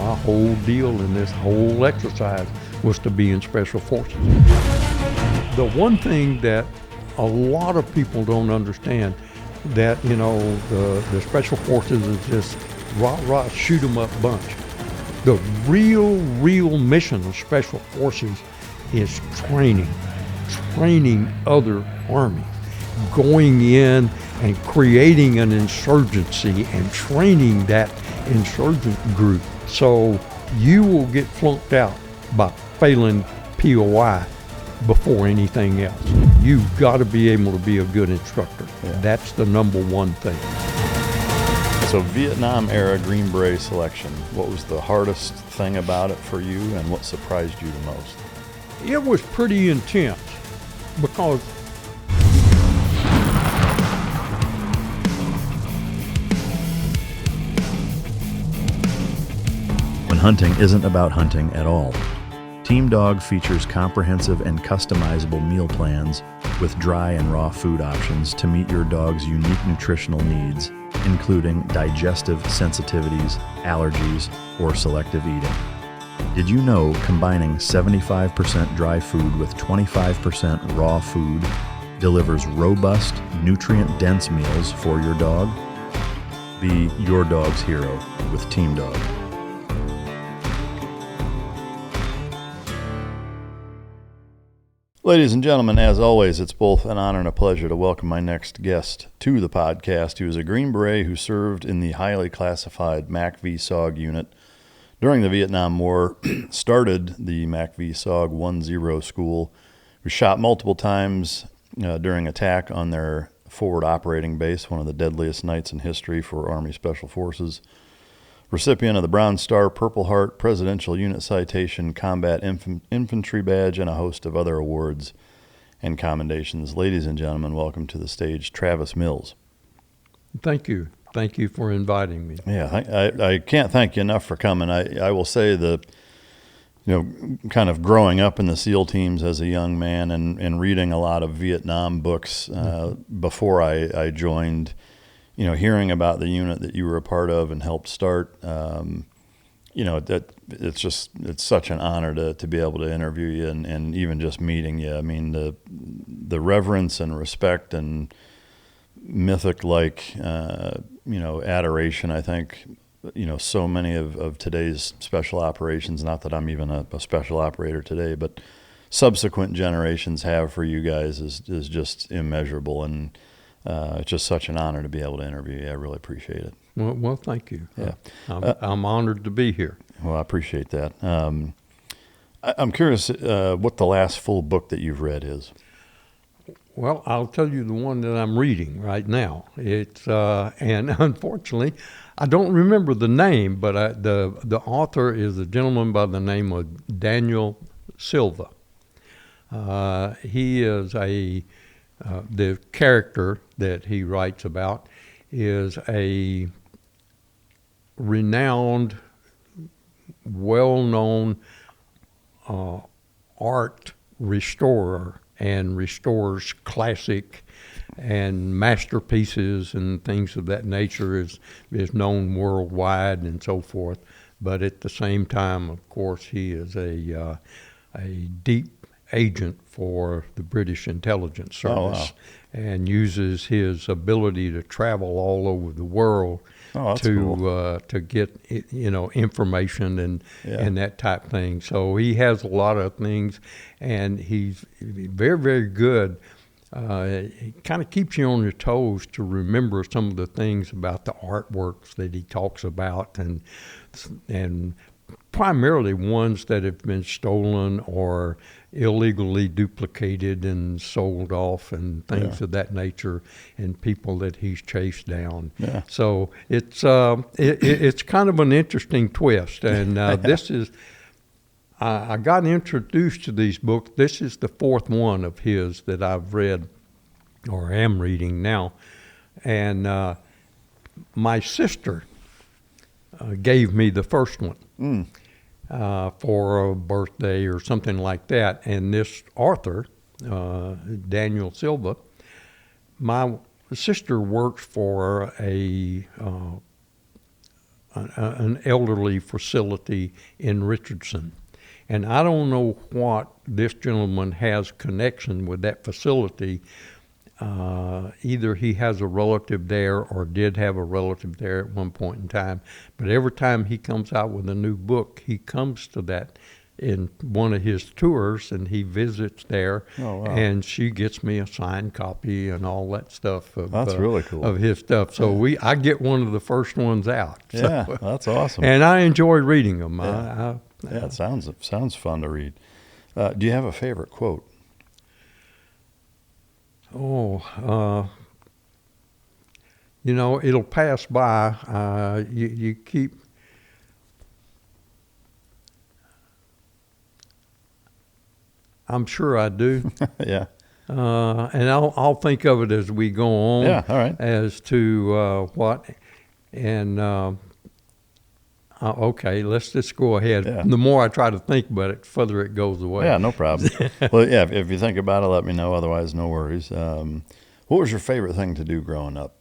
my whole deal in this whole exercise was to be in Special Forces. The one thing that a lot of people don't understand, that, you know, the Special Forces is just rah, shoot 'em up bunch. The real mission of Special Forces is training other armies, going in and creating an insurgency and training that insurgent group. So you will get flunked out by failing POI before anything else. You've got to be able to be a good instructor. Yeah. That's the number one thing. So Vietnam-era Green Beret selection, what was the hardest thing about it for you, and what surprised you the most? It was pretty intense because when hunting isn't about hunting at all. Team Dog features comprehensive and customizable meal plans with dry and raw food options to meet your dog's unique nutritional needs, including digestive sensitivities, allergies, or selective eating. Did you know combining 75% dry food with 25% raw food delivers robust, nutrient-dense meals for your dog? Be your dog's hero with Team Dog. Ladies and gentlemen, as always, it's both an honor and a pleasure to welcome my next guest to the podcast, who is a Green Beret who served in the highly classified MACV-SOG unit during the Vietnam War, started the MACV-SOG 1-0 school, was shot multiple times during attack on their forward operating base, one of the deadliest nights in history for Army Special Forces. Recipient of the Bronze Star, Purple Heart, Presidential Unit Citation, Combat Infantry Badge, and a host of other awards and commendations. Ladies and gentlemen, welcome to the stage, Travis Mills. thank you. Thank you for inviting me. Yeah, I can't thank you enough for coming. I will say that, you know, kind of growing up in the SEAL teams as a young man and reading a lot of Vietnam books before I joined, you know, hearing about the unit that you were a part of and helped start, you know, that it's such an honor to be able to interview you and even just meeting you. I mean, the reverence and respect and mythic-like, you know, adoration, I think, you know, so many of today's special operations, not that I'm even a special operator today, but subsequent generations have for you guys is just immeasurable. And it's just such an honor to be able to interview you. I really appreciate it. Well, thank you. Yeah. I'm honored to be here. Well, I appreciate that. I'm curious what the last full book that you've read is. Well, I'll tell you the one that I'm reading right now. It's and unfortunately, I don't remember the name, but the author is a gentleman by the name of Daniel Silva. He is the character that he writes about is a renowned, well-known art restorer, and restores classic and masterpieces and things of that nature, is known worldwide and so forth. But at the same time, of course, he is a deep agent for the British intelligence service. Oh, wow. And uses his ability to travel all over the world to get, you know, information and that type of thing. So he has a lot of things, and he's very, very good. He kind of keeps you on your toes to remember some of the things about the artworks that he talks about, and primarily ones that have been stolen or illegally duplicated and sold off and things of that nature, and people that he's chased down. Yeah. So it's kind of an interesting twist. And this is, I got introduced to these books. This is the fourth one of his that I've read or am reading now. And my sister gave me the first one. For a birthday or something like that. And this author, Daniel Silva, my sister works for an an elderly facility in Richardson. And I don't know what this gentleman has connection with that facility. Either he has a relative there or did have a relative there at one point in time. But every time he comes out with a new book, he comes to that in one of his tours, and he visits there. Oh, wow. And she gets me a signed copy and all that stuff. That's really cool. Of his stuff. So I get one of the first ones out. Yeah, So, that's awesome. and I enjoy reading them. Yeah. It sounds fun to read. Do you have a favorite quote? It'll pass by. You keep. I'm sure I do. Yeah. And I'll think of it as we go on. Yeah, all right. As to what, and okay, let's just go ahead. Yeah. The more I try to think about it, the further it goes away. Yeah, no problem. Well, yeah, if you think about it, let me know. Otherwise, no worries. What was your favorite thing to do growing up?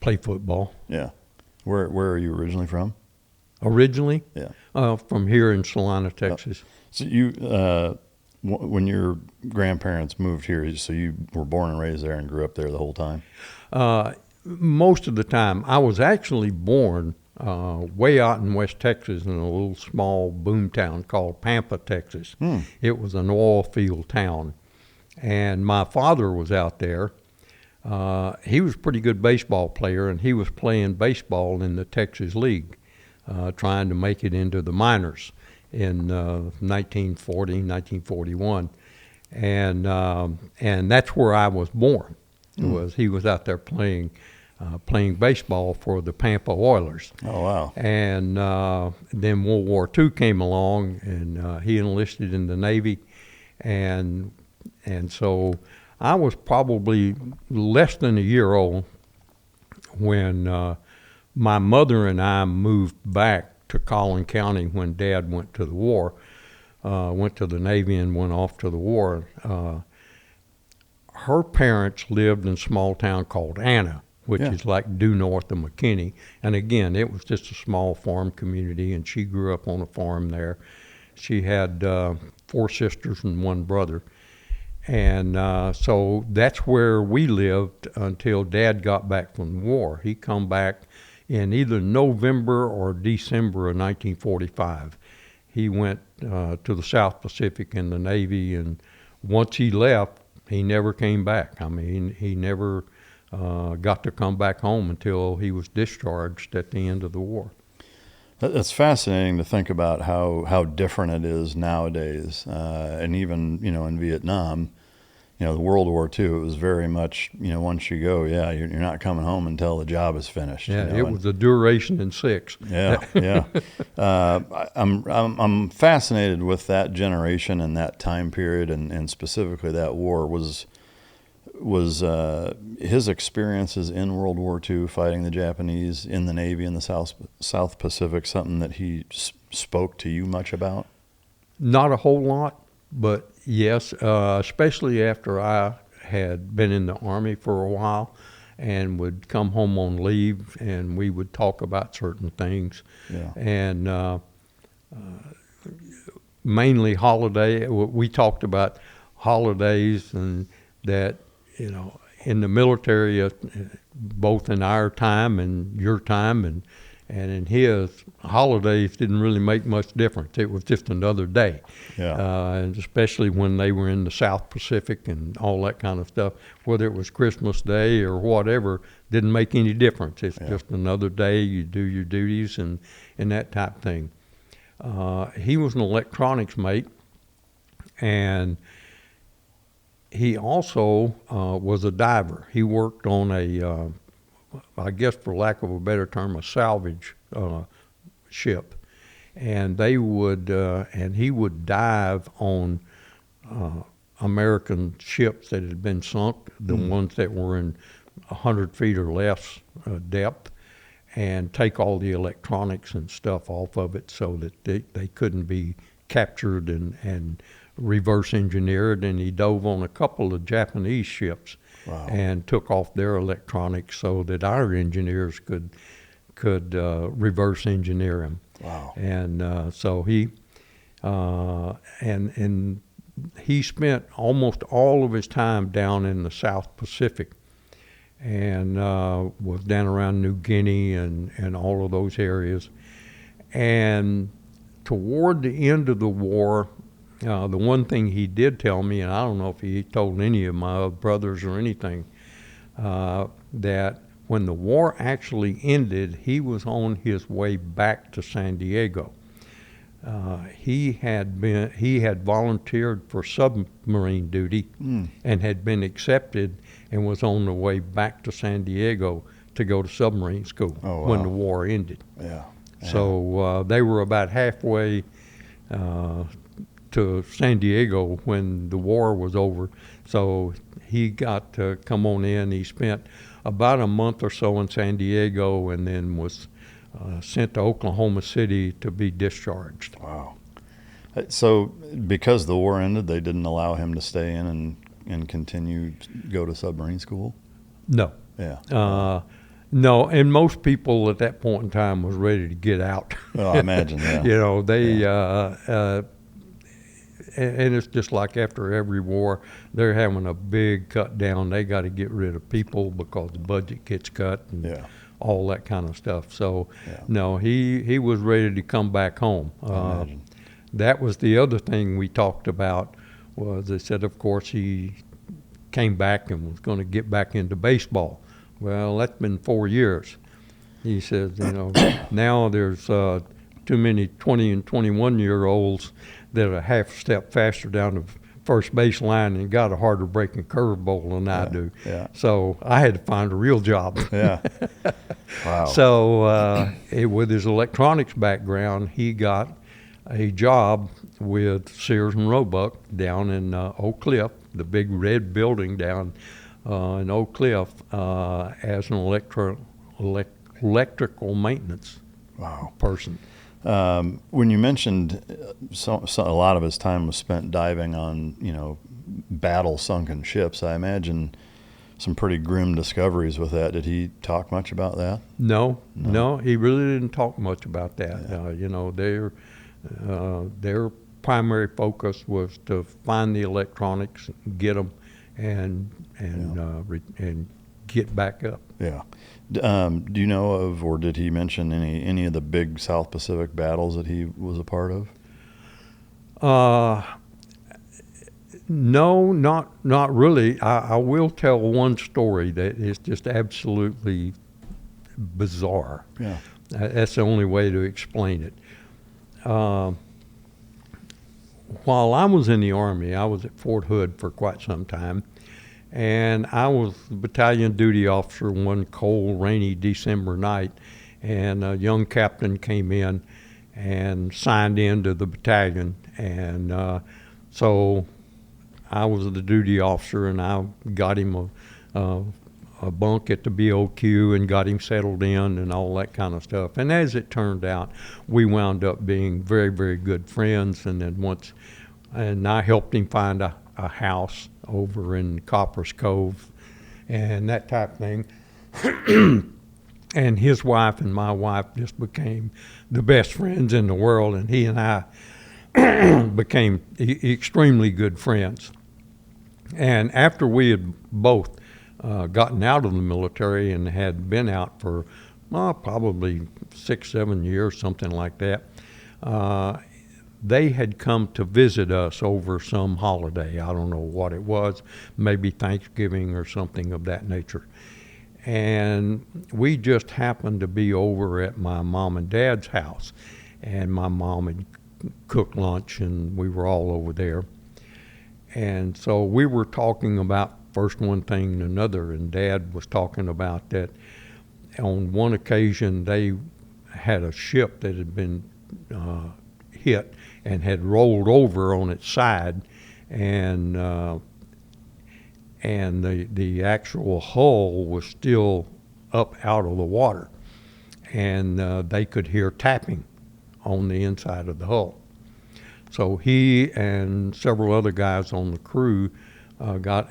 Play football. Yeah. Where are you originally from? Originally? Yeah. From here in Salina, Texas. So you, when your grandparents moved here, so you were born and raised there and grew up there the whole time? Most of the time. I was actually born way out in West Texas in a little small boom town called Pampa, Texas. It was an oil field town. And my father was out there. He was a pretty good baseball player, and he was playing baseball in the Texas League, trying to make it into the minors in 1940, 1941. And that's where I was born. He was out there playing baseball for the Pampa Oilers. Oh, wow. And then World War II came along, and he enlisted in the Navy. And so I was probably less than a year old when my mother and I moved back to Collin County when Dad went to the war, went to the Navy and went off to the war. Her parents lived in a small town called Anna, which is like due north of McKinney. And again, it was just a small farm community, and she grew up on a farm there. She had 4 sisters and 1 brother. And so that's where we lived until Dad got back from the war. He come back in either November or December of 1945. He went to the South Pacific in the Navy, and once he left, he never came back. I mean, he never got to come back home until he was discharged at the end of the war. That's fascinating to think about how different it is nowadays. And even, in Vietnam, the World War II, it was very much, once you go, you're not coming home until the job is finished. Yeah, it was a duration in 6. Yeah, yeah. I'm fascinated with that generation and that time period, and specifically that war. Was his experiences in World War II fighting the Japanese in the Navy in the South Pacific something that he spoke to you much about? Not a whole lot, but yes, especially after I had been in the Army for a while and would come home on leave, and we would talk about certain things. Yeah. And mainly holiday. We talked about holidays, and that, in the military, both in our time and your time and in his, holidays didn't really make much difference. It was just another day. Yeah. And especially when they were in the South Pacific and all that kind of stuff, whether it was Christmas Day or whatever, didn't make any difference. It's just another day. You do your duties and that type of thing. He was an electronics mate, and he also was a diver. He worked on I guess for lack of a better term, a salvage ship. And they would, and he would dive on American ships that had been sunk, the ones that were in 100 feet or less depth, and take all the electronics and stuff off of it so that they couldn't be captured and reverse engineered. And he dove on a couple of Japanese ships. Wow. And took off their electronics so that our engineers reverse engineer him. Wow. And so he and he spent almost all of his time down in the South Pacific, and was down around New Guinea and all of those areas. And toward the end of the war, the one thing he did tell me, and I don't know if he told any of my brothers or anything, that when the war actually ended, he was on his way back to San Diego. He had volunteered for submarine duty and had been accepted and was on the way back to San Diego to go to submarine school when the war ended. Yeah. So they were about halfway to San Diego when the war was over. So he got to come on in. He spent about a month or so in San Diego and then was sent to Oklahoma City to be discharged. Wow. So because the war ended, they didn't allow him to stay in and continue to go to submarine school? No. Yeah. No, and most people at that point in time was ready to get out. Oh, I imagine, yeah. You know, they, and it's just like after every war, they're having a big cut down. They got to get rid of people because the budget gets cut and all that kind of stuff. So, no, he was ready to come back home. That was the other thing we talked about was they said, of course, he came back and was going to get back into baseball. Well, that's been 4 years. He says, you know, now there's too many 20 and 21-year-olds that are half a step faster down the first base line and got a harder breaking curveball than I do. Yeah. So I had to find a real job. Yeah. Wow. So with his electronics background, he got a job with Sears and Roebuck down in Oak Cliff, the big red building down in Oak Cliff, as an electrical maintenance person. When you mentioned a lot of his time was spent diving on, you know, battle-sunken ships, I imagine some pretty grim discoveries with that. Did he talk much about that? No, he really didn't talk much about that. Yeah. You know, their primary focus was to find the electronics, get them, and get back up. Yeah. Do you know of, or did he mention any of the big South Pacific battles that he was a part of? No, not really. I will tell one story that is just absolutely bizarre. Yeah. That's the only way to explain it. While I was in the Army, I was at Fort Hood for quite some time, and I was the battalion duty officer one cold, rainy December night, and a young captain came in and signed into the battalion, and so I was the duty officer, and I got him a bunk at the BOQ and got him settled in and all that kind of stuff. And as it turned out, we wound up being very, very good friends. And then and I helped him find a house over in Copper's Cove and that type of thing. And his wife and my wife just became the best friends in the world, and he and I became extremely good friends. And after we had both gotten out of the military and had been out for probably 6-7 years, something like that, they had come to visit us over some holiday. I don't know what it was, maybe Thanksgiving or something of that nature. And we just happened to be over at my mom and dad's house, and my mom had cooked lunch and we were all over there. And so we were talking about first one thing and another, and Dad was talking about that on one occasion they had a ship that had been hit and had rolled over on its side, and the actual hull was still up out of the water, and they could hear tapping on the inside of the hull. So he and several other guys on the crew got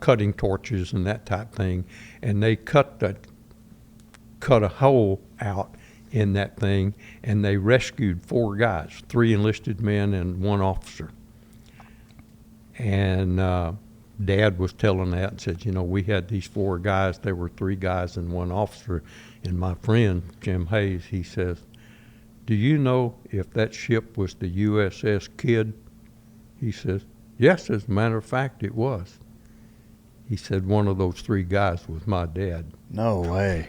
cutting torches and that type thing, and they cut cut a hole out in that thing, and they rescued 4 guys, 3 enlisted men and 1 officer. And Dad was telling that and said, you know, we had these 4 guys. There were 3 guys and 1 officer. And my friend, Jim Hayes, he says, do you know if that ship was the USS Kidd? He says, yes, as a matter of fact, it was. He said one of those 3 guys was my dad. No way.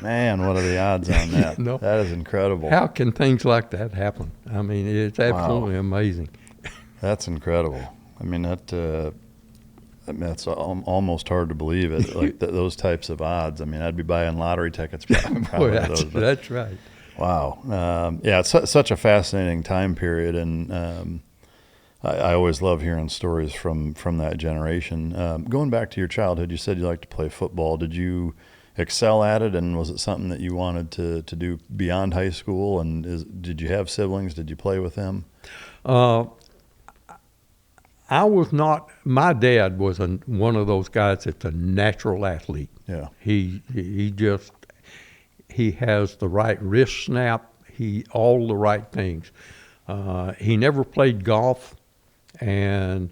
Man, what are the odds on that? You know, that is incredible. How can things like that happen? I mean, it's absolutely amazing. That's incredible. I mean, that's almost hard to believe it. Like those types of odds. I mean, I'd be buying lottery tickets probably. That's right. Wow. Yeah, it's such a fascinating time period, and I always love hearing stories from that generation. Going back to your childhood, you said you liked to play football. Did you excel at it, and was it something that you wanted to do beyond high school? And did you have siblings? Did you play with them? I was not. My dad was one of those guys that's a natural athlete. Yeah. He has the right wrist snap. All the right things. He never played golf, and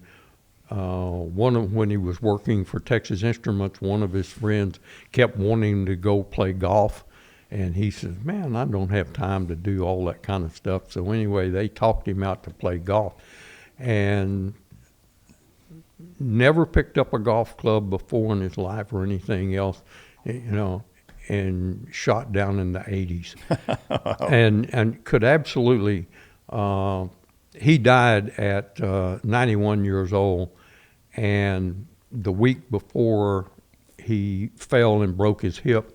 when he was working for Texas Instruments, one of his friends kept wanting him to go play golf, and he says, "Man, I don't have time to do all that kind of stuff." So anyway, they talked him out to play golf, and never picked up a golf club before in his life or anything else, you know, and shot down in the 80s. Wow. and could absolutely, he died at 91 years old, and the week before he fell and broke his hip,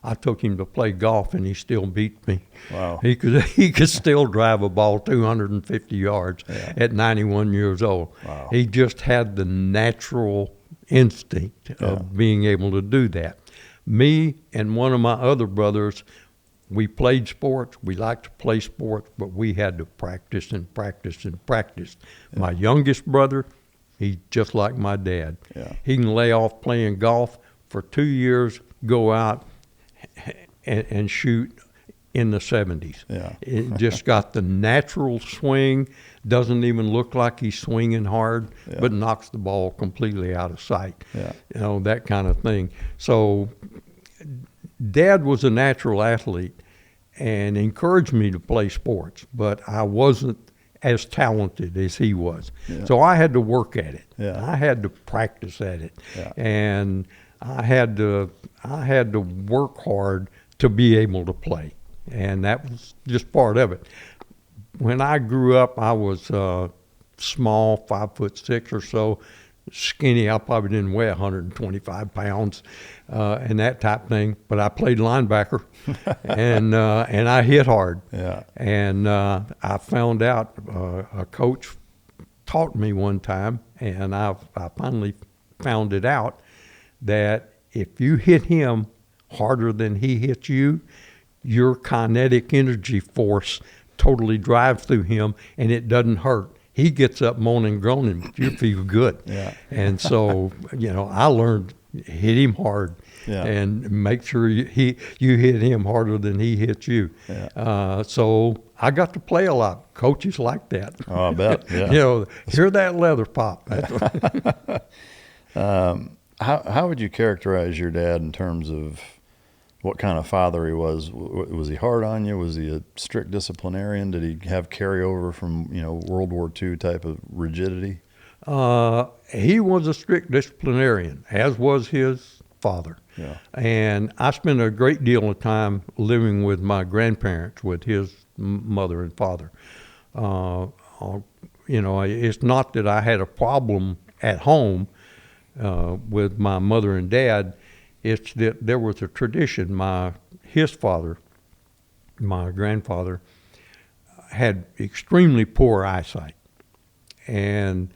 I took him to play golf, and he still beat me. Wow. He could still drive a ball 250 yards at 91 years old. Wow. He just had the natural instinct of being able to do that. Me and one of my other brothers, we played sports. We liked to play sports, but we had to practice and practice and practice. Yeah. My youngest brother, he's just like my dad. Yeah. He can lay off playing golf for 2 years, go out and shoot in the 70s. Yeah. It just got the natural swing, doesn't even look like he's swinging hard, but knocks the ball completely out of sight. Yeah. You know, that kind of thing. So Dad was a natural athlete and encouraged me to play sports, but I wasn't as talented as he was. Yeah. So I had to work at it. Yeah. I had to practice at it. Yeah. And I had to work hard to be able to play, and that was just part of it. When I grew up, I was small, 5'6" or so, skinny. I probably didn't weigh 125 pounds, and that type of thing. But I played linebacker, and I hit hard. Yeah. And I found out a coach taught me one time, and I finally found it out, that if you hit him harder than he hits you, your kinetic energy force totally drives through him, and it doesn't hurt. He gets up moaning and groaning, but you feel good. Yeah. And so, you know, I learned hit him hard, and make sure you hit him harder than he hits you. Yeah. So I got to play a lot. Coaches like that. Oh, I bet. Yeah. You know, hear that leather pop. How would you characterize your dad in terms of what kind of father he was? Was he hard on you? Was he a strict disciplinarian? Did he have carryover from, you know, World War II type of rigidity? He was a strict disciplinarian, as was his father. Yeah. And I spent a great deal of time living with my grandparents, with his mother and father. You know, it's not that I had a problem at home with my mother and dad. It's that there was a tradition. His father, my grandfather, had extremely poor eyesight, and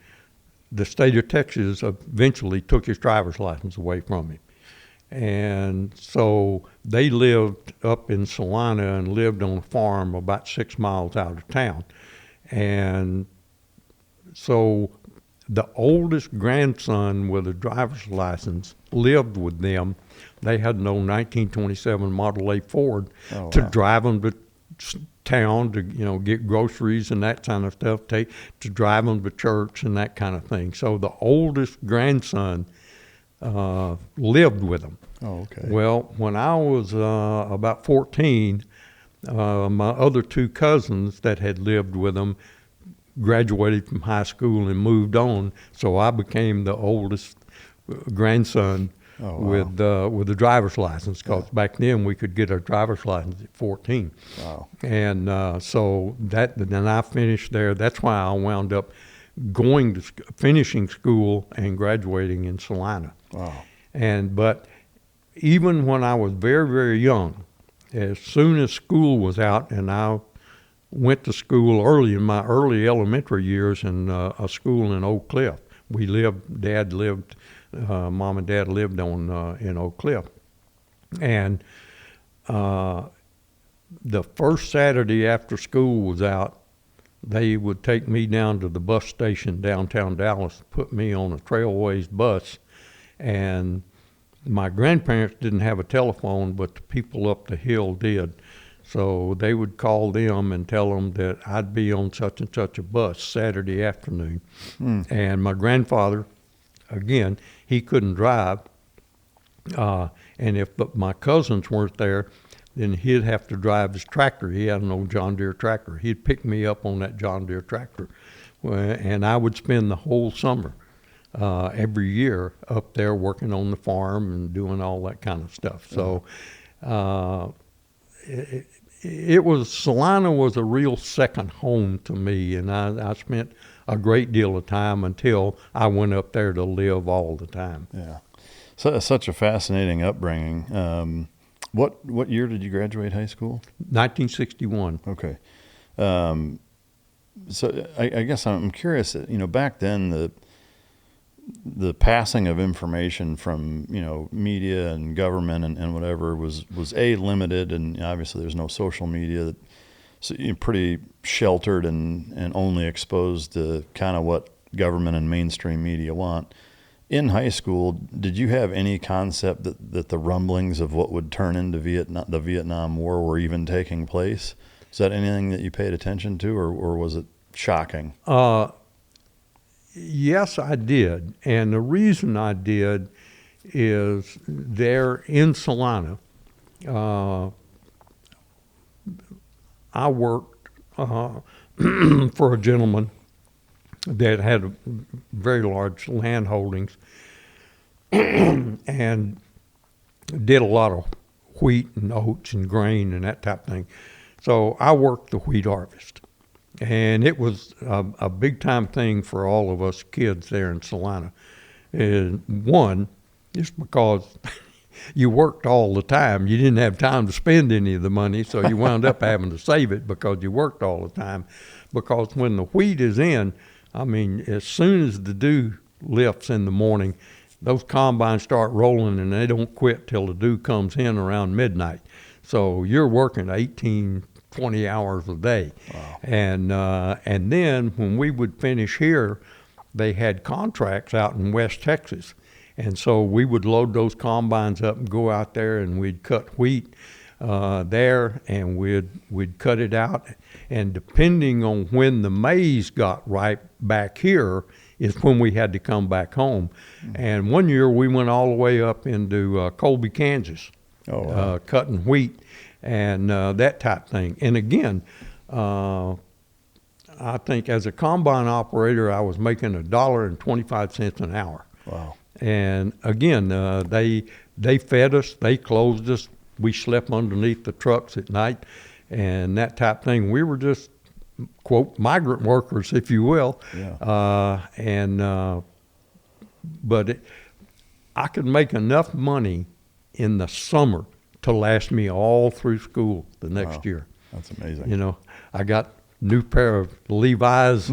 the state of Texas eventually took his driver's license away from him. And so they lived up in Salina and lived on a farm about 6 miles out of town. And so the oldest grandson with a driver's license lived with them, They had no 1927 Model A Ford to drive them to town to get groceries and that kind of stuff, to drive them to church and that kind of thing. So the oldest grandson lived with them. Oh, okay. Well, when I was about 14, my other two cousins that had lived with them graduated from high school and moved on, so I became the oldest grandson with a driver's license, because back then we could get a driver's license at 14. Wow. And so then I finished there. That's why I wound up finishing school and graduating in Salina. Wow. But even when I was very, very young, as soon as school was out, and I went to school early in my early elementary years in a school in Oak Cliff. Mom and Dad lived in Oak Cliff. And the first Saturday after school was out, they would take me down to the bus station downtown Dallas, put me on a Trailways bus, and my grandparents didn't have a telephone, but the people up the hill did. So they would call them and tell them that I'd be on such and such a bus Saturday afternoon. And my grandfather, again, he couldn't drive. And if my cousins weren't there, then he'd have to drive his tractor. He had an old John Deere tractor. He'd pick me up on that John Deere tractor. And I would spend the whole summer every year up there working on the farm and doing all that kind of stuff. So Salina was a real second home to me, and I spent a great deal of time until I went up there to live all the time. Yeah. So such a fascinating upbringing. What year did you graduate high school? 1961. Okay. So I guess I'm curious, back then the passing of information from, media and government and whatever was limited, and obviously there's no social media, so you're pretty sheltered and only exposed to kind of what government and mainstream media want. In high school, did you have any concept that the rumblings of what would turn into the Vietnam War were even taking place? Is that anything that you paid attention to, or was it shocking? Yes, I did. And the reason I did is there in Salina, I worked for a gentleman that had very large land holdings and did a lot of wheat and oats and grain and that type of thing. So I worked the wheat harvest. And it was a big-time thing for all of us kids there in Salina. And one, just because you worked all the time. You didn't have time to spend any of the money, so you wound up having to save it because you worked all the time. Because when the wheat is in, as soon as the dew lifts in the morning, those combines start rolling, and they don't quit till the dew comes in around midnight. So you're working 18, 20 hours a day. Wow. And then when we would finish here, they had contracts out in West Texas. And so we would load those combines up and go out there, and we'd cut wheat there, and we'd cut it out. And depending on when the maize got ripe back here is when we had to come back home. Mm-hmm. And one year we went all the way up into Colby, Kansas, cutting wheat and that type thing. And again, I think as a combine operator, I was making $1.25 an hour. Wow. And again, they fed us, they clothed us, we slept underneath the trucks at night and that type thing. We were just, quote, migrant workers, if you will. Yeah. But I could make enough money in the summer to last me all through school the next year. That's amazing. I got a new pair of Levi's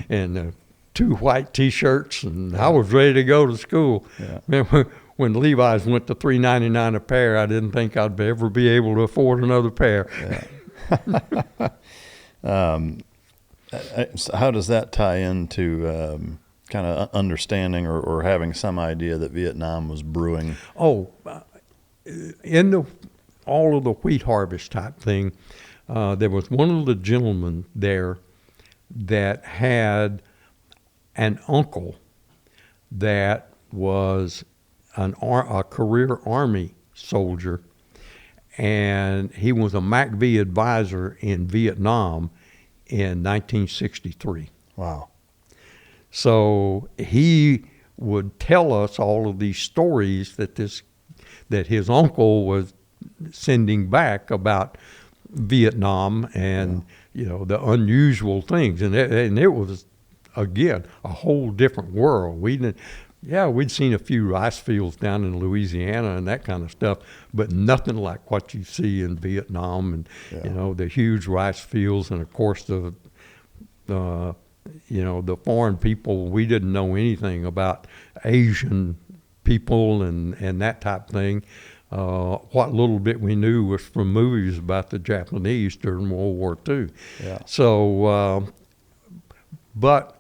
and 2 white T-shirts, and I was ready to go to school. Yeah. Remember, when Levi's went to $3.99 a pair, I didn't think I'd ever be able to afford another pair. Yeah. So how does that tie into kind of understanding or having some idea that Vietnam was brewing? Oh, in all of the wheat harvest type thing, there was one of the gentlemen there that had an uncle that was a career Army soldier, and he was a MACV advisor in Vietnam in 1963. Wow. So he would tell us all of these stories that his uncle was sending back about Vietnam and the unusual things, and it was again a whole different world. We'd seen a few rice fields down in Louisiana and that kind of stuff, but nothing like what you see in Vietnam, and the huge rice fields, and of course the foreign people. We didn't know anything about Asian people and that type of thing. What little bit we knew was from movies about the Japanese during World War II. Yeah. So, but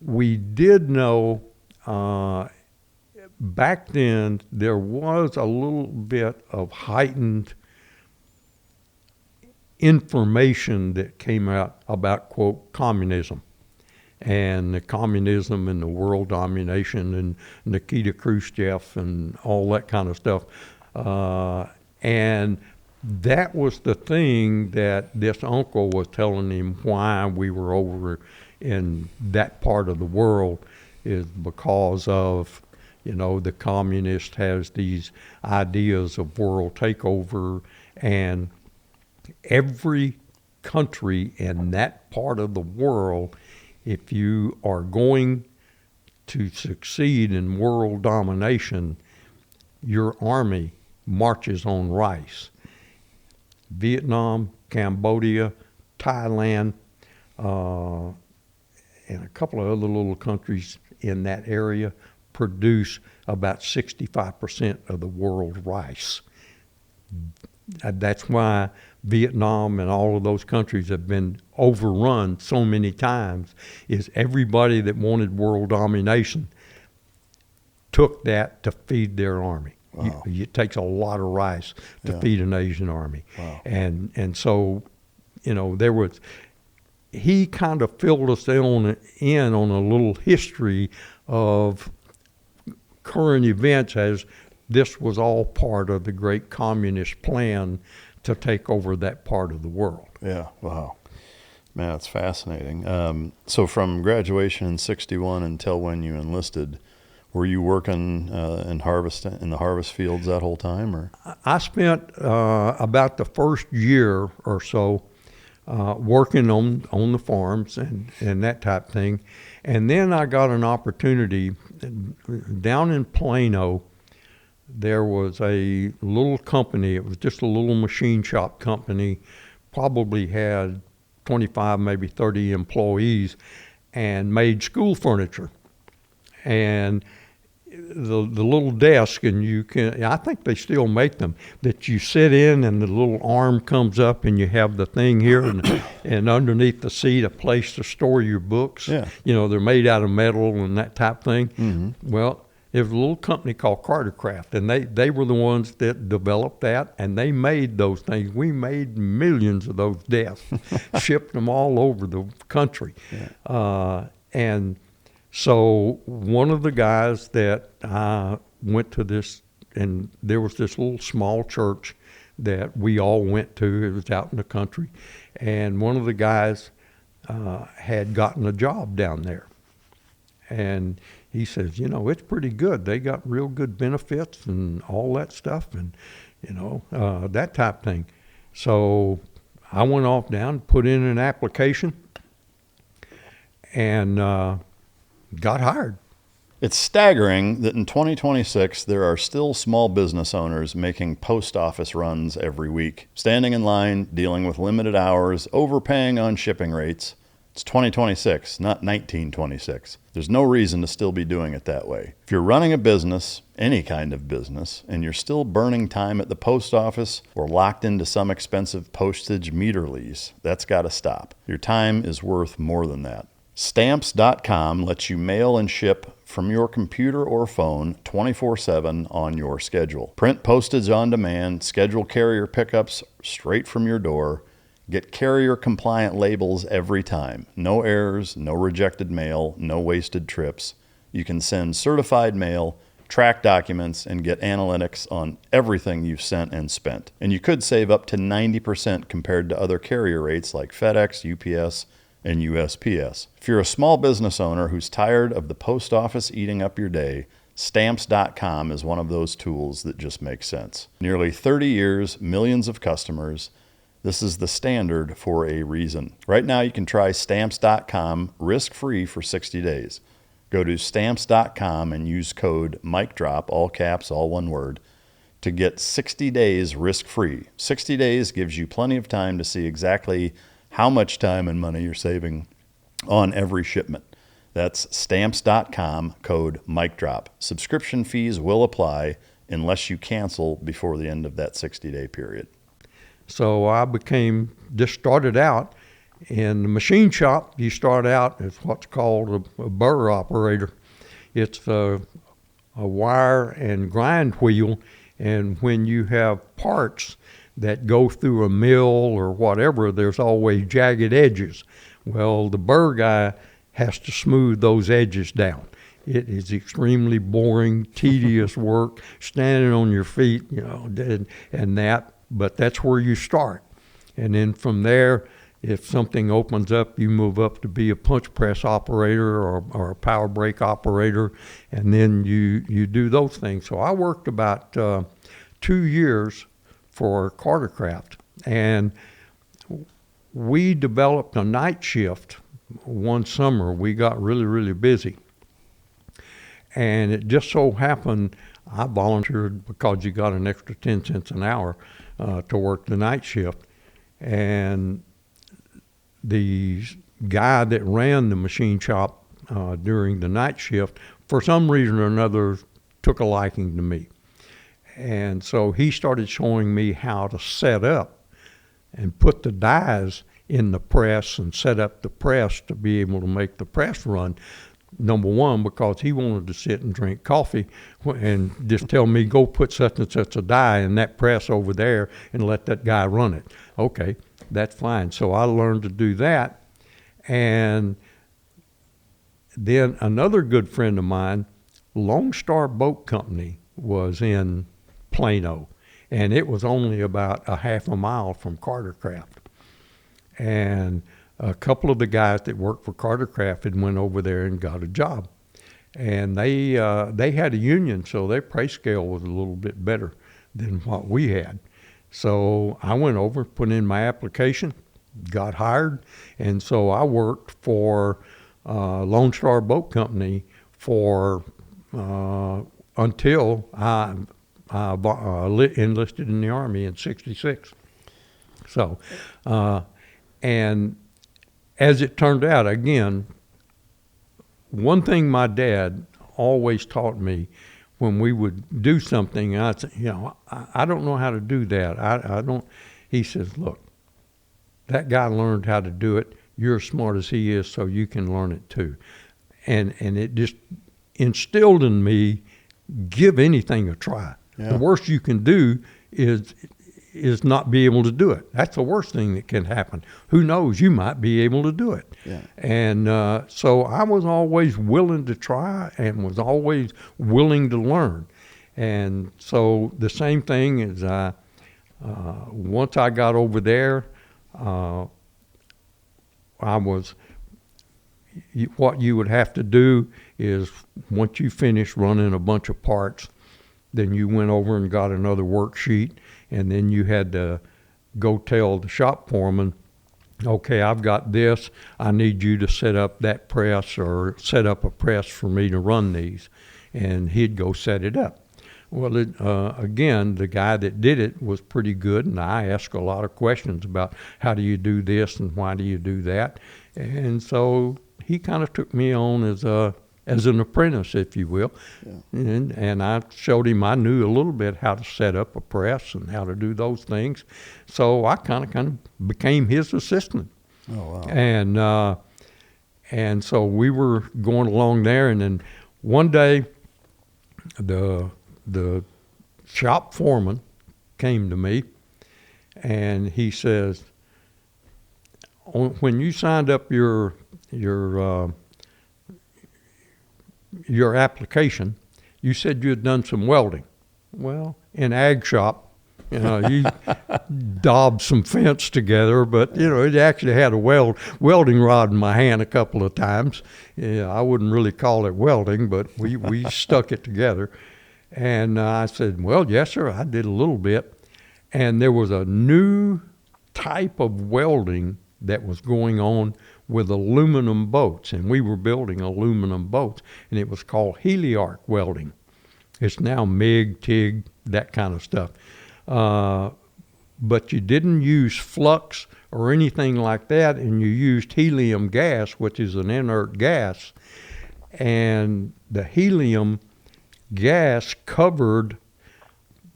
we did know back then there was a little bit of heightened information that came out about, quote, communism, and the communism and the world domination and Nikita Khrushchev and all that kind of stuff. And that was the thing that this uncle was telling him why we were over in that part of the world, is because of, the communist has these ideas of world takeover, and every country in that part of the world, if you are going to succeed in world domination, your army marches on rice. Vietnam, Cambodia, Thailand, and a couple of other little countries in that area produce about 65% of the world rice. That's why Vietnam and all of those countries have been overrun so many times, is everybody that wanted world domination took that to feed their army. Wow. It takes a lot of rice to feed an Asian army. Wow. And so, he kind of filled us in on a little history of current events, as this was all part of the great communist plan to take over that part of the world. Yeah, wow. Man, that's fascinating. So from graduation in 61 until when you enlisted, were you working in the harvest fields that whole time? Or I spent about the first year or so working on the farms and that type of thing. And then I got an opportunity down in Plano. There was a little company. It was just a little machine shop company, probably had 25, maybe 30 employees, and made school furniture. And the little desk, and I think they still make them, that you sit in and the little arm comes up and you have the thing here, and underneath the seat a place to store your books. Yeah. They're made out of metal and that type of thing. Mm-hmm. Well, there was a little company called Cartercraft, and they were the ones that developed that, and they made those things. We made millions of those desks, shipped them all over the country. Yeah. And so one of the guys that I went to this, and there was this little small church that we all went to. It was out in the country. And one of the guys had gotten a job down there. And he says, it's pretty good. They got real good benefits and all that stuff, and, that type of thing. So I went off down, put in an application, and got hired. It's staggering that in 2026, there are still small business owners making post office runs every week, standing in line, dealing with limited hours, overpaying on shipping rates. It's 2026, not 1926. There's no reason to still be doing it that way. If you're running a business, any kind of business, and you're still burning time at the post office or locked into some expensive postage meter lease, that's got to stop. Your time is worth more than that. Stamps.com lets you mail and ship from your computer or phone 24/7 on your schedule. Print postage on demand, schedule carrier pickups straight from your door, get carrier compliant labels every time. No errors, no rejected mail, no wasted trips. You can send certified mail, track documents, and get analytics on everything you've sent and spent. And you could save up to 90% compared to other carrier rates like FedEx, UPS, and USPS. If you're a small business owner who's tired of the post office eating up your day, Stamps.com is one of those tools that just makes sense. Nearly 30 years, millions of customers. This is the standard for a reason. Right now you can try Stamps.com risk-free for 60 days. Go to Stamps.com and use code MICDROP, all caps, all one word, to get 60 days risk-free. 60 days gives you plenty of time to see exactly how much time and money you're saving on every shipment. That's Stamps.com, code MICDROP. Subscription fees will apply unless you cancel before the end of that 60-day period. So I just started out in the machine shop. You start out as what's called a burr operator. It's a wire and grind wheel, and when you have parts that go through a mill or whatever, there's always jagged edges. Well, the burr guy has to smooth those edges down. It is extremely boring, tedious work, standing on your feet, and that, but that's where you start. And then from there, if something opens up, you move up to be a punch press operator or a power brake operator, and then you do those things. So I worked about 2 years for Cartercraft, and we developed a night shift one summer. We got really, really busy, and it just so happened I volunteered because you got an extra 10 cents an hour to work the night shift. And the guy that ran the machine shop during the night shift, for some reason or another, took a liking to me. And so he started showing me how to set up and put the dies in the press and set up the press to be able to make the press run. Number one, because he wanted to sit and drink coffee and just tell me, go put such and such a die in that press over there and let that guy run it. Okay, that's fine. So I learned to do that. And then another good friend of mine, Lone Star Boat Company, was in Plano, and it was only about a half a mile from Cartercraft. And a couple of the guys that worked for Cartercraft had went over there and got a job, and they had a union, so their pay scale was a little bit better than what we had. So I went over, put in my application, got hired, and so I worked for Lone Star Boat Company for until I enlisted in the Army in '66. So, and as it turned out, again, one thing my dad always taught me when we would do something, I'd say, I don't know how to do that. I don't. He says, look, that guy learned how to do it. You're as smart as he is, so you can learn it too. And it just instilled in me, give anything a try. Yeah. The worst you can do is not be able to do it. That's the worst thing that can happen. Who knows, you might be able to do it. Yeah. And so I was always willing to try and was always willing to learn. And so the same thing is once I got over there, what you would have to do is once you finish running a bunch of parts, then you went over and got another worksheet, and then you had to go tell the shop foreman, okay, I've got this. I need you to set up that press or set up a press for me to run these. And he'd go set it up. Well, again, the guy that did it was pretty good, and I asked a lot of questions about how do you do this and why do you do that. And so he kind of took me on as an apprentice, if you will. Yeah. And I showed him I knew a little bit how to set up a press and how to do those things. So I kind of became his assistant. Oh, wow. And And so we were going along there, and then one day the shop foreman came to me, and he says, when you signed up your application, you said you had done some welding. Well, in ag shop, you daubed some fence together, but it actually had a welding rod in my hand a couple of times. Yeah, I wouldn't really call it welding, but we stuck it together. And I said, well, yes, sir, I did a little bit. And there was a new type of welding that was going on with aluminum boats, and we were building aluminum boats, and it was called heliarc welding. It's now MIG, TIG, that kind of stuff. But you didn't use flux or anything like that, and you used helium gas, which is an inert gas, and the helium gas covered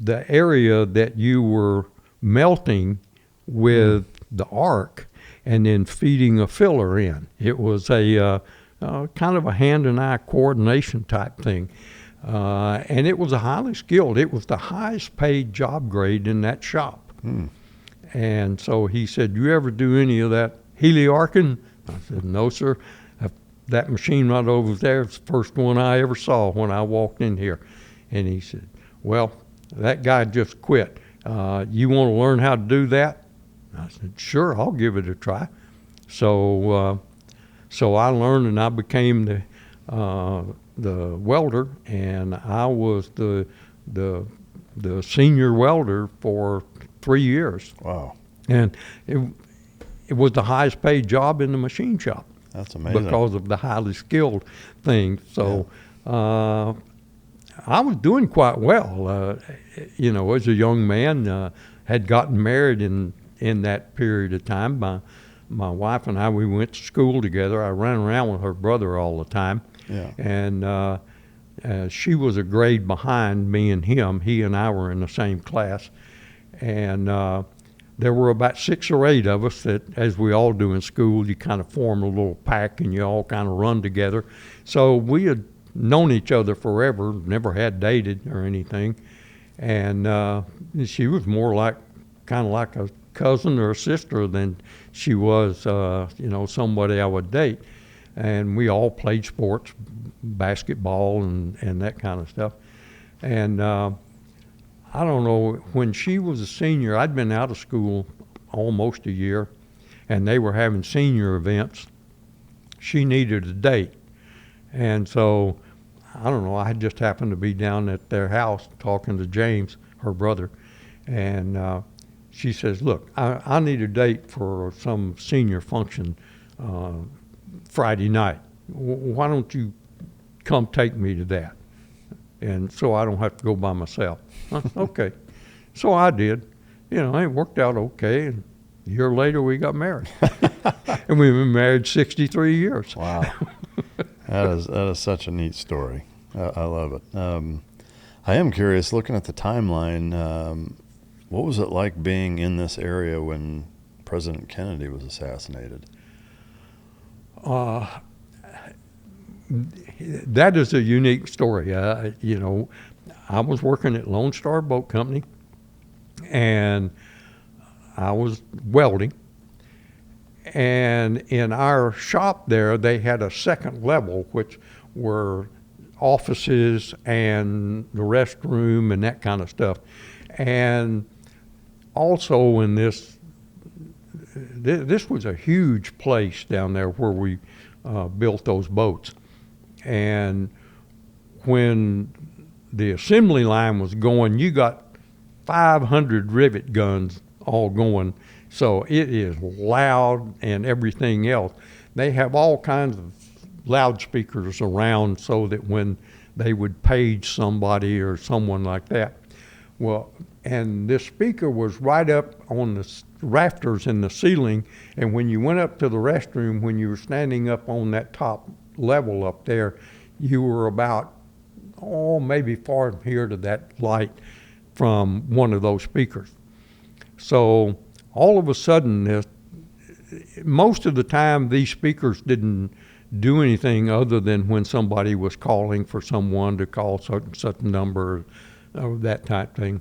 the area that you were melting with the arc and then feeding a filler in. It was a kind of a hand and eye coordination type thing. And it was a highly skilled. It was the highest paid job grade in that shop. And so he said, you ever do any of that heliarcing? I said, no, sir. That machine right over there is the first one I ever saw when I walked in here. And he said, well, that guy just quit. You want to learn how to do that? I said, sure, I'll give it a try. So I learned, and I became the welder, and I was the senior welder for 3 years. Wow. And it was the highest paid job in the machine shop. That's amazing. Because of the highly skilled thing. So I was doing quite well. As a young man, had gotten married in that period of time. My wife and I, we went to school together. I ran around with her brother all the time. Yeah. And she was a grade behind me and him. He and I were in the same class. And there were about 6 or 8 of us that, as we all do in school, you kind of form a little pack and you all kind of run together. So we had known each other forever, never had dated or anything. And she was more kind of like a cousin or a sister than she was, somebody I would date. And we all played sports, basketball and that kind of stuff. And I don't know, when she was a senior, I'd been out of school almost a year, and they were having senior events. She needed a date. And so, I don't know, I just happened to be down at their house talking to James, her brother, and she says, look, I need a date for some senior function Friday night. Why don't you come take me to that? And so I don't have to go by myself. Okay. So I did. It worked out okay. And a year later, we got married. And we've been married 63 years. Wow. That is such a neat story. I love it. I am curious, looking at the timeline, what was it like being in this area when President Kennedy was assassinated? That is a unique story. I was working at Lone Star Boat Company, and I was welding. And in our shop there, they had a second level, which were offices and the restroom and that kind of stuff. And also in this was a huge place down there where we built those boats. And when the assembly line was going, you got 500 rivet guns all going. So it is loud and everything else. They have all kinds of loudspeakers around so that when they would page somebody or someone like that. Well, and this speaker was right up on the rafters in the ceiling, and when you went up to the restroom, when you were standing up on that top level up there, you were about, maybe far from here to that light from one of those speakers. So all of a sudden, most of the time these speakers didn't do anything other than when somebody was calling for someone to call such number or that type thing.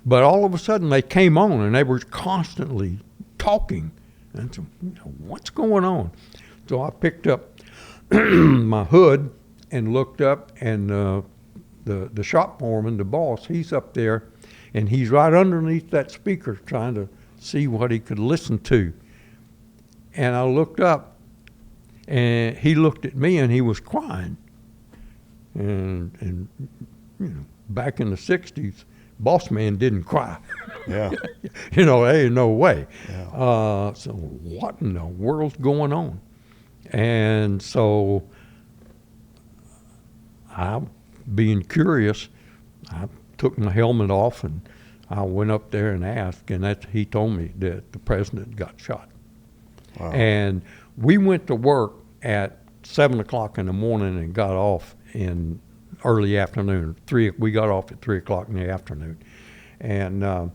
But all of a sudden they came on and they were constantly talking. And so, what's going on? So I picked up my hood and looked up, and the shop foreman, the boss, he's up there, and he's right underneath that speaker trying to see what he could listen to. And I looked up, and he looked at me, and he was crying. And back in the 60s, boss man didn't cry. Yeah. There ain't no way. Yeah. So what in the world's going on? And so I, being curious, I took my helmet off and I went up there and asked, and he told me that the president got shot. Wow. And we went to work at 7 o'clock in the morning and got off in early afternoon. We got off at 3 o'clock in the afternoon. And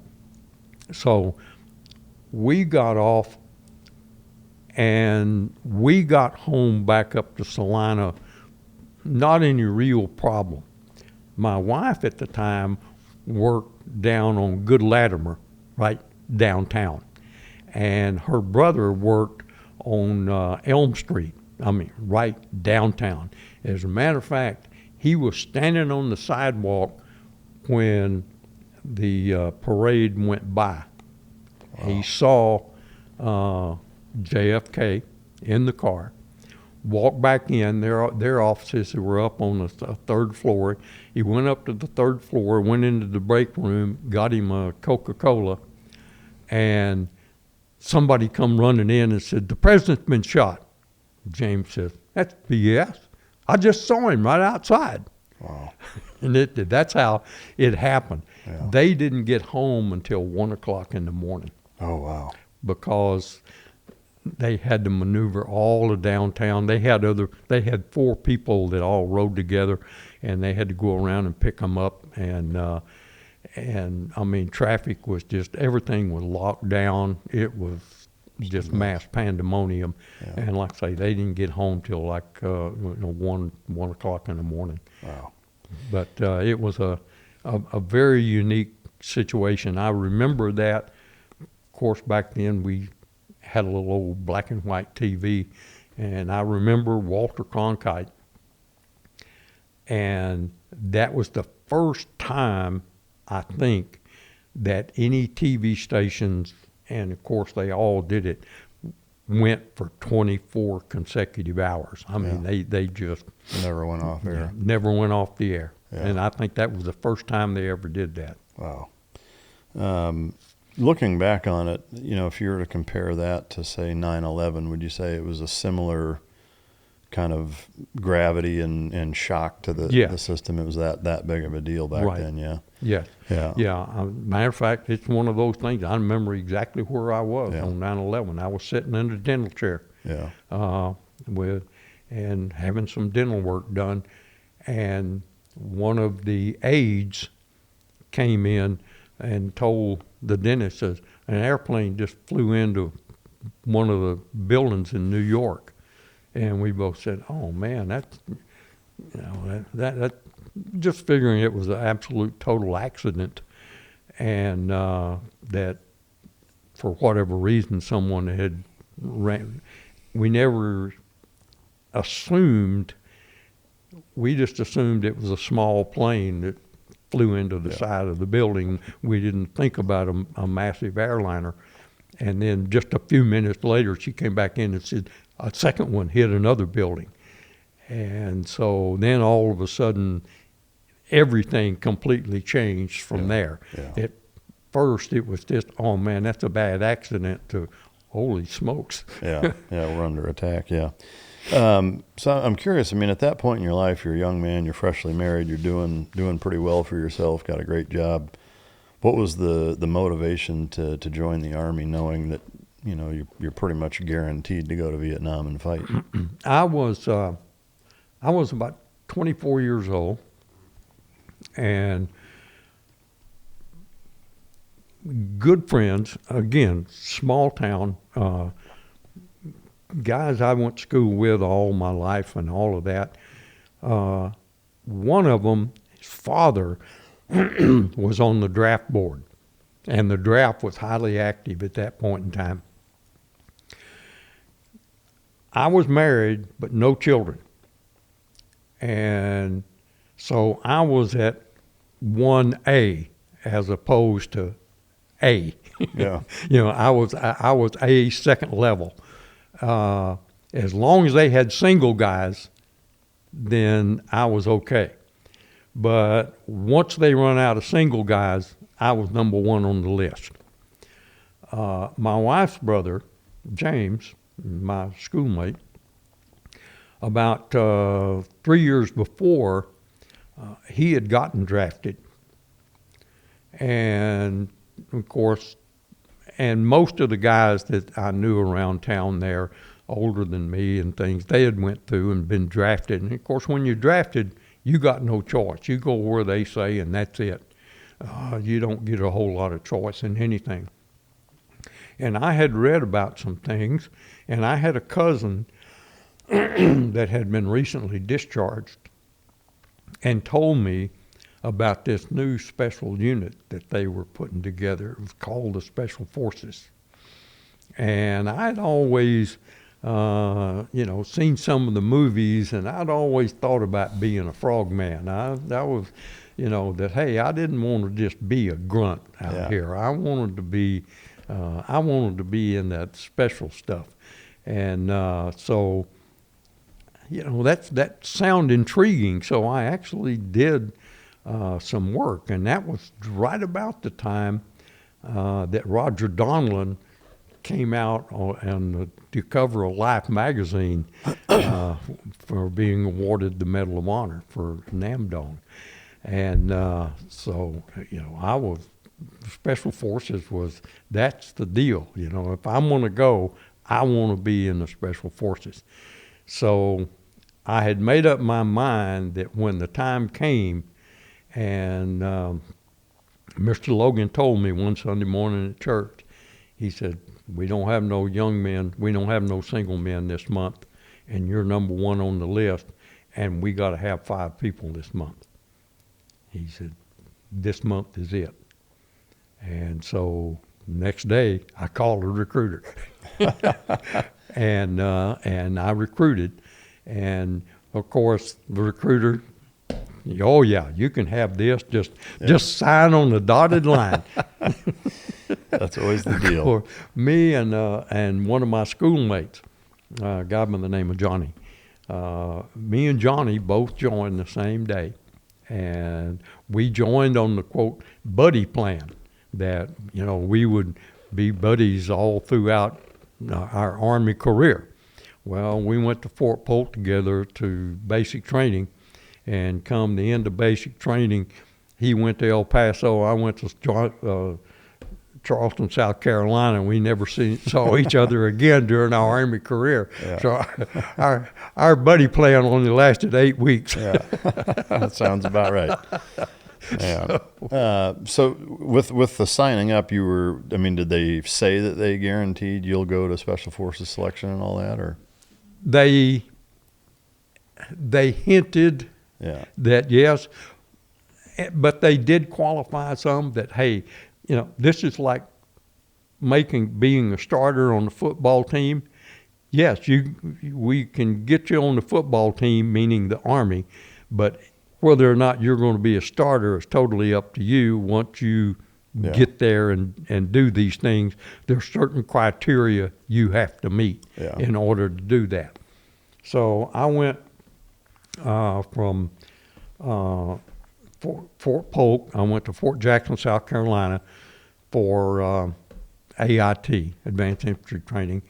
so we got off, and we got home back up to Salina, not any real problem. My wife at the time worked down on Good Latimer, right downtown. And her brother worked on Elm Street, right downtown. As a matter of fact, he was standing on the sidewalk when the parade went by. Wow. He saw JFK in the car, walked back in. Their offices were up on the third floor. He went up to the third floor, went into the break room, got him a Coca-Cola, and somebody come running in and said, "The president's been shot." James says, "That's BS. I just saw him right outside." Wow. And that's how it happened. Yeah. They didn't get home until 1 o'clock in the morning. Oh, wow. Because they had to maneuver all of downtown. They had 4 people that all rode together, and they had to go around and pick them up. And traffic was just, everything was locked down. It was just mass pandemonium. Yeah. And like I say, they didn't get home till 1 o'clock in the morning. Wow. But it was a very unique situation. I remember that. Of course, back then we had a little old black and white TV, and I remember Walter Cronkite, and that was the first time, I think, that any TV stations, and of course they all did it, went for 24 consecutive hours. They just never went off air. Never went off the air. Yeah. And I think that was the first time they ever did that. Wow. Looking back on it, if you were to compare that to, say, 9/11, would you say it was a similar kind of gravity and shock to the system? It was that big of a deal back then, yeah? Yeah. Yeah. Yeah. Matter of fact, it's one of those things. I remember exactly where I was on 9/11. I was sitting in the dental chair and having some dental work done, and one of the aides came in and told the dentist, says, an airplane just flew into one of the buildings in New York. And we both said, "Oh man, that's that just figuring it was an absolute total accident, and that for whatever reason someone had ran." We never assumed. We just assumed it was a small plane that flew into the side of the building. We didn't think about a massive airliner. And then just a few minutes later, she came back in and said a second one hit another building. And so then all of a sudden, everything completely changed from there. Yeah. At first, it was just, "Oh man, that's a bad accident," to holy smokes. Yeah, we're under attack, yeah. So I'm curious, at that point in your life, you're a young man, you're freshly married, you're doing pretty well for yourself, got a great job. What was the motivation to join the Army, knowing that, you're pretty much guaranteed to go to Vietnam and fight? I was about 24 years old, and good friends, again, small town, guys I went to school with all my life and all of that. One of them, his father, was on the draft board, and the draft was highly active at that point in time. I was married, but no children. And so I was at 1A as opposed to A. Yeah. I was A, second level. As long as they had single guys, then I was okay. But once they run out of single guys, I was number one on the list. My wife's brother, James, my schoolmate, about 3 years before, he had gotten drafted. And, of course, and most of the guys that I knew around town there, older than me and things, they had went through and been drafted. And, of course, when you're drafted, you got no choice. You go where they say, and that's it. You don't get a whole lot of choice in anything. And I had read about some things, and I had a cousin that had been recently discharged and told me about this new special unit that they were putting together. It was called the Special Forces. And I'd always, seen some of the movies, and I'd always thought about being a frogman. That was, that, hey, I didn't want to just be a grunt out here. I wanted to be in that special stuff. And so, that sounded intriguing. So I actually did some work, and that was right about the time that Roger Donlin came out on the cover of Life magazine for being awarded the Medal of Honor for Namdong. And so, I was, Special Forces that's the deal. If I'm going to go, I want to be in the Special Forces. So I had made up my mind that when the time came, and Mr. Logan told me one Sunday morning at church, he said, we don't have no young men, we don't have no single men this month, and you're number one on the list, and we got to have 5 people this month. He said, this month is it. And so next day, I called a recruiter. and I recruited. And, of course, the recruiter, oh, yeah, you can have this. Just sign on the dotted line. That's always the deal. For me and one of my schoolmates, a guy by the name of Johnny, me and Johnny both joined the same day. And we joined on the, quote, buddy plan, that, we would be buddies all throughout our Army career. Well, we went to Fort Polk together to basic training, and come the end of basic training, he went to El Paso, I went to Charleston, South Carolina, and we never saw each other again during our Army career. Yeah. So our buddy plan only lasted 8 weeks. Yeah, that sounds about right. Yeah. So with the signing up, did they say that they guaranteed you'll go to Special Forces selection and all that, or? They hinted that yes, but they did qualify some that, hey, this is like being a starter on the football team. Yes, we can get you on the football team, meaning the Army, but whether or not you're going to be a starter is totally up to you once you get there and do these things. There's certain criteria you have to meet in order to do that. So I went from Fort Polk, I went to Fort Jackson, South Carolina for AIT, Advanced Infantry Training.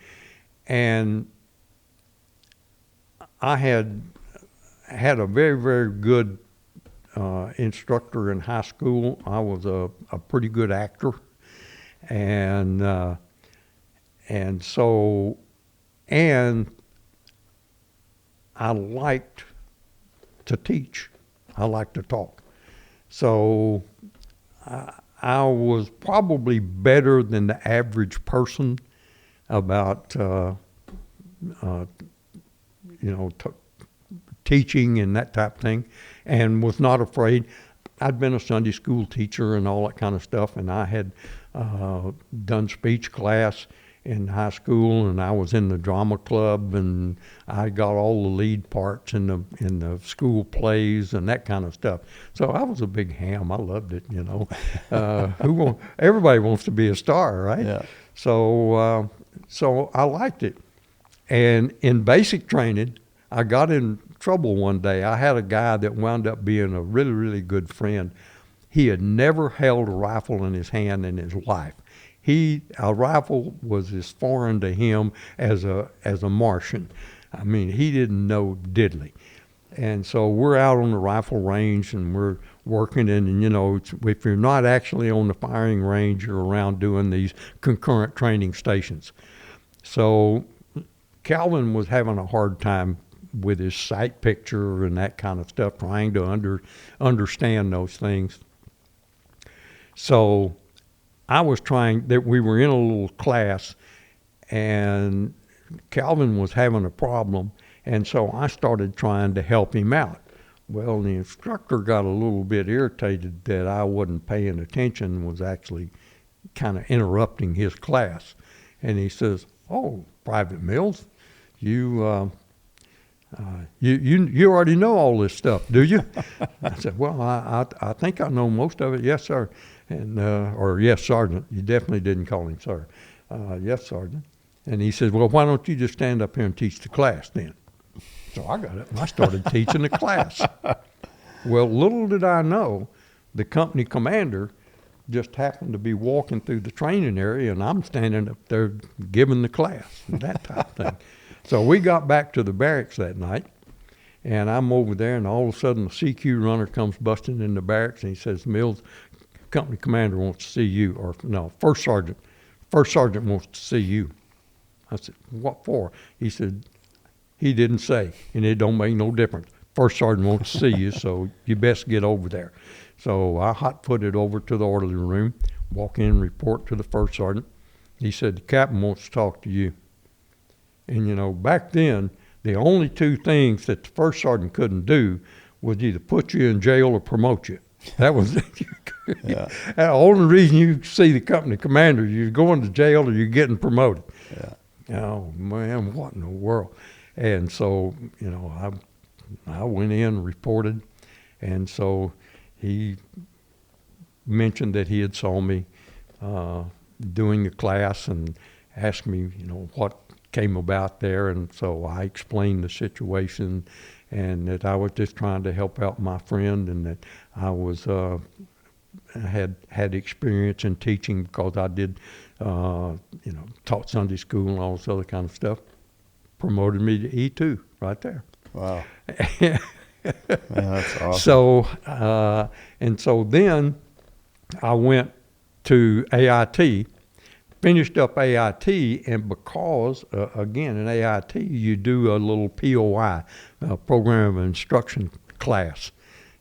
And I had a very, very good instructor in high school. I was a pretty good actor. And I liked to teach. I liked to talk. So I was probably better than the average person about teaching and that type of thing, and was not afraid. I'd been a Sunday school teacher and all that kind of stuff, and I had done speech class in high school, and I was in the drama club, and I got all the lead parts in the school plays and that kind of stuff. So I was a big ham. I loved it, Everybody wants to be a star, right? Yeah. So I liked it. And in basic training, I got in trouble one day. I had a guy that wound up being a really, really good friend. He had never held a rifle in his hand in his life. A rifle was as foreign to him as a Martian. I mean, he didn't know diddly. And so we're out on the rifle range and we're working, and if you're not actually on the firing range, you're around doing these concurrent training stations. So Calvin was having a hard time with his sight picture and that kind of stuff, trying to understand those things. So we were in a little class, and Calvin was having a problem, and so I started trying to help him out. Well, the instructor got a little bit irritated that I wasn't paying attention and was actually kind of interrupting his class. And he says, "Oh, Private Mills, you already know all this stuff, do you?" I said, "Well, I think I know most of it. Yes, sir." And or yes, Sergeant. You definitely didn't call him sir. Yes, Sergeant. And he said, "Well, why don't you just stand up here and teach the class then?" So I got up and I started teaching the class. Well, little did I know, the company commander just happened to be walking through the training area, and I'm standing up there giving the class and that type of thing. So we got back to the barracks that night, and I'm over there, and all of a sudden the CQ runner comes busting in the barracks, and he says, "Mills, company commander wants to see you," or no, first sergeant wants to see you. I said, "What for?" He said, "He didn't say, and it don't make no difference. First sergeant wants to see you, so you best get over there." So I hot-footed over to the orderly room, walk in, report to the first sergeant. He said, "The captain wants to talk to you." And back then, the only two things that the first sergeant couldn't do was either put you in jail or promote you. That was Yeah. the only reason you see the company commander, you're going to jail or you're getting promoted. Yeah. Oh man, what in the world? And so, I went in, reported, and so he mentioned that he had saw me doing the class and asked me, what came about there, and so I explained the situation and that I was just trying to help out my friend, and that I was had experience in teaching because I did taught Sunday school and all this other kind of stuff. Promoted me to E2 right there. Wow. Man, that's awesome. So so then I went to AIT, finished up AIT, and because again in AIT you do a little POI, program of instruction class.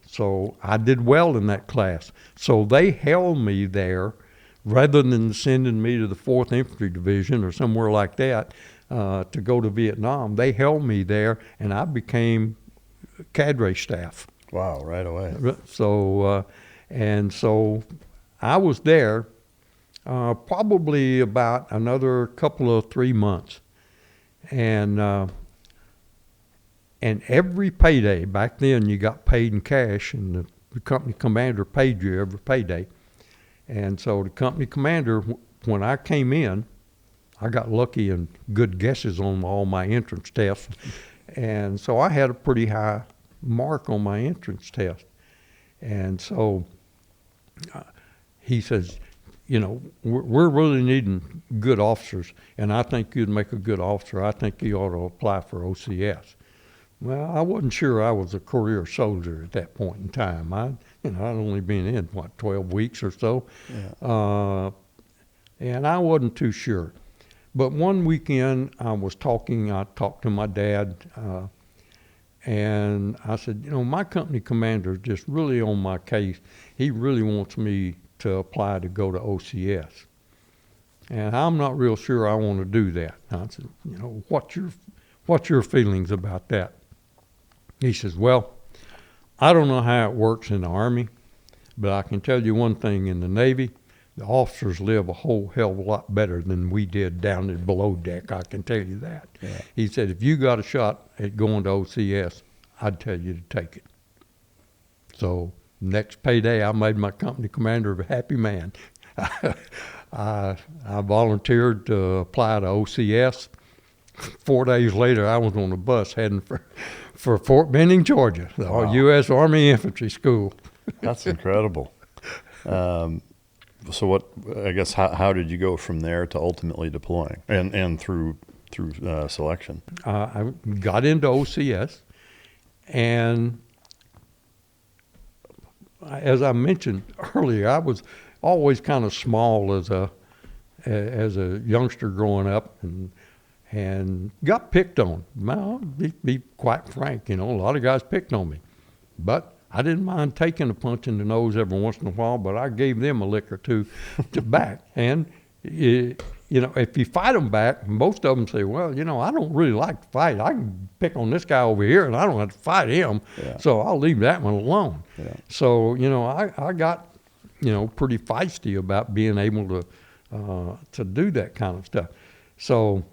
So I did well in that class. So they held me there rather than sending me to the 4th Infantry Division or somewhere like that to go to Vietnam. They held me there, and I became cadre staff. Wow, right away. So so I was there probably about another couple of 3 months, and every payday back then you got paid in cash, and the company commander paid you every payday. And so the company commander, when I came in, I got lucky and good guesses on all my entrance tests, and so I had a pretty high mark on my entrance test. And so he says, we're really needing good officers, and I think you'd make a good officer. I think you ought to apply for OCS. Well, I wasn't sure I was a career soldier at that point in time. I'd only been in, 12 weeks or so. Yeah. And I wasn't too sure. But one weekend I talked to my dad, and I said, my company commander is just really on my case. He really wants me to apply to go to OCS. and I'm not real sure I want to do that. I said, you know, what's your feelings about that? He says, well, I don't know how it works in the Army, but I can tell you one thing: in the Navy, the officers live a whole hell of a lot better than we did down in below deck. I can tell you that. Yeah. He said, if you got a shot at going to OCS, I'd tell you to take it. So next payday, I made my company commander a happy man. I volunteered to apply to OCS. 4 days later, I was on a bus heading for Fort Benning, Georgia, the U.S. Army Infantry School. That's incredible. So what, I guess, how did you go from there to ultimately deploying and through selection? I got into OCS, and as I mentioned earlier, I was always kind of small as a youngster growing up, and got picked on. I'll be quite frank, you know, a lot of guys picked on me, but I didn't mind taking a punch in the nose every once in a while, but I gave them a lick or two to back. And, you know, if you fight them back, most of them say, well, you know, I don't really like to fight. I can pick on this guy over here, and I don't have to fight him, so I'll leave that one alone. Yeah. So, you know, I got, you know, pretty feisty about being able to do that kind of stuff. So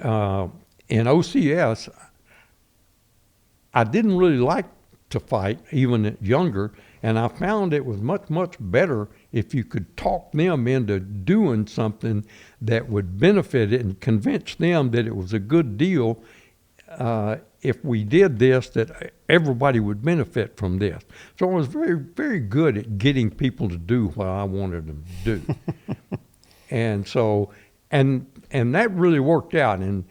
in OCS, I didn't really like to fight, even younger, and I found it was much, much better if you could talk them into doing something that would benefit it and convince them that it was a good deal. If we did this, that everybody would benefit from this. So I was very, very good at getting people to do what I wanted them to do. And so, and that really worked out. In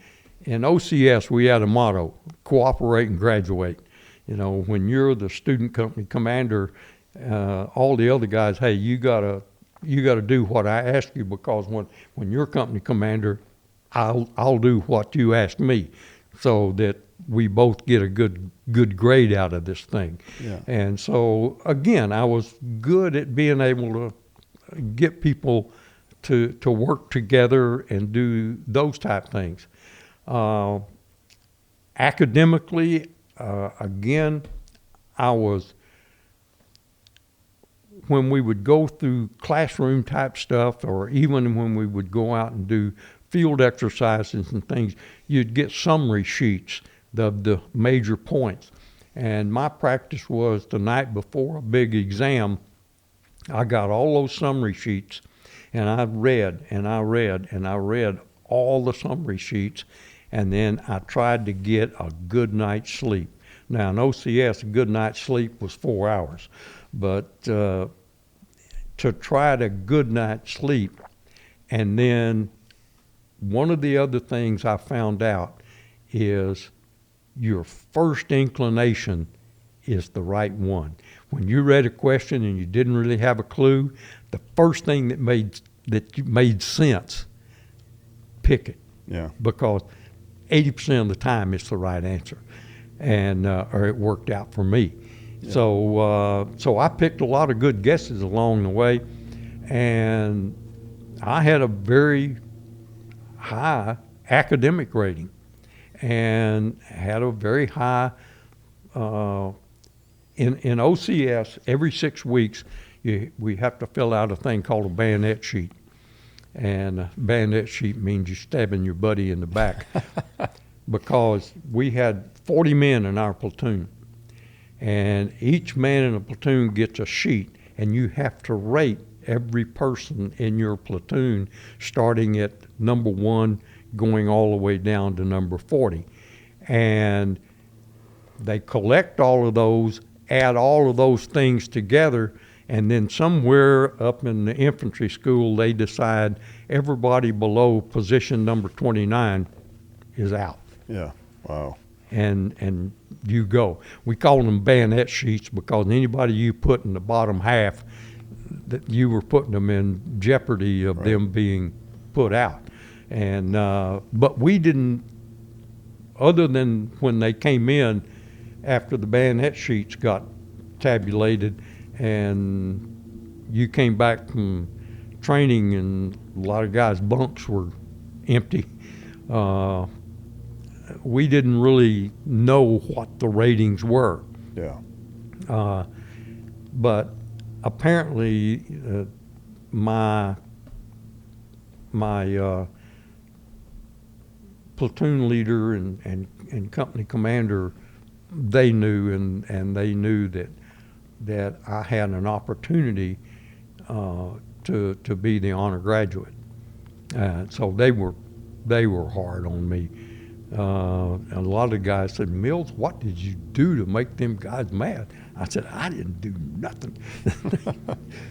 OCS, we had a motto: cooperate and graduate. You know, when you're the student company commander, all the other guys, hey, you gotta do what I ask you, because when you're company commander, I'll do what you ask me, so that we both get a good grade out of this thing. Yeah. And so again, I was good at being able to get people to work together and do those type things. Academically, again, when we would go through classroom type stuff, or even when we would go out and do field exercises and things, you'd get summary sheets of the major points. And my practice was the night before a big exam, I got all those summary sheets, and I read and I read and I read all the summary sheets, and then I tried to get a good night's sleep. Now, in OCS, a good night's sleep was 4 hours, but to try to good night's sleep. And then one of the other things I found out is your first inclination is the right one. When you read a question and you didn't really have a clue, the first thing that made sense, pick it. Yeah. Because 80% of the time it's the right answer, and or it worked out for me. Yeah. So I picked a lot of good guesses along the way, and I had a very high academic rating, and had a very high in OCS. Every 6 weeks, we have to fill out a thing called a bayonet sheet. And a bayonet sheet means you're stabbing your buddy in the back. Because we had 40 men in our platoon, and each man in a platoon gets a sheet, and you have to rate every person in your platoon, starting at number 1, going all the way down to number 40. And they collect all of those, add all of those things together, and then somewhere up in the infantry school, they decide everybody below position number 29 is out. Yeah, wow. And you go. We call them bayonet sheets, because anybody you put in the bottom half, that you were putting them in jeopardy of them being put out. And but we didn't, other than when they came in after the bayonet sheets got tabulated, and you came back from training, and a lot of guys' bunks were empty. We didn't really know what the ratings were. Yeah. But apparently, my platoon leader and company commander, they knew, and they knew that I had an opportunity to be the honor graduate. So they were hard on me. A lot of the guys said, "Mills, what did you do to make them guys mad?" I said, "I didn't do nothing."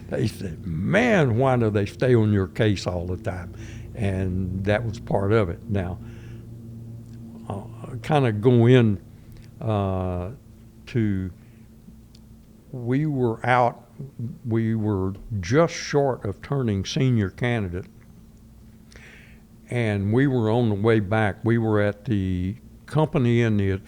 They said, "Man, why do they stay on your case all the time?" And that was part of it. Now, kind of go in to, we were just short of turning senior candidate, and we were on the way back. We were at the company in the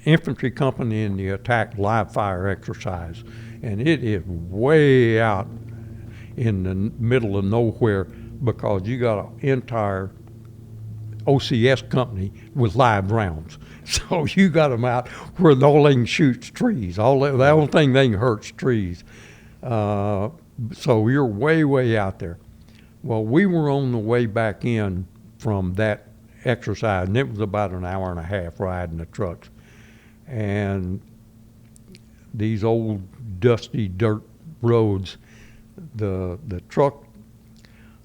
infantry company in the attack live fire exercise, and it is way out in the middle of nowhere, because you got an entire OCS company with live rounds. So you got them out where all they can shoot's trees. The only thing they can hurt's trees. So you're way, way out there. Well, we were on the way back in from that exercise, and it was about an hour and a half riding the trucks. And these old dusty dirt roads, the truck,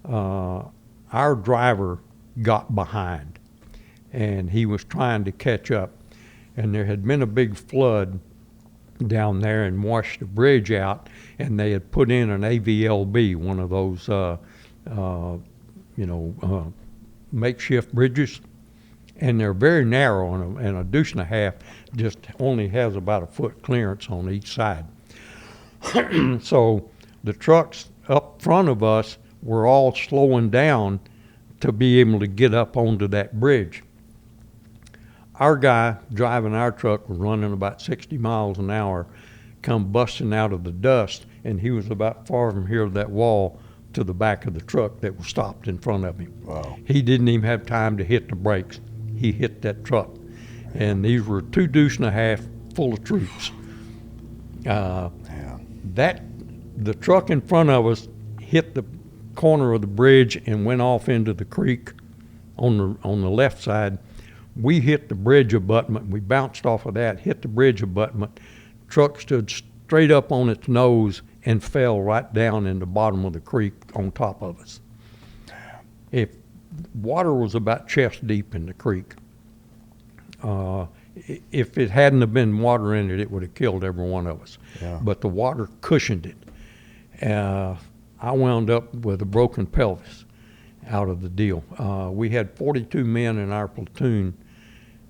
our driver got behind, and he was trying to catch up, and there had been a big flood down there and washed the bridge out, and they had put in an AVLB, one of those makeshift bridges, and they're very narrow, and a deuce and a half just only has about a foot clearance on each side. So the trucks up front of us were all slowing down to be able to get up onto that bridge. Our guy driving our truck was running about 60 miles an hour, come busting out of the dust, and he was about far from here to that wall to the back of the truck that was stopped in front of him. Wow. He didn't even have time to hit the brakes. He hit that truck. And these were 2 deuce and a half full of troops. The truck in front of us hit the corner of the bridge and went off into the creek on the left side. We hit the bridge abutment. We bounced off of that, hit the bridge abutment. Truck stood straight up on its nose and fell right down in the bottom of the creek on top of us. If water was about chest deep in the creek, if it hadn't have been water in it, it would have killed every one of us. Yeah. But the water cushioned it. I wound up with a broken pelvis out of the deal. We had 42 men in our platoon,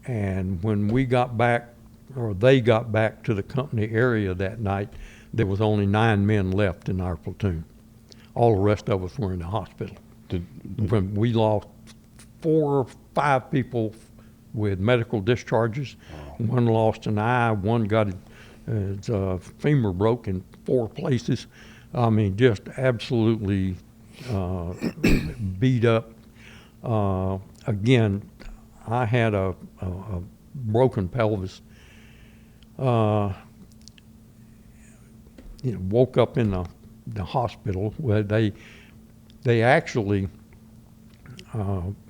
and when we got back, or they got back to the company area that night, there was only 9 men left in our platoon. All the rest of us were in the hospital. We lost 4 or 5 people with medical discharges. Oh. One lost an eye, one got his femur broke in 4 places. I mean, just absolutely beat up. Again, I had a broken pelvis. Woke up in the hospital where they actually,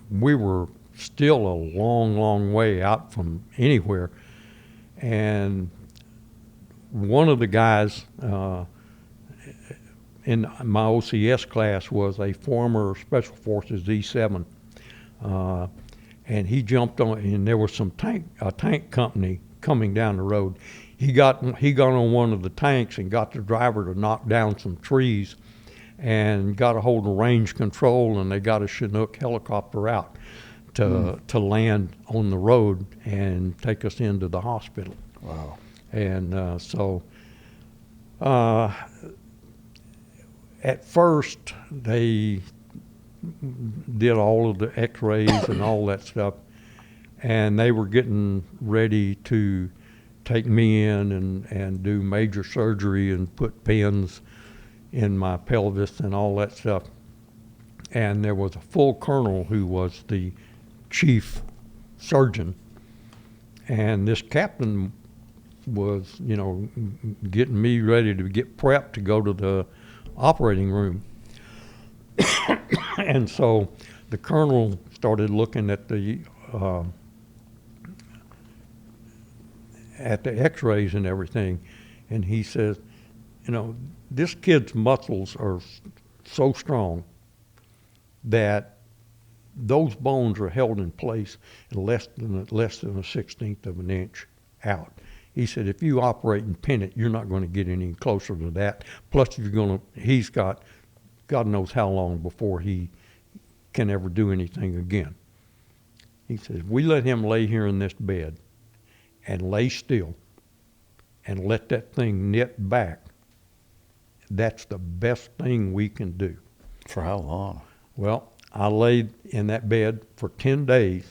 we were still a long, long way out from anywhere. And one of the guys in my OCS class was a former Special Forces E7. And he jumped on, and there was a tank company coming down the road. He got on one of the tanks and got the driver to knock down some trees, and got a hold of range control, and they got a Chinook helicopter out to land on the road and take us into the hospital. Wow. And at first they did all of the x-rays and all that stuff, and they were getting ready to take me in and do major surgery and put pins in my pelvis and all that stuff. And there was a full colonel who was the chief surgeon. And this captain was, getting me ready to get prepped to go to the operating room. And so the colonel started looking at the x-rays and everything, and he says, this kid's muscles are so strong that those bones are held in place in less than a 1/16 of an inch out. He said, if you operate and pin it, you're not going to get any closer to that. Plus, he's got God knows how long before he can ever do anything again. He says, we let him lay here in this bed and lay still and let that thing knit back. That's the best thing we can do. For how long? Well, I laid in that bed for 10 days,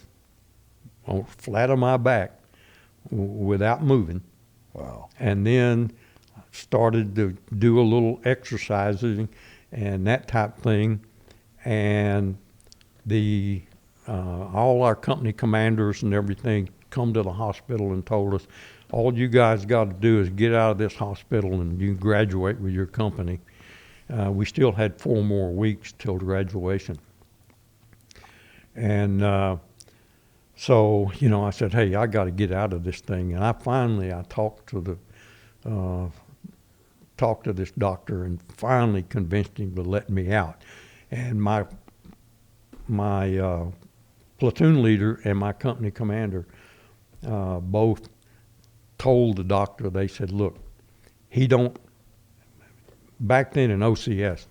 flat on my back, without moving. Wow. And then started to do a little exercising and that type thing. And all our company commanders and everything come to the hospital and told us, all you guys got to do is get out of this hospital and you graduate with your company. We still had 4 more weeks till graduation. And so, I said, hey, I got to get out of this thing. And I talked to this doctor and finally convinced him to let me out. And my platoon leader and my company commander both told the doctor, they said, look, back then in OCS,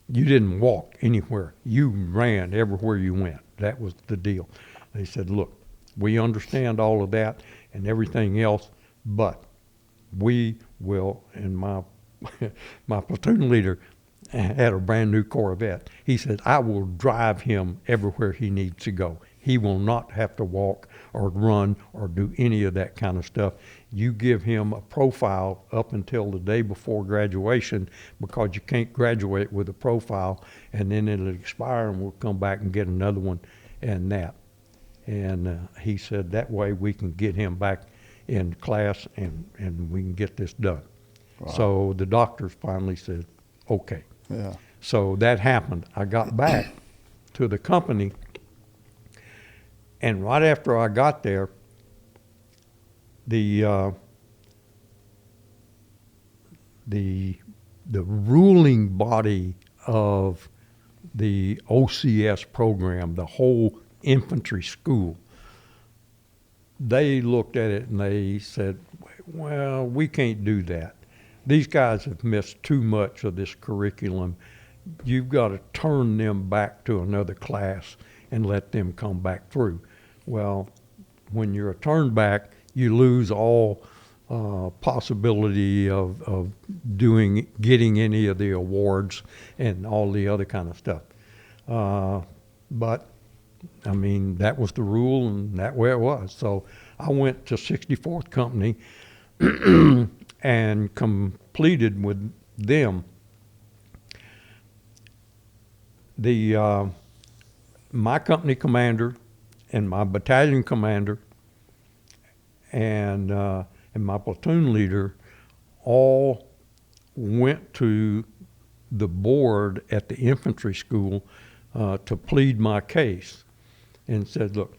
you didn't walk anywhere. You ran everywhere you went. That was the deal. They said, look, we understand all of that and everything else, but we will, and my platoon leader had a brand new Corvette. He said, I will drive him everywhere he needs to go. He will not have to walk or run or do any of that kind of stuff. You give him a profile up until the day before graduation, because you can't graduate with a profile and then it'll expire and we'll come back and get another one and that. And he said that way we can get him back in class and we can get this done. Wow. So the doctors finally said, okay. Yeah. So that happened. I got back to the company, and right after I got there, the ruling body of the OCS program, the whole infantry school, they looked at it and they said, well, we can't do that. These guys have missed too much of this curriculum. You've got to turn them back to another class and let them come back through. Well, when you're a turn back, you lose all possibility of getting any of the awards and all the other kind of stuff. But I mean, that was the rule and that way it was. So I went to 64th Company and completed with them my company commander and my battalion commander and my platoon leader all went to the board at the infantry school to plead my case and said, look,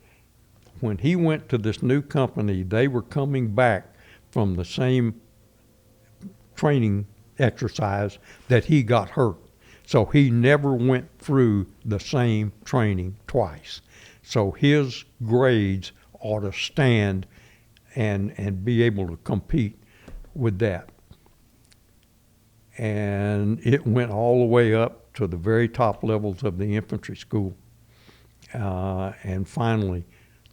when he went to this new company, they were coming back from the same training exercise that he got hurt. So he never went through the same training twice. So his grades ought to stand and be able to compete with that. And it went all the way up to the very top levels of the infantry school. And finally,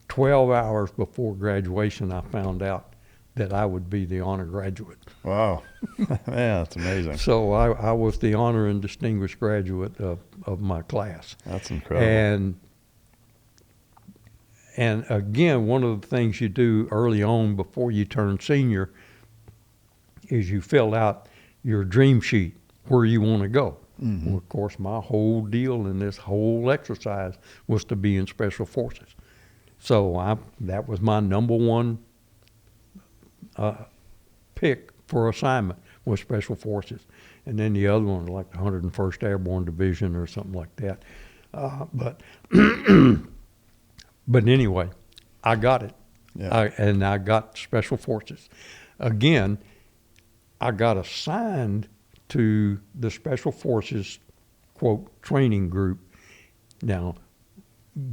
12 hours before graduation, I found out that I would be the honor graduate. Wow. Man, that's amazing. So I was the honor and distinguished graduate of my class. That's incredible. And again, one of the things you do early on before you turn senior is you fill out your dream sheet. where you want to go. Well, of course, my whole deal in this whole exercise was to be in Special Forces. So that was my number one pick for assignment, was Special Forces. And then the other one, like the 101st Airborne Division or something like that. But anyway, I got it. Yeah. And I got Special Forces. Again, I got assigned to the Special Forces, quote, training group. Now,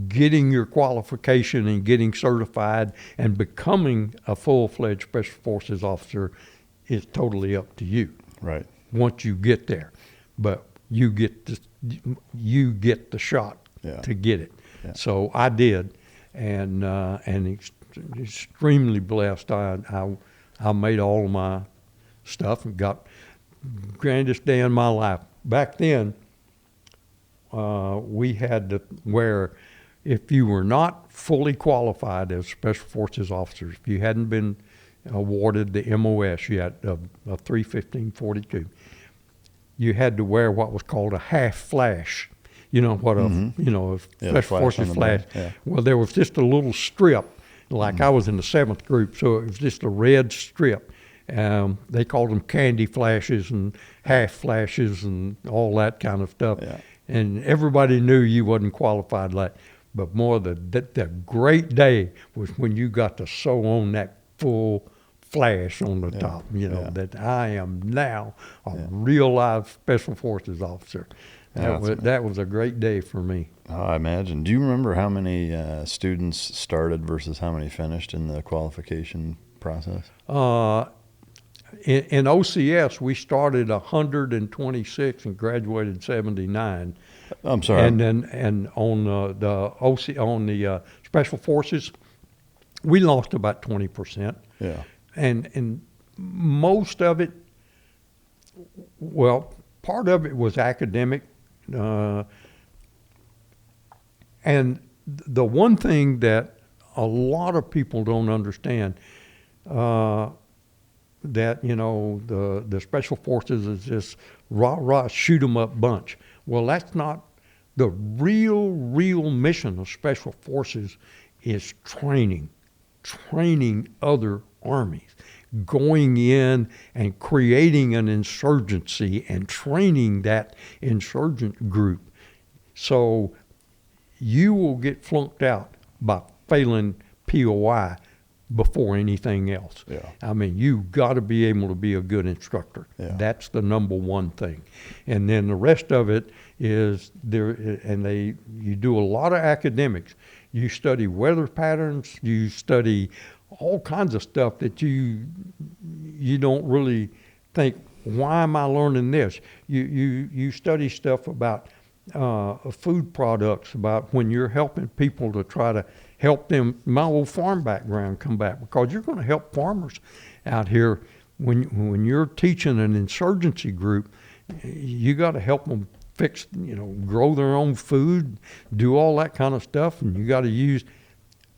getting your qualification and getting certified and becoming a full-fledged Special Forces officer is totally up to you. Right. Once you get there. But you get the shot to get it. Yeah. So I did, and extremely blessed. I made all of my stuff and got grandest day in my life. Back then, we had to where if you were not fully qualified as Special Forces officers, if you hadn't been awarded the MOS yet of 31542, you had to wear what was called a half flash. You know what a Special Forces flash. Yeah. Well, there was just a little strip. Like I was in the 7th group, so it was just a red strip. They called them candy flashes and half flashes and all that kind of stuff. Yeah. And everybody knew you wasn't qualified. But more the great day was when you got to sew on that full flash on the top. That I am now a real live Special Forces officer. That was a great day for me. I imagine. Do you remember how many students started versus how many finished in the qualification process? In OCS, we started 126 and graduated 79. I'm sorry. And on the Special Forces, we lost about 20%. Yeah. And most of it, well, part of it was academic. And the one thing that a lot of people don't understand, that, the Special Forces is this rah-rah, shoot-'em-up bunch. Well, that's not the real mission of Special Forces is training other armies, going in and creating an insurgency and training that insurgent group. So you will get flunked out by failing POI before anything else. Yeah. I mean, you've got to be able to be a good instructor. Yeah. That's the number one thing. And then the rest of it is you do a lot of academics. You study weather patterns, you study all kinds of stuff that you don't really think, why am I learning this? You study stuff about food products, about when you're helping people to try to help them, my old farm background come back, because you're going to help farmers out here. When you're teaching an insurgency group, you got to help them fix, grow their own food, do all that kind of stuff, and you got to use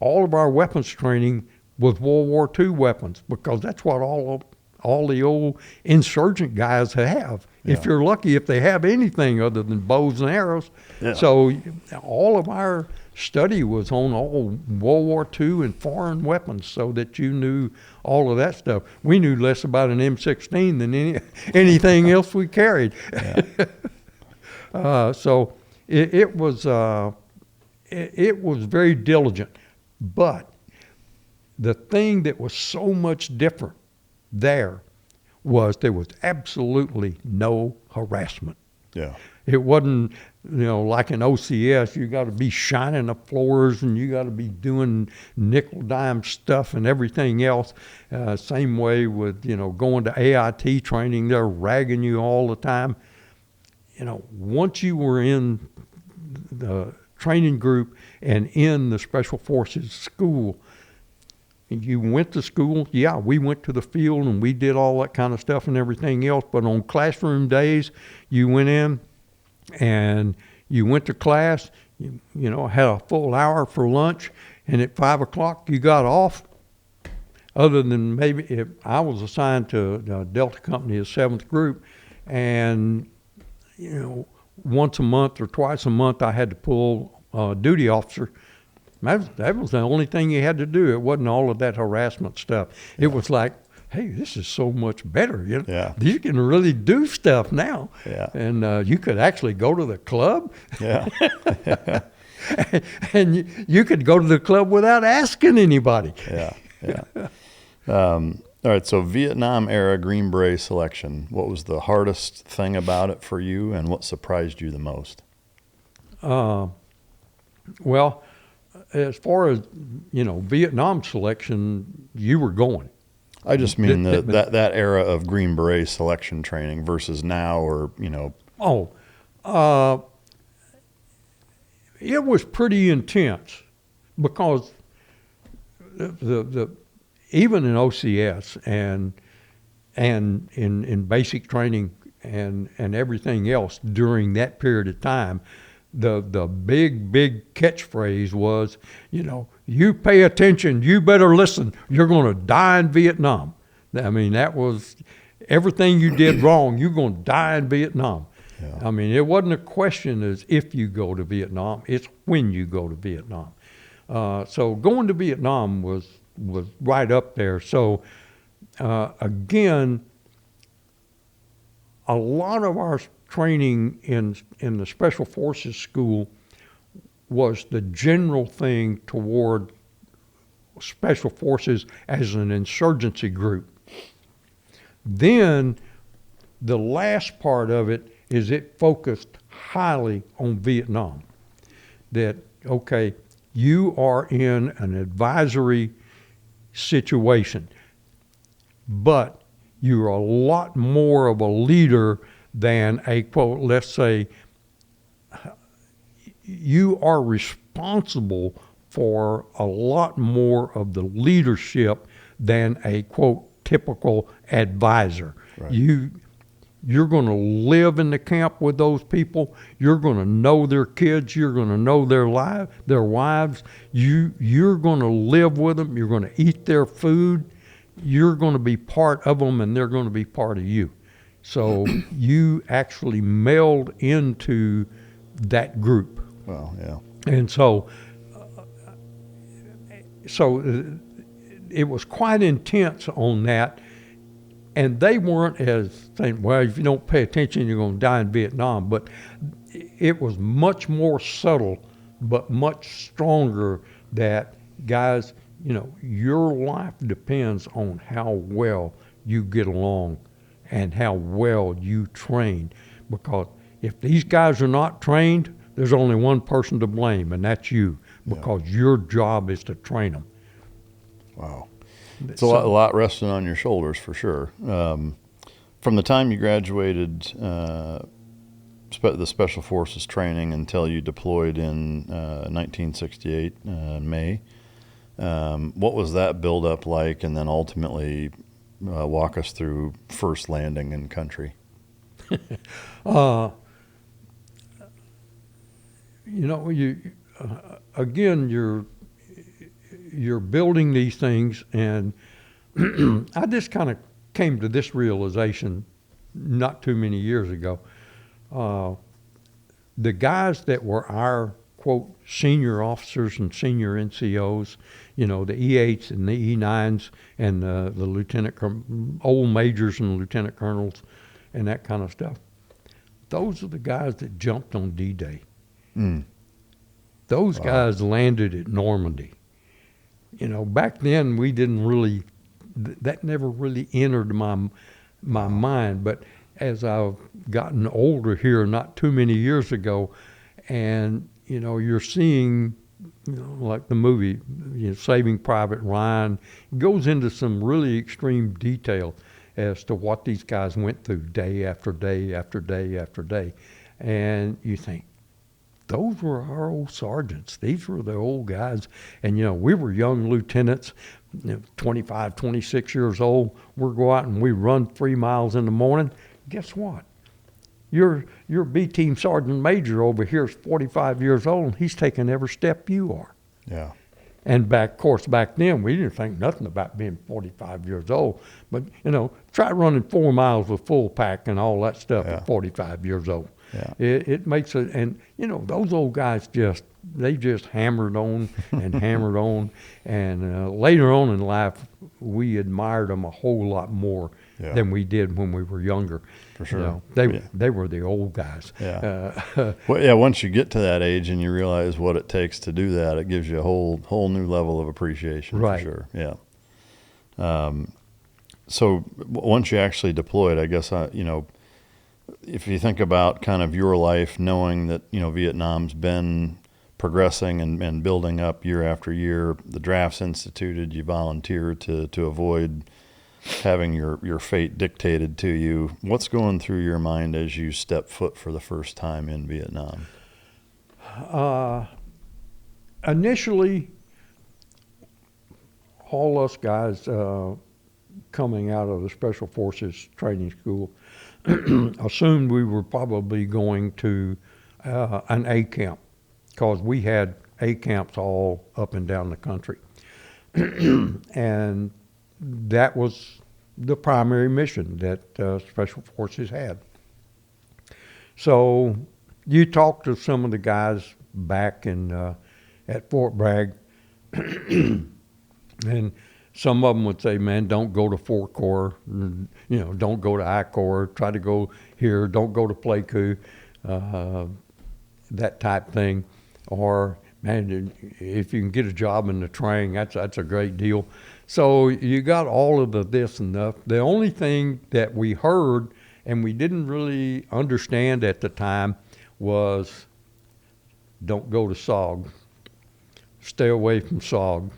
all of our weapons training with World War II weapons, because that's what all the old insurgent guys have. Yeah. If you're lucky, if they have anything other than bows and arrows. Yeah. So all of our study was on all World War II and foreign weapons, so that you knew all of that stuff. We knew less about an M16 than anything else we carried. Yeah. So it was very diligent, but the thing that was so much different there was absolutely no harassment. Yeah. It wasn't, like in OCS, you got to be shining the floors and you got to be doing nickel dime stuff and everything else. Same way with, going to AIT training, they're ragging you all the time. Once you were in the training group and in the Special Forces school, you went to school. Yeah, we went to the field and we did all that kind of stuff and everything else. But on classroom days, you went in and you went to class, had a full hour for lunch, and at 5 o'clock you got off. Other than maybe if I was assigned to Delta Company, a 7th group, And, once a month or twice a month, I had to pull a duty officer. That was the only thing you had to do. It wasn't all of that harassment stuff. It was like, hey, this is so much better. Yeah. You can really do stuff now. Yeah. And you could actually go to the club. Yeah. And you could go to the club without asking anybody. Yeah. All right, so Vietnam-era Green Beret selection. What was the hardest thing about it for you, and what surprised you the most? Well, as far as, Vietnam selection, you were going. I just mean that era of Green Beret selection training versus now, or, it was pretty intense because the even in OCS and in basic training and everything else during that period of time, the big catchphrase was, you pay attention, you better listen, you're going to die in Vietnam. I mean, that was everything you did wrong, you're going to die in Vietnam. Yeah. I mean, it wasn't a question as if you go to Vietnam, it's when you go to Vietnam. So going to Vietnam was right up there. So again, a lot of our training in the Special Forces School was the general thing toward Special Forces as an insurgency group. Then the last part of it is it focused highly on Vietnam. That, okay, you are in an advisory situation, but you're a lot more of a leader than a, quote, let's say, you are responsible for a lot more of the leadership than a, quote, typical advisor. Right. You're going to live in the camp with those people. You're going to know their kids. You're going to know their wives. You're going to live with them. You're going to eat their food. You're going to be part of them, and they're going to be part of you. So you actually meld into that group. Well, yeah. And so it was quite intense on that. And they weren't as saying, well, if you don't pay attention, you're going to die in Vietnam. But it was much more subtle, but much stronger that, guys, your life depends on how well you get along and how well you train. Because if these guys are not trained, there's only one person to blame, and that's you, because your job is to train them. Wow. It's a lot resting on your shoulders, for sure. From the time you graduated the Special Forces training until you deployed in 1968, May, what was that build-up like? And then ultimately walk us through first landing in country. Again, you're building these things, and I just kind of came to this realization not too many years ago. The guys that were our, quote, senior officers and senior NCOs, the E8s and the E9s and the old majors and lieutenant colonels and that kind of stuff, those are the guys that jumped on D-Day. Those guys landed at Normandy. Back then we didn't really, that never really entered my mind. But as I've gotten older here, not too many years ago, and you're seeing, like the movie, Saving Private Ryan, it goes into some really extreme detail as to what these guys went through day after day after day after day, and you think, those were our old sergeants. These were the old guys. And, we were young lieutenants, 25, 26 years old. We'll go out and we run 3 miles in the morning. Guess what? Your B-team sergeant major over here is 45 years old, and he's taking every step you are. Yeah. And of course, back then, we didn't think nothing about being 45 years old. But, try running 4 miles with full pack and all that stuff at 45 years old. Yeah. It makes it, and, those old guys they just hammered on and hammered on. And later on in life, we admired them a whole lot more than we did when we were younger. For sure. They were the old guys. Yeah. Well, once you get to that age and you realize what it takes to do that, it gives you a whole new level of appreciation. Right. For sure. Yeah. So once you actually deployed, I guess, if you think about kind of your life, knowing that, Vietnam's been progressing and building up year after year, the draft's instituted, you volunteer to avoid having your fate dictated to you. What's going through your mind as you step foot for the first time in Vietnam? Initially, all us guys coming out of the Special Forces Training School assumed we were probably going to an A camp, because we had A camps all up and down the country. And that was the primary mission that Special Forces had. So you talk to some of the guys back at Fort Bragg, and some of them would say, man, don't go to 4 Corps, don't go to I Corps, try to go here, don't go to Pleiku, that type thing. Or, man, if you can get a job in the train, that's a great deal. So you got all of the this and that. The only thing that we heard and we didn't really understand at the time was, don't go to SOG. Stay away from SOG.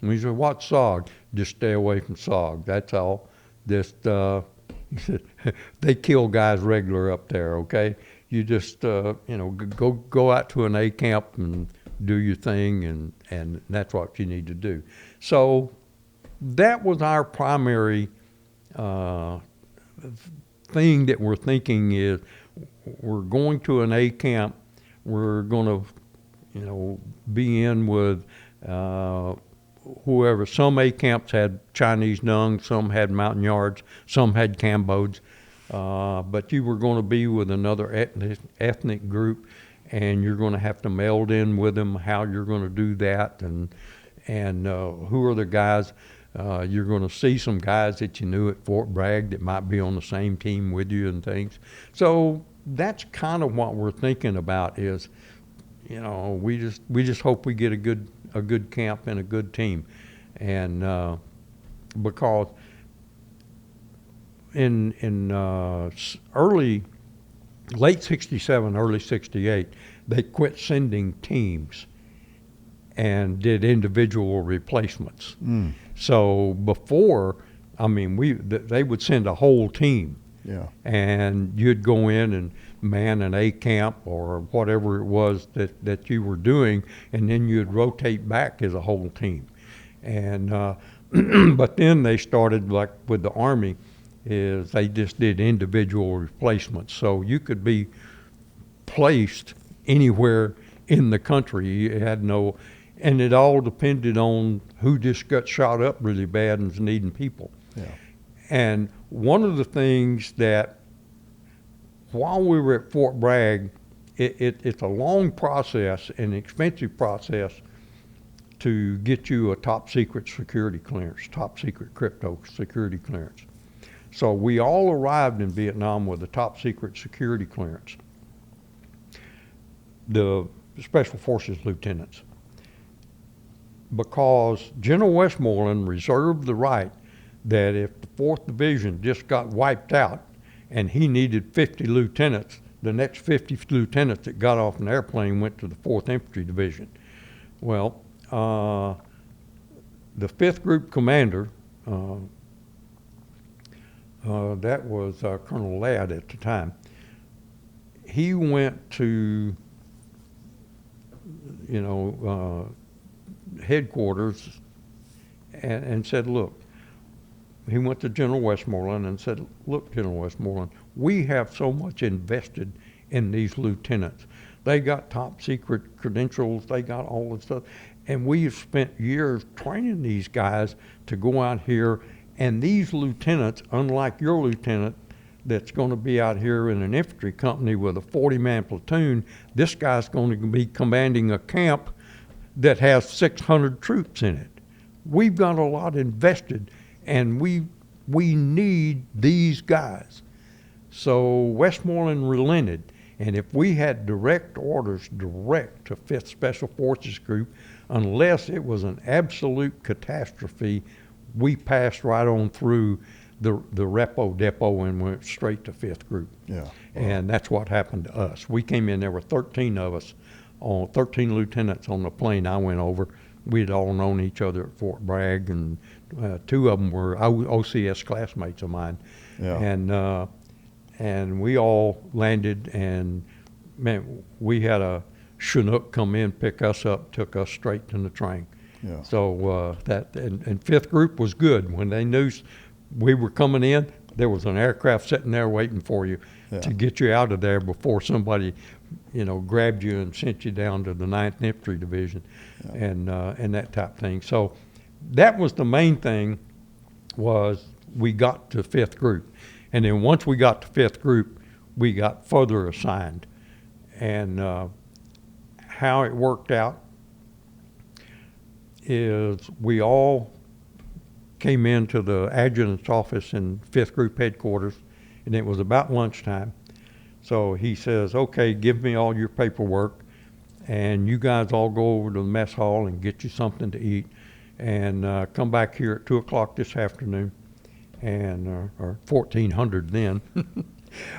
And we said, what SOG? Just stay away from SOG. That's all. Just, they kill guys regular up there, okay? You just, go out to an A camp and do your thing, and that's what you need to do. So that was our primary thing that we're thinking is, we're going to an A camp. We're going to, be in with whoever. Some A camps had Chinese Nung, some had Montagnards, some had Cambodians. But you were going to be with another ethnic group, and you're going to have to meld in with them, how you're going to do that, and who are the guys. You're going to see some guys that you knew at Fort Bragg that might be on the same team with you and things. So that's kind of what we're thinking about is, we just hope we get a good camp and a good team. And because in late 67, early 68, they quit sending teams and did individual replacements. So before, they would send a whole team. Yeah. And you'd go in and man an A camp or whatever it was that you were doing, and then you'd rotate back as a whole team. And but then they started, like with the Army, is they just did individual replacements. So you could be placed anywhere in the country. You had no, and it all depended on who just got shot up really bad and was needing people. Yeah. And one of the things that, while we were at Fort Bragg, it's a long process, an expensive process, to get you a top secret security clearance, top secret crypto security clearance. So we all arrived in Vietnam with a top secret security clearance, the Special Forces lieutenants, because General Westmoreland reserved the right that if the 4th Division just got wiped out and he needed 50 lieutenants, the next 50 lieutenants that got off an airplane went to the 4th Infantry Division. Well, the 5th Group Commander, that was Colonel Ladd at the time, he went to, headquarters and said, look, he went to General Westmoreland and said, look, General Westmoreland, we have so much invested in these lieutenants They got top secret credentials. They got all this stuff. And we have spent years training these guys to go out here. And these lieutenants, unlike your lieutenant that's going to be out here in an infantry company with a 40-man platoon, this guy's going to be commanding a camp that has 600 troops in it. We've got a lot invested, and we need these guys. So Westmoreland relented, and if we had direct orders direct to 5th Special Forces Group, unless it was an absolute catastrophe, we passed right on through the repo depot and went straight to 5th Group. Yeah. Wow. And that's what happened to us. We came in, there were 13 of us, 13 lieutenants on the plane I went over. We'd all known each other at Fort Bragg, and 2 of them were OCS classmates of mine. Yeah. And we all landed, and man, we had a Chinook come in, pick us up, took us straight to the train. Yeah. So and 5th Group was good. When they knew we were coming in, there was an aircraft sitting there waiting for you to get you out of there before somebody, grabbed you and sent you down to the 9th Infantry Division, and that type of thing. So that was the main thing, was we got to 5th Group. And then once we got to 5th Group, we got further assigned. And how it worked out is we all came into the adjutant's office in 5th Group headquarters, and it was about lunchtime. So he says, okay, give me all your paperwork, and you guys all go over to the mess hall and get you something to eat, and come back here at 2 o'clock this afternoon, and or 1400 then.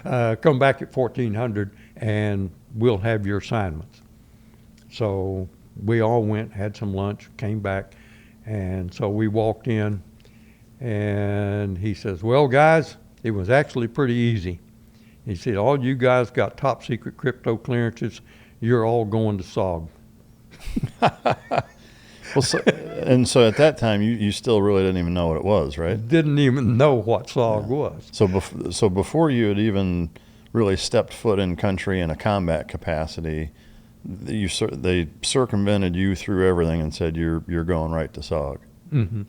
Come back at 1400, and we'll have your assignments. So we all went, had some lunch, came back, and so we walked in, and he says, well, guys, it was actually pretty easy. He said, all you guys got top secret crypto clearances. You're all going to SOG. Well, so at that time, you still really didn't even know what it was, right? Didn't even know what SOG was. So before you had even really stepped foot in country in a combat capacity, they circumvented you through everything and said you're going right to SOG. Mm-hmm.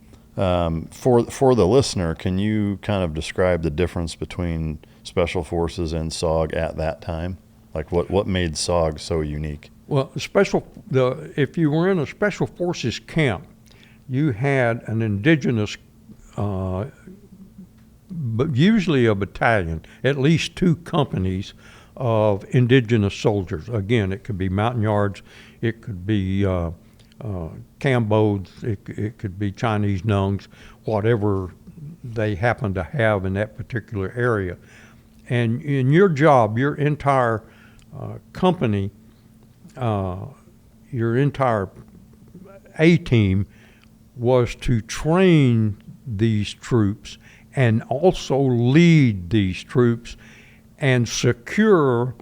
For the listener, can you kind of describe the difference between Special Forces and SOG at that time? Like what made SOG so unique? Well, if you were in a Special Forces camp, you had an indigenous, but usually a battalion, at least 2 companies of indigenous soldiers. Again, it could be Montagnards, it could be Cambos, it could be Chinese Nungs, whatever they happen to have in that particular area. And in your job, your entire company, your entire A-team was to train these troops and also lead these troops and secure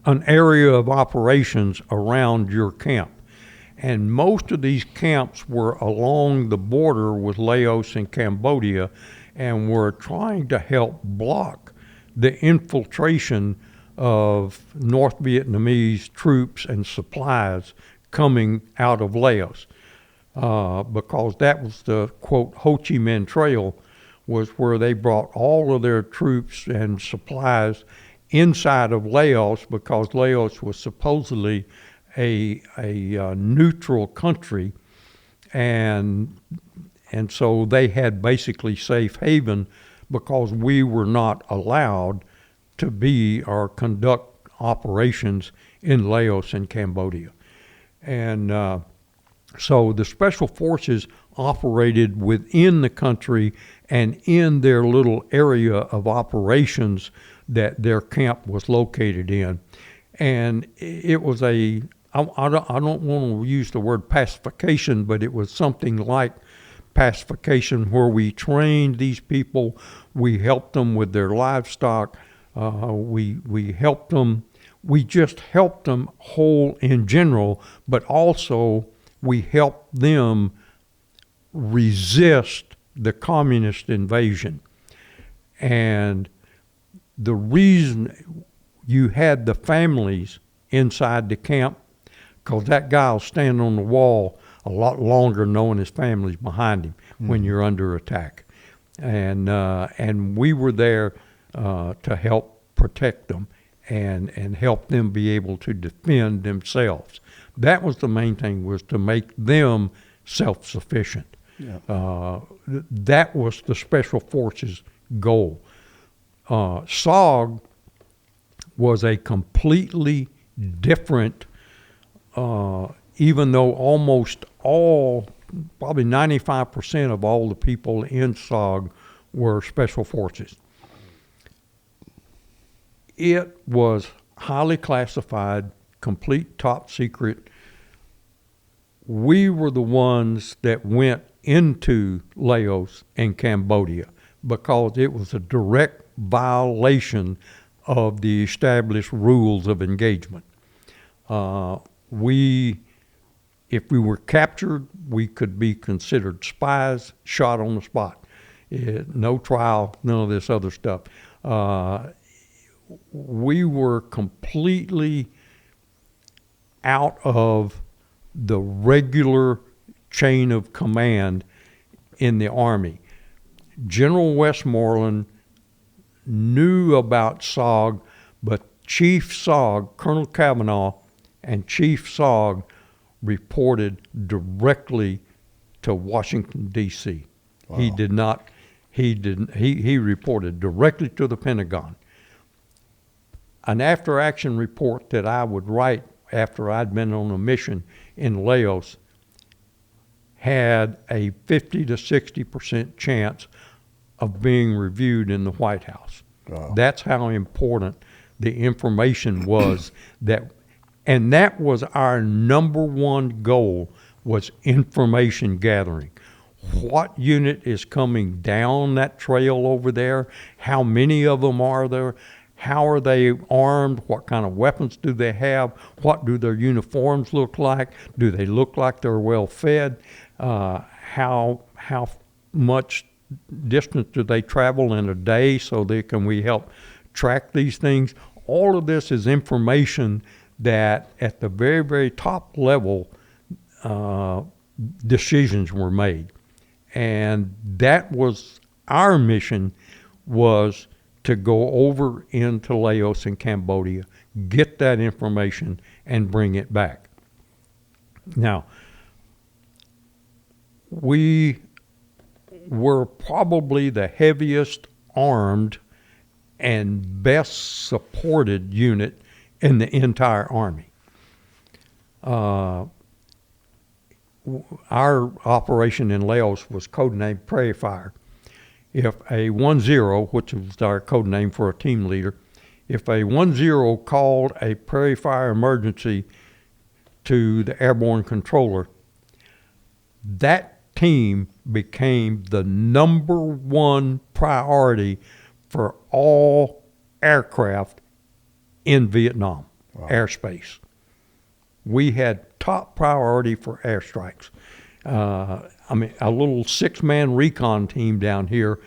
an area of operations around your camp. And most of these camps were along the border with Laos and Cambodia, and were trying to help block the infiltration of North Vietnamese troops and supplies coming out of Laos, because that was the, quote, Ho Chi Minh Trail, was where they brought all of their troops and supplies inside of Laos, because Laos was supposedly a neutral country, and so they had basically safe haven, because we were not allowed to be or conduct operations in Laos and Cambodia. And so the Special Forces operated within the country and in their little area of operations that their camp was located in. And it was I don't want to use the word pacification, but it was something like pacification, where we trained these people, we helped them with their livestock, we helped them, we just helped them whole in general, but also we helped them resist the communist invasion. And the reason you had the families inside the camp, because that guy will stand on the wall a lot longer knowing his family's behind him when you're under attack. And we were there to help protect them and help them be able to defend themselves. That was the main thing, was to make them self-sufficient. Yeah. That was the Special Forces goal. SOG was a completely different, even though almost all, probably 95% of all the people in SOG were Special Forces. It was highly classified, complete top secret. We were the ones that went into Laos and Cambodia because it was a direct violation of the established rules of engagement. If we were captured, we could be considered spies, shot on the spot. No trial, none of this other stuff. We were completely out of the regular chain of command in the Army. General Westmoreland knew about SOG, but Chief SOG, Colonel Cavanaugh, and Chief SOG reported directly to Washington, D.C. Wow. He reported directly to the Pentagon. An after-action report that I would write after I'd been on a mission in Laos had a 50 to 60% chance of being reviewed in the White House. Wow. That's how important the information was. And that was our number one goal, was information gathering. What unit is coming down that trail over there? How many of them are there? How are they armed? What kind of weapons do they have? What do their uniforms look like? Do they look like they're well fed? How much distance do they travel in a day so we help track these things? All of this is information that at the very, very top level, decisions were made. And that was our mission, was to go over into Laos and Cambodia, get that information, and bring it back. Now, we were probably the heaviest armed and best supported unit in the entire Army. Our operation in Laos was codenamed Prairie Fire. If a 1-0, which was our code name for a team leader, if a 1-0 called a Prairie Fire emergency to the airborne controller, that team became the number one priority for all aircraft in Vietnam. Wow. Airspace. We had top priority for airstrikes. A little 6-man recon team down here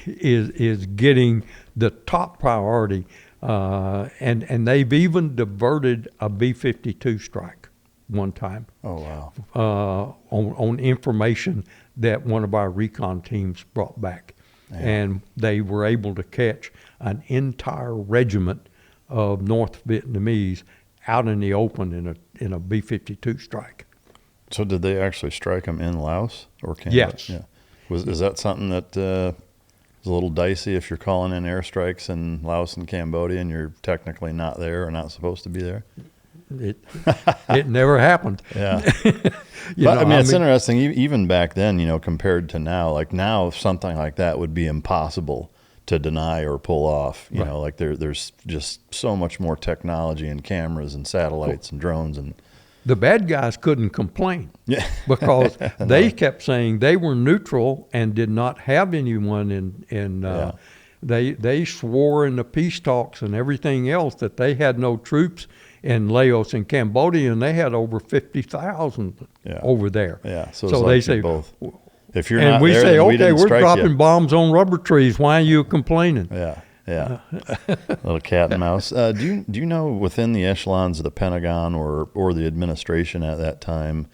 is getting the top priority, and they've even diverted a B-52 strike one time. Oh wow! On information that one of our recon teams brought back, and they were able to catch an entire regiment of North Vietnamese out in the open in a B-52 strike. So did they actually strike them in Laos or Canada? Yes. Yeah. Is that something that is a little dicey if you're calling in airstrikes in Laos and Cambodia and you're technically not there or not supposed to be there? It never happened. Yeah. It's interesting. Even back then, compared to now, like now, something like that would be impossible to deny or pull off. You know, like there's just so much more technology and cameras and satellites and drones and. The bad guys couldn't complain because they kept saying they were neutral and did not have anyone in they swore in the peace talks and everything else that they had no troops in Laos and Cambodia, and they had over 50,000 over there. Yeah, so they say both. If you're and not we there, say, then we okay, didn't we're strike dropping you. bombs on rubber trees. Why are you complaining? Yeah. Yeah, little cat and mouse. Do you know within the echelons of the Pentagon or the administration at that time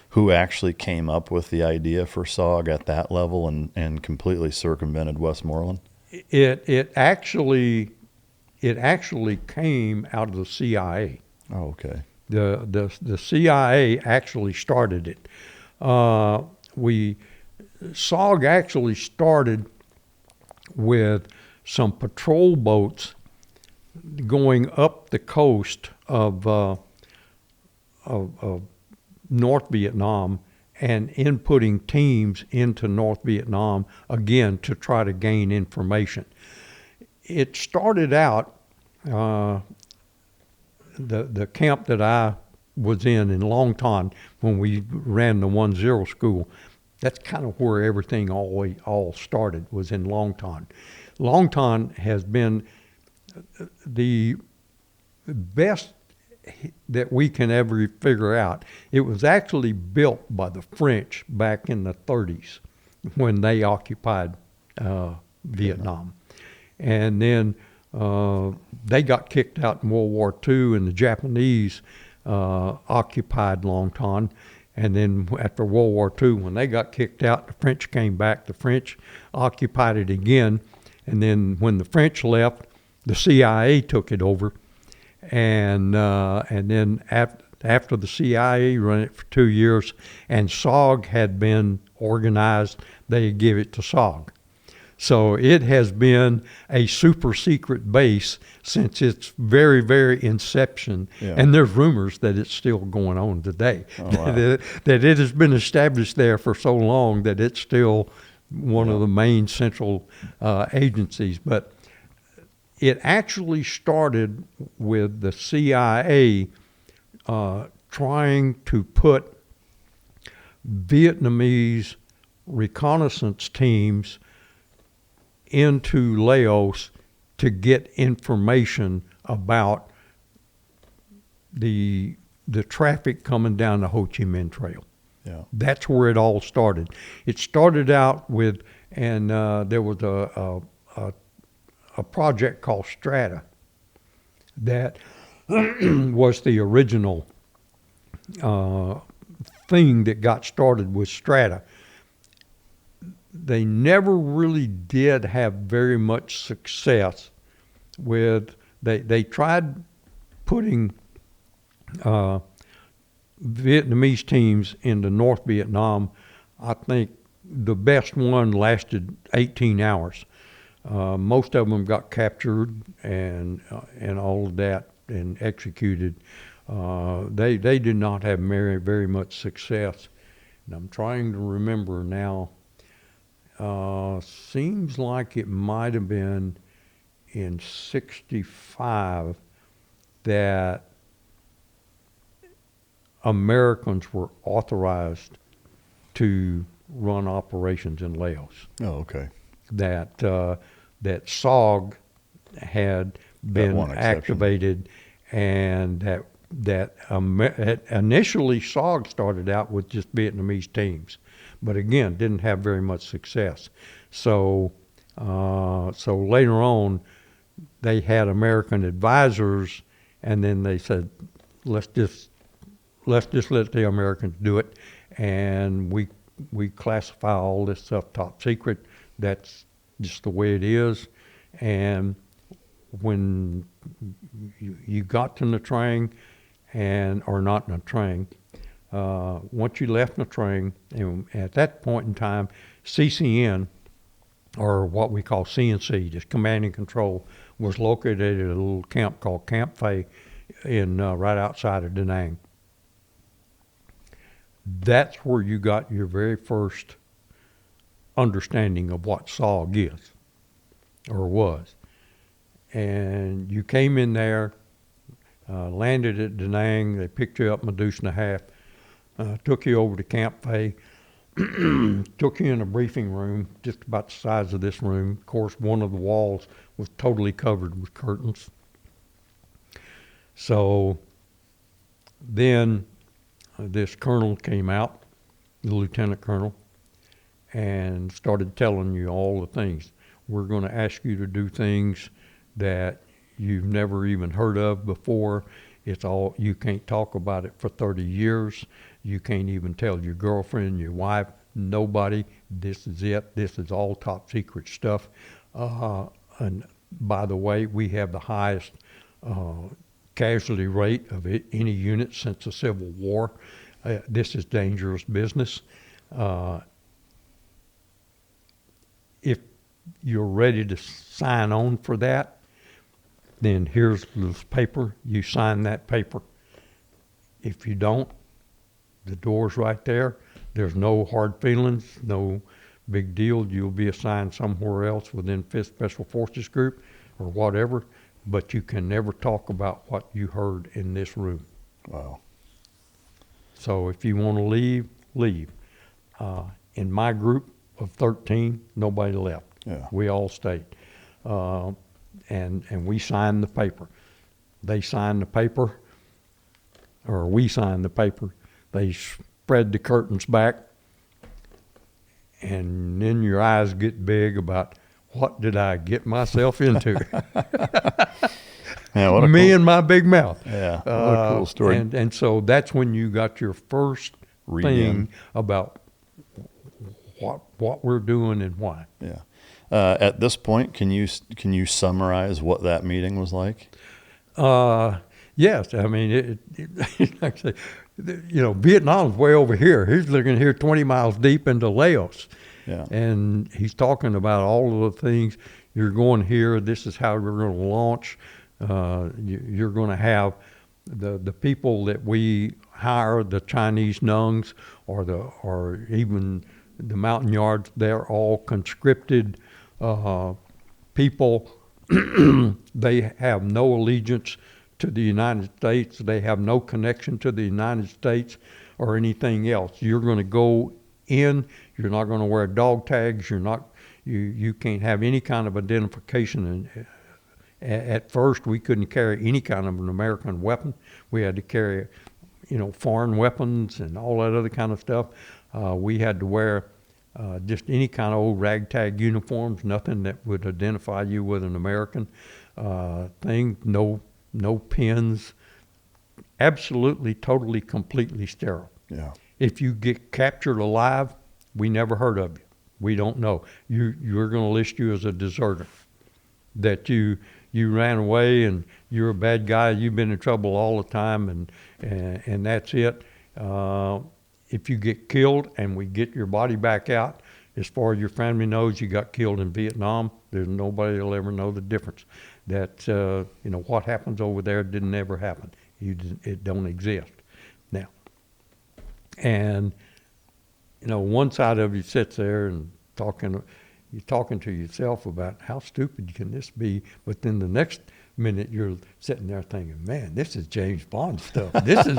who actually came up with the idea for SOG at that level and completely circumvented Westmoreland? It actually came out of the CIA. Oh, okay. The CIA actually started it. SOG actually started with some patrol boats going up the coast of North Vietnam and inputting teams into North Vietnam again to try to gain information. It started out, the camp that I was in Long Ton when we ran the 1-0 school, that's kind of where everything all started, was in Long Ton. Long Ton has been the best that we can ever figure out. It was actually built by the French back in the 30s when they occupied Vietnam. And then they got kicked out in World War II, and the Japanese occupied Long Ton. And then after World War II, when they got kicked out, the French came back. The French occupied it again. And then when the French left, the CIA took it over. And then after the CIA ran it for 2 years and SOG had been organized, they gave it to SOG. So it has been a super secret base since its very, very inception. Yeah. And there's rumors that it's still going on today. Oh, wow. that it has been established there for so long that it's still one of the main central agencies. But it actually started with the CIA trying to put Vietnamese reconnaissance teams into Laos to get information about the traffic coming down the Ho Chi Minh Trail. Yeah. That's where it all started. It started out with, and there was a project called Strata that was the original thing that got started with Strata. They never really did have very much success with, they tried putting Vietnamese teams into North Vietnam. I think the best one lasted 18 hours. Most of them got captured and all of that and executed. They did not have very much success. And I'm trying to remember now. Seems like it might have been in 65 that Americans were authorized to run operations in Laos. Oh, okay. That SOG had been activated, and that initially SOG started out with just Vietnamese teams, but again didn't have very much success. So later on, they had American advisors, and then they said, let's just let the Americans do it, and we classify all this stuff top secret. That's just the way it is. And when you got to Nha Trang or not Nha Trang, once you left Nha Trang, and at that point in time, CCN, or what we call CNC, just command and control, was located at a little camp called Camp Phay in right outside of Da Nang. That's where you got your very first understanding of what SOG is, or was. And you came in there, landed at Da Nang, they picked you up Medusa and a half, took you over to Camp Phay, took you in a briefing room, just about the size of this room. Of course, one of the walls was totally covered with curtains. So then this colonel came out, the lieutenant colonel, and started telling you all the things. We're going to ask you to do things that you've never even heard of before. It's all, you can't talk about it for 30 years. You can't even tell your girlfriend, your wife, nobody. This is it. This is all top secret stuff. And by the way, we have the highest casualty rate of any unit since the Civil War. This is dangerous business. If you're ready to sign on for that, then here's this paper. You sign that paper. If you don't, the door's right there. There's no hard feelings, no big deal. You'll be assigned somewhere else within 5th Special Forces Group or whatever, but you can never talk about what you heard in this room. Wow. So if you want to leave, leave. In my group of 13, nobody left. Yeah. We all stayed. And we signed the paper. They signed the paper, or we signed the paper. They spread the curtains back, and then your eyes get big about, what did I get myself into? Yeah, what a Me cool, and my big mouth. Yeah, what a cool story. And so that's when you got your first thing about what we're doing and why. Yeah. At this point, can you summarize what that meeting was like? Yes, I mean, like I say, Vietnam's way over here. He's looking here 20 miles deep into Laos. Yeah. And he's talking about all of the things. You're going here. This is how we're going to launch. You're going to have the people that we hire, the Chinese Nungs or even the Mountain Yards. They're all conscripted people. They have no allegiance to the United States. They have no connection to the United States or anything else. You're going to go in. You're not going to wear dog tags. You can't have any kind of identification. And at first, we couldn't carry any kind of an American weapon. We had to carry, foreign weapons and all that other kind of stuff. We had to wear just any kind of old ragtag uniforms, nothing that would identify you with an American thing. No pins. Absolutely, totally, completely sterile. Yeah. If you get captured alive, we never heard of you. We don't know. You're going to list you as a deserter. That you ran away and you're a bad guy. You've been in trouble all the time, and that's it. If you get killed and we get your body back out, as far as your family knows, you got killed in Vietnam. There's nobody that'll ever know the difference. That what happens over there didn't ever happen. It don't exist now. And one side of you sits there and you're talking to yourself about how stupid can this be, but then the next minute you're sitting there thinking, man, this is James Bond stuff. This is,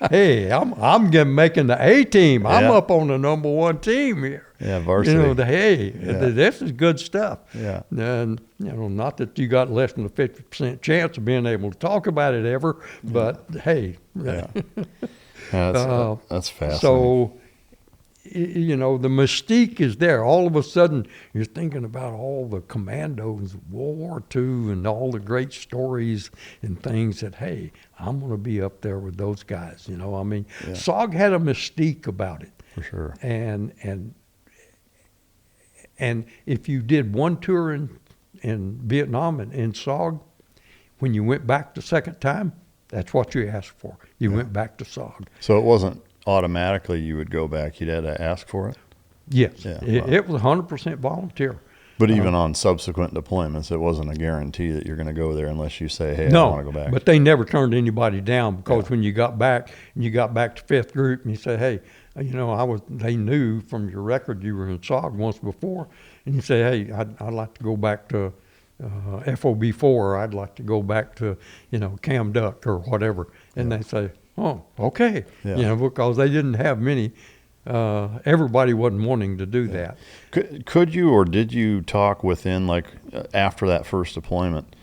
hey, I'm making the A team. I'm up on the number 1 team here. Yeah, varsity. This is good stuff. Yeah. And not that you got less than a 50% chance of being able to talk about it ever, but hey. Yeah. That's fascinating. So, the mystique is there. All of a sudden, you're thinking about all the commandos of World War II and all the great stories and things that, hey, I'm going to be up there with those guys. SOG had a mystique about it. For sure. And if you did one tour in Vietnam and in SOG, when you went back the second time, that's what you asked for. You went back to SOG. So it wasn't automatically you would go back. You'd had to ask for it? Yes. Yeah, it was 100% volunteer. But even on subsequent deployments, it wasn't a guarantee that you're going to go there unless you say, hey, no, I want to go back. But they never turned anybody down because when you got back and you got back to 5th Group and you said, hey, they knew from your record you were in SOG once before, and you say, hey, I'd like to go back to FOB4, or I'd like to go back to, Cam Duck or whatever. And they say, oh, okay. Because they didn't have many. Everybody wasn't wanting to do that. Could you or did you talk within, after that first deployment,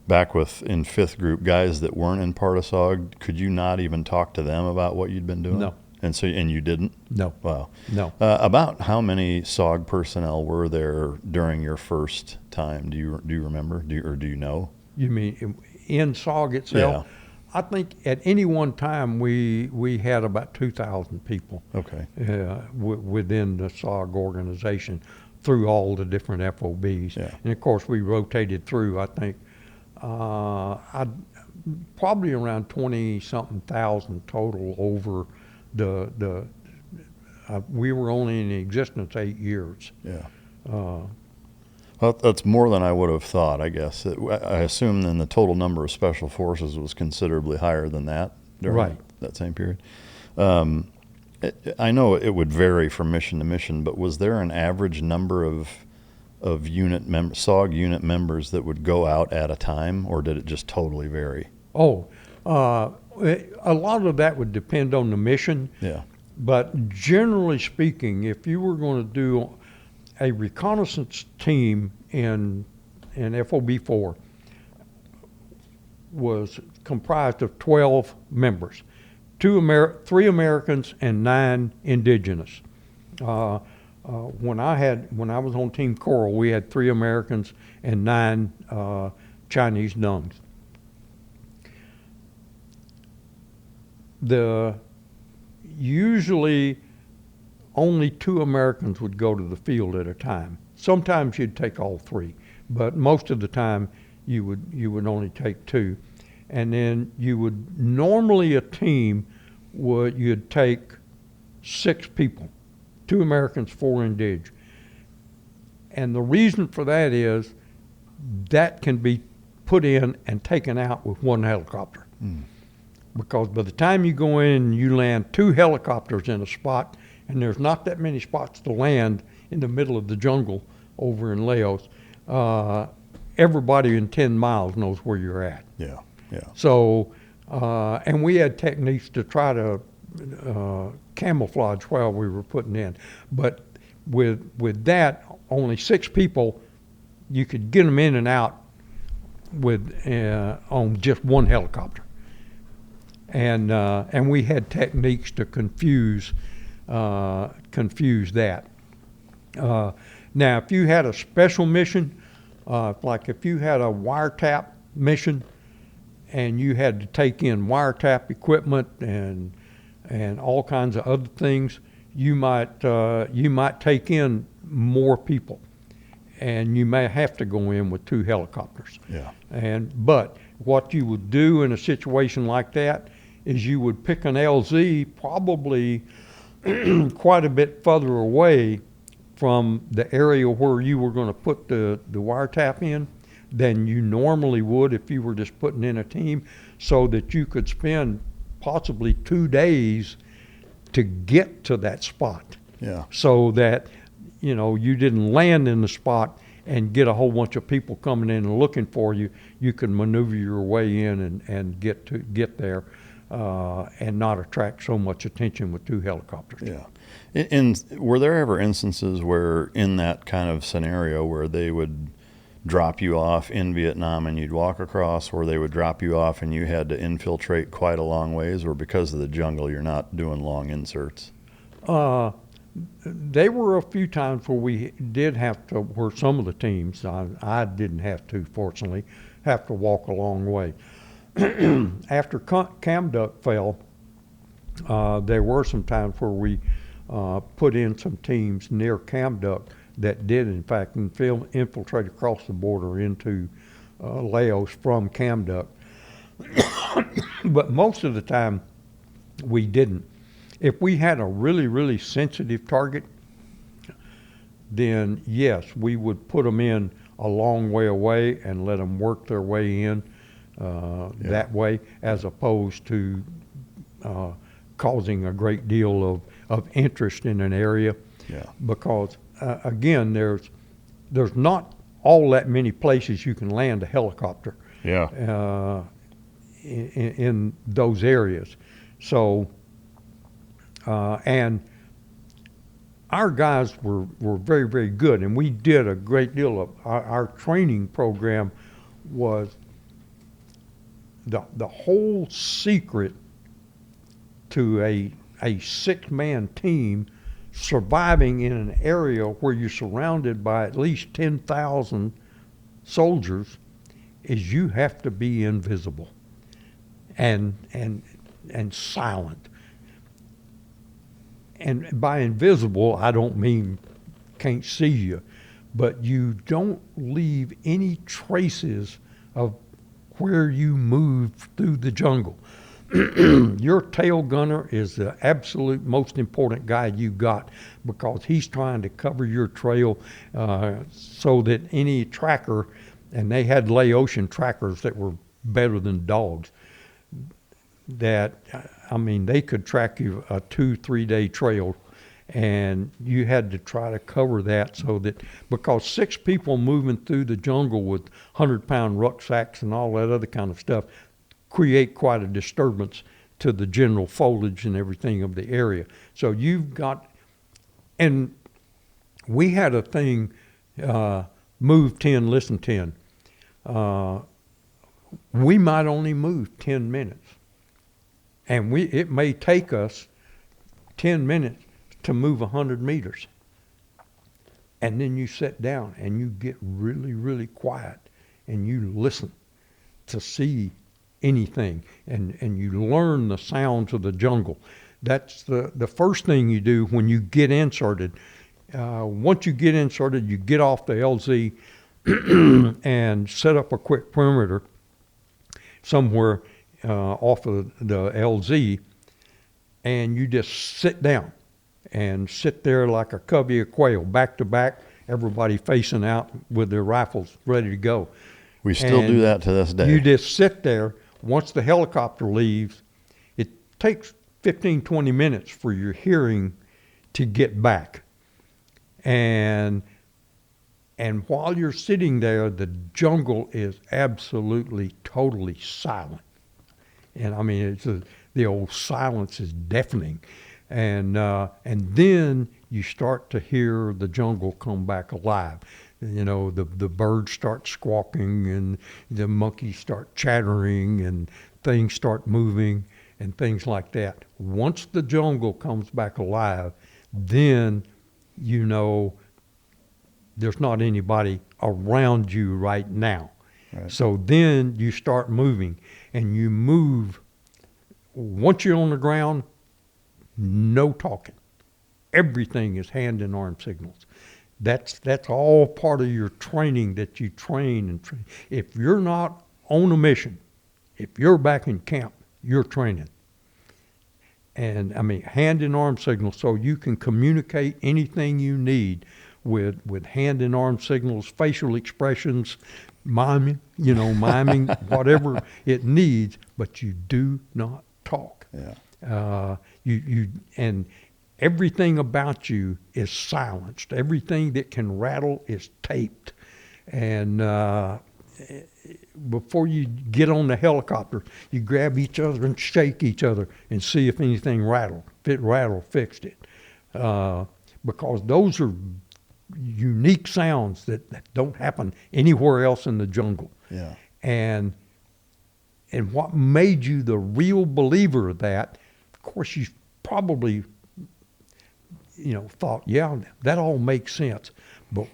back in 5th Group, guys that weren't in part of SOG, could you not even talk to them about what you'd been doing? No. And you didn't? No. Wow. No. About how many SOG personnel were there during your first time? Do you remember? Do you know? You mean in SOG itself? Yeah. I think at any one time we had about 2,000 people. Okay. Within the SOG organization through all the different FOBs. Yeah. And of course we rotated through, I think, probably around 20-something thousand total over we were only in existence 8 years. Yeah. Well, that's more than I would have thought, I guess. I assume then the total number of special forces was considerably higher than that during that same period. I know it would vary from mission to mission, but was there an average number of SOG unit members that would go out at a time, or did it just totally vary? Oh, a lot of that would depend on the mission. Yeah. But generally speaking, if you were going to do a reconnaissance team in FOB4 was comprised of 12 members, 3 Americans and 9 indigenous. When I was on Team Coral, we had 3 Americans and 9 Chinese Nungs. Usually only 2 Americans would go to the field at a time. Sometimes you'd take all 3, but most of the time you would only take 2. And then you would normally, a team you'd take 6 people, 2 Americans, 4 indig. And the reason for that is that can be put in and taken out with 1 helicopter. Because by the time you go in and you land 2 helicopters in a spot, and there's not that many spots to land in the middle of the jungle over in Laos, everybody in 10 miles knows where you're at. Yeah, yeah. So, and we had techniques to try to camouflage while we were putting in. But with that, only 6 people, you could get them in and out on just 1 helicopter. And we had techniques to confuse that. Now, if you had a special mission, like if you had a wiretap mission, and you had to take in wiretap equipment and all kinds of other things, you might take in more people, and you may have to go in with 2 helicopters. Yeah. But what you would do in a situation like that is you would pick an LZ probably quite a bit further away from the area where you were going to put the wiretap in than you normally would if you were just putting in a team, so that you could spend possibly 2 days to get to that spot. Yeah. So that, you didn't land in the spot and get a whole bunch of people coming in and looking for you. You could maneuver your way in and get there. And not attract so much attention with 2 helicopters. Yeah. And were there ever instances where, in that kind of scenario, where they would drop you off in Vietnam and you'd walk across, or they would drop you off and you had to infiltrate quite a long ways, or because of the jungle you're not doing long inserts? There were a few times where we did have to, where some of the teams, I didn't have to, fortunately, have to walk a long way. After Camduck fell, there were some times where we put in some teams near Camduck that did, in fact, infiltrate across the border into Laos from Camduck. But most of the time, we didn't. If we had a really, really sensitive target, then yes, we would put them in a long way away and let them work their way in. That way, as opposed to causing a great deal of interest in an area. Yeah. Because again, there's not all that many places you can land a helicopter. Yeah. In those areas. So, and our guys were very, very good, and we did a great deal of our training program was the whole secret to a a 6-man team surviving in an area where you're surrounded by at least 10,000 soldiers is you have to be invisible and silent. And by invisible, I don't mean can't see you, but you don't leave any traces of where you move through the jungle. Your tail gunner is the absolute most important guy you got, because he's trying to cover your trail so that any tracker, and they had Laotian trackers that were better than dogs, that, I mean, they could track you a 2-3 day trail, and you had to try to cover that so that, because 6 people moving through the jungle with 100-pound rucksacks and all that other kind of stuff create quite a disturbance to the general foliage and everything of the area. So you've got, and we had a thing, move 10, listen 10. We might only move 10 minutes. And it may take us 10 minutes to move 100 meters. And then you sit down and you get really, really quiet and you listen to see anything, and you learn the sounds of the jungle. That's the first thing you do when you get inserted. Once you get inserted, you get off the LZ and set up a quick perimeter somewhere off of the LZ, and you just sit down and sit there like a covey of quail, back to back, everybody facing out with their rifles ready to go. We still do that to this day. You just sit there. Once the helicopter leaves, it takes 15, 20 minutes for your hearing to get back. And while you're sitting there, the jungle is absolutely, totally silent. And I mean, the old silence is deafening. And then you start to hear the jungle come back alive. You know, the birds start squawking and the monkeys start chattering and things start moving and things like that. Once the jungle comes back alive, then you know there's not anybody around you right now. Right. So then you start moving, and you move. Once you're on the ground, no talking. Everything is hand and arm signals. That's all part of your training that you train and train. If you're not on a mission, if you're back in camp, you're training. And I mean, hand and arm signals, so you can communicate anything you need with hand and arm signals, facial expressions, miming, whatever it needs, but you do not talk. Yeah. And everything about you is silenced. Everything that can rattle is taped. And before you get on the helicopter, you grab each other and shake each other and see if anything rattled. If it rattled, fixed it. Because those are unique sounds that don't happen anywhere else in the jungle. Yeah. And what made you the real believer of that, of course, you probably thought, yeah, that all makes sense. But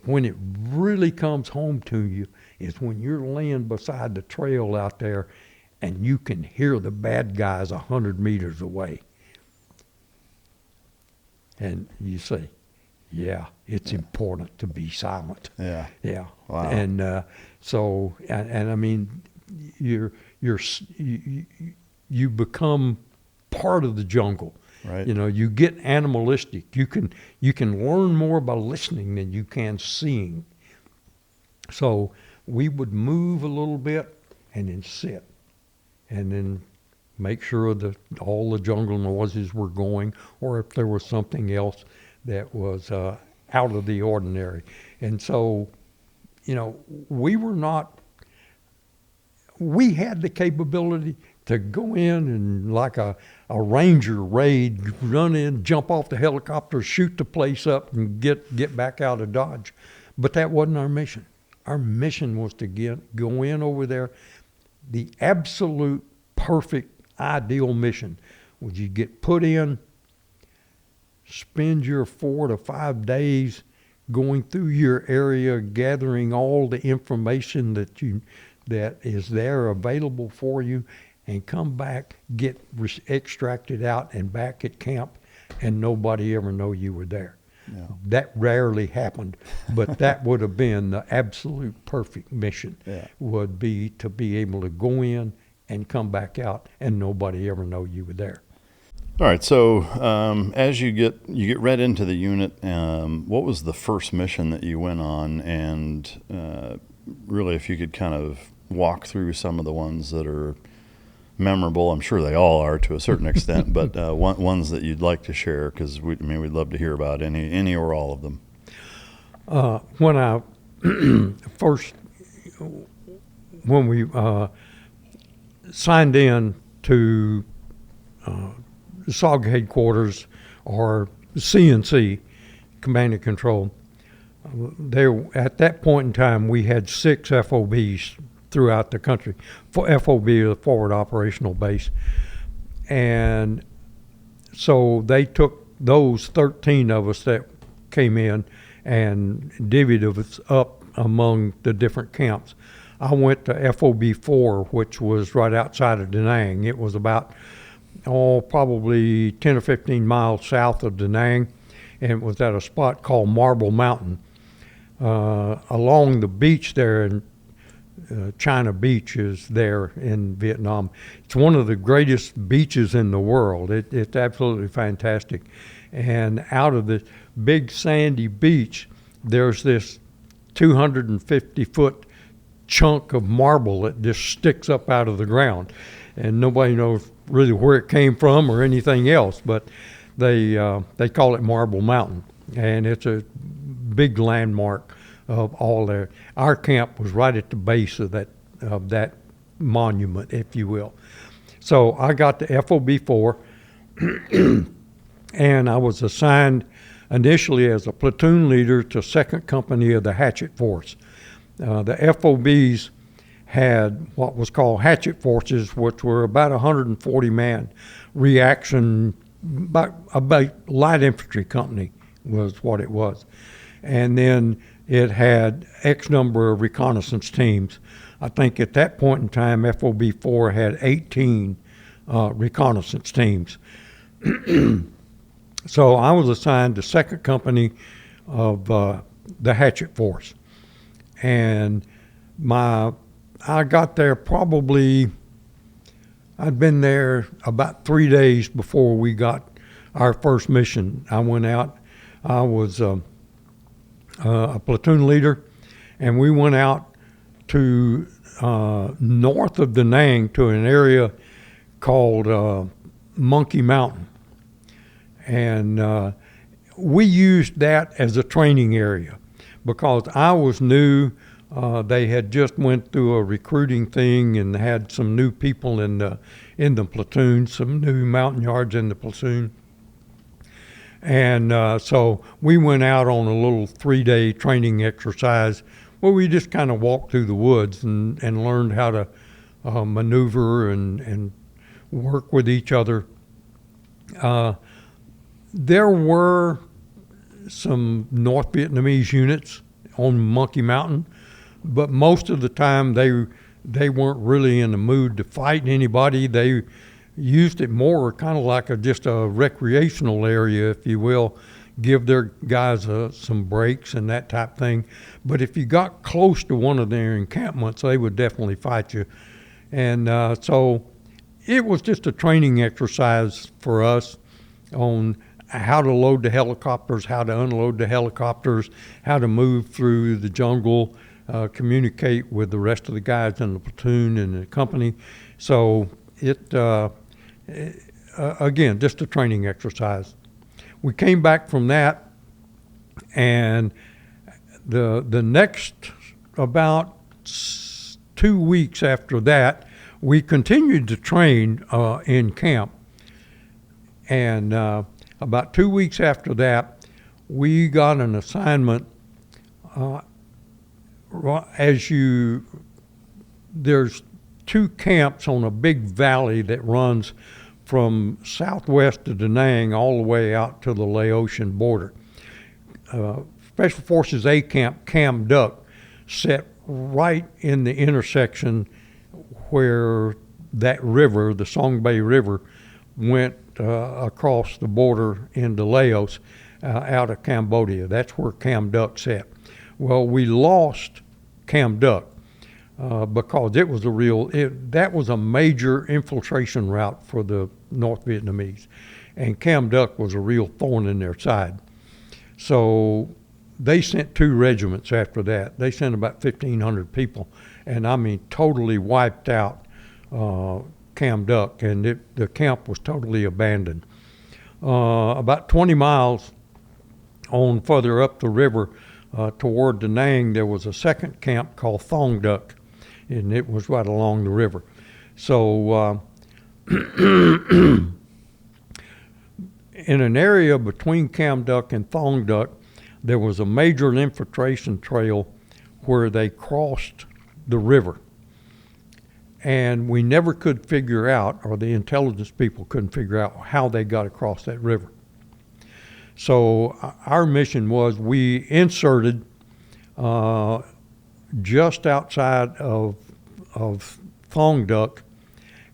when it really comes home to you is when you're laying beside the trail out there and you can hear the bad guys 100 meters away. And you say, yeah, it's important to be silent. Yeah. Yeah. Wow. And so I mean, you become part of the jungle. Right. You get animalistic. You can learn more by listening than you can seeing. So we would move a little bit and then sit, and then make sure that all the jungle noises were going, or if there was something else that was out of the ordinary. And so, we had the capability to go in and, like a ranger raid, run in, jump off the helicopter, shoot the place up, and get back out of Dodge. But that wasn't our mission. Our mission was to go in over there. The absolute perfect, ideal mission was you get put in, spend your 4 to 5 days going through your area, gathering all the information that is there available for you, and come back, get extracted out and back at camp, and nobody ever know you were there. Yeah. That rarely happened, but that would have been the absolute perfect mission. Yeah. Would be to be able to go in and come back out and nobody ever know you were there. All right. So as you get read into the unit, what was the first mission that you went on? And really, if you could kind of walk through some of the ones that are memorable. I'm sure they all are to a certain extent, but ones that you'd like to share, because we'd love to hear about any or all of them. When I when we signed in to SOG headquarters, or CNC, Command and Control, at that point in time we had 6 FOBs throughout the country. For FOB, the Forward Operational Base. And so they took those 13 of us that came in and divvied us up among the different camps. I went to FOB4, which was right outside of Da Nang. It was about, probably 10 or 15 miles south of Da Nang, and it was at a spot called Marble Mountain. Along the beach there in China Beach is there in Vietnam. It's one of the greatest beaches in the world. It's absolutely fantastic. And out of this big sandy beach, there's this 250-foot chunk of marble that just sticks up out of the ground. And nobody knows really where it came from or anything else, but they call it Marble Mountain. And it's a big landmark of all there. Our camp was right at the base of that monument, if you will. So I got to FOB4, and I was assigned initially as a platoon leader to 2nd Company of the Hatchet Force. The FOBs had what was called hatchet forces, which were about 140-man reaction, about light infantry company was what it was. And then it had X number of reconnaissance teams. I think at that point in time, FOB4 had 18 reconnaissance teams. So I was assigned to 2nd Company of the Hatchet Force. And I got there I'd been there about 3 days before we got our first mission. I went out, I was a platoon leader, and we went out to north of Da Nang to an area called Monkey Mountain. And we used that as a training area because I was new. They had just went through a recruiting thing and had some new people in the platoon, some new mountain yards in the platoon. And so we went out on a little 3-day training exercise where we just kind of walked through the woods and learned how to maneuver and work with each other. There were some North Vietnamese units on Monkey Mountain, but most of the time they weren't really in the mood to fight anybody. They used it more kind of like just a recreational area, if you will, give their guys some breaks and that type of thing. But if you got close to one of their encampments, they would definitely fight you. And so it was just a training exercise for us on how to load the helicopters, how to unload the helicopters, how to move through the jungle, communicate with the rest of the guys in the platoon and the company. So again, just a training exercise. We came back from that, and the next about 2 weeks after that, we continued to train in camp. And about 2 weeks after that, we got an assignment. There's 2 camps on a big valley that runs from southwest of Da Nang all the way out to the Laotian border. Special Forces A Camp Cam Duck set right in the intersection where that river, the Song Bay River, went across the border into Laos out of Cambodia. That's where Cam Duck sat. Well, we lost Cam Duck because it was that was a major infiltration route for the North Vietnamese, and Cam Duck was a real thorn in their side. So they sent 2 regiments after that. They sent about 1,500 people, and I mean totally wiped out Cam Duck, and the camp was totally abandoned. About 20 miles on further up the river toward Da Nang, there was a second camp called Thong Duc, and it was right along the river. So in an area between Cam Duc and Thong Duc, there was a major infiltration trail where they crossed the river. And we never could figure out, or the intelligence people couldn't figure out, how they got across that river. So our mission was we inserted just outside of Thong Duc,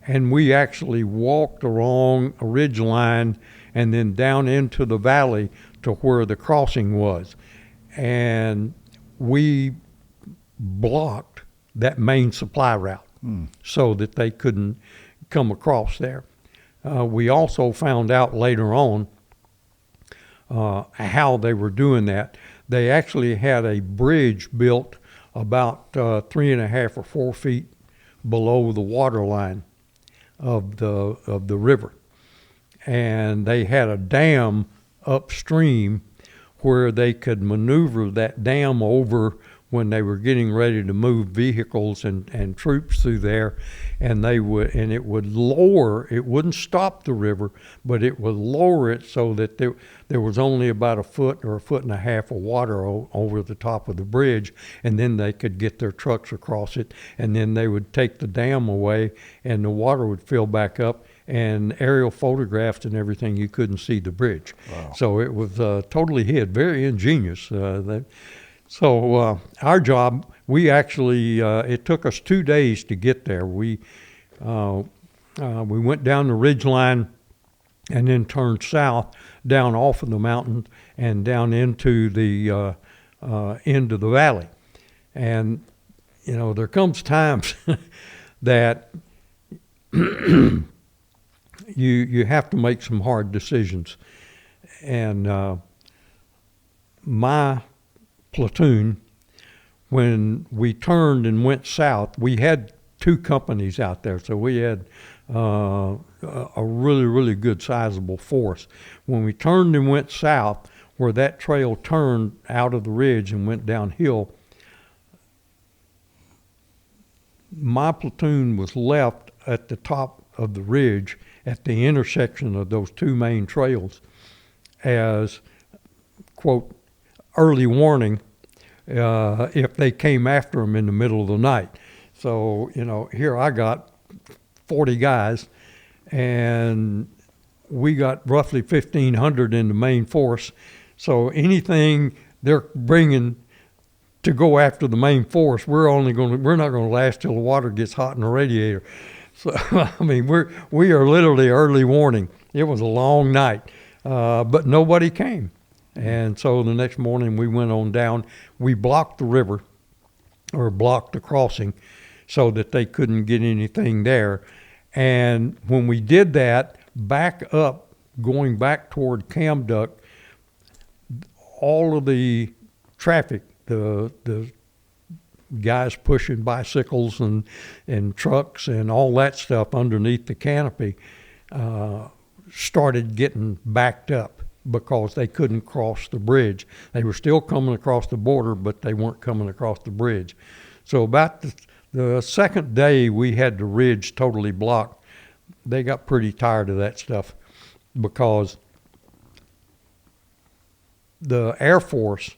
and we actually walked along a ridge line and then down into the valley to where the crossing was. And we blocked that main supply route so that they couldn't come across there. We also found out later on how they were doing that. They actually had a bridge built about 3.5 or 4 feet below the water line of the river, and they had a dam upstream where they could maneuver that dam over when they were getting ready to move vehicles and troops through there, and it would lower, it wouldn't stop the river, but it would lower it so that there was only about 1 foot or 1.5 feet of water over the top of the bridge, and then they could get their trucks across it, and then they would take the dam away and the water would fill back up, and aerial photographs and everything, you couldn't see the bridge. Wow. So it was totally hid, very ingenious. So our job, we actually, it took us 2 days to get there. We went down the ridge line and then turned south, down off of the mountain and down into the valley. And, you know, there comes times that you have to make some hard decisions. And my platoon, when we turned and went south, we had 2 companies out there, so we had a really, really good sizable force. When we turned and went south, where that trail turned out of the ridge and went downhill, my platoon was left at the top of the ridge at the intersection of those 2 main trails as, quote, early warning if they came after them in the middle of the night. So, you know, here I got 40 guys, and we got roughly 1,500 in the main force. So anything they're bringing to go after the main force, we're not going to last till the water gets hot in the radiator. So I mean, we are literally early warning. It was a long night, but nobody came. And so the next morning we went on down. We blocked the river, or blocked the crossing, so that they couldn't get anything there. And when we did that, back up, going back toward Cam Duc, all of the traffic, the guys pushing bicycles and trucks and all that stuff underneath the canopy started getting backed up, because they couldn't cross the bridge. They were still coming across the border, but they weren't coming across the bridge. So about the second day we had the ridge totally blocked, they got pretty tired of that stuff, because the Air Force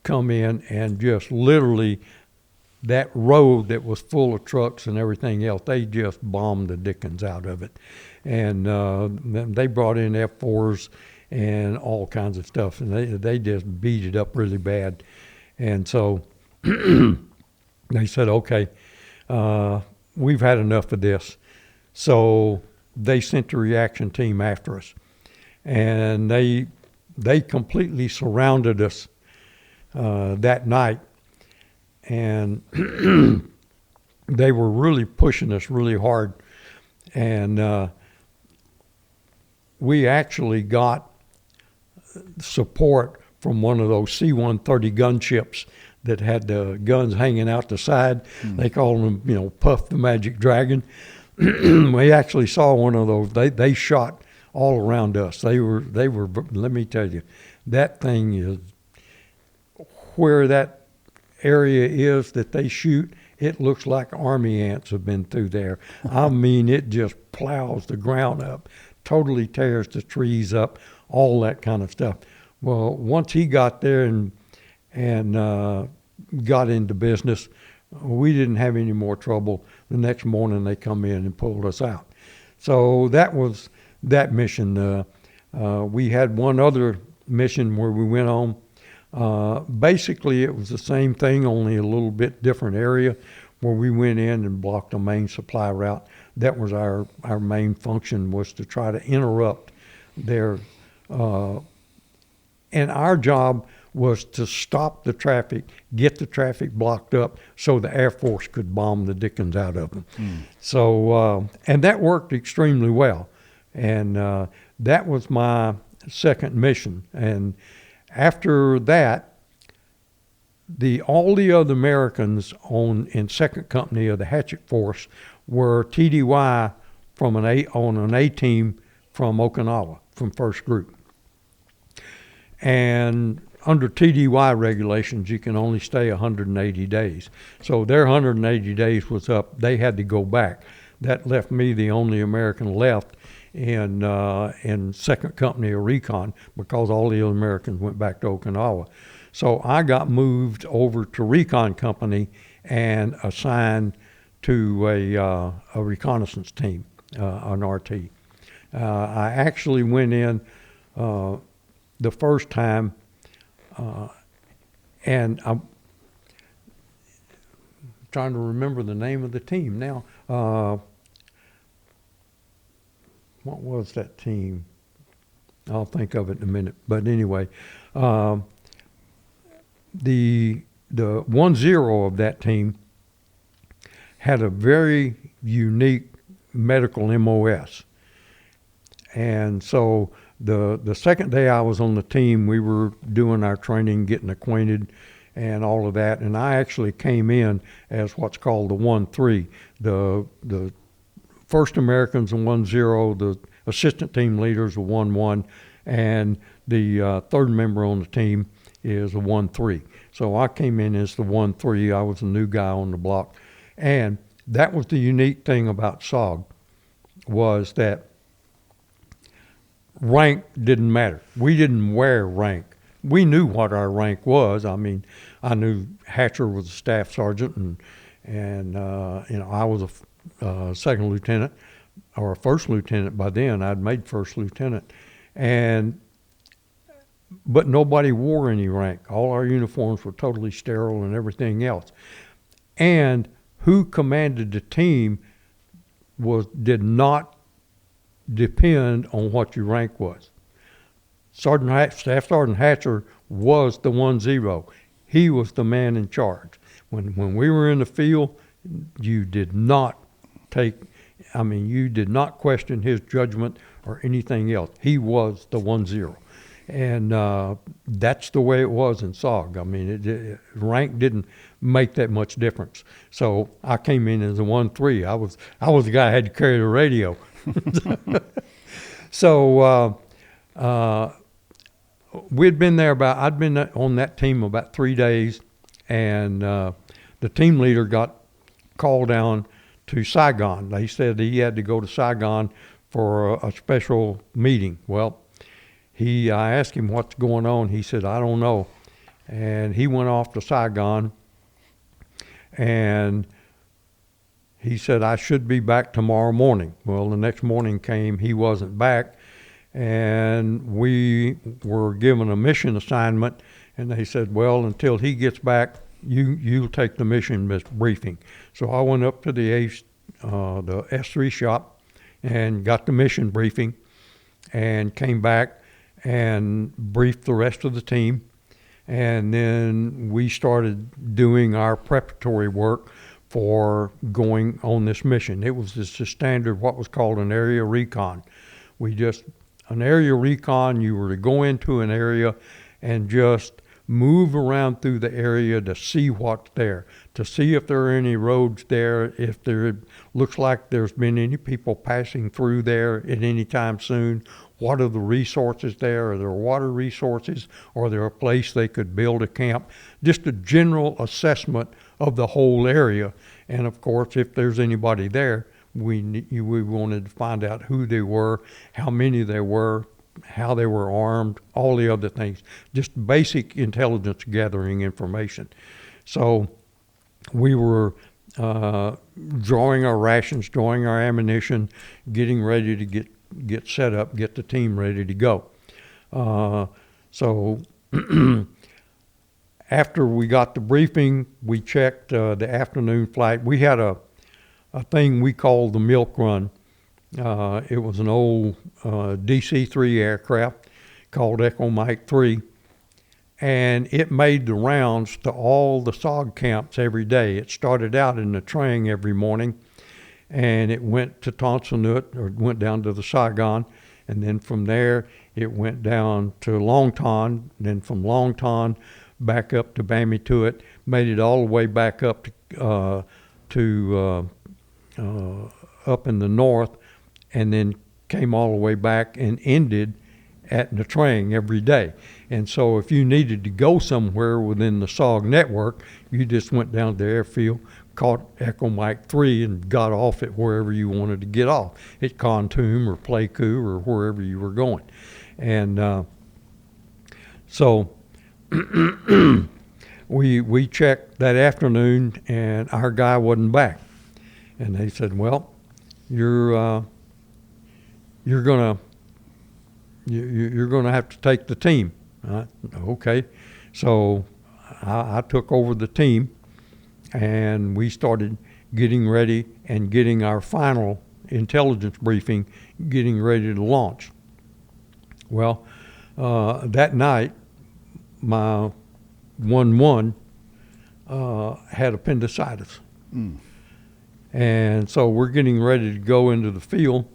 come in and just literally, that road that was full of trucks and everything else, they just bombed the dickens out of it. and they brought in F4s and all kinds of stuff, and they just beat it up really bad. And so they said, okay, we've had enough of this. So they sent the reaction team after us, and they completely surrounded us that night, and they were really pushing us really hard, and we actually got support from one of those C-130 gunships that had the guns hanging out the side. They called them, Puff the Magic Dragon. We actually saw one of those. They shot all around us. They were. Let me tell you, that thing is where that area is that they shoot. It looks like army ants have been through there. I mean, it just plows the ground up, totally tears the trees up, all that kind of stuff. Well, once he got there and got into business, we didn't have any more trouble. The next morning they come in and pulled us out. So that was that mission. We had one other mission where we went on. Basically, it was the same thing, only a little bit different area, where we went in and blocked a main supply route. That was our main function, was to try to interrupt their, and our job was to stop the traffic, get the traffic blocked up so the Air Force could bomb the dickens out of them. So, and that worked extremely well. And that was my second mission. And after that, all the other Americans in second company of the Hatchet Force were TDY on an A team from Okinawa, from first group. And under TDY regulations, you can only stay 180 days. So their 180 days was up. They had to go back. That left me the only American left in second company of Recon, because all the other Americans went back to Okinawa. So I got moved over to Recon company and assigned to a reconnaissance team, an RT. I actually went in the first time, and I'm trying to remember the name of the team now. What was that team? I'll think of it in a minute. But anyway, the 1-0 of that team had a very unique medical MOS. And so the second day I was on the team, we were doing our training, getting acquainted and all of that. And I actually came in as what's called the 1-3. The first Americans are 1-0, the assistant team leaders are 1-1, and the third member on the team is a 1-3. So I came in as the 1-3. I was a new guy on the block. And that was the unique thing about SOG, was that rank didn't matter. We didn't wear rank. We knew what our rank was. I mean, I knew Hatcher was a staff sergeant, and I was a second lieutenant or a first lieutenant by then. I'd made first lieutenant, but nobody wore any rank. All our uniforms were totally sterile and everything else. And who commanded the team did not depend on what your rank was. Staff Sergeant Hatcher was the 1-0. He was the man in charge. When we were in the field, you did not question his judgment or anything else. He was the 1-0. And that's the way it was in SOG. I mean, rank didn't make that much difference. So I came in as a 1-3. I was the guy who had to carry the radio. So I'd been on that team about 3 days, and the team leader got called down to Saigon. They said he had to go to Saigon for a special meeting. Well, I asked him what's going on. He said, I don't know. And he went off to Saigon, and he said, I should be back tomorrow morning. Well, the next morning came, he wasn't back, and we were given a mission assignment, and they said, well, until he gets back, you'll take the mission briefing. So I went up to the S3 shop and got the mission briefing and came back and briefed the rest of the team. And then we started doing our preparatory work for going on this mission. It was just a standard, what was called an area recon. An area recon, you were to go into an area and just move around through the area to see what's there, to see if there are any roads there, if there looks like there's been any people passing through there at any time soon. What are the resources there? Are there water resources? Or are there a place they could build a camp? Just a general assessment of the whole area. And of course, if there's anybody there, we wanted to find out who they were, how many there were, how they were armed, all the other things. Just basic intelligence gathering information. So we were drawing our rations, drawing our ammunition, getting ready to get set up, get the team ready to go. So after we got the briefing, we checked the afternoon flight. We had a thing we called the milk run. It was an old DC-3 aircraft called Echo Mike 3, and it made the rounds to all the SOG camps every day. It started out in the Trang every morning, and it went to Tonsanut, or went down to the Saigon, and then from there it went down to Long Ton, then from Long Ton back up to Bamituit, made it all the way back up to up in the north, and then came all the way back and ended at Nha Trang every day. And so if you needed to go somewhere within the SOG network, you just went down to the airfield, caught Echo Mike 3, and got off at wherever you wanted to get off, at Kontum or Pleiku or wherever you were going. And so we checked that afternoon, and our guy wasn't back. And they said, well, you're gonna have to take the team. Okay, so I took over the team, and we started getting ready and getting our final intelligence briefing, getting ready to launch. Well, that night, my 1-1 had appendicitis. And so we're getting ready to go into the field,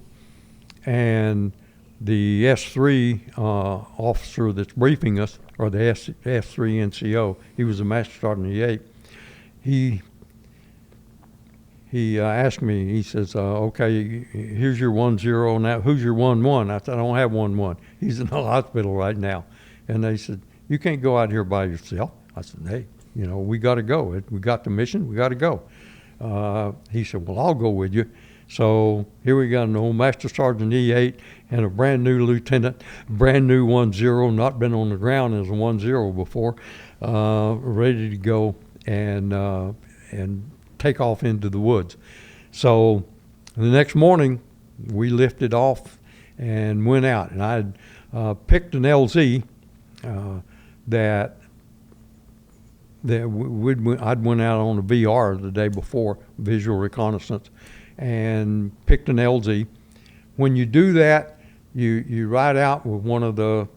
and the S3 officer that's briefing us, or the S3 NCO, he was a Master Sergeant E8, he asked me, he says, okay, here's your 1-0, now who's your 1-1? I said, I don't have 1-1. He's in the hospital right now. And they said, you can't go out here by yourself. I said, hey, we got to go. We got the mission, we got to go. He said, well, I'll go with you. So here we got an old Master Sergeant E8 and a brand new lieutenant, brand new 1-0, not been on the ground as a 1-0 before, ready to go and take off into the woods. So the next morning we lifted off and went out, and I had picked an LZ that I'd went out on a VR the day before, visual reconnaissance, and picked an LZ. When you do that, you ride out with one of the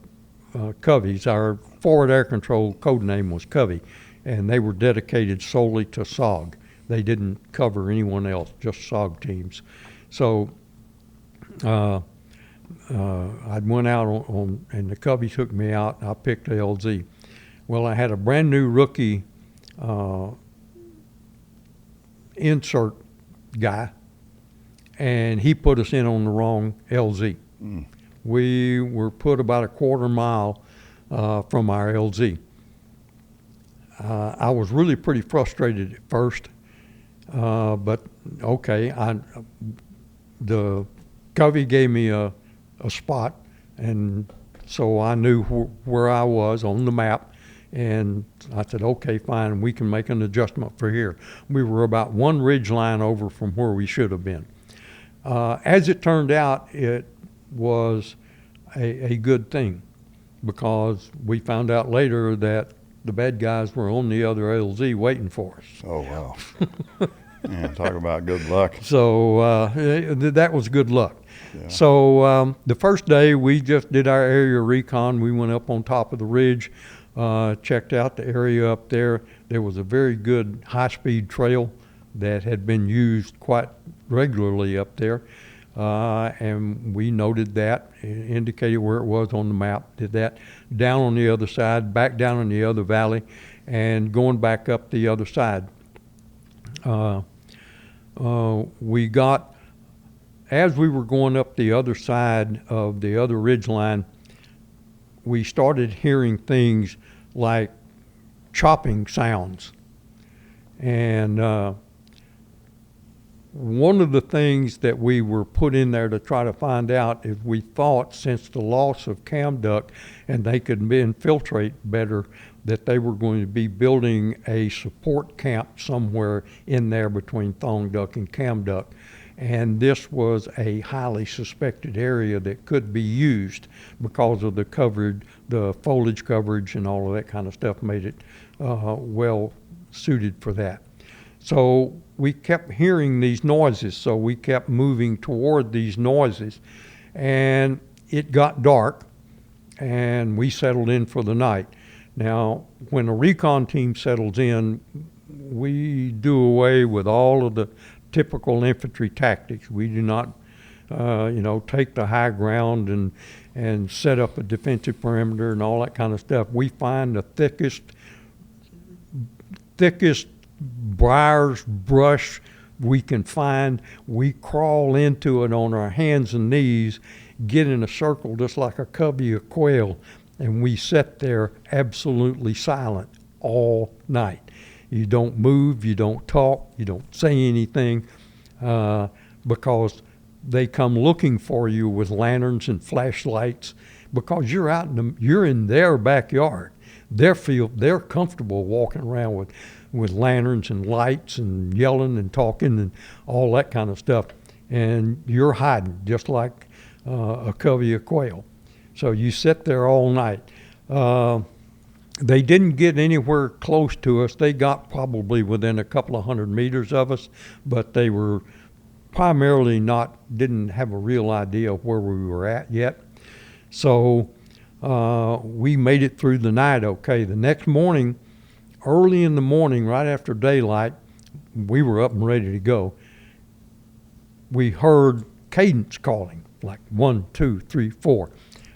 Coveys. Our forward air control code name was Covey, and they were dedicated solely to SOG. They didn't cover anyone else, just SOG teams. So I went out on, and the Covey took me out, and I picked the LZ. Well, I had a brand new rookie insert guy, and he put us in on the wrong LZ. We were put about a quarter mile from our LZ. I was really pretty frustrated at first, but okay. The Covey gave me a spot, and so I knew where I was on the map, And I said, okay, fine, we can make an adjustment for here. We were about one ridge line over from where we should have been. As it turned out, it was a good thing, because we found out later that the bad guys were on the other LZ waiting for us. Oh, wow. Yeah, talk about good luck. So that was good luck. Yeah. So the first day we just did our area recon. We went up on top of the ridge, checked out the area up there. There was a very good high-speed trail that had been used quite regularly up there. And we noted that, indicated where it was on the map, did that down on the other side, back down in the other valley, and going back up the other side. We got, as we were going up the other side of the other ridge line, we started hearing things like chopping sounds. And one of the things that we were put in there to try to find out is we thought, since the loss of cam duck and they could infiltrate better, that they were going to be building a support camp somewhere in there between thong duck and cam duck. And this was a highly suspected area that could be used because of the coverage, the foliage coverage and all of that kind of stuff made it well suited for that. So we kept hearing these noises, so we kept moving toward these noises, and it got dark, and we settled in for the night. Now, when a recon team settles in, we do away with all of the typical infantry tactics. We do not, take the high ground and set up a defensive perimeter and all that kind of stuff. We find the thickest briars, brush we can find. We crawl into it on our hands and knees, get in a circle just like a covey of quail, and we sit there absolutely silent all night. You don't move, you don't talk, you don't say anything, because they come looking for you with lanterns and flashlights, because you're you're in their backyard. They're comfortable walking around with lanterns and lights and yelling and talking and all that kind of stuff. And you're hiding just like a covey of quail. So you sit there all night. They didn't get anywhere close to us. They got probably within a couple of 100 meters of us, but they were primarily didn't have a real idea of where we were at yet. So we made it through the night okay. The next morning, early in the morning, right after daylight, we were up and ready to go. We heard cadence calling, like 1, 2, 3, 4.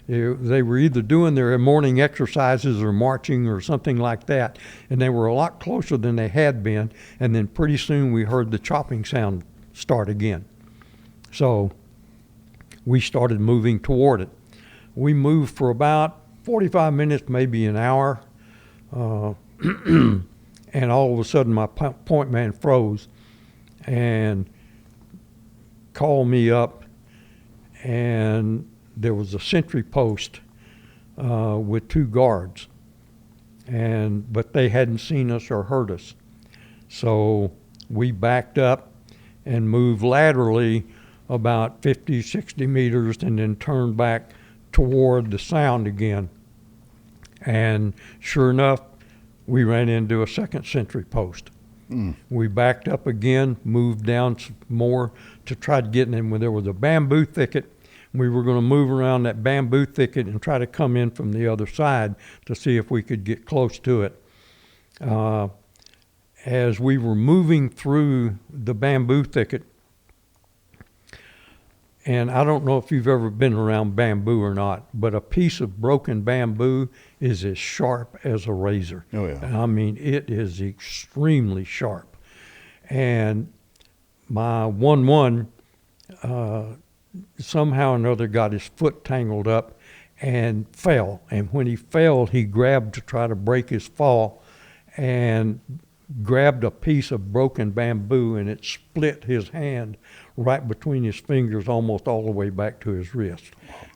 They were either doing their morning exercises or marching or something like that, and they were a lot closer than they had been, and then pretty soon we heard the chopping sound start again. So we started moving toward it. We moved for about 45 minutes, maybe an hour, and all of a sudden my point man froze and called me up, and there was a sentry post with 2 guards, but they hadn't seen us or heard us. So we backed up and moved laterally about 50, 60 meters and then turned back toward the sound again. And sure enough, we ran into a second sentry post. We backed up again, moved down some more to try to get in. When there was a bamboo thicket, we were going to move around that bamboo thicket and try to come in from the other side to see if we could get close to it. As we were moving through the bamboo thicket, and I don't know if you've ever been around bamboo or not, but a piece of broken bamboo is as sharp as a razor. Oh, yeah. I mean, it is extremely sharp. And my 1-1 somehow or another got his foot tangled up and fell. And when he fell, he grabbed to try to break his fall and grabbed a piece of broken bamboo, and it split his hand right between his fingers almost all the way back to his wrist.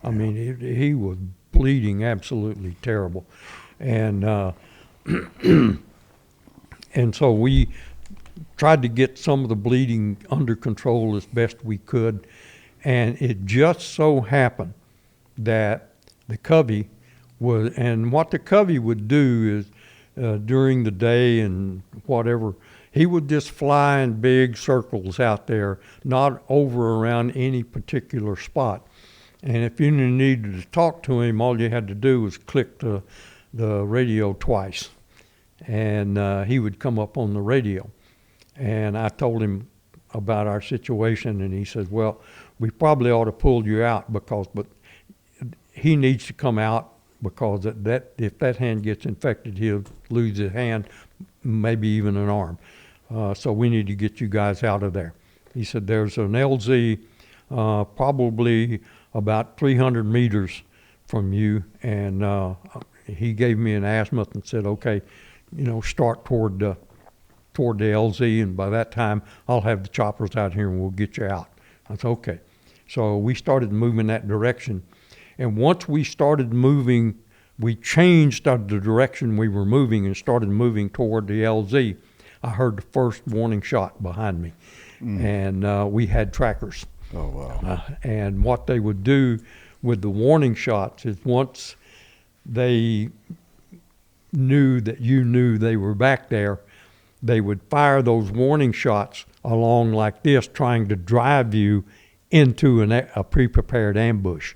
I mean, he was bleeding absolutely terrible. And And so we tried to get some of the bleeding under control as best we could. And it just so happened that the covey was, and what the covey would do is during the day and whatever, he would just fly in big circles out there, not over around any particular spot. And if you needed to talk to him, all you had to do was click the radio twice, and he would come up on the radio. And I told him about our situation, and he said, well, we probably ought to pull you out but he needs to come out because if that hand gets infected, he'll lose his hand, maybe even an arm. So we need to get you guys out of there. He said, there's an LZ probably about 300 meters from you, and he gave me an azimuth and said, okay, start toward the LZ, and by that time I'll have the choppers out here and we'll get you out. I said, okay. So we started moving that direction, and once we started moving, we changed the direction we were moving and started moving toward the LZ. I heard the first warning shot behind me, and we had trackers. Oh, wow. And what they would do with the warning shots is once they knew that you knew they were back there, they would fire those warning shots along like this, trying to drive you into a pre-prepared ambush.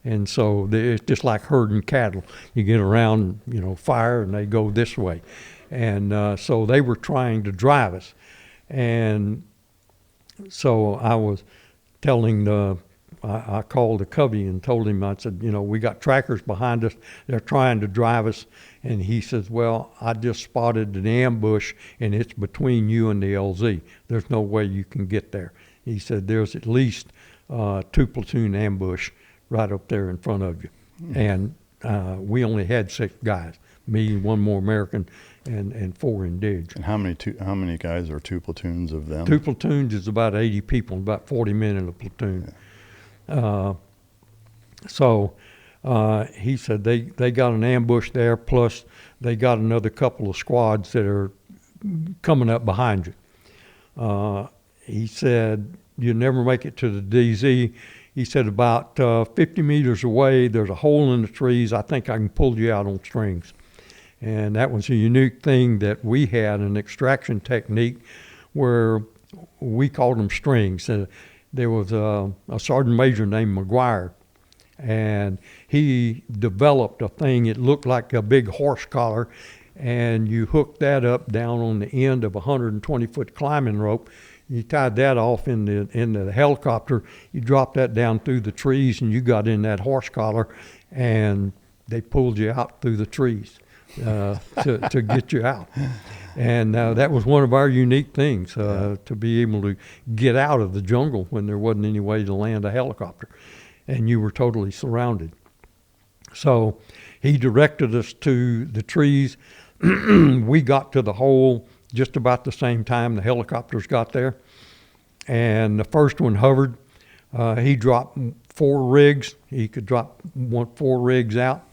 And so it's just like herding cattle. You get around, fire, and they go this way. And so they were trying to drive us. And so I was telling I called the covey and told him, I said, we got trackers behind us. They're trying to drive us. And he says, well, I just spotted an ambush, and it's between you and the LZ. There's no way you can get there. He said, there's at least 2 platoon ambush right up there in front of you. And we only had 6 guys, me, 1 more American, and 4 indig. And how many guys are 2 platoons of them? 2 platoons is about 80 people, about 40 men in a platoon. Yeah. So he said they got an ambush there, plus they got another couple of squads that are coming up behind you. He said, you never make it to the DZ. He said, about 50 meters away, there's a hole in the trees. I think I can pull you out on strings. And that was a unique thing that we had, an extraction technique where we called them strings. There was a sergeant major named McGuire, and he developed a thing. It looked like a big horse collar, and you hooked that up down on the end of a 120-foot climbing rope. You tied that off in the helicopter. You dropped that down through the trees, and you got in that horse collar, and they pulled you out through the trees to get you out. And that was one of our unique things, to be able to get out of the jungle when there wasn't any way to land a helicopter, and you were totally surrounded. So he directed us to the trees. We got to the hole just about the same time the helicopters got there. And the first one hovered. He dropped 4 rigs. He could drop 4 rigs out.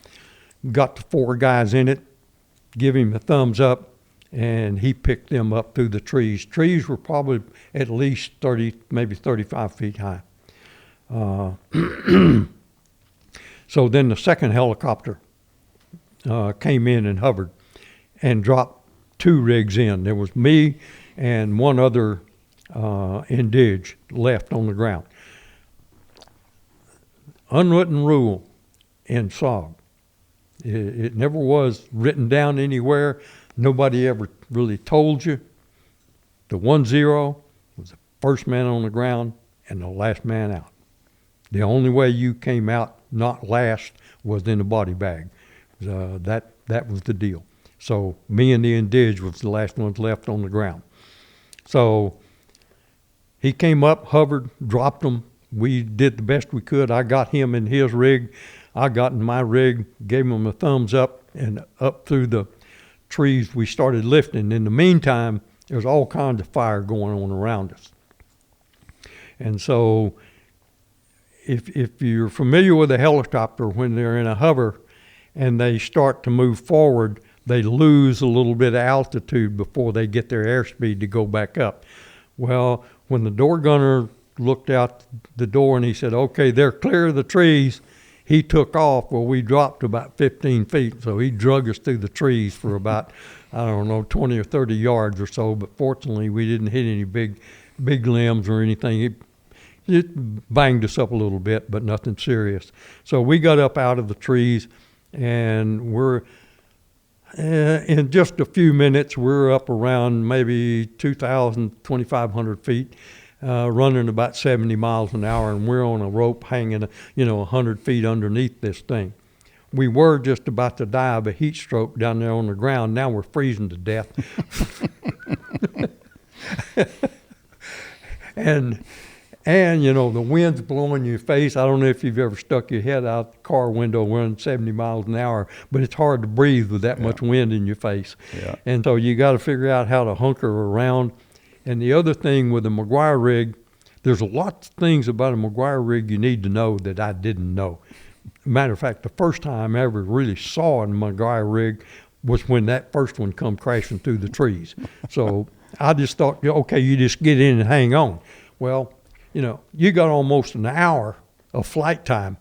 Got the 4 guys in it, give him a thumbs up, and he picked them up through the trees. Trees were probably at least 30, maybe 35 feet high. So then the second helicopter came in and hovered and dropped 2 rigs in. There was me and 1 other indig left on the ground. Unwritten rule in SOG. It never was written down anywhere. Nobody ever really told you. The 1-0 was the first man on the ground and the last man out. The only way you came out not last was in a body bag. That was the deal. So me and the indig was the last ones left on the ground. So he came up, hovered, dropped them. We did the best we could. I got him in his rig. I got in my rig, gave him a thumbs up, and up through the trees we started lifting. In the meantime, there's all kinds of fire going on around us. And so if you're familiar with a helicopter, when they're in a hover and they start to move forward, they lose a little bit of altitude before they get their airspeed to go back up. Well, when the door gunner looked out the door and he said, okay, they're clear of the trees, he took off. Well, we dropped about 15 feet, so he drug us through the trees for about, I don't know, 20 or 30 yards or so, but fortunately we didn't hit any big limbs or anything. It banged us up a little bit, but nothing serious. So we got up out of the trees, and we're in just a few minutes, we're up around maybe 2,000, 2,500 feet, running about 70 miles an hour, and we're on a rope hanging, 100 feet underneath this thing. We were just about to die of a heat stroke down there on the ground. Now we're freezing to death. And the wind's blowing in your face. I don't know if you've ever stuck your head out the car window running 70 miles an hour, but it's hard to breathe with that much wind in your face. Yeah. And so you got to figure out how to hunker around. And the other thing with the McGuire rig, there's a lot of things about a McGuire rig you need to know that I didn't know. Matter of fact, the first time I ever really saw a McGuire rig was when that first one come crashing through the trees. So I just thought, okay, you just get in and hang on. Well, you got almost an hour of flight time.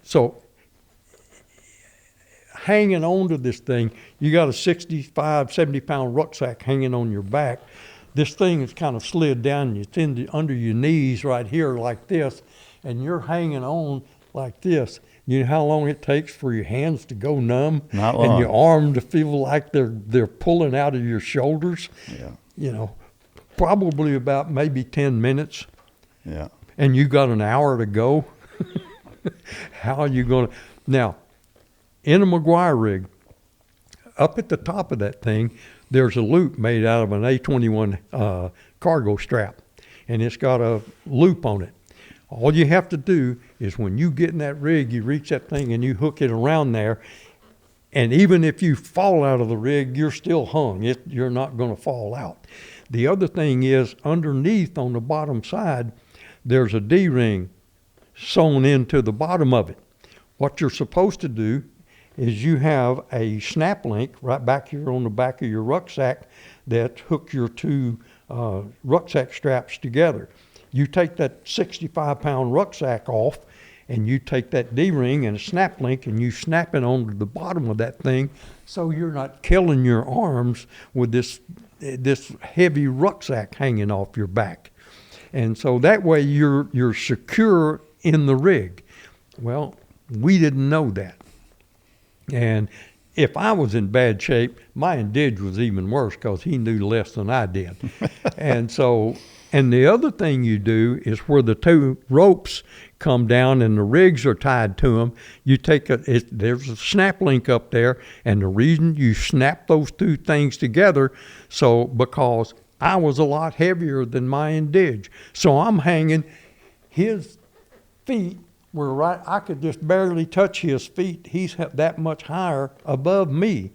So hanging on to this thing, you got a 65, 70-pound rucksack hanging on your back. This thing is kind of slid down. It's under your knees right here like this, and you're hanging on like this. You know how long it takes for your hands to go numb? Not long. And your arm to feel like they're pulling out of your shoulders? Yeah. Probably about maybe 10 minutes. Yeah. And you got an hour to go. How are you going to? Now, in a McGuire rig, up at the top of that thing, there's a loop made out of an A21 cargo strap, and it's got a loop on it. All you have to do is when you get in that rig, you reach that thing and you hook it around there, and even if you fall out of the rig, you're still hung. You're not going to fall out. The other thing is underneath on the bottom side, there's a D-ring sewn into the bottom of it. What you're supposed to do is you have a snap link right back here on the back of your rucksack that hook your two rucksack straps together. You take that 65-pound rucksack off, and you take that D-ring and a snap link, and you snap it onto the bottom of that thing so you're not killing your arms with this heavy rucksack hanging off your back. And so that way you're secure in the rig. Well, we didn't know that. And if I was in bad shape, my indige was even worse because he knew less than I did. And the other thing you do is where the two ropes come down and the rigs are tied to them, there's a snap link up there, and the reason you snap those two things together, because I was a lot heavier than my indige. So I'm hanging, his feet were right, I could just barely touch his feet. He's that much higher above me.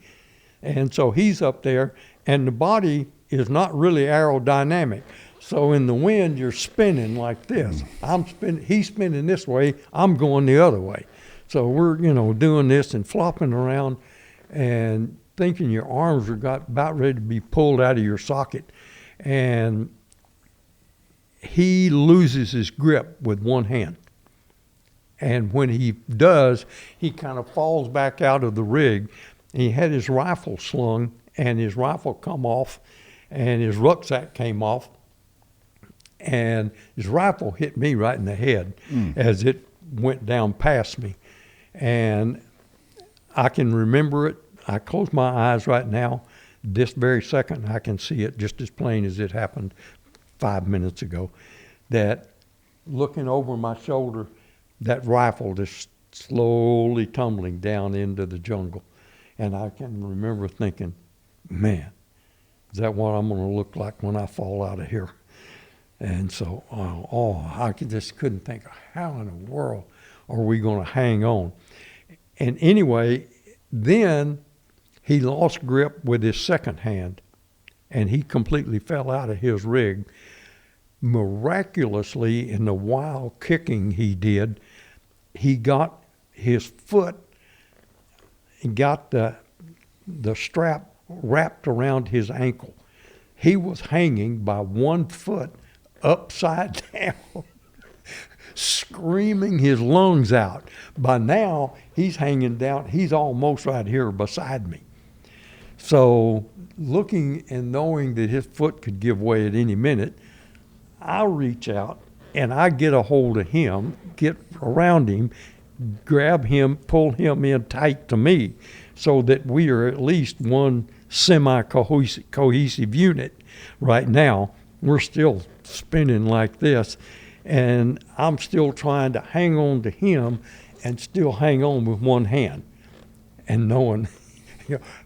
And so he's up there, and the body is not really aerodynamic. So in the wind, you're spinning like this. He's spinning this way, I'm going the other way. So we're, doing this and flopping around and thinking your arms are about ready to be pulled out of your socket. And he loses his grip with one hand. And when he does, he kind of falls back out of the rig. He had his rifle slung, and his rifle come off, and his rucksack came off, and his rifle hit me right in the head as it went down past me. And I can remember it. I close my eyes right now. This very second, I can see it just as plain as it happened 5 minutes ago. That looking over my shoulder, that rifle just slowly tumbling down into the jungle. And I can remember thinking, man, is that what I'm going to look like when I fall out of here? And so, I just couldn't think, how in the world are we going to hang on? And anyway, then he lost grip with his second hand, and he completely fell out of his rig. Miraculously, in the wild kicking he did, he got his foot, he got the the strap wrapped around his ankle. He was hanging by 1 foot upside down, screaming his lungs out. By now, he's hanging down. He's almost right here beside me. So looking and knowing that his foot could give way at any minute, I reach out and I get a hold of him, get around him, grab him, pull him in tight to me so that we are at least one semi-cohesive unit. Right now, we're still spinning like this, and I'm still trying to hang on to him and still hang on with one hand and knowing,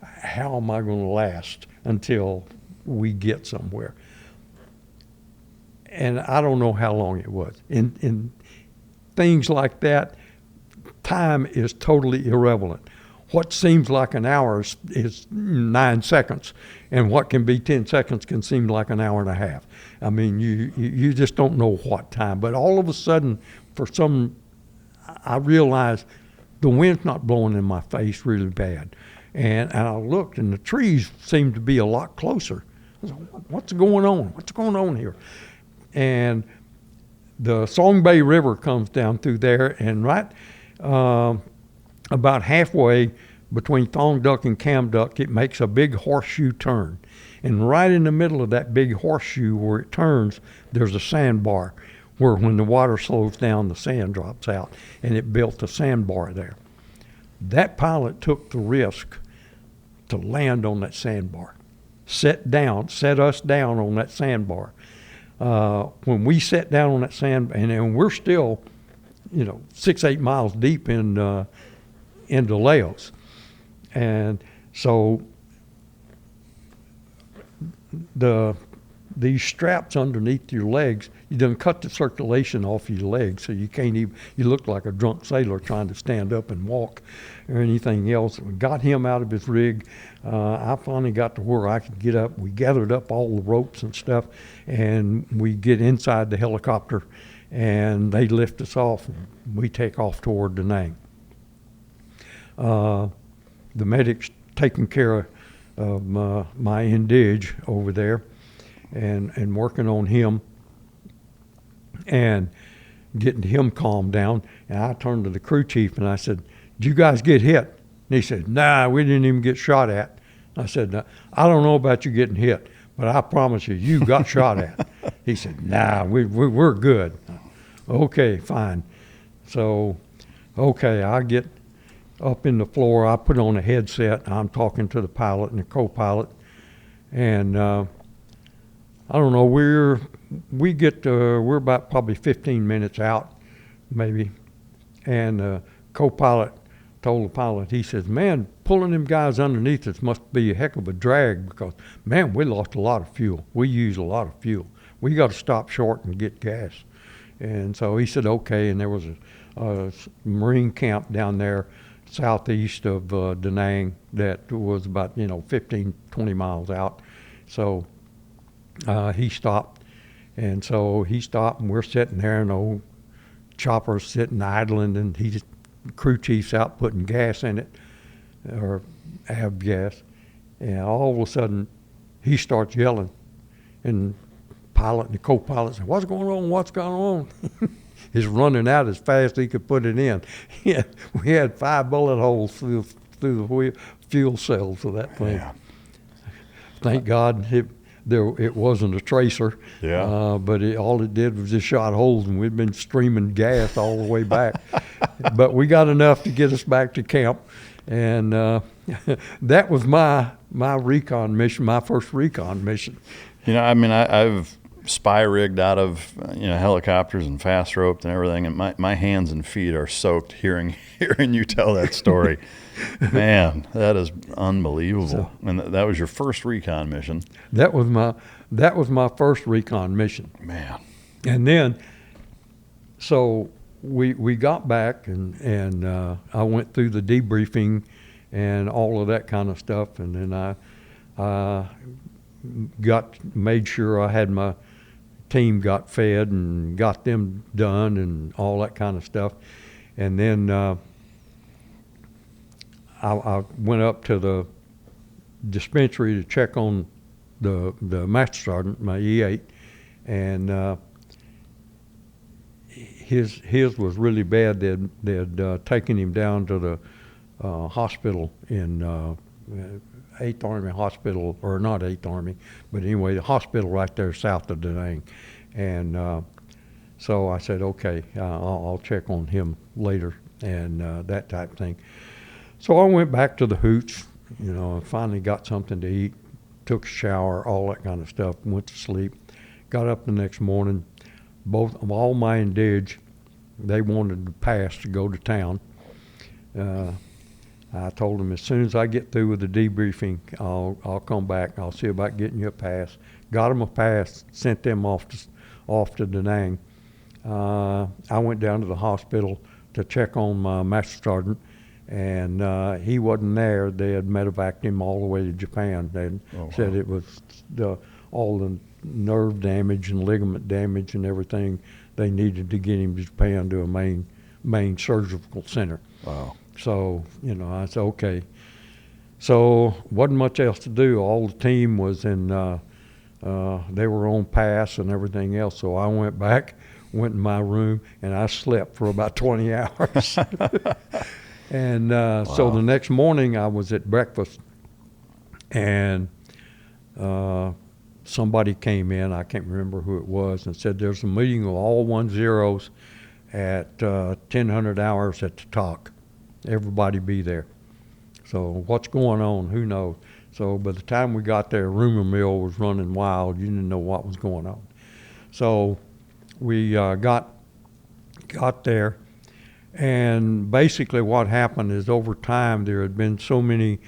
how am I going to last until we get somewhere? And I don't know how long it was. In things like that, time is totally irrelevant. What seems like an hour is 9 seconds, and what can be 10 seconds can seem like an hour and a half. I mean, you just don't know what time. But all of a sudden, I realized the wind's not blowing in my face really bad. And I looked, and the trees seemed to be a lot closer. I said, what's going on? What's going on here? And the Song Bay River comes down through there, and right about halfway between Thong Duck and Cam Duck, it makes a big horseshoe turn. And right in the middle of that big horseshoe where it turns, there's a sandbar where when the water slows down, the sand drops out, and it built a sandbar there. That pilot took the risk to land on that sandbar, set us down on that sandbar. When we sat down on that sand, and we're still, 6-8 miles deep into Laos. And so these straps underneath your legs, you done cut the circulation off your legs, so you can't even, you look like a drunk sailor trying to stand up and walk or anything else. We got him out of his rig. I finally got to where I could get up. We gathered up all the ropes and stuff, and we get inside the helicopter, and they lift us off, and we take off toward Da Nang. The medic's taking care of my indige over there and working on him and getting him calmed down. And I turned to the crew chief and I said, "Did you guys get hit?" And he said, "Nah, we didn't even get shot at." I said, "I don't know about you getting hit, but I promise you got shot at." He said, "Nah, we're good." Okay, fine. So, okay, I get up in the floor. I put on a headset. I'm talking to the pilot and the co-pilot, and I don't know. We're about probably 15 minutes out, maybe, and co-pilot told the pilot. He says, "Man, pulling them guys underneath us must be a heck of a drag because, man, we lost a lot of fuel. We used a lot of fuel. We got to stop short and get gas." And so he said, okay, and there was a Marine camp down there southeast of Da Nang that was about 15, 20 miles out. So he stopped, and so he stopped, and we're sitting there, and the old chopper's sitting idling, and crew chief's out putting gas in it, or avgas, and all of a sudden he starts yelling, and pilot and the co-pilot said, "What's going on? What's going on?" He's running out as fast as he could put it in. Yeah, we had 5 bullet holes through the fuel cells of that thing. Yeah. Thank God it wasn't a tracer. Yeah. But all it did was just shot holes, and we'd been streaming gas all the way back. But we got enough to get us back to camp, and that was my recon mission, my first recon mission. I've spy rigged out of helicopters and fast roped and everything, and my hands and feet are soaked hearing you tell that story. Man, that is unbelievable. So, and that was your first recon mission. That was my first recon mission. Man. And then so we got back, and I went through the debriefing and all of that kind of stuff, and then I made sure I had my team got fed and got them done and all that kind of stuff. And then I went up to the dispensary to check on the master sergeant, my E8, and his was really bad. They'd taken him down to the hospital in 8th Army Hospital, or not 8th Army, but anyway, the hospital right there south of Da Nang. And so I said, okay, I'll check on him later, and that type of thing. So I went back to the hooch, finally got something to eat, took a shower, all that kind of stuff, went to sleep, got up the next morning. Both of all my indige, they wanted to pass to go to town. I told them as soon as I get through with the debriefing, I'll come back. I'll see about getting you a pass. Got them a pass, sent them off to Da Nang. I went down to the hospital to check on my master sergeant, and he wasn't there. They had medevaced him all the way to Japan. They said it was all the nerve damage and ligament damage and everything. They needed to get him to Japan to a main surgical center. Wow. So, I said, okay. So wasn't much else to do. All the team was they were on pass and everything else. So I went back, went in my room, and I slept for about 20 hours. And so the next morning I was at breakfast, and somebody came in, I can't remember who it was, and said there's a meeting of all 10s at 1000 hours at the talk. Everybody be there. So what's going on? Who knows? So by the time we got there, rumor mill was running wild. You didn't know what was going on. So we got there, and basically what happened is over time there had been so many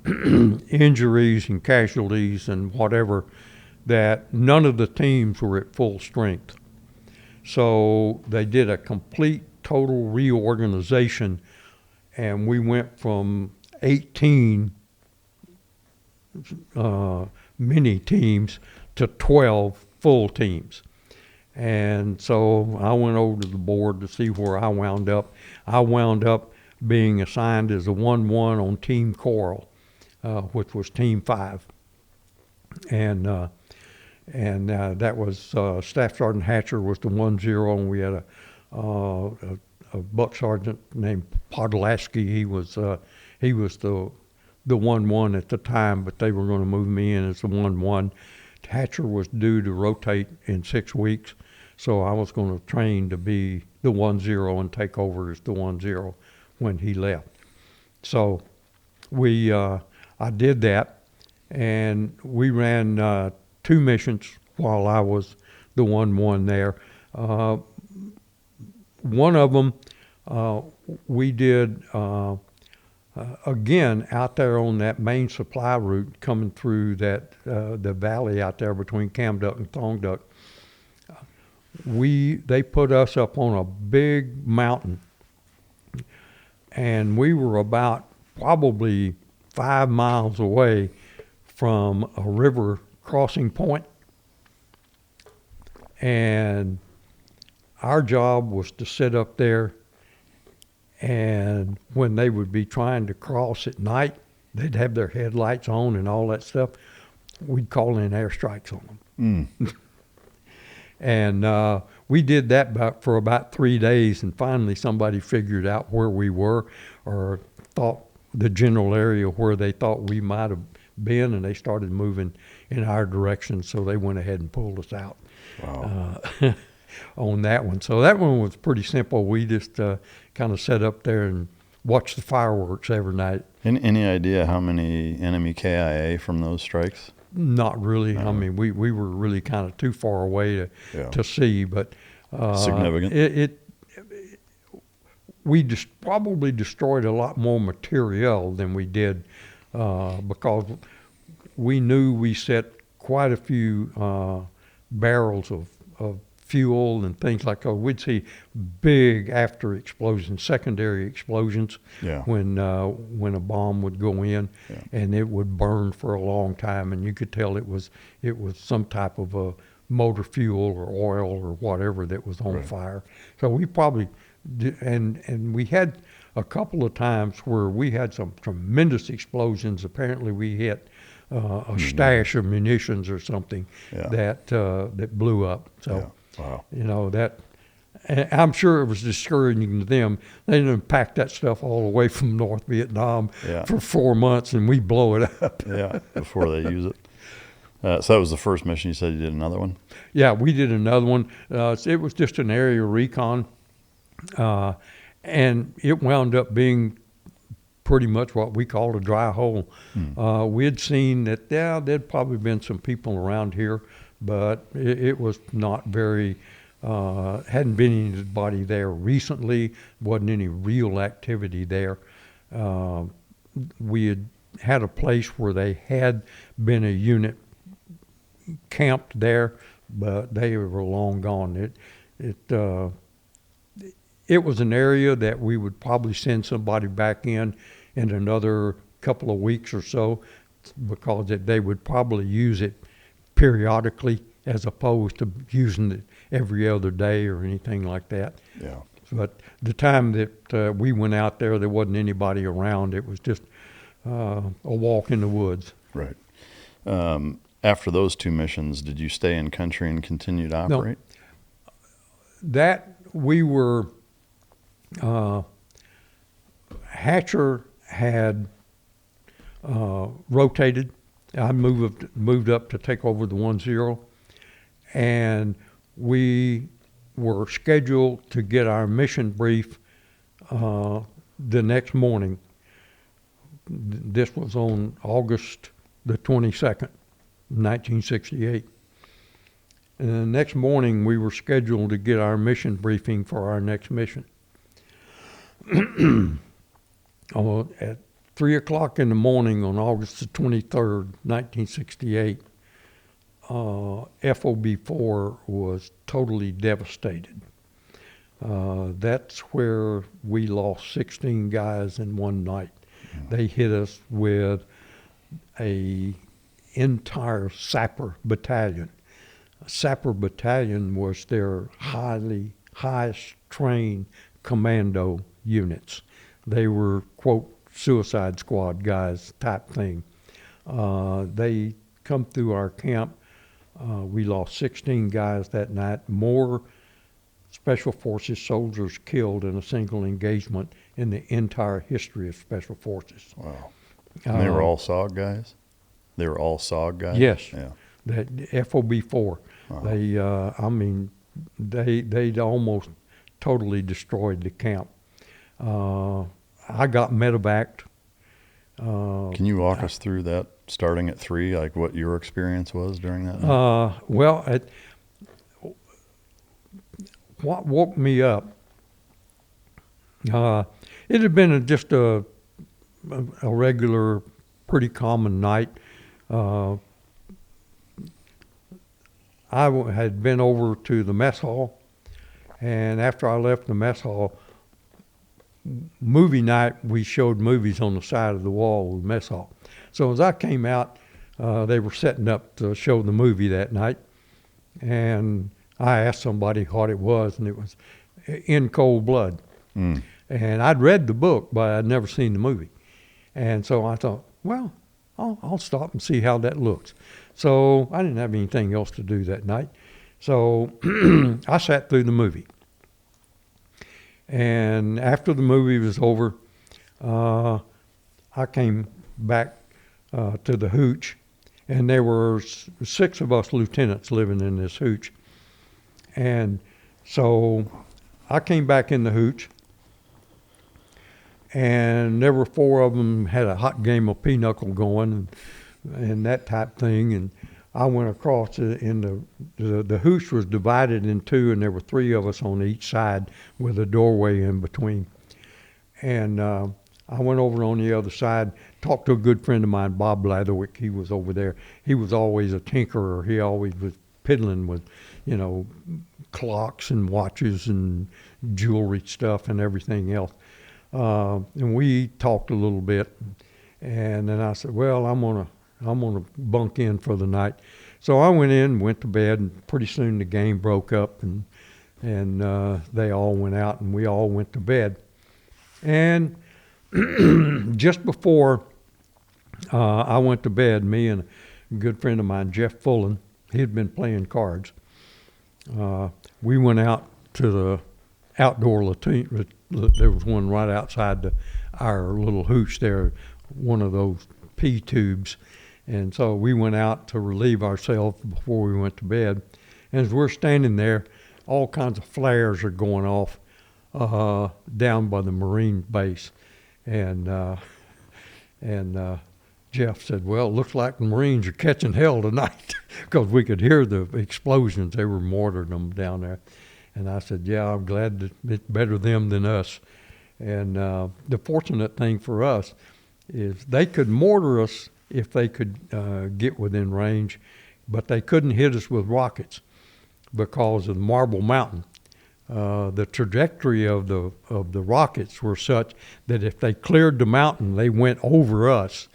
injuries and casualties and whatever that none of the teams were at full strength. So they did a complete total reorganization, and we went from 18 mini teams to 12 full teams. And so I went over to the board to see where I wound up. I wound up being assigned as a 1-1 on Team Coral, which was Team 5. And that was Staff Sergeant Hatcher was the 1-0, and we had a buck sergeant named Podlasky. He was the 1-1 at the time, but they were going to move me in as the 1-1. Hatcher was due to rotate in 6 weeks, so I was going to train to be the 1-0 and take over as the 1-0 when he left. So I did that, and we ran 2 missions while I was the 1-1 there. One of them we did again out there on that main supply route coming through that the valley out there between Cam Duck and Thong Duck. They put us up on a big mountain, and we were about probably 5 miles away from a river crossing point, and our job was to sit up there, and when they would be trying to cross at night, they'd have their headlights on and all that stuff. We'd call in airstrikes on them. And we did that for about 3 days, and finally somebody figured out where we were, or thought the general area where they thought we might have been, and they started moving in our direction, so they went ahead and pulled us out. Wow. On that one. So that one was pretty simple. We just kind of sat up there and watched the fireworks every night. Any idea how many enemy KIA from those strikes? Not really. No. I mean, we were really kind of too far away to see, but significant. We just probably destroyed a lot more materiel than we did because we knew we set quite a few barrels of fuel and things like that. We'd see big after explosions, secondary explosions, when a bomb would go in, and it would burn for a long time, and you could tell it was some type of a motor fuel or oil or whatever that was on fire. So we probably and we had a couple of times where we had some tremendous explosions. Apparently, we hit a stash of munitions or something that blew up. So, that. And I'm sure it was discouraging to them. They didn't pack that stuff all the way from North Vietnam for 4 months, and we blow it up. Before they use it. So that was the first mission. You said you did another one? Yeah, we did another one. It was just an area recon, and it wound up being pretty much what we called a dry hole. We had seen that, there'd probably been some people around here, but it was not very... hadn't been anybody there recently, wasn't any real activity there. We had a place where they had been a unit camped there, but they were long gone. It was an area that we would probably send somebody back in another couple of weeks or so, because they would probably use it periodically as opposed to using it every other day or anything like that. Yeah. But the time that we went out there wasn't anybody around. It was just a walk in the woods. Right. After those 2 missions, did you stay in country and continue to operate? No. That we were, Hatcher had rotated. I moved up to take over the 1-0, and we were scheduled to get our mission brief the next morning. This was on August the 22nd, 1968. And the next morning, we were scheduled to get our mission briefing for our next mission. At 3 o'clock in the morning on August the 23rd, 1968, FOB4 was totally devastated. That's where we lost 16 guys in one night. They hit us with a entire sapper battalion. A sapper battalion was their highest trained commando units. They were, quote, suicide squad guys type thing. They come through our camp. We lost 16 guys that night, more Special Forces soldiers killed in a single engagement in the entire history of Special Forces. Wow. And they were all SOG guys? They were all SOG guys? Yes. Yeah. That FOB4. They almost totally destroyed the camp. I got medevaced. Can you walk us through that, starting at 3, like what your experience was during that night? What woke me up, it had been just a regular, pretty common night. I had been over to the mess hall, and after I left the mess hall, movie night, we showed movies on the side of the wall of the mess hall. So as I came out, they were setting up to show the movie that night, and I asked somebody what it was, and it was In Cold Blood. And I'd read the book, but I'd never seen the movie. And so I thought, well, I'll stop and see how that looks. So I didn't have anything else to do that night. So I sat through the movie. And after the movie was over, I came back to the hooch, and there were 6 of us lieutenants living in this hooch. And so I came back in the hooch, and there were 4 of them had a hot game of pinochle going and that type thing. And I went across the hooch was divided in 2, and there were 3 of us on each side with a doorway in between. And I went over on the other side, talked to a good friend of mine, Bob Blatherwick. He was over there. He was always a tinkerer. He always was piddling with, clocks and watches and jewelry stuff and everything else. And we talked a little bit, and then I said, well, I'm gonna bunk in for the night. So I went in, went to bed, and pretty soon the game broke up, and they all went out, and we all went to bed. And just before I went to bed, me and a good friend of mine, Jeff Fullen, he had been playing cards. We went out to the outdoor latrine. There was one right outside our little hooch there, one of those pee tubes. And so we went out to relieve ourselves before we went to bed. And as we're standing there, all kinds of flares are going off down by the Marine base. And Jeff said, well, it looks like the Marines are catching hell tonight, because we could hear the explosions. They were mortaring them down there. And I said, yeah, I'm glad that it's better them than us. And the fortunate thing for us is they could mortar us if they could get within range, but they couldn't hit us with rockets because of the Marble Mountain. The trajectory of the rockets were such that if they cleared the mountain, they went over us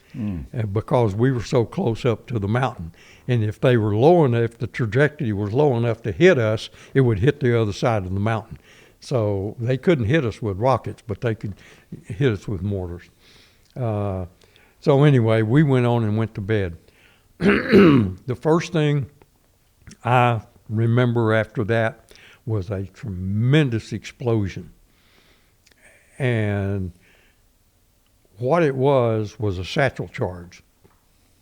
because we were so close up to the mountain. And if they were low enough, if the trajectory was low enough to hit us, it would hit the other side of the mountain. So they couldn't hit us with rockets, but they could hit us with mortars. So anyway, we went on and went to bed. The first thing I remember after that was a tremendous explosion. And what it was a satchel charge,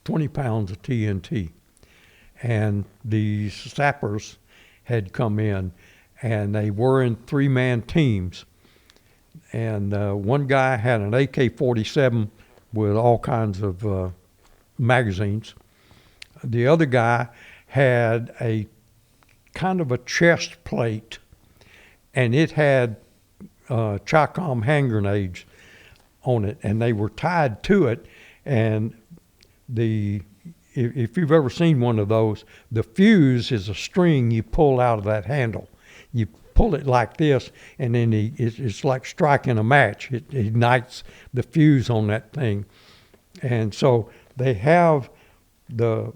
20 pounds of TNT. And these sappers had come in, and they were in three-man teams. And one guy had an AK-47 with all kinds of magazines. The other guy had a kind of a chest plate, and it had Chicom hand grenades on it, and they were tied to it. And if you've ever seen one of those, the fuse is a string you pull out of that handle. You pull it like this, and then it's like striking a match. It ignites the fuse on that thing. And so they have the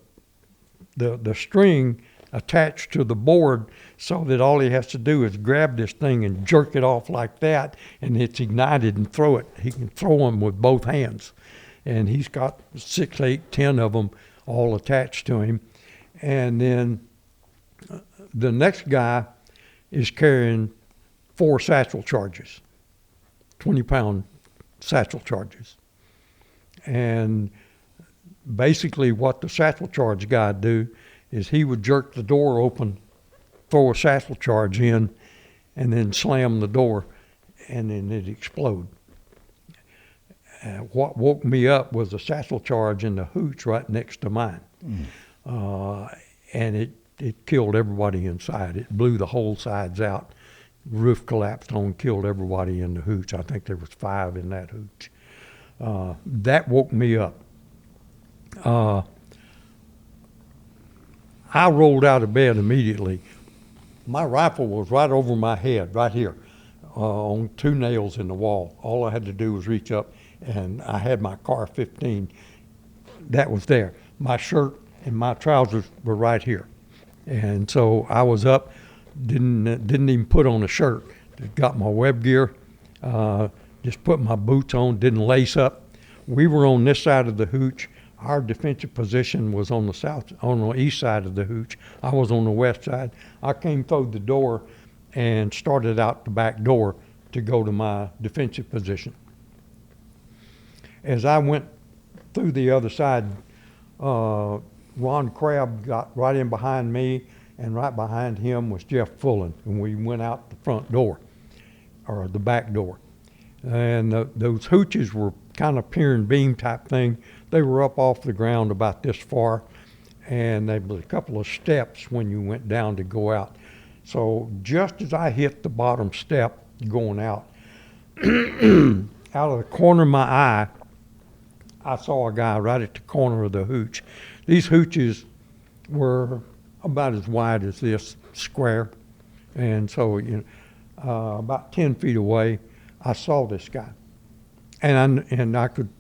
string attached to the board so that all he has to do is grab this thing and jerk it off like that, and it's ignited and throw it. He can throw them with both hands. And he's got 6, 8, 10 of them all attached to him. And then the next guy is carrying 4 satchel charges, 20-pound satchel charges. And basically what the satchel charge guy do is he would jerk the door open, throw a satchel charge in, and then slam the door, and then it'd explode. What woke me up was a satchel charge in the hooch right next to mine. And it killed everybody inside. It blew the whole sides out. Roof collapsed on, killed everybody in the hooch. I think there was 5 in that hooch. That woke me up. I rolled out of bed immediately. My rifle was right over my head, right here, on 2 nails in the wall. All I had to do was reach up, and I had my CAR-15. That was there. My shirt and my trousers were right here. And so I was up, didn't even put on a shirt. Got my web gear, just put my boots on, didn't lace up. We were on this side of the hooch. Our defensive position was on the east side of the hooch. I was on the west side. I came through the door and started out the back door to go to my defensive position. As I went through the other side, Ron Crabb got right in behind me, and right behind him was Jeff Fullen, and we went out the front door, or the back door. And those hooches were kind of pier and beam type thing. They were up off the ground about this far, and there was a couple of steps when you went down to go out. So just as I hit the bottom step going out, out of the corner of my eye, I saw a guy right at the corner of the hooch. These hooches were about as wide as this square, and so about 10 feet away, I saw this guy, and I could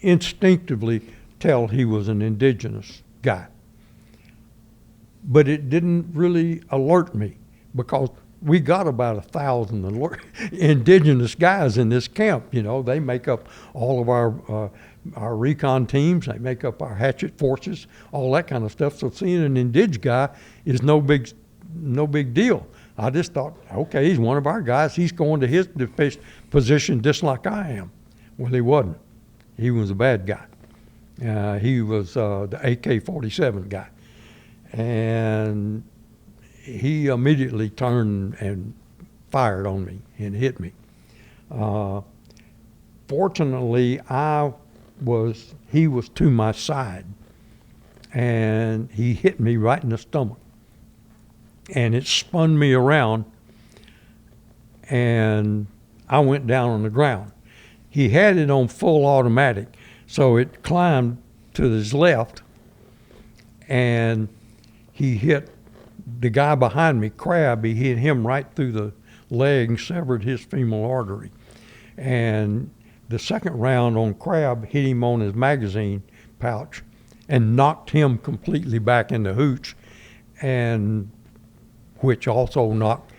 instinctively tell he was an indigenous guy. But it didn't really alert me because we got about 1,000 indigenous guys in this camp. You know, they make up all of our recon teams. They make up our hatchet forces, all that kind of stuff. So seeing an indig guy is no big deal. I just thought, okay, he's one of our guys. He's going to his position just like I am. Well, he wasn't. He was a bad guy. He was the AK-47 guy. And he immediately turned and fired on me and hit me. Fortunately, he was to my side, and he hit me right in the stomach. And it spun me around, and I went down on the ground. He had it on full automatic, so it climbed to his left, and he hit the guy behind me, Crab. He hit him right through the leg and severed his femoral artery. And the second round on Crab hit him on his magazine pouch and knocked him completely back in the hooch, and which also knocked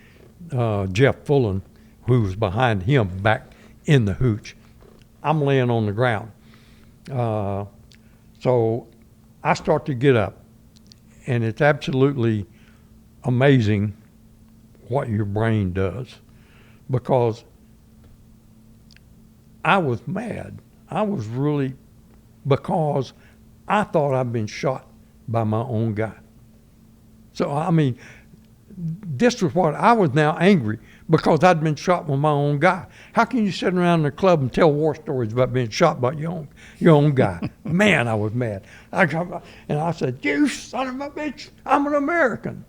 Jeff Fullen, who was behind him, back in the hooch. I'm laying on the ground. So I start to get up, and it's absolutely amazing what your brain does, because I was mad. I was really, because I thought I'd been shot by my own guy. So, I mean, this was what I was now angry, because I'd been shot by my own guy. How can you sit around in the club and tell war stories about being shot by your own guy? Man, I was mad. And I said, "You son of a bitch, I'm an American."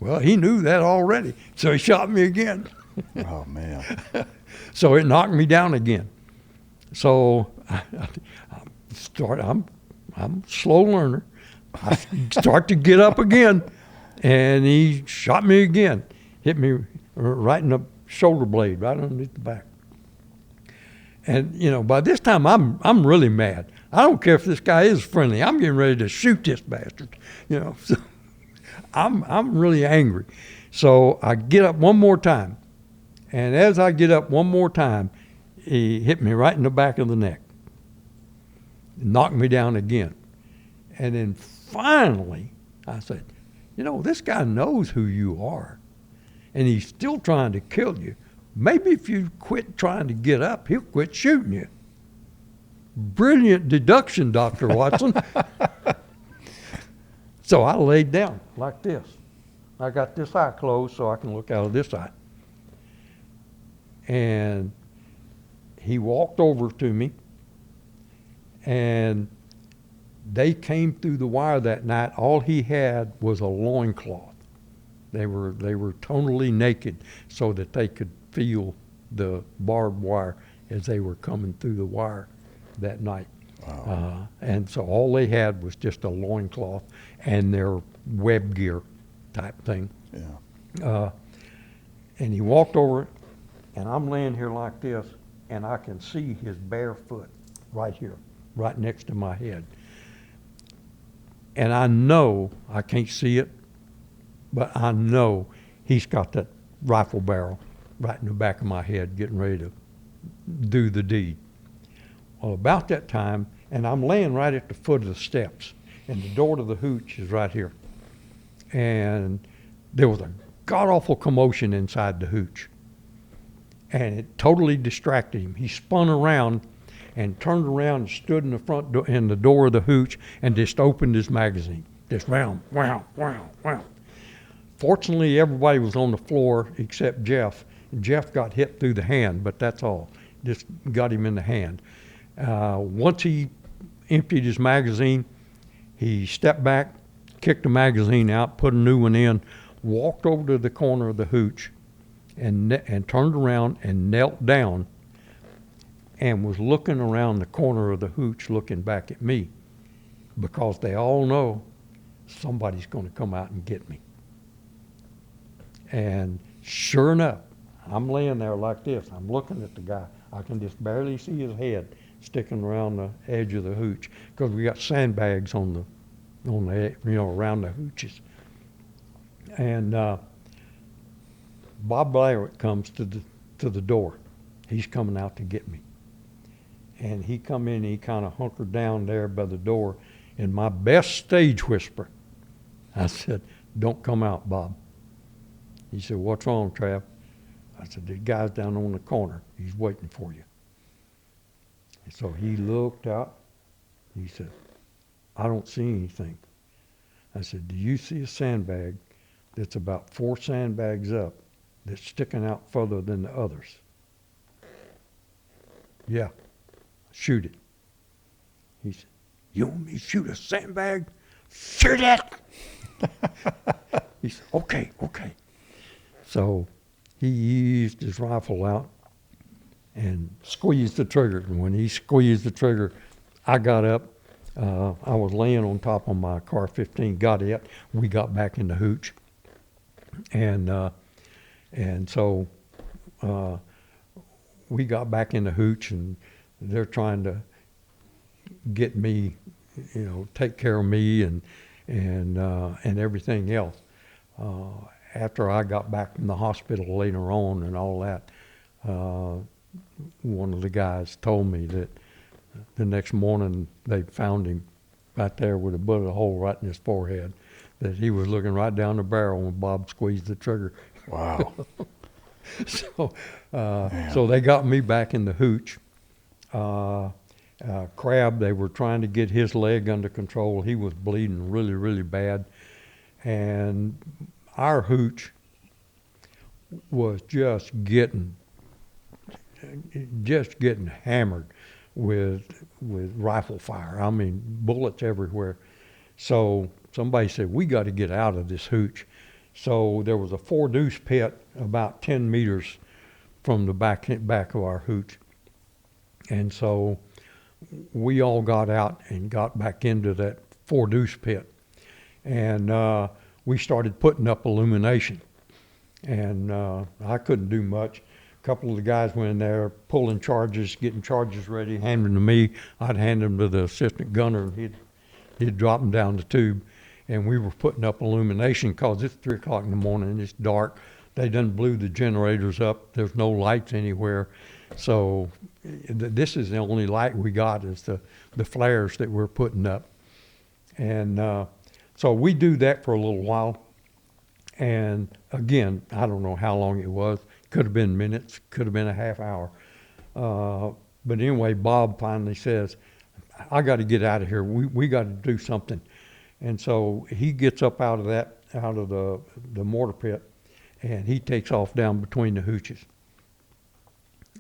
Well, he knew that already, so he shot me again. Oh, man. So it knocked me down again. So I'm a slow learner. I start to get up again, and he shot me again. Hit me right in the shoulder blade, right underneath the back. And, you know, by this time, I'm really mad. I don't care if this guy is friendly. I'm getting ready to shoot this bastard, you know. So I'm really angry. So I get up one more time. And as I get up one more time, he hit me right in the back of the neck. Knocked me down again. And then finally, I said, you know, this guy knows who you are, and he's still trying to kill you. Maybe if you quit trying to get up, he'll quit shooting you. Brilliant deduction, Dr. Watson. So I laid down like this. I got this eye closed so I can look out of this eye. And he walked over to me, and they came through the wire that night. All he had was a loincloth. They were totally naked so that they could feel the barbed wire as they were coming through the wire that night. Wow. And so all they had was just a loincloth and their web gear type thing. Yeah. And he walked over, and I'm laying here like this, and I can see his bare foot right here, right next to my head. And I know, I can't see it, but I know he's got that rifle barrel right in the back of my head getting ready to do the deed. Well, about that time, and I'm laying right at the foot of the steps, and the door to the hooch is right here. And there was a god-awful commotion inside the hooch, and it totally distracted him. He spun around and turned around and stood in the front door, in the door of the hooch, and just opened his magazine. Just wow, wow, wow, wow. Fortunately, everybody was on the floor except Jeff. Jeff got hit through the hand, but that's all. Just got him in the hand. Once he emptied his magazine, he stepped back, kicked the magazine out, put a new one in, walked over to the corner of the hooch, and turned around and knelt down and was looking around the corner of the hooch looking back at me, because they all know somebody's going to come out and get me. And sure enough, I'm laying there like this. I'm looking at the guy. I can just barely see his head sticking around the edge of the hooch, because we got sandbags on the around the hooches. And Bob Blarick comes to the door. He's coming out to get me. And he come in, he kind of hunkered down there by the door. In my best stage whisper, I said, "Don't come out, Bob." He said, "What's wrong, Trav?" I said, "The guy's down on the corner. He's waiting for you." And so he looked out. He said, "I don't see anything." I said, "Do you see a sandbag that's about 4 sandbags up that's sticking out further than the others?" "Yeah." "Shoot it." He said, "You want me to shoot a sandbag?" "Shoot it!" He said, okay. So he eased his rifle out and squeezed the trigger. And when he squeezed the trigger, I got up. I was laying on top of my car 15, got it. We got back in the hooch. And so we got back in the hooch, and they're trying to get me, take care of me and everything else. After I got back from the hospital later on and all that, one of the guys told me that the next morning they found him right there with a bullet hole right in his forehead, that he was looking right down the barrel when Bob squeezed the trigger. Wow. So they got me back in the hooch. Crab, they were trying to get his leg under control. He was bleeding really, really bad. And our hooch was just getting hammered with rifle fire. I mean, bullets everywhere. So somebody said, "We got to get out of this hooch." So there was a 4-deuce pit about 10 meters from the back of our hooch. And so we all got out and got back into that 4-deuce pit. And we started putting up illumination. And I couldn't do much. A couple of the guys went in there pulling charges, getting charges ready, handing them to me. I'd hand them to the assistant gunner, and he'd drop them down the tube. And we were putting up illumination because it's 3 o'clock in the morning and it's dark. They done blew the generators up. There's no lights anywhere. So this is the only light we got is the flares that we're putting up. And so we do that for a little while. And again, I don't know how long it was. Could have been minutes, could have been a half hour. But anyway, Bob finally says, "I got to get out of here. We got to do something." And so he gets up out of the mortar pit, and he takes off down between the hooches.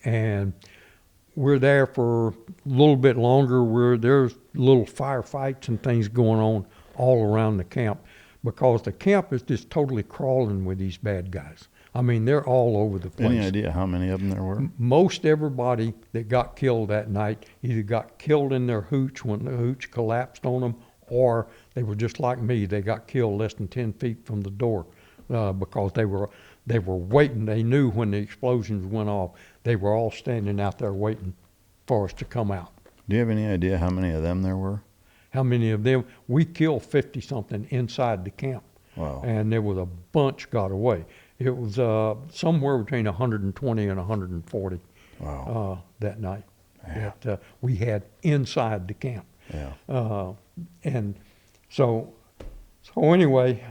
And we're there for a little bit longer. There's little firefights and things going on all around the camp, because the camp is just totally crawling with these bad guys. I mean, they're all over the place. Any idea how many of them there were? Most everybody that got killed that night either got killed in their hooch when the hooch collapsed on them, or they were just like me. They got killed less than 10 feet from the door because they were waiting. They knew when the explosions went off. They were all standing out there waiting for us to come out. Do you have any idea how many of them there were? How many of them? We killed 50-something inside the camp. Wow. And there was a bunch got away. It was somewhere between 120 and 140 that night that we had inside the camp. Yeah. And so anyway,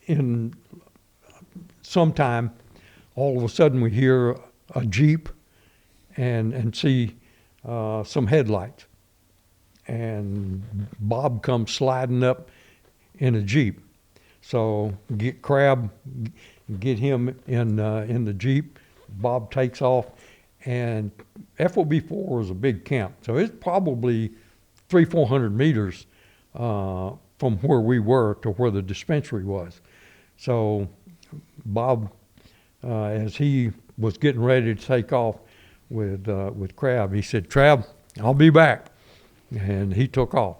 in sometime, all of a sudden we hear a Jeep and see some headlights. And Bob comes sliding up in a Jeep. So get Crab, get him in the Jeep. Bob takes off, and FOB4 is a big camp, so it's probably 300-400 meters from where we were to where the dispensary was. So Bob, as he was getting ready to take off with Crab, he said, "Crab, I'll be back," and he took off.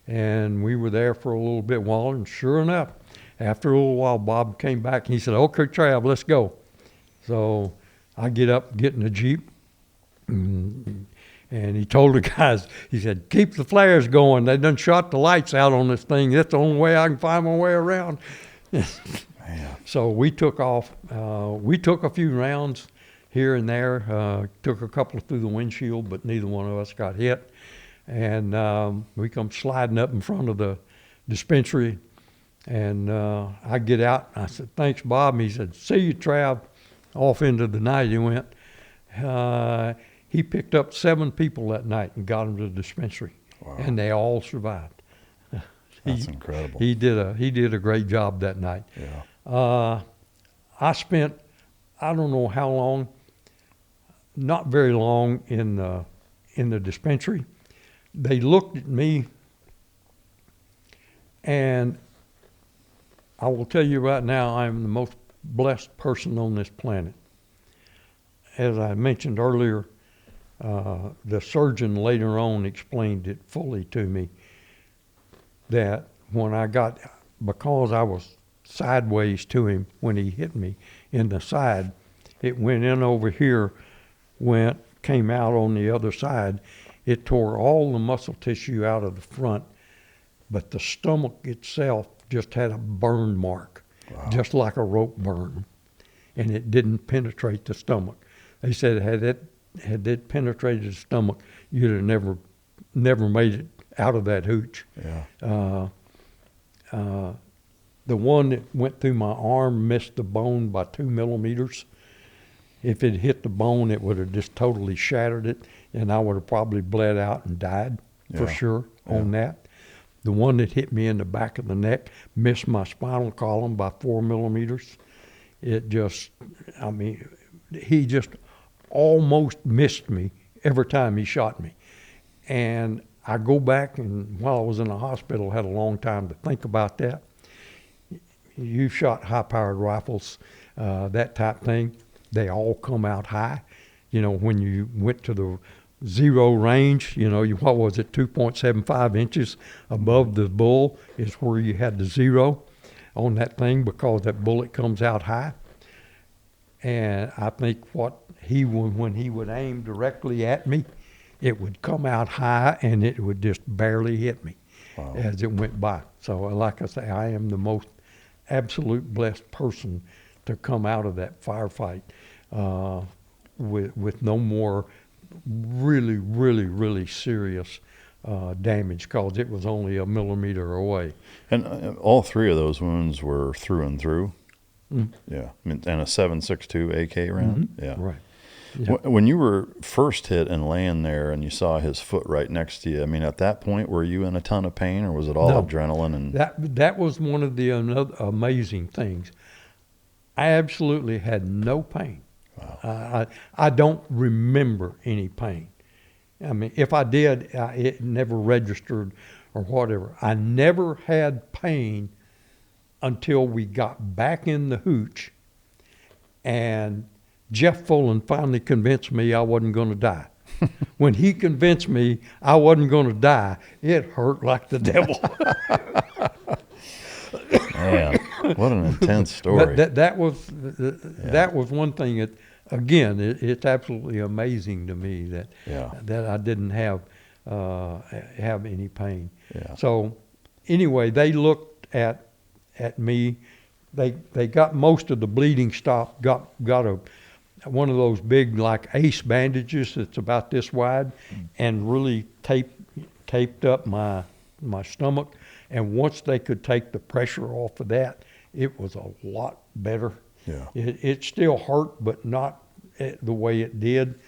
And we were there for a little bit while, and sure enough, after a little while, Bob came back and he said, "Okay, Trav, let's go." So I get up, get in the Jeep, and he told the guys, he said, "Keep the flares going. They done shot the lights out on this thing. That's the only way I can find my way around." Man. So we took off. We took a few rounds here and there. Took a couple through the windshield, but neither one of us got hit. And we come sliding up in front of the dispensary. And I get out. I said, "Thanks, Bob." And he said, "See you, Trav." Off into the night he went. He picked up 7 people that night and got them to the dispensary. Wow. And they all survived. That's incredible. He did a great job that night. Yeah. I spent, I don't know how long, not very long in the dispensary. They looked at me, and I will tell you right now, I am the most blessed person on this planet. As I mentioned earlier, the surgeon later on explained it fully to me that when because I was sideways to him when he hit me in the side, it went in over here, came out on the other side. It tore all the muscle tissue out of the front, but the stomach itself just had a burn mark, just like a rope burn, and it didn't penetrate the stomach. They said had it penetrated the stomach, you'd have never made it out of that hooch. Yeah. The one that went through my arm missed the bone by 2 millimeters. If it hit the bone, it would have just totally shattered it, and I would have probably bled out and died for sure on that. The one that hit me in the back of the neck missed my spinal column by 4 millimeters. It just, he just almost missed me every time he shot me. And I go back, and while I was in the hospital, had a long time to think about that. You shot high-powered rifles, that type thing. They all come out high. When you went to the zero range, what was it, 2.75 inches above the bull is where you had the zero on that thing because that bullet comes out high. And I think when he would aim directly at me, it would come out high and it would just barely hit me as it went by. So like I say, I am the most absolute blessed person to come out of that firefight with no more really, really, really serious damage because it was only a millimeter away. And all 3 of those wounds were through and through? Mm-hmm. Yeah. And a 7.62 AK round? Mm-hmm. Yeah. Right. Yep. When you were first hit and laying there and you saw his foot right next to you, at that point, were you in a ton of pain, or was it all adrenaline? And that was one of the amazing things. I absolutely had no pain. Wow. I don't remember any pain. If I did, it never registered or whatever. I never had pain until we got back in the hooch, and Jeff Fullen finally convinced me I wasn't going to die. When he convinced me I wasn't going to die, it hurt like the devil. Man, what an intense story. That was one thing that, again, it's absolutely amazing to me that I didn't have any pain. Yeah. So anyway, they looked at me. They got most of the bleeding stopped. Got one of those big like ace bandages that's about this wide, and really taped up my stomach. And once they could take the pressure off of that, it was a lot better. Yeah. It still hurt, but not the way it did.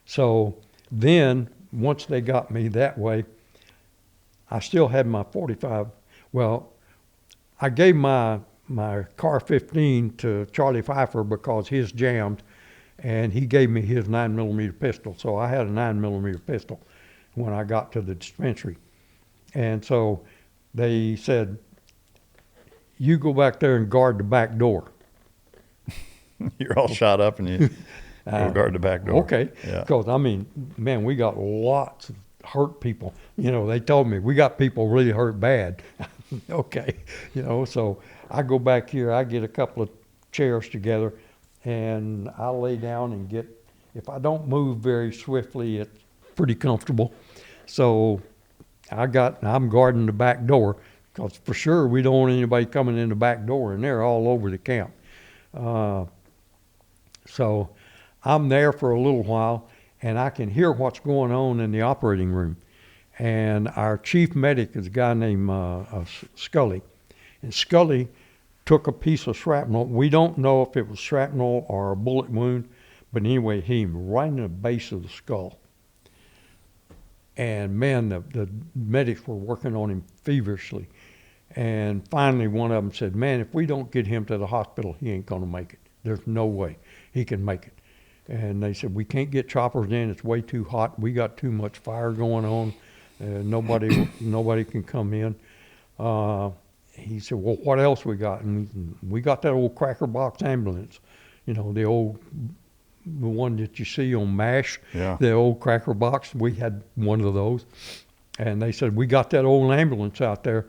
So then, once they got me that way, I still had my .45. Well, I gave my Car 15 to Charlie Pfeiffer because his jammed, and he gave me his 9mm pistol. So I had a 9mm pistol when I got to the dispensary. And so they said, "You go back there and guard the back door." You're all shot up and you guard the back door. Okay. Because, man, we got lots of hurt people. They told me, we got people really hurt bad. Okay. So I go back here, I get a couple of chairs together, and I lay down and if I don't move very swiftly, it's pretty comfortable. So I'm guarding the back door, because for sure we don't want anybody coming in the back door, and they're all over the camp. So I'm there for a little while, and I can hear what's going on in the operating room. And our chief medic is a guy named Scully. And Scully took a piece of shrapnel. We don't know if it was shrapnel or a bullet wound, but anyway, he hit him right in the base of the skull. And man, the medics were working on him feverishly. And finally, one of them said, man, if we don't get him to the hospital, he ain't going to make it. There's no way he can make it. And they said, we can't get choppers in. It's way too hot. We got too much fire going on. Nobody can come in. He said, well, what else we got? And we got that old cracker box ambulance, the one that you see on MASH, the old cracker box. We had one of those. And they said, we got that old ambulance out there.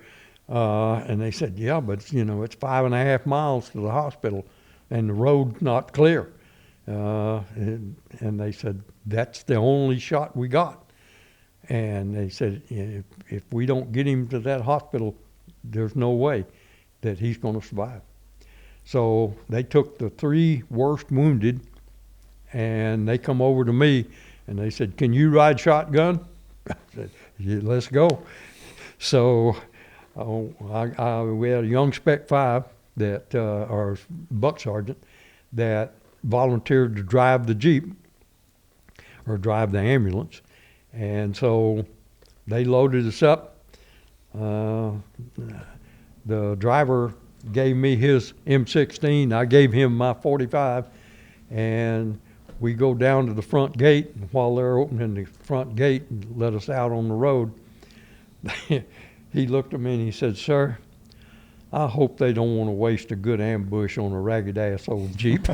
And they said, yeah, but it's 5.5 miles to the hospital and the road's not clear. And they said, that's the only shot we got. And they said, if we don't get him to that hospital, there's no way that he's going to survive. So they took the 3 worst wounded, and they come over to me, and they said, can you ride shotgun? I said, yeah, let's go. So we had a young Spec 5 that, or buck sergeant, that volunteered to drive the Jeep or drive the ambulance. And so they loaded us up. The driver gave me his M16. I gave him my 45. And we go down to the front gate. And while they're opening the front gate and let us out on the road, he looked at me and he said, sir, I hope they don't want to waste a good ambush on a ragged-ass old Jeep.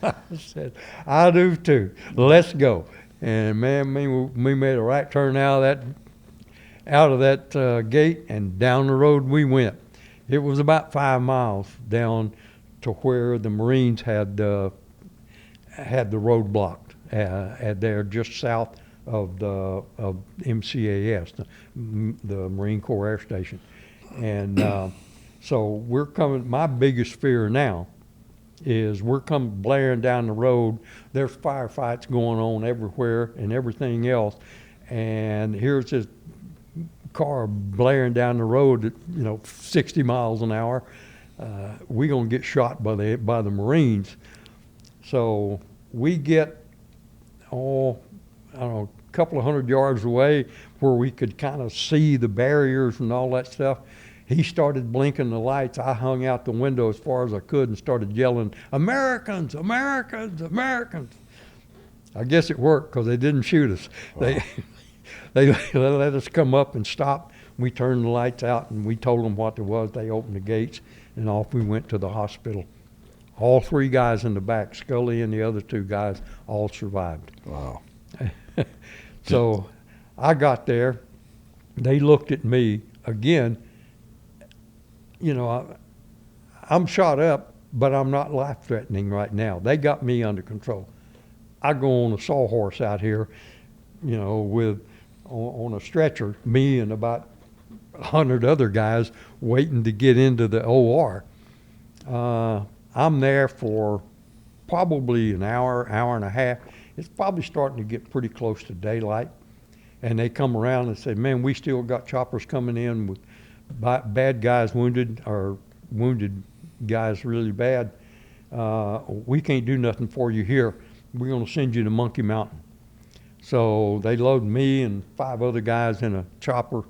I said, I do too. Let's go. And man, we made a right turn out of that gate, and down the road we went. It was about 5 miles down to where the Marines had the road blocked, there just south of MCAS, the Marine Corps Air Station. And so we're coming. My biggest fear now is we're coming blaring down the road. There's firefights going on everywhere and everything else. And here's this car blaring down the road at 60 miles an hour. We're gonna get shot by the Marines. So we get a couple of 100 yards away where we could kind of see the barriers and all that stuff. He started blinking the lights. I hung out the window as far as I could and started yelling, Americans, Americans, Americans. I guess it worked because they didn't shoot us. Wow. They let us come up and stop. We turned the lights out and we told them what there was. They opened the gates and off we went to the hospital. All 3 guys in the back, Scully and the other 2 guys, all survived. Wow. So I got there. They looked at me again. I'm shot up, but I'm not life-threatening right now. They got me under control. I go on a sawhorse out here, on a stretcher, me and about 100 other guys waiting to get into the OR. I'm there for probably an hour, hour and a half. It's probably starting to get pretty close to daylight. And they come around and say, man, we still got choppers coming in with bad guys wounded, or wounded guys really bad. We can't do nothing for you here. We're going to send you to Monkey Mountain. So they load me and 5 other guys in a chopper,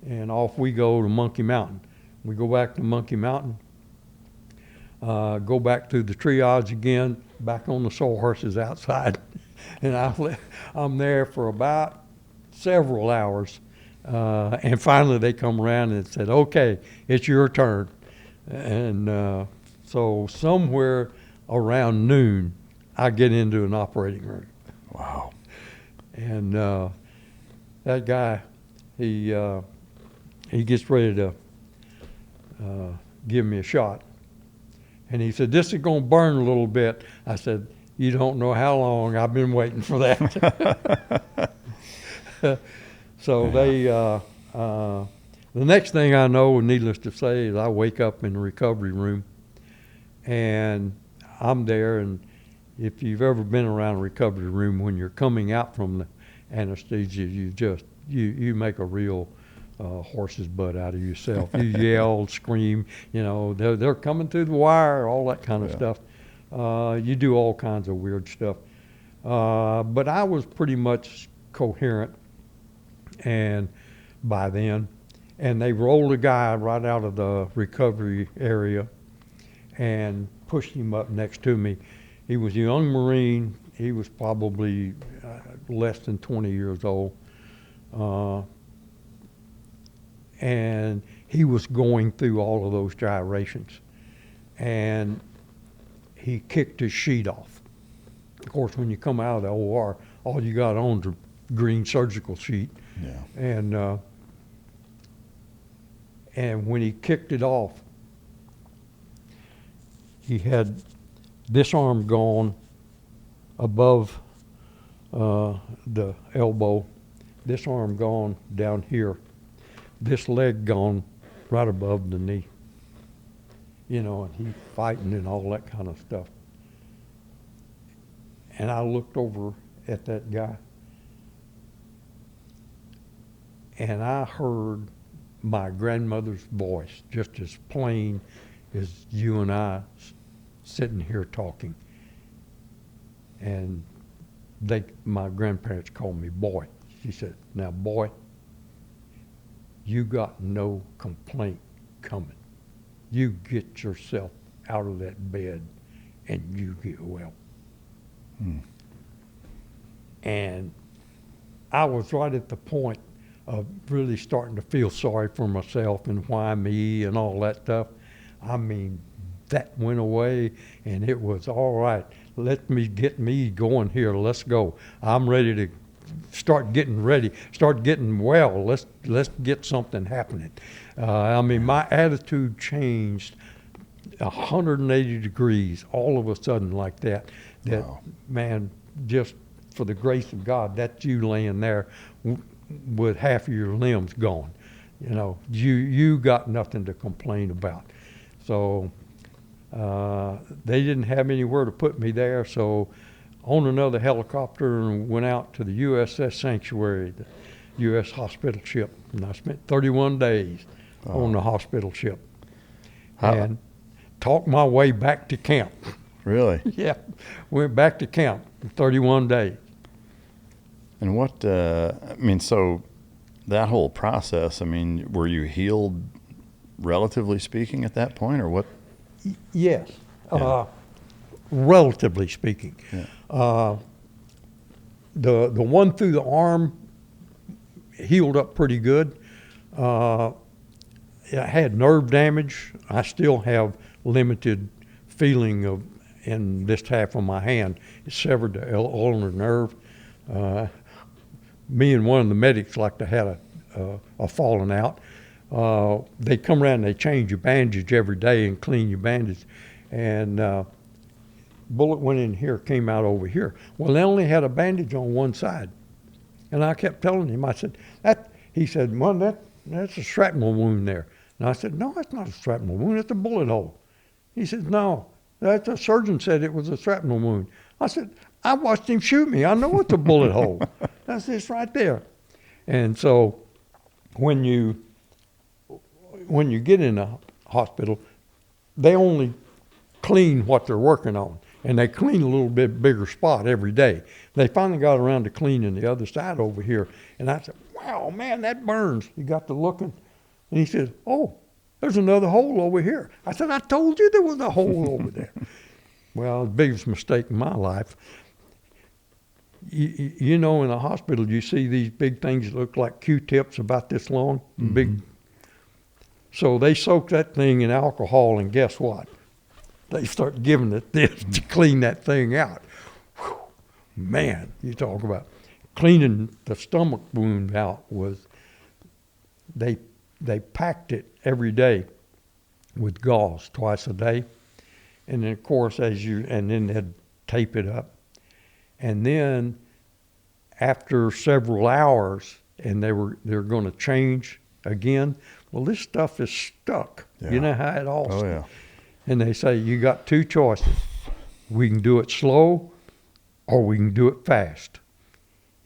and off we go to Monkey Mountain. We go back to Monkey Mountain, go back through the triage again, back on the sawhorses outside. And I'm there for about several hours. And finally they come around and said, okay, it's your turn. And so somewhere around noon, I get into an operating room. Wow. And that guy, he gets ready to give me a shot. And he said, this is going to burn a little bit. I said, you don't know how long I've been waiting for that. So the next thing I know, needless to say, is I wake up in the recovery room, and I'm there. And if you've ever been around a recovery room, when you're coming out from the anesthesia, you make a real horse's butt out of yourself. You yell, scream, they're coming through the wire, all that kind of stuff. You do all kinds of weird stuff. But I was pretty much coherent, and by then, and they rolled a guy right out of the recovery area and pushed him up next to me. He was a young Marine. He was probably less than 20 years old. And he was going through all of those gyrations. And he kicked his sheet off. Of course, when you come out of the OR, all you got on is a green surgical sheet. Yeah. And when he kicked it off, he had this arm gone above the elbow, this arm gone down here, this leg gone right above the knee. And he's fighting and all that kind of stuff. And I looked over at that guy, and I heard my grandmother's voice, just as plain as you and I sitting here talking. And my grandparents called me boy. She said, "Now, boy, you got no complaint coming. You get yourself out of that bed and you get well." And I was right at the point of really starting to feel sorry for myself and why me and all that stuff. I mean, that went away, and it was all right. Let me get me going here. Let's go. I'm ready to start getting well. Let's get something happening. My attitude changed 180 degrees all of a sudden like that. Wow. Man, just for the grace of God, that's you laying there with half of your limbs gone. You got nothing to complain about. So they didn't have anywhere to put me there, so on another helicopter and went out to the USS Sanctuary, the U.S. hospital ship, and I spent 31 days on the hospital ship and talked my way back to camp. Really? Yeah, went back to camp for 31 days. And what, so that whole process, were you healed, relatively speaking, at that point, or what? Yes, relatively speaking. Yeah. The one through the arm healed up pretty good. I had nerve damage. I still have limited feeling in this half of my hand. It severed the ulnar nerve. Me and one of the medics like to have a falling out. They come around and they change your bandage every day and clean your bandage. And bullet went in here, came out over here. Well, they only had a bandage on one side. And I kept telling him, I said, he said, "Well, that's a shrapnel wound there." And I said, "No, it's not a shrapnel wound, it's a bullet hole." He said, "No, that's a surgeon said it was a shrapnel wound." I said, "I watched him shoot me. I know it's a bullet hole." That's this right there. And so when you get in a hospital, they only clean what they're working on, and they clean a little bit bigger spot every day. They finally got around to cleaning the other side over here, and I said, "Wow, man, that burns." He got to looking, and he said, "Oh, there's another hole over here." I said, "I told you there was a hole over there." Well, the biggest mistake in my life. In the hospital, you see these big things that look like Q-tips about this long, big. So they soak that thing in alcohol, and guess what? They start giving it this to clean that thing out. Whew. Man, you talk about cleaning the stomach wound out was, they packed it every day with gauze twice a day. And then, of course, and then they'd tape it up. And then after several hours, and they're going to change again. Well, this stuff is stuck. Yeah. You know how it all Oh, yeah. And they say, you got two choices. We can do it slow or we can do it fast.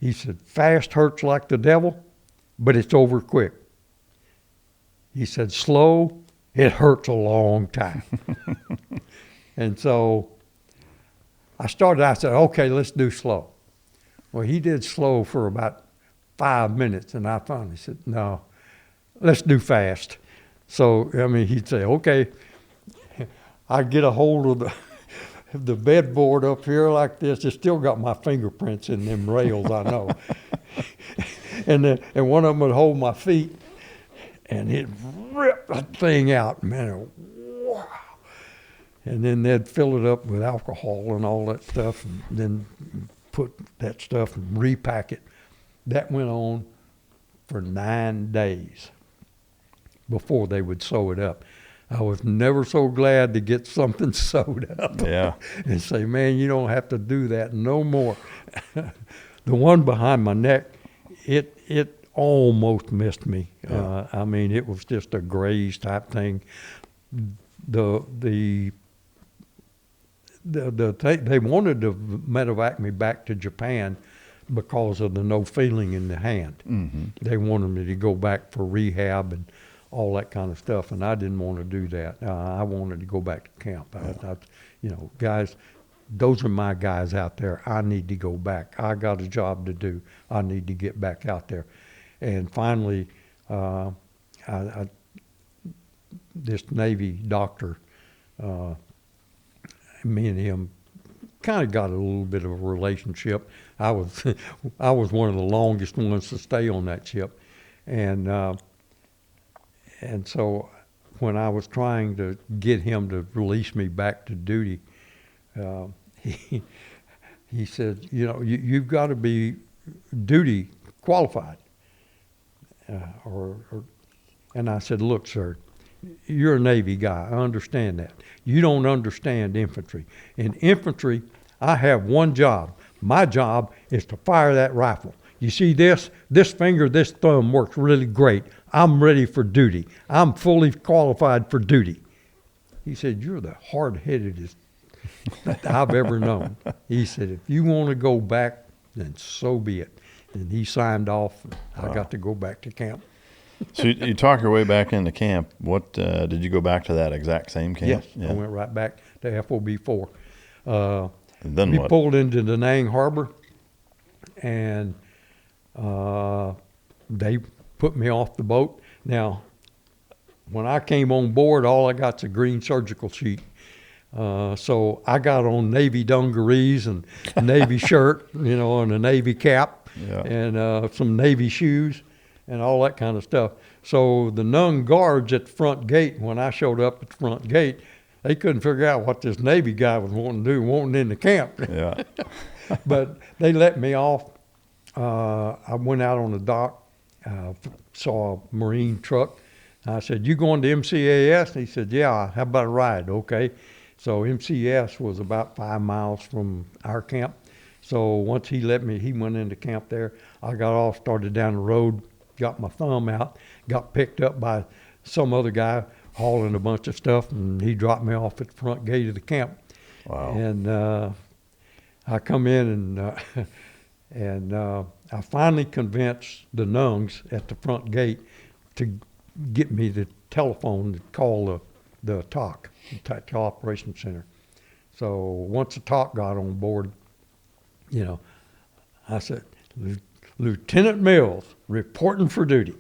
He said, fast hurts like the devil, but it's over quick. He said, slow, it hurts a long time. And so I said, okay, let's do slow. Well, he did slow for about 5 minutes, and I finally said, no, let's do fast. So, I mean, he'd say, okay. I'd get a hold of the bedboard up here like this. It's still got my fingerprints in them rails, I know. and one of them would hold my feet, and it'd rip that thing out, man. Wow. And then they'd fill it up with alcohol and all that stuff, and then put that stuff and repack it. That went on for 9 days before they would sew it up. I was never so glad to get something sewed up. Yeah. And say, man, you don't have to do that no more. The one behind my neck, it almost missed me. Yeah. I mean, it was just a graze type thing. They wanted to medevac me back to Japan because of the no feeling in the hand. Mm-hmm. They wanted me to go back for rehab and all that kind of stuff, and I didn't want to do that. I wanted to go back to camp. Guys, those are my guys out there. I need to go back. I got a job to do. I need to get back out there. And finally, this Navy doctor, me and him kind of got a little bit of a relationship. I was one of the longest ones to stay on that ship, and so when I was trying to get him to release me back to duty, he said, you've got to be duty qualified. And I said, look, sir, you're a Navy guy. I understand that. You don't understand infantry. In infantry, I have one job. My job is to fire that rifle. You see this finger, this thumb works really great. I'm ready for duty. I'm fully qualified for duty. He said, you're the hard-headedest that I've ever known. He said, if you want to go back, then so be it. And he signed off, and I got to go back to camp. So you talk your way back into camp. What did you go back to that exact same camp? Yes, yeah. I went right back to FOB4. And then we what? pulled into Da Nang Harbor, and they put me off the boat. Now, when I came on board, all I got's a green surgical sheet. So I got on Navy dungarees and a Navy shirt, and a Navy cap, and some Navy shoes and all that kind of stuff. So the Nung guards at the front gate, when I showed up at the front gate, they couldn't figure out what this Navy guy was wanting in the camp. Yeah. But they let me off. I went out on the dock, saw a Marine truck. I said, you going to MCAS? And he said, yeah, how about a ride? Okay. So MCS was about 5 miles from our camp. So once he let me, he went into camp there. I got off, started down the road, got my thumb out, got picked up by some other guy hauling a bunch of stuff, and he dropped me off at the front gate of the camp. Wow. And I come in, and I finally convinced the Nungs at the front gate to get me the telephone to call the TOC, the Tactical Operations Center. So once the TOC got on board, I said, Lieutenant Mills, reporting for duty.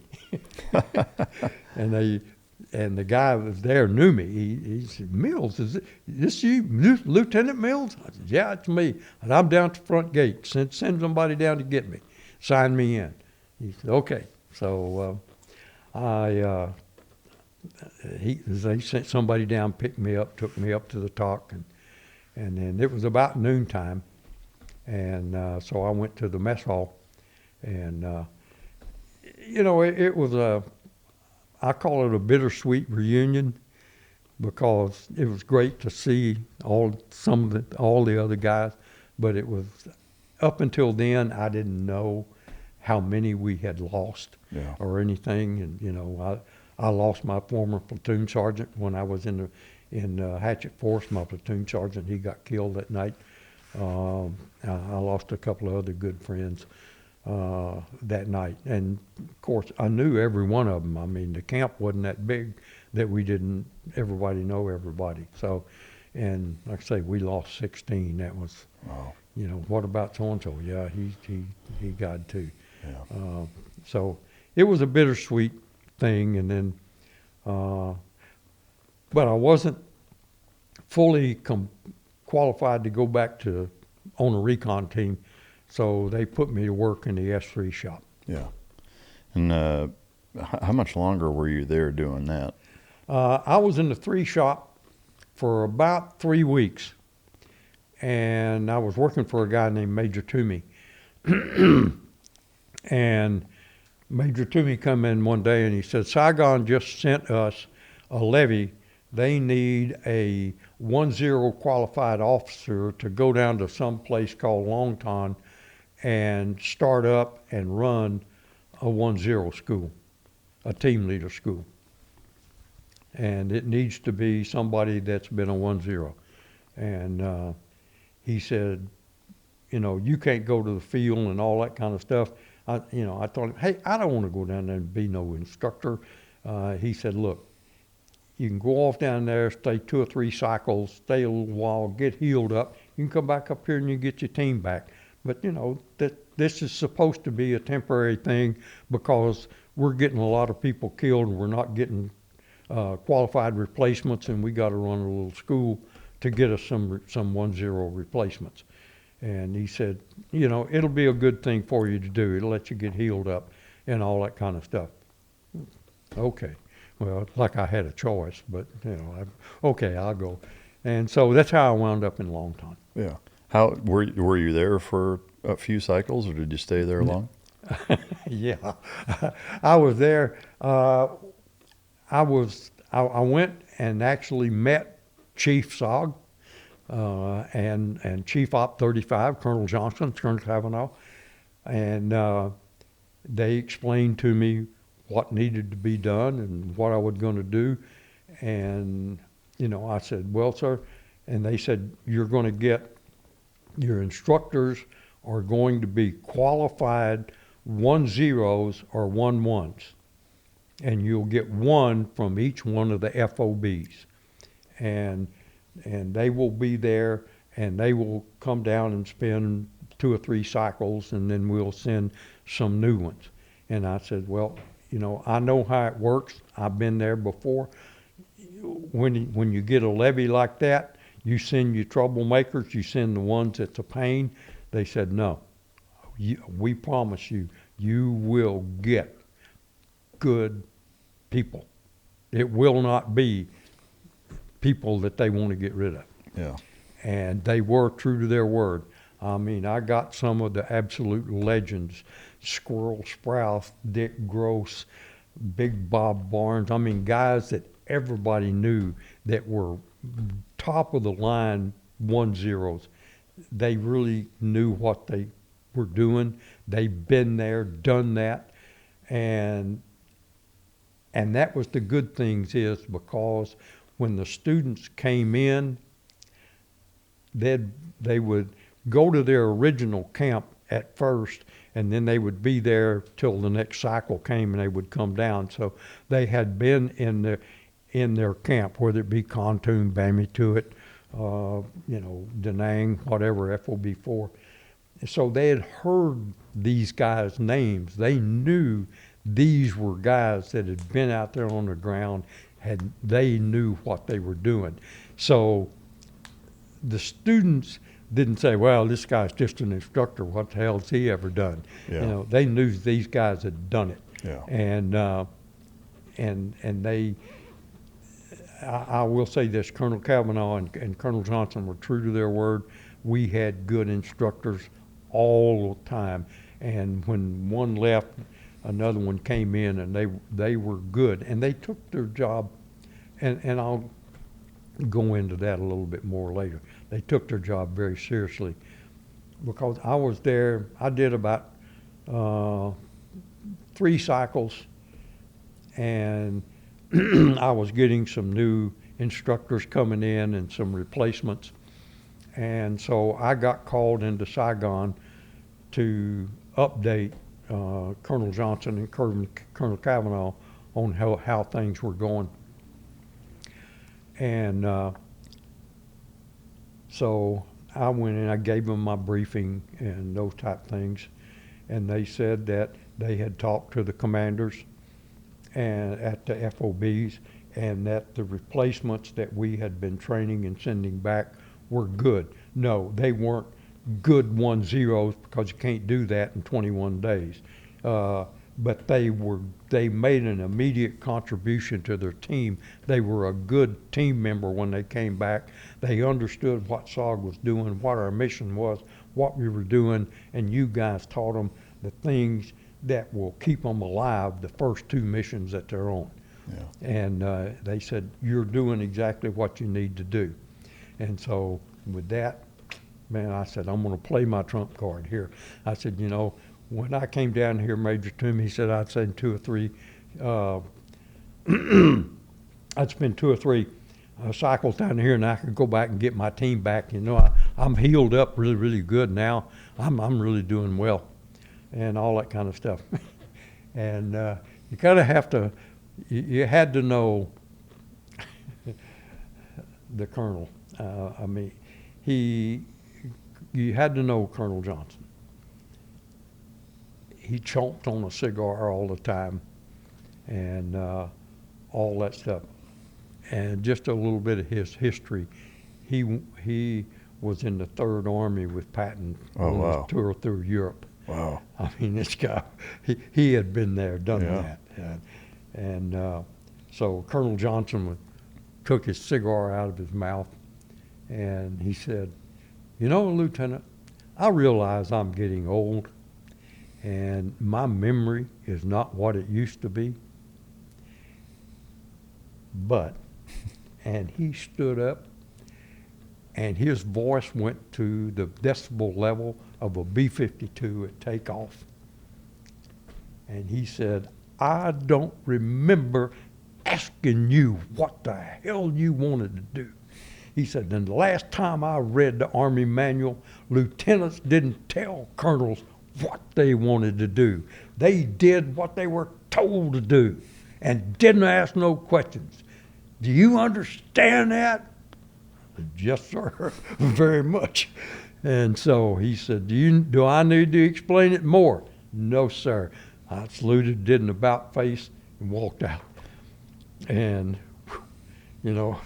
And the guy that was there knew me. He said, Mills, is this you, Lieutenant Mills? I said, yeah, it's me. And I'm down at the front gate. Send somebody down to get me. Sign me in. He said, okay. So they sent somebody down, picked me up, took me up to the TOC, and then it was about noontime. And so I went to the mess hall, and it was I call it a bittersweet reunion, because it was great to see all the other guys, but it was, up until then, I didn't know how many we had lost or anything. And, you know, I lost my former platoon sergeant when I was in Hatchet Force. My platoon sergeant, he got killed that night. I lost a couple of other good friends that night. And, of course, I knew every one of them. I mean, the camp wasn't that big that we didn't everybody know everybody. So, and like I say, we lost 16. That was, you know, what about so-and-so? Yeah, he died too. Yeah. So it was a bittersweet thing. And then, but I wasn't fully qualified to go back on a recon team. So they put me to work in the S3 shop. Yeah. And how much longer were you there doing that? I was in the 3 shop for about 3 weeks. And I was working for a guy named Major Toomey. And Major Toomey come in one day and he said, Saigon just sent us a levy. They need a 1-0 qualified officer to go down to some place called Longtan and start up and run a 1-0 school, a team leader school. And it needs to be somebody that's been a 1-0. And he said, you know, you can't go to the field and all that kind of stuff. I told him, hey, I don't want to go down there and be no instructor. He said, look, you can go off down there, stay 2 or 3 cycles, stay a little while, get healed up. You can come back up here and you get your team back. But, you know, this is supposed to be a temporary thing because we're getting a lot of people killed and we're not getting qualified replacements, and we got to run a little school to get us some 1-0 replacements. And he said, you know, it'll be a good thing for you to do. It'll let you get healed up and all that kind of stuff. Okay. Well, like I had a choice, but, you know, okay, I'll go. And so that's how I wound up in Longtan. Yeah. How were you there for a few cycles, or did you stay there long? Yeah. I was there. I went and actually met Chief SOG and Chief Op 35, Colonel Johnson, Colonel Kavanaugh, and they explained to me what needed to be done and what I was going to do. And, you know, I said, well, sir, and they said, you're going to get, your instructors are going to be qualified 1-0s or 1-1s. And you'll get 1 from each one of the FOBs. And they will be there, and they will come down and spend 2 or 3 cycles, and then we'll send some new ones. And I said, well, you know, I know how it works. I've been there before. When you get a levy like that, you send your troublemakers, you send the ones that's a pain. They said, no, we promise you, you will get good people. It will not be people that they want to get rid of. Yeah. And they were true to their word. I mean, I got some of the absolute legends, Squirrel Sprouse, Dick Gross, Big Bob Barnes. I mean, guys that everybody knew that were top of the line 1-0s. They really knew what they were doing. They've been there, done that. And that was the good things is because when the students came in, they would go to their original camp at first, and then they would be there till the next cycle came and they would come down. So they had been in their camp, whether it be Kontum, Bamituit, you know, Da Nang, whatever, FOB4. So they had heard these guys' names. They knew these were guys that had been out there on the ground, they knew what they were doing. So the students didn't say, well, this guy's just an instructor. What the hell has he ever done? Yeah. You know, they knew these guys had done it. Yeah. And they, I will say this, Colonel Kavanaugh and Colonel Johnson were true to their word. We had good instructors all the time. And when one left, another one came in, and they were good. And they took their job, and I'll go into that a little bit more later. They took their job very seriously because I was there. I did about 3 cycles, and I was getting some new instructors coming in and some replacements. And so I got called into Saigon to update Colonel Johnson and Colonel Cavanaugh on how things were going. And so I went in, I gave them my briefing and those type things, and they said that they had talked to the commanders and at the FOBs, and that the replacements that we had been training and sending back were good. No, they weren't good 1-0s, because you can't do that in 21 days. But they made an immediate contribution to their team. They were a good team member when they came back. They understood what SOG was doing, what our mission was, what we were doing, and you guys taught them the things that will keep them alive the first 2 missions that they're on. Yeah. And they said, you're doing exactly what you need to do. And so with that, man, I said, I'm going to play my trump card here. I said, you know, when I came down here, Major Toomey, he said I'd send 2 or 3, I'd spend 2 or 3 cycles down here, and I could go back and get my team back. You know, I'm healed up really, really good now. I'm really doing well, and all that kind of stuff. And you kind of have to, you had to know the colonel. I mean, you had to know Colonel Johnson. He chomped on a cigar all the time, and all that stuff. And just a little bit of his history. He was in the 3rd Army with Patton on his tour through Europe. Wow. I mean, this guy, he had been there, done that. And so Colonel Johnson took his cigar out of his mouth, and he said, you know, Lieutenant, I realize I'm getting old, and my memory is not what it used to be. But, and he stood up, and his voice went to the decibel level of a B-52 at takeoff. And he said, I don't remember asking you what the hell you wanted to do. He said, and the last time I read the Army manual, lieutenants didn't tell colonels what they wanted to do. They did what they were told to do and didn't ask no questions. Do you understand that? I said, yes, sir, very much. And so he said, do I need to explain it more? No, sir. I saluted, did an about face, and walked out. And, you know,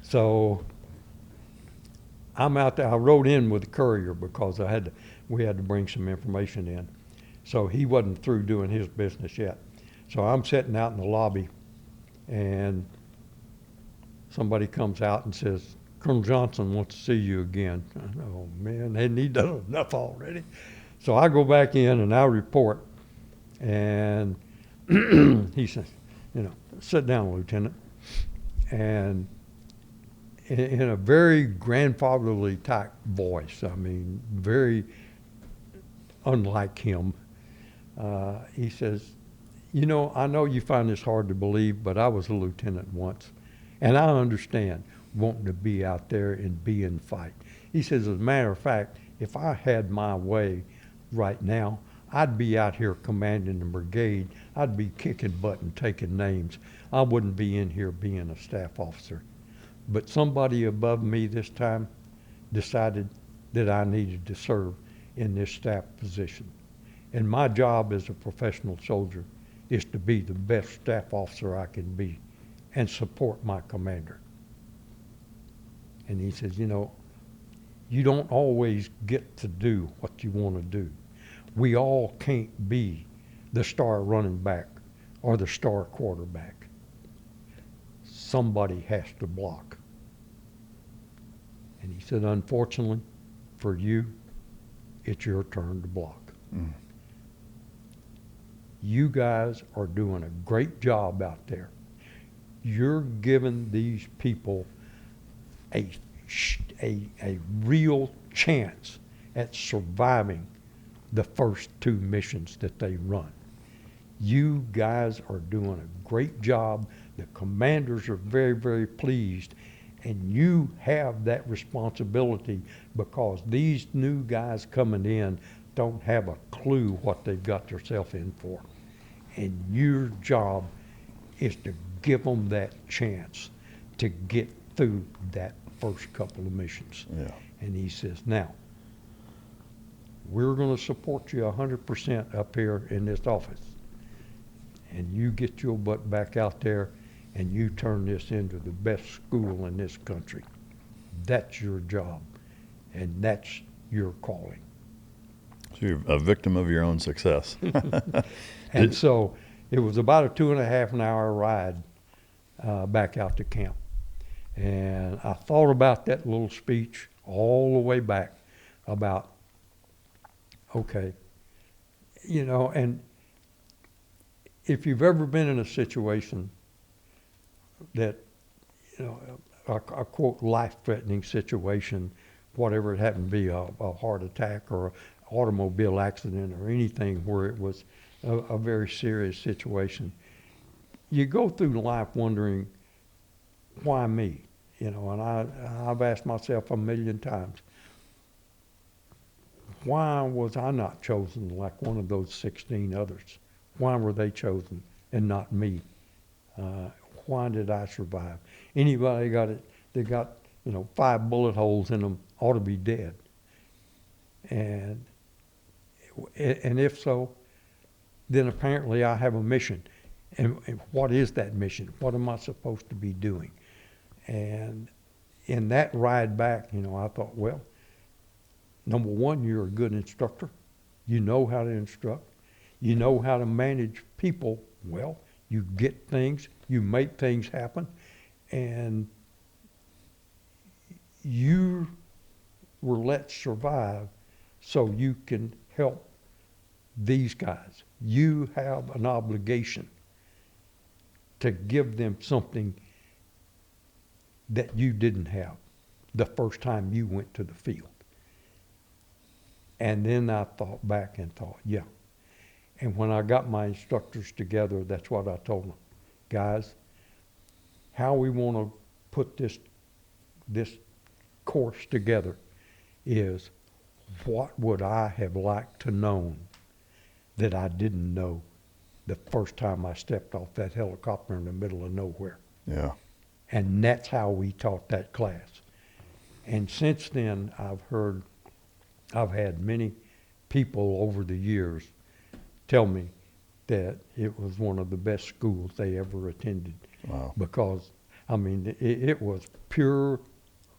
so I'm out there. I rode in with the courier because we had to bring some information in. So he wasn't through doing his business yet. So I'm sitting out in the lobby, and somebody comes out and says, Colonel Johnson wants to see you again. Oh, man, hadn't he done enough already? So I go back in and I report, and he says, you know, sit down, Lieutenant. And in a very grandfatherly type voice, I mean, very unlike him, he says, you know, I know you find this hard to believe, but I was a lieutenant once, and I understand wanting to be out there and be in fight. He says, as a matter of fact, if I had my way right now, I'd be out here commanding the brigade. I'd be kicking butt and taking names. I wouldn't be in here being a staff officer. But somebody above me this time decided that I needed to serve in this staff position. And my job as a professional soldier is to be the best staff officer I can be and support my commander. And he says, you know, you don't always get to do what you want to do. We all can't be the star running back or the star quarterback. Somebody has to block. And he said, unfortunately for you, it's your turn to block. Mm. You guys are doing a great job out there. You're giving these people a real chance at surviving the first 2 missions that they run. You guys are doing a great job. The commanders are very, very pleased. And you have that responsibility because these new guys coming in don't have a clue what they've got themselves in for. And your job is to give them that chance to get through that first couple of missions. Yeah. And he says, now, we're going to support you 100% up here in this office. And you get your butt back out there and you turn this into the best school in this country. That's your job, and that's your calling. So you're a victim of your own success. And so it was about a 2.5 hour ride back out to camp. And I thought about that little speech all the way back about, okay, you know, and if you've ever been in a situation that, you know, a quote life-threatening situation, whatever it happened to be, a heart attack or an automobile accident or anything where it was a very serious situation, you go through life wondering, why me? You know, and I've asked myself a million times, why was I not chosen like one of those 16 others? Why were they chosen and not me? Why did I survive? Anybody that got, you know, 5 bullet holes in them ought to be dead. And if so, then apparently I have a mission. And what is that mission? What am I supposed to be doing? And in that ride back, you know, I thought, well, number one, you're a good instructor. You know how to instruct. You know how to manage people well. You get things, you make things happen, and you were let survive so you can help these guys. You have an obligation to give them something that you didn't have the first time you went to the field. And then I thought back and thought, yeah. And when I got my instructors together, that's what I told them. Guys, how we want to put this course together is, what would I have liked to known that I didn't know the first time I stepped off that helicopter in the middle of nowhere? Yeah. And that's how we taught that class. And since then, I've had many people over the years tell me that it was one of the best schools they ever attended. Wow. Because, I mean, it was pure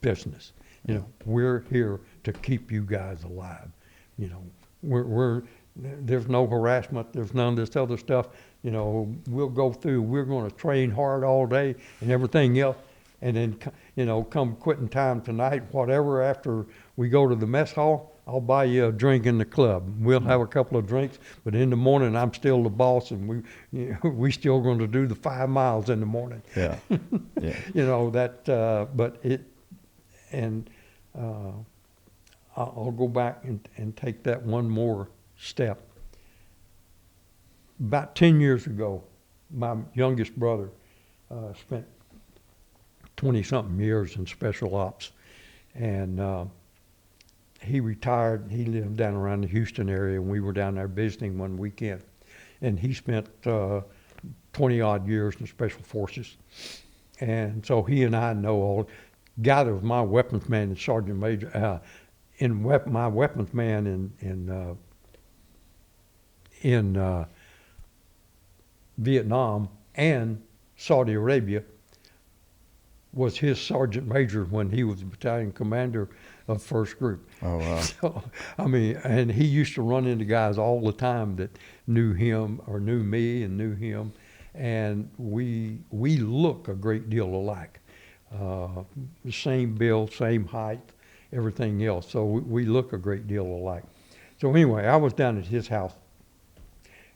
business. You know, we're here to keep you guys alive. You know, there's no harassment, there's none of this other stuff. You know, we're going to train hard all day and everything else. And then, you know, come quitting time tonight, whatever, after we go to the mess hall, I'll buy you a drink in the club. We'll have a couple of drinks, but in the morning I'm still the boss, and we still going to do the 5 miles in the morning. Yeah, yeah. You know that, but it, and I'll go back and take that one more step. About 10 years ago, my youngest brother spent 20-something years in special ops, and he retired. He lived down around the Houston area, and we were down there visiting one weekend. And he spent 20-odd years in Special Forces. And so he and I know all. Guy that was my weapons man and Sergeant Major, my weapons man in Vietnam and Saudi Arabia was his sergeant major when he was the battalion commander of First Group. Oh, wow. So, I mean, and he used to run into guys all the time that knew him or knew me and knew him. And we look a great deal alike. Same build, same height, everything else. So we look a great deal alike. So anyway, I was down at his house,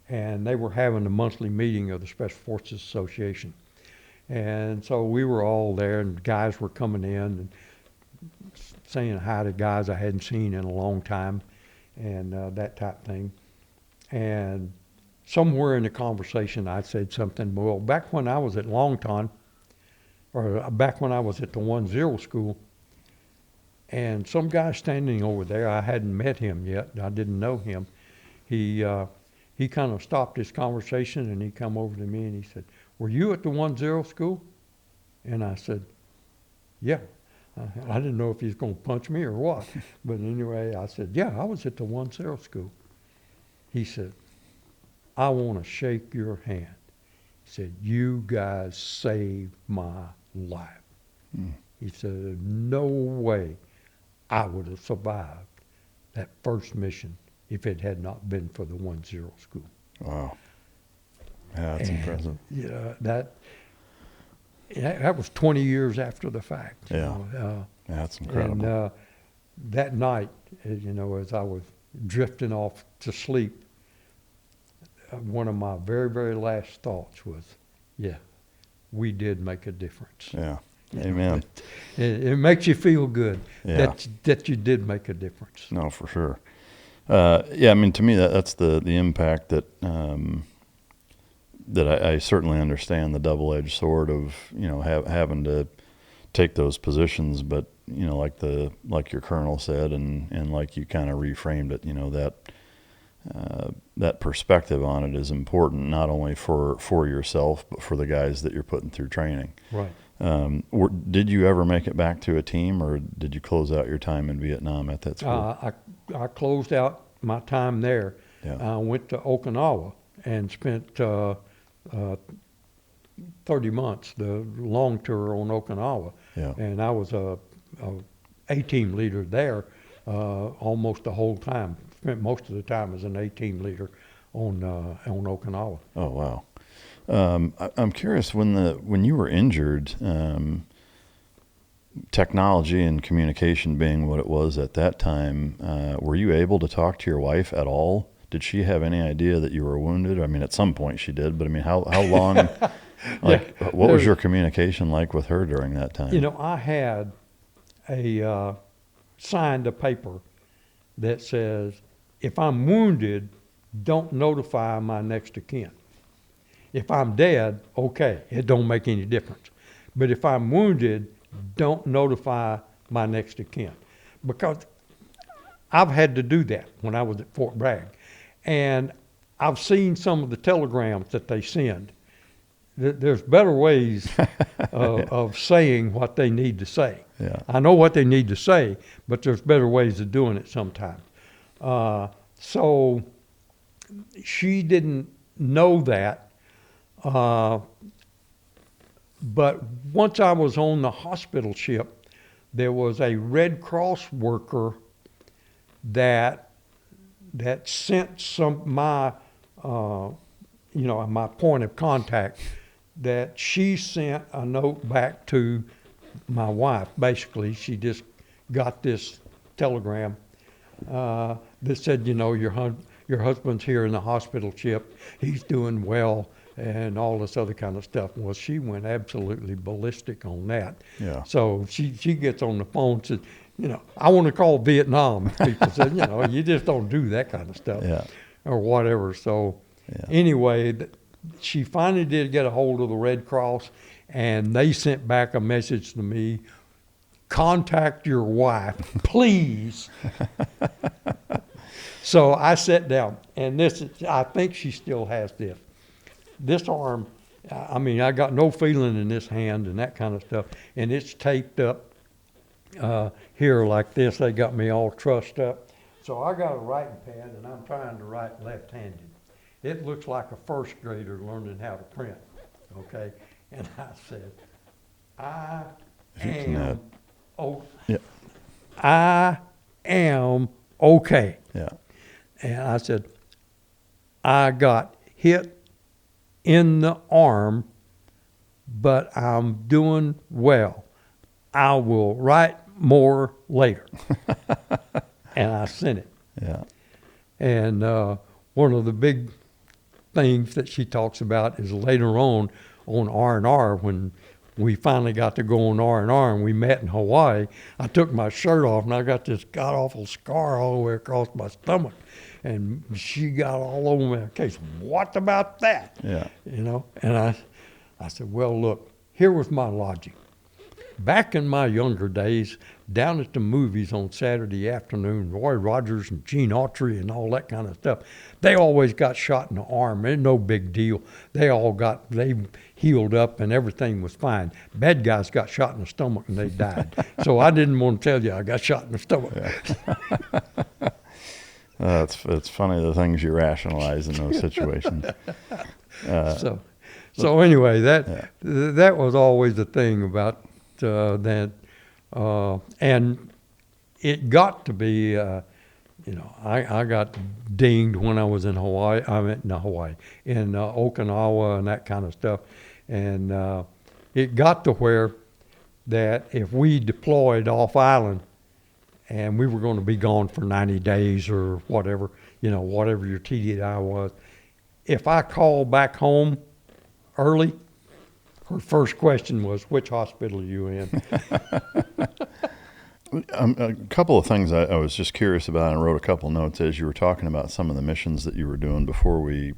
and they were having a monthly meeting of the Special Forces Association. And so we were all there, and guys were coming in and saying hi to guys I hadn't seen in a long time. and that type thing. And somewhere in the conversation, I said something, well, back when I was at Longton, or back when I was at the 1-0 school, and some guy standing over there, I hadn't met him yet, I didn't know him, he kind of stopped his conversation and he come over to me and he said, were you at the 1-0 school? And I said, yeah. I didn't know if he was going to punch me or what. But anyway, I said, yeah, I was at the 1-0 school. He said, I want to shake your hand. He said, you guys saved my life. He said, no way I would have survived that first mission if it had not been for the 1-0 school. Wow. Yeah, that's impressive. Yeah, that was 20 years after the fact. Yeah. That's incredible. And that night, as I was drifting off to sleep, one of my very, very last thoughts was, yeah, we did make a difference. Yeah. Amen. It makes you feel good Yeah. that you did make a difference. No, for sure. Yeah, I mean, to me, that's the impact that that I certainly understand, the double-edged sword of having to take those positions, but like your colonel said, and like you kind of reframed it, that perspective on it is important, not only for yourself, but for the guys that you're putting through training. Right. Did you ever make it back to a team, or did you close out your time in Vietnam at that school? I closed out my time there. Yeah. I went to Okinawa and spent 30 months, the long tour on Okinawa. Yeah. And I was a A-team leader there almost the whole time. Spent most of the time as an A-team leader on Okinawa. Oh, wow. I'm curious, when you were injured, technology and communication being what it was at that time, were you able to talk to your wife at all? Did she have any idea that you were wounded? I mean, at some point she did, but I mean, how long? What was your communication like with her during that time? I had signed a paper that says, if I'm wounded, don't notify my next of kin. If I'm dead, okay, it don't make any difference. But if I'm wounded, don't notify my next of kin. Because I've had to do that when I was at Fort Bragg. And I've seen some of the telegrams that they send. There's better ways of saying what they need to say. Yeah. I know what they need to say, but there's better ways of doing it sometimes. So she didn't know that. But once I was on the hospital ship, there was a Red Cross worker that sent my point of contact, that she sent a note back to my wife. Basically, she just got this telegram that said, your husband's here in the hospital ship. He's doing well, and all this other kind of stuff. Well, she went absolutely ballistic on that. Yeah. So she gets on the phone and says, I want to call Vietnam. People said, you just don't do that kind of stuff. Yeah. Or whatever. So anyway, she finally did get a hold of the Red Cross, and they sent back a message to me, contact your wife, please. So I sat down, and I think she still has this. This arm, I got no feeling in this hand and that kind of stuff, and it's taped up here like this. They got me all trussed up. So I got a writing pad, and I'm trying to write left-handed. It looks like a first grader learning how to print, okay? And I said, I am okay. Yeah. And I said, I got hit in the arm, but I'm doing well. I will write more later. And I sent it. Yeah. And one of the big things that she talks about is later on R&R, when we finally got to go on R&R, and we met in Hawaii, I took my shirt off, and I got this god-awful scar all the way across my stomach. And she got all over me. Okay, what about that? Yeah. You know, and I said, well, look, here was my logic. Back in my younger days, down at the movies on Saturday afternoon, Roy Rogers and Gene Autry and all that kind of stuff, they always got shot in the arm. It's no big deal. They healed up and everything was fine. Bad guys got shot in the stomach and they died. So I didn't want to tell you I got shot in the stomach. Yeah. It's funny the things you rationalize in those situations. So anyway, that was always the thing about that, and it got to be, I got dinged when I was in Hawaii. I meant in Hawaii, in Okinawa and that kind of stuff, and it got to where that if we deployed off island, and we were going to be gone for 90 days or whatever, whatever your TDI was. If I called back home early, her first question was, which hospital are you in? A couple of things I was just curious about, and I wrote a couple notes as you were talking about some of the missions that you were doing before we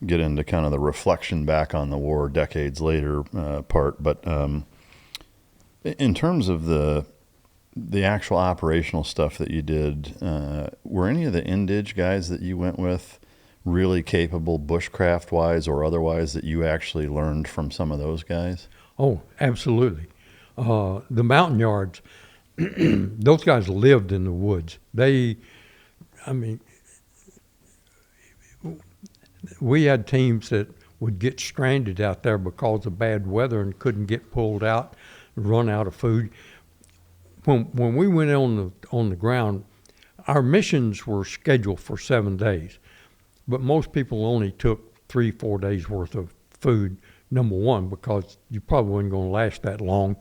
get into kind of the reflection back on the war decades later part. But in terms of the actual operational stuff that you did, were any of the Indige guys that you went with really capable bushcraft-wise or otherwise that you actually learned from some of those guys? Oh, absolutely. The mountain yards, those guys lived in the woods. We had teams that would get stranded out there because of bad weather and couldn't get pulled out, run out of food. When we went on the ground, our missions were scheduled for 7 days, but most people only took 3-4 days worth of food. Number one, because you probably wasn't going to last that long,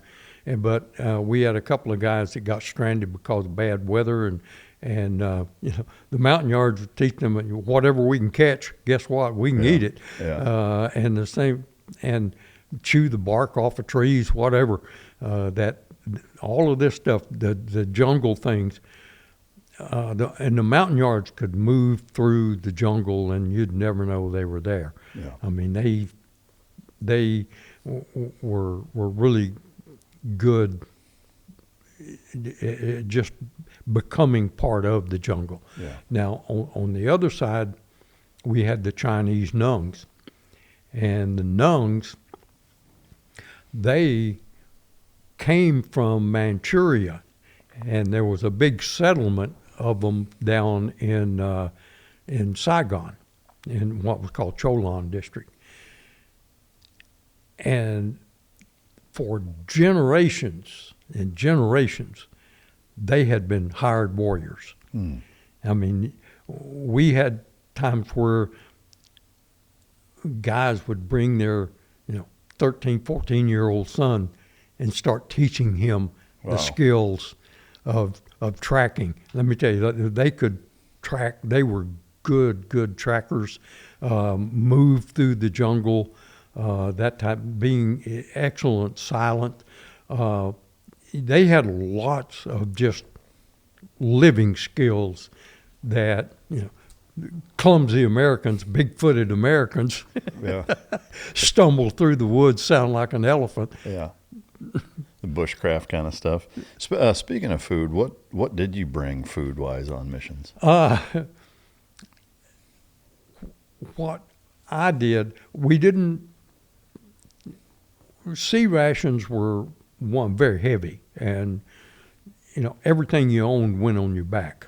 but we had a couple of guys that got stranded because of bad weather, and the mountain yards would teach them whatever we can catch. Guess what? We can eat it, and the same, and chew the bark off of trees, whatever. All of this stuff, the jungle things, and the mountain yards could move through the jungle, and you'd never know they were there. Yeah. I mean, they were really good, just becoming part of the jungle. Yeah. Now, on the other side, we had the Chinese Nungs, and the Nungs, they came from Manchuria, and there was a big settlement of them down in Saigon, in what was called Cholon district. And for generations and generations, they had been hired warriors. I mean, we had times where guys would bring their 13, 14-year-old son and start teaching him the skills of tracking. Let me tell you, they could track. They were good trackers, move through the jungle, that type, being excellent silent. They had lots of just living skills that, clumsy Americans, big-footed Americans stumble through the woods, sound like an elephant. Yeah. The bushcraft kind of stuff. Speaking of food, what did you bring food-wise on missions? What I did, we didn't. Sea rations were very heavy, and everything you owned went on your back.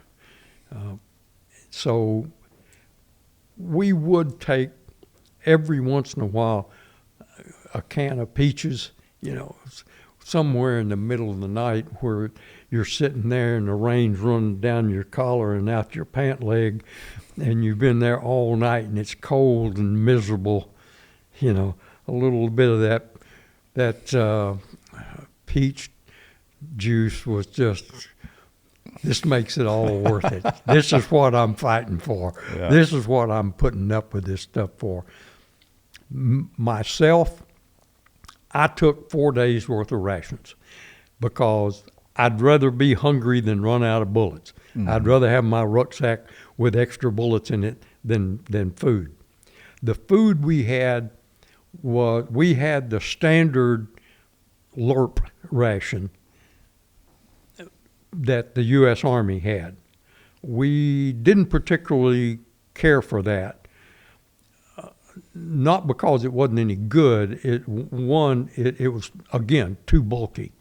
So we would take every once in a while a can of peaches, somewhere in the middle of the night where you're sitting there and the rain's running down your collar and out your pant leg, and you've been there all night and it's cold and miserable. A little bit of that peach juice was just, this makes it all worth it. This is what I'm fighting for. Yeah. This is what I'm putting up with this stuff for. Myself, I took 4 days worth of rations because I'd rather be hungry than run out of bullets. I'd rather have my rucksack with extra bullets in it than food. The food we had the standard LRP ration that the U.S. Army had. We didn't particularly care for that, not because it wasn't any good. It was, again, too bulky.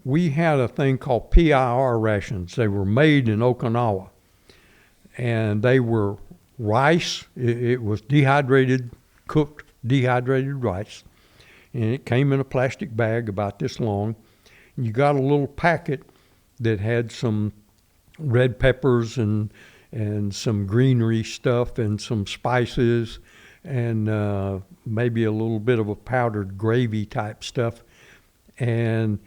We had a thing called PIR rations. They were made in Okinawa, and they were rice. It was cooked dehydrated rice, and it came in a plastic bag about this long. You got a little packet that had some red peppers and some greenery stuff and some spices and maybe a little bit of a powdered gravy type stuff. And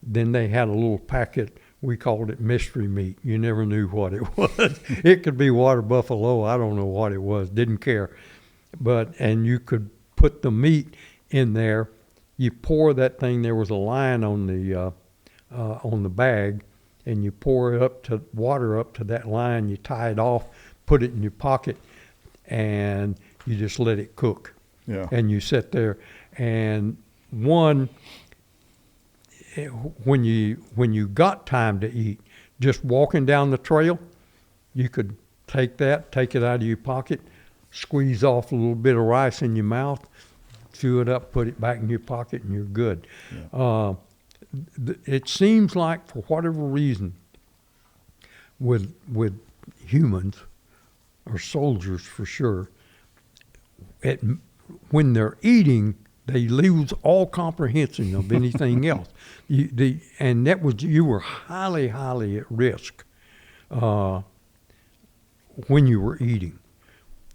then they had a little packet, we called it mystery meat. You never knew what it was. It could be water buffalo, I don't know what it was, didn't care. And you could put the meat in there. You pour that thing, there was a line on the bag, and you pour water up to that line, you tie it off, put it in your pocket, and you just let it cook. Yeah. And you sit there. And when you got time to eat, just walking down the trail, you could take it out of your pocket, squeeze off a little bit of rice in your mouth, chew it up, put it back in your pocket, and you're good. Yeah. It seems like, for whatever reason, with humans, or soldiers for sure, when they're eating, they lose all comprehension of anything else. You were highly, highly at risk when you were eating.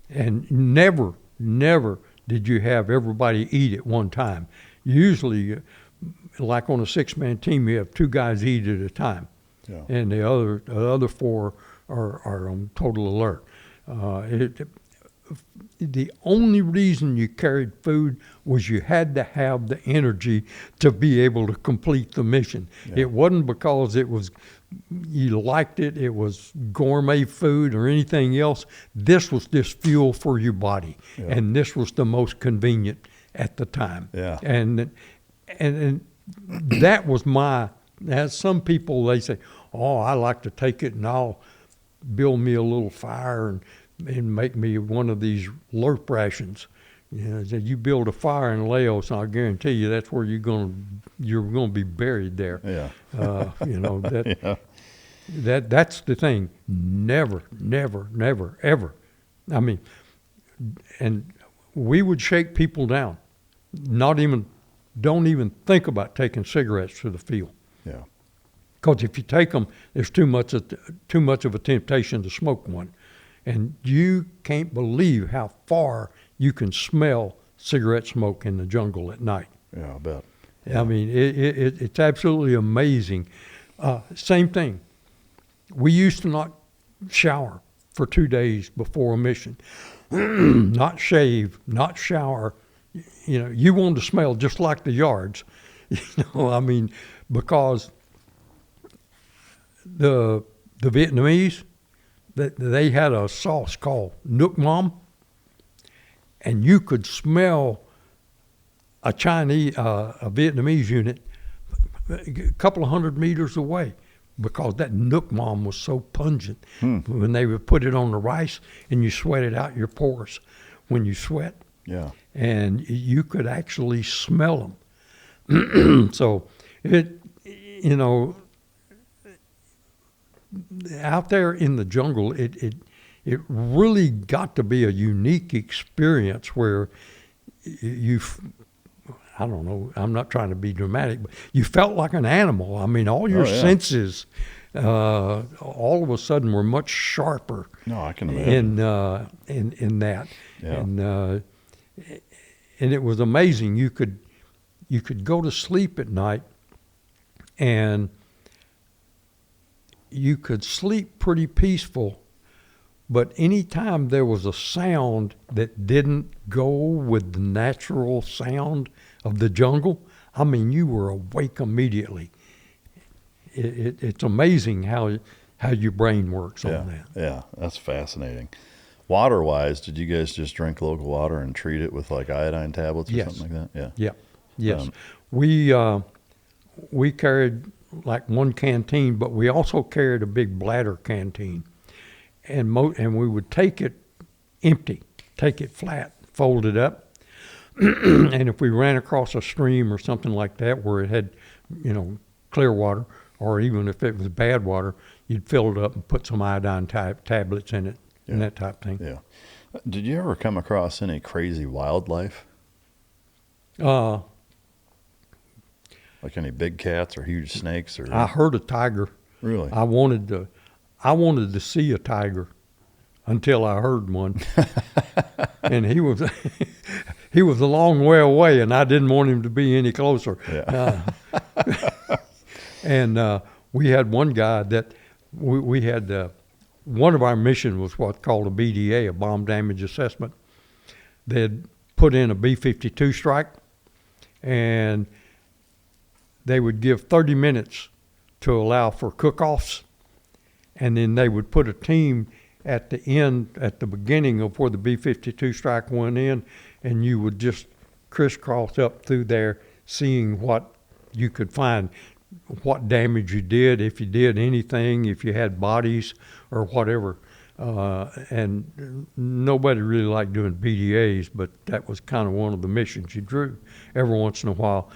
And never did you have everybody eat at one time. Usually, like on a 6-man team, you have 2 guys eat at a time. Yeah. And the other 4 are on total alert. The only reason you carried food was you had to have the energy to be able to complete the mission. Yeah. It wasn't because you liked it, it was gourmet food or anything else. This was just fuel for your body. Yeah. And this was the most convenient at the time. Yeah. And that was as some people, they say, oh, I like to take it and I'll build me a little fire and make me one of these LRP rations. You build a fire in Laos, and I guarantee you that's where you're going to be buried there. Yeah. Yeah. That's the thing. Never, ever. I mean, and we would shake people down. Don't even think about taking cigarettes to the field. Yeah. Because if you take them, there's too much of a temptation to smoke one. And you can't believe how far you can smell cigarette smoke in the jungle at night. Yeah, I bet. Yeah. I mean, it's absolutely amazing. Same thing. We used to not shower for 2 days before a mission. Not shave, not shower. You wanted to smell just like the yards. I mean, because the Vietnamese, they had a sauce called Nuc Mam, and you could smell a Vietnamese unit a couple of 100 meters away because that Nuc Mam was so pungent. When they would put it on the rice and you sweat it out your pores when you sweat. Yeah. And you could actually smell them. So out there in the jungle, it really got to be a unique experience where I don't know, I'm not trying to be dramatic, but you felt like an animal. I mean, all your senses all of a sudden were much sharper. No, I can imagine. In that. Yeah. And it was amazing. You could go to sleep at night and you could sleep pretty peaceful But anytime there was a sound that didn't go with the natural sound of the jungle, I mean, you were awake immediately. It's amazing how your brain works on that. Yeah, that's fascinating. Water-wise, did you guys just drink local water and treat it with like iodine tablets or something like that? Yeah. Yes. We carried like one canteen, but we also carried a big bladder canteen, and we would take it empty, take it flat, fold it up, and if we ran across a stream or something like that where it had, clear water, or even if it was bad water, you'd fill it up and put some iodine tablets in it and that type of thing. Yeah. Did you ever come across any crazy wildlife? Like any big cats or huge snakes? Or I heard a tiger. Really? I wanted to see a tiger until I heard one, and he was a long way away, and I didn't want him to be any closer. Yeah. And we had one guy that we had. One of our missions was what's called a BDA, a bomb damage assessment. They'd put in a B-52 strike, and they would give 30 minutes to allow for cook-offs, and then they would put a team at the beginning of where the B-52 strike went in, and you would just crisscross up through there, seeing what you could find, what damage you did, if you did anything, if you had bodies or whatever. And nobody really liked doing BDAs, but that was kind of one of the missions you drew every once in a while.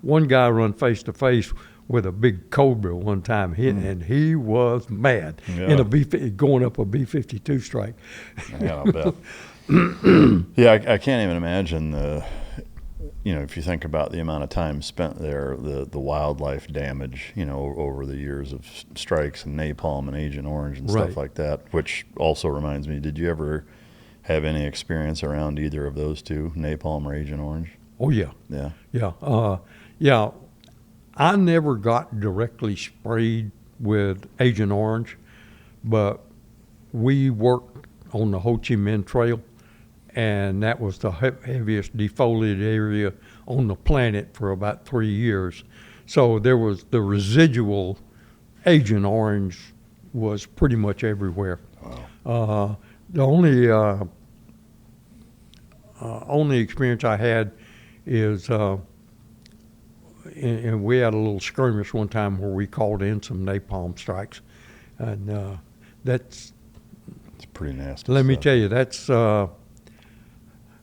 One guy run face to face with a big cobra one time, and he was mad in going up a B-52 strike. Yeah, I bet. Yeah, I can't even imagine if you think about the amount of time spent there, the wildlife damage, over the years of strikes and napalm and Agent Orange and stuff like that, which also reminds me, did you ever have any experience around either of those two, napalm or Agent Orange? Oh, yeah. Yeah. Yeah. I never got directly sprayed with Agent Orange, but we worked on the Ho Chi Minh Trail, and that was the heaviest defoliated area on the planet for about 3 years. So there was the residual Agent Orange was pretty much everywhere. Wow. The only experience I had is, and we had a little skirmish one time where we called in some napalm strikes, and it's pretty nasty. Let me tell you, that's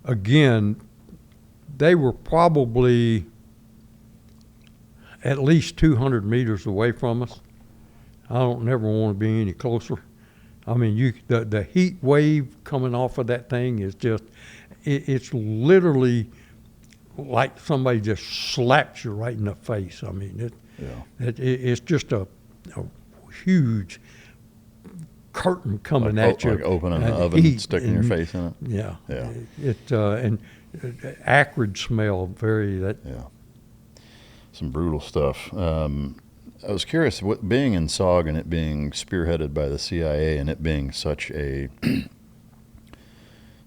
again, they were probably at least 200 meters away from us. I don't never want to be any closer. I mean, the heat wave coming off of that thing is just, it's literally like somebody just slaps you right in the face. I mean, it's just a huge curtain coming at you. Like opening an oven, sticking your face in it. Yeah. Yeah. And acrid smell, Yeah. Some brutal stuff. I was curious, being in SOG and it being spearheaded by the CIA and it being such a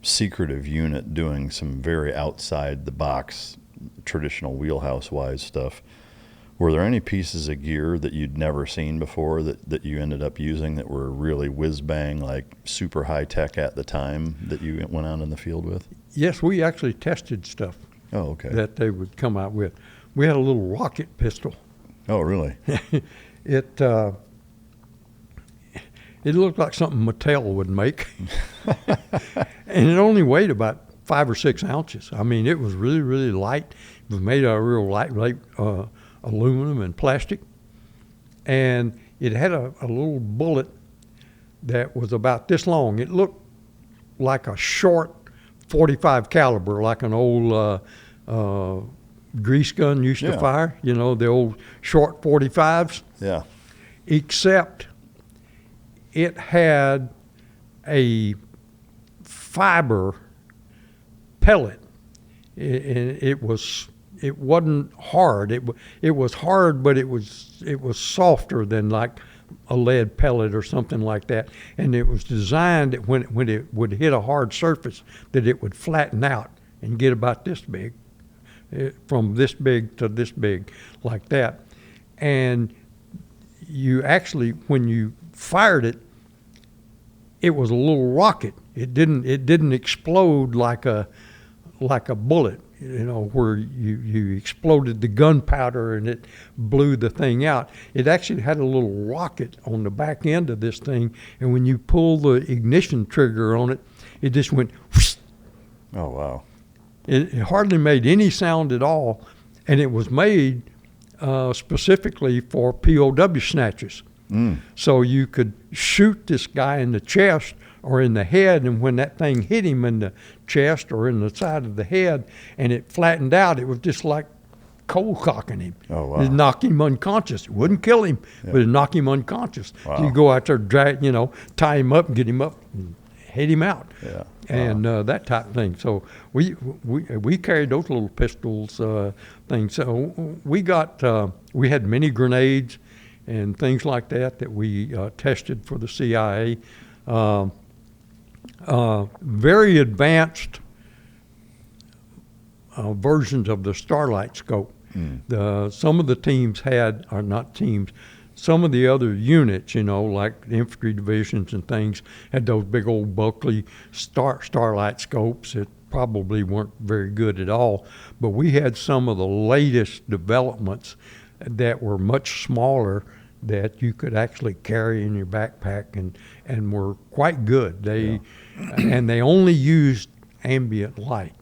secretive unit doing some very outside the box, traditional wheelhouse-wise stuff, were there any pieces of gear that you'd never seen before that you ended up using that were really whiz-bang, like super high-tech at the time that you went out in the field with? Yes, we actually tested stuff. Oh, okay. That they would come out with. We had a little rocket pistol. Oh, really? It looked like something Mattel would make. And it only weighed about 5 or 6 ounces. I mean, it was really, really light. It was made out of real light aluminum and plastic. And it had a little bullet that was about this long. It looked like a short 45 caliber, like an old grease gun used to fire, the old short 45s. Yeah. Except it had a fiber pellet. It wasn't hard. It was hard, but it was softer than like a lead pellet or something like that, and it was designed that when it would hit a hard surface, that it would flatten out and get about this big, from this big to this big, like that. And you actually, when you fired it, it was a little rocket. It didn't explode like a bullet, where you exploded the gunpowder and it blew the thing out. It actually had a little rocket on the back end of this thing, and when you pull the ignition trigger on it, it just went whoosh. Oh, wow. It hardly made any sound at all, and it was made specifically for POW snatchers. So you could shoot this guy in the chest or in the head, and when that thing hit him in the chest or in the side of the head and it flattened out, it was just like cold cocking him. Oh, wow. It knocked him unconscious. It wouldn't kill him, but it knocked him unconscious. Wow. So you go out there, drag, tie him up and get him up and hit him out. Yeah. And that type of thing. So we carried those little pistols things. So we had mini grenades and things like that we tested for the CIA. Very advanced versions of the Starlight scope. Some of the teams had, or not teams, some of the other units, like the infantry divisions and things, had those big old bulky Starlight scopes that probably weren't very good at all. But we had some of the latest developments that were much smaller that you could actually carry in your backpack and were quite good. And they only used ambient light.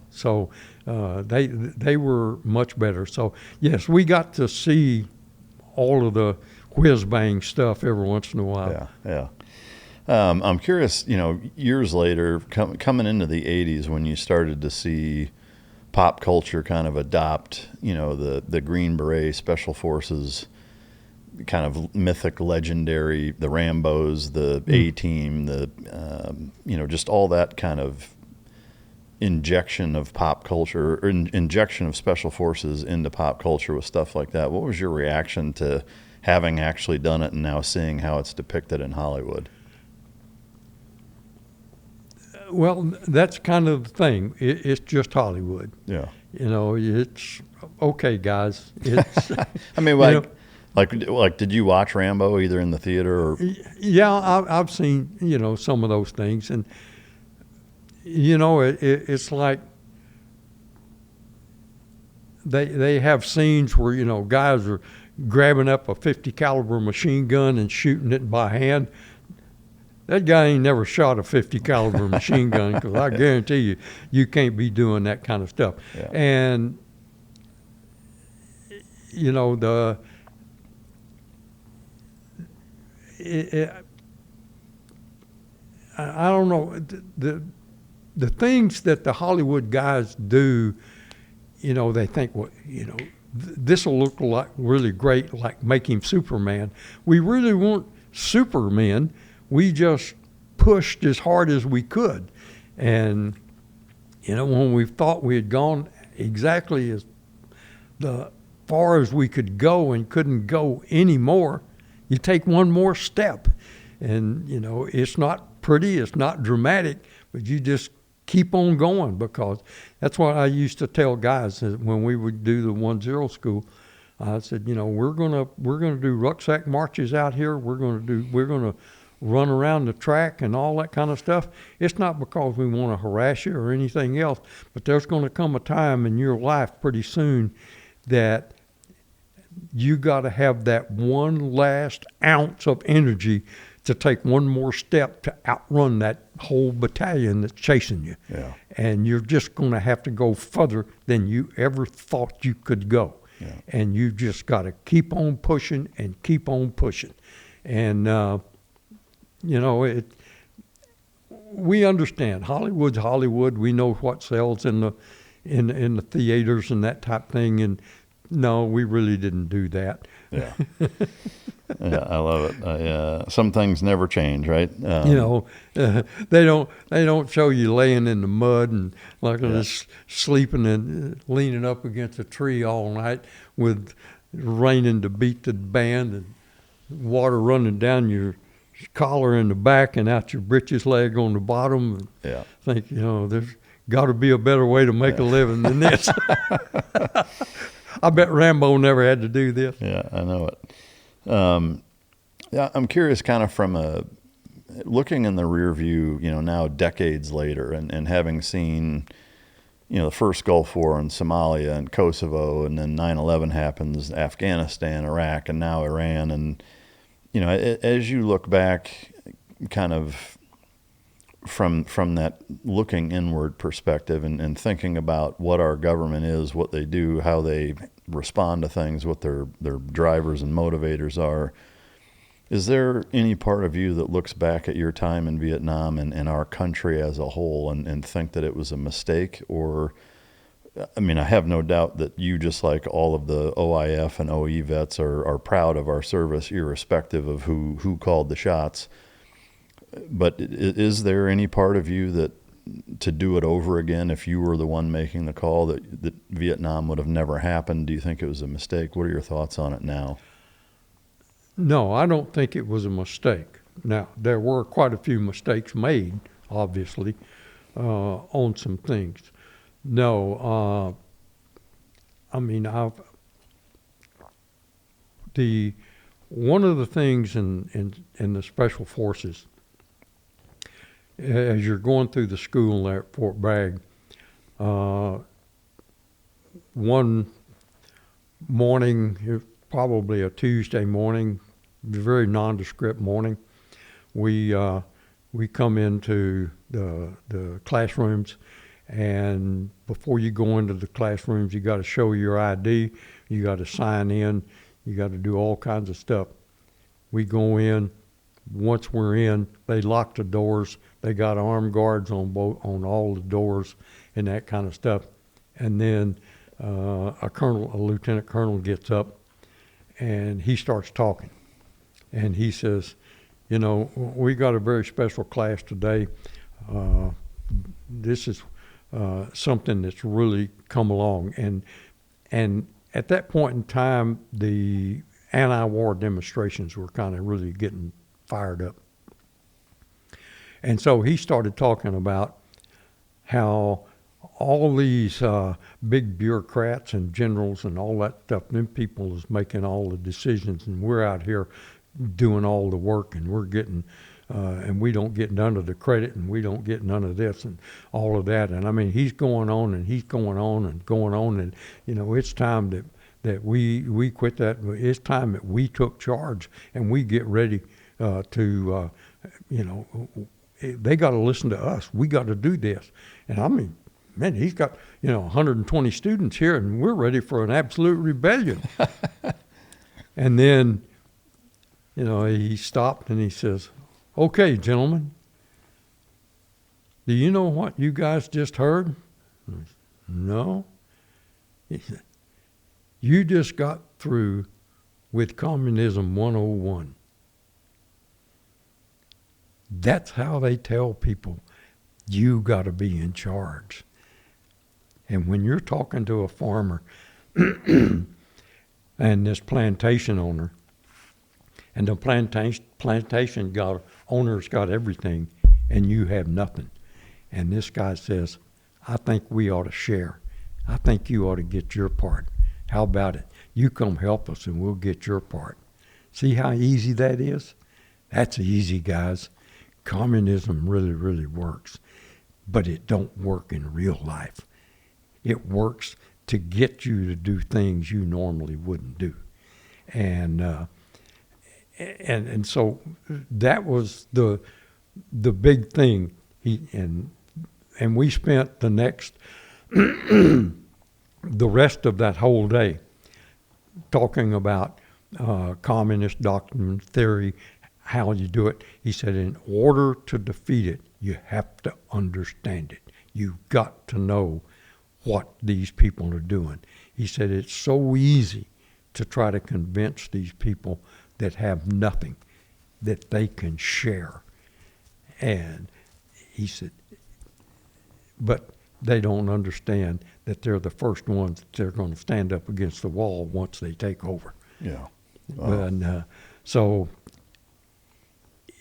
So they were much better. So yes, we got to see all of the whiz bang stuff every once in a while. I'm curious, years later, coming into the 80s, when you started to see pop culture kind of adopt, the Green Beret Special Forces, kind of mythic, legendary, the Rambos, the A-Team, just all that kind of injection of pop culture, or injection of special forces into pop culture with stuff like that. What was your reaction to having actually done it and now seeing how it's depicted in Hollywood? Well, that's kind of the thing. It's just Hollywood. Yeah. It's okay, guys. It's. I mean, like, did you watch Rambo either in the theater or? Yeah, I've seen some of those things, and it's like they have scenes where guys are grabbing up a .50 caliber machine gun and shooting it by hand. That guy ain't never shot a .50 caliber machine gun, because I guarantee you can't be doing that kind of stuff. Yeah. And I don't know, the things that the Hollywood guys do, they think, well, this will look like really great, like making Superman. We really weren't Supermen. We just pushed as hard as we could. And, when we thought we had gone exactly as far as we could go and couldn't go anymore, you take one more step. And, it's not pretty, it's not dramatic, but you just keep on going, because that's what I used to tell guys when we would do the 1-0 school. I said, we're gonna do rucksack marches out here. We're gonna run around the track and all that kind of stuff. It's not because we want to harass you or anything else, but there's going to come a time in your life pretty soon that you got to have that one last ounce of energy to take one more step to outrun that whole battalion that's chasing you. Yeah. And you're just going to have to go further than you ever thought you could go. Yeah. And you just got to keep on pushing and keep on pushing. And, we understand Hollywood's Hollywood. We know what sells in the theaters and that type thing. And no, we really didn't do that. Yeah. Yeah, I love it. Some things never change, right? They don't show you laying in the mud and just sleeping and leaning up against a tree all night with raining to beat the band. And water running down your collar in the back and out your britches leg on the bottom. And Yeah. think, there's got to be a better way to make a living than this. I bet Rambo never had to do this. Yeah, I know it. Yeah, I'm curious, kind of from looking in the rear view, now decades later, and having seen, the first Gulf War in Somalia and Kosovo, and then 9/11 happens, Afghanistan, Iraq, and now Iran. And, as you look back, kind of from that looking inward perspective and thinking about what our government is, what they do, how they respond to things, what their drivers and motivators are, is there any part of you that looks back at your time in Vietnam and our country as a whole and think that it was a mistake? Or, I mean, I have no doubt that you, just like all of the OIF and OE vets, are proud of our service, irrespective of who called the shots. But is there any part of you that, to do it over again, if you were the one making the call, that Vietnam would have never happened? Do you think it was a mistake? What are your thoughts on it now? No, I don't think it was a mistake. Now, there were quite a few mistakes made, obviously, on some things. No, I mean, one of the things in the Special Forces, as you're going through the school there at Fort Bragg, one morning, probably a Tuesday morning, very nondescript morning, we come into the classrooms, and before you go into the classrooms, you got to show your ID, you got to sign in, you got to do all kinds of stuff. We go in. Once we're in, they lock the doors. They got armed guards on all the doors and that kind of stuff. And then a lieutenant colonel gets up and he starts talking. And he says, we got a very special class today. This is something that's really come along. And at that point in time, the anti-war demonstrations were kind of really getting fired up. And so he started talking about how all these big bureaucrats and generals and all that stuff, them people is making all the decisions, and we're out here doing all the work, and we're getting, and we don't get none of the credit, and we don't get none of this and all of that. And I mean, he's going on and he's going on and going on, and it's time that we quit that. It's time that we took charge and we get ready to, they got to listen to us. We got to do this. And I mean, man, he's got, 120 students here, and we're ready for an absolute rebellion. And then, he stopped and he says, "Okay, gentlemen, do you know what you guys just heard?" I said, "No." He said, "You just got through with Communism 101. That's how they tell people you got to be in charge." And when you're talking to a farmer and this plantation owner, and the plantation owner's got everything, and you have nothing, and this guy says, "I think we ought to share. I think you ought to get your part. How about it? You come help us and we'll get your part." See how easy that is? That's easy, guys. Communism really, really works, but it don't work in real life. It works to get you to do things you normally wouldn't do. And so that was the big thing. And we spent the next the rest of that whole day talking about communist doctrine, theory, how you do it. He said, in order to defeat it, you have to understand it. You've got to know what these people are doing. He said, it's so easy to try to convince these people that have nothing that they can share. And he said, but they don't understand that they're the first ones that they're going to stand up against the wall once they take over. Yeah. Wow. And So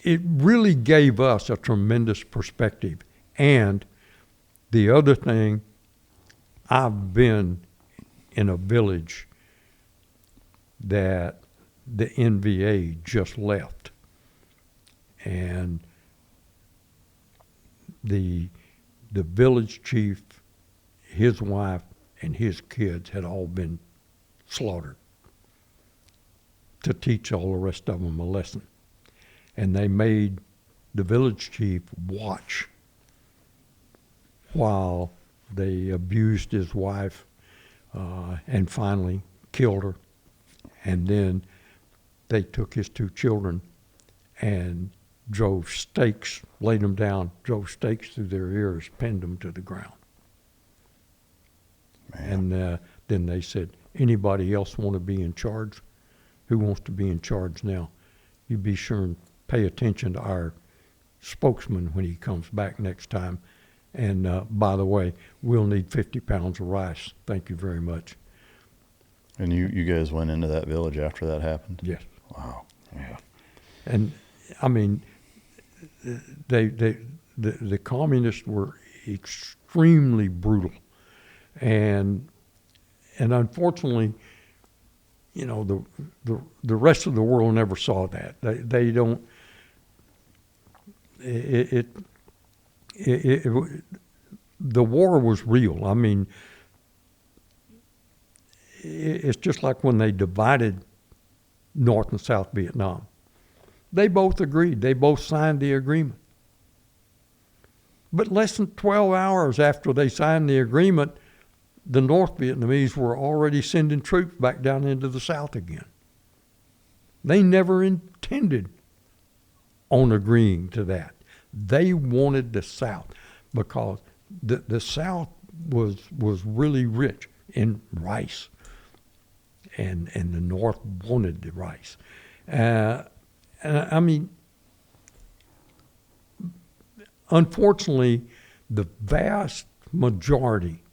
it really gave us a tremendous perspective. And the other thing, I've been in a village that the NVA just left. And the village chief, his wife, and his kids had all been slaughtered to teach all the rest of them a lesson. And they made the village chief watch while they abused his wife and finally killed her. And then they took his 2 children and drove stakes, laid them down, drove stakes through their ears, pinned them to the ground. Man. And then they said, anybody else want to be in charge? Who wants to be in charge now? You be sure and pay attention to our spokesman when he comes back next time. And by the way, we'll need 50 pounds of rice. Thank you very much. And you guys went into that village after that happened? Yes. Wow. Yeah. And I mean, the communists were extremely brutal, and unfortunately, you know, the rest of the world never saw that. They don't. The war was real. I mean, it's just like when they divided North and South Vietnam. They both agreed. They both signed the agreement. But less than 12 hours after they signed the agreement, the North Vietnamese were already sending troops back down into the South again. They never intended on agreeing to that. They wanted the South because the South was really rich in rice, and the North wanted the rice. And I mean, unfortunately, the vast majority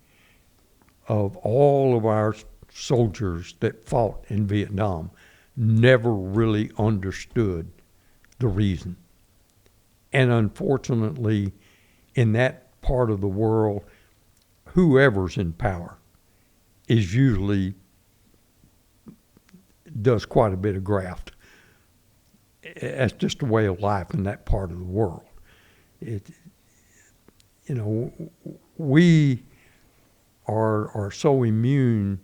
of all of our soldiers that fought in Vietnam never really understood the reason. And unfortunately, in that part of the world, whoever's in power is usually does quite a bit of graft. That's just a way of life in that part of the world. We are so immune.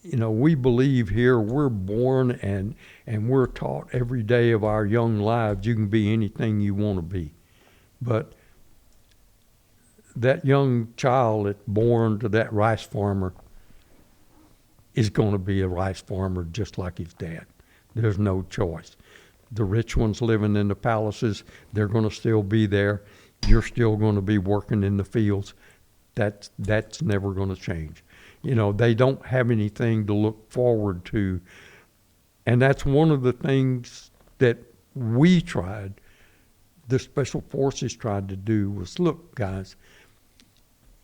We believe here we're born and we're taught every day of our young lives you can be anything you want to be. But that young child that's born to that rice farmer is going to be a rice farmer just like his dad. There's no choice. The rich ones living in the palaces, they're going to still be there. You're still going to be working in the fields. That's never going to change. They don't have anything to look forward to. And that's one of the things that we tried, the Special Forces tried to do was, look, guys,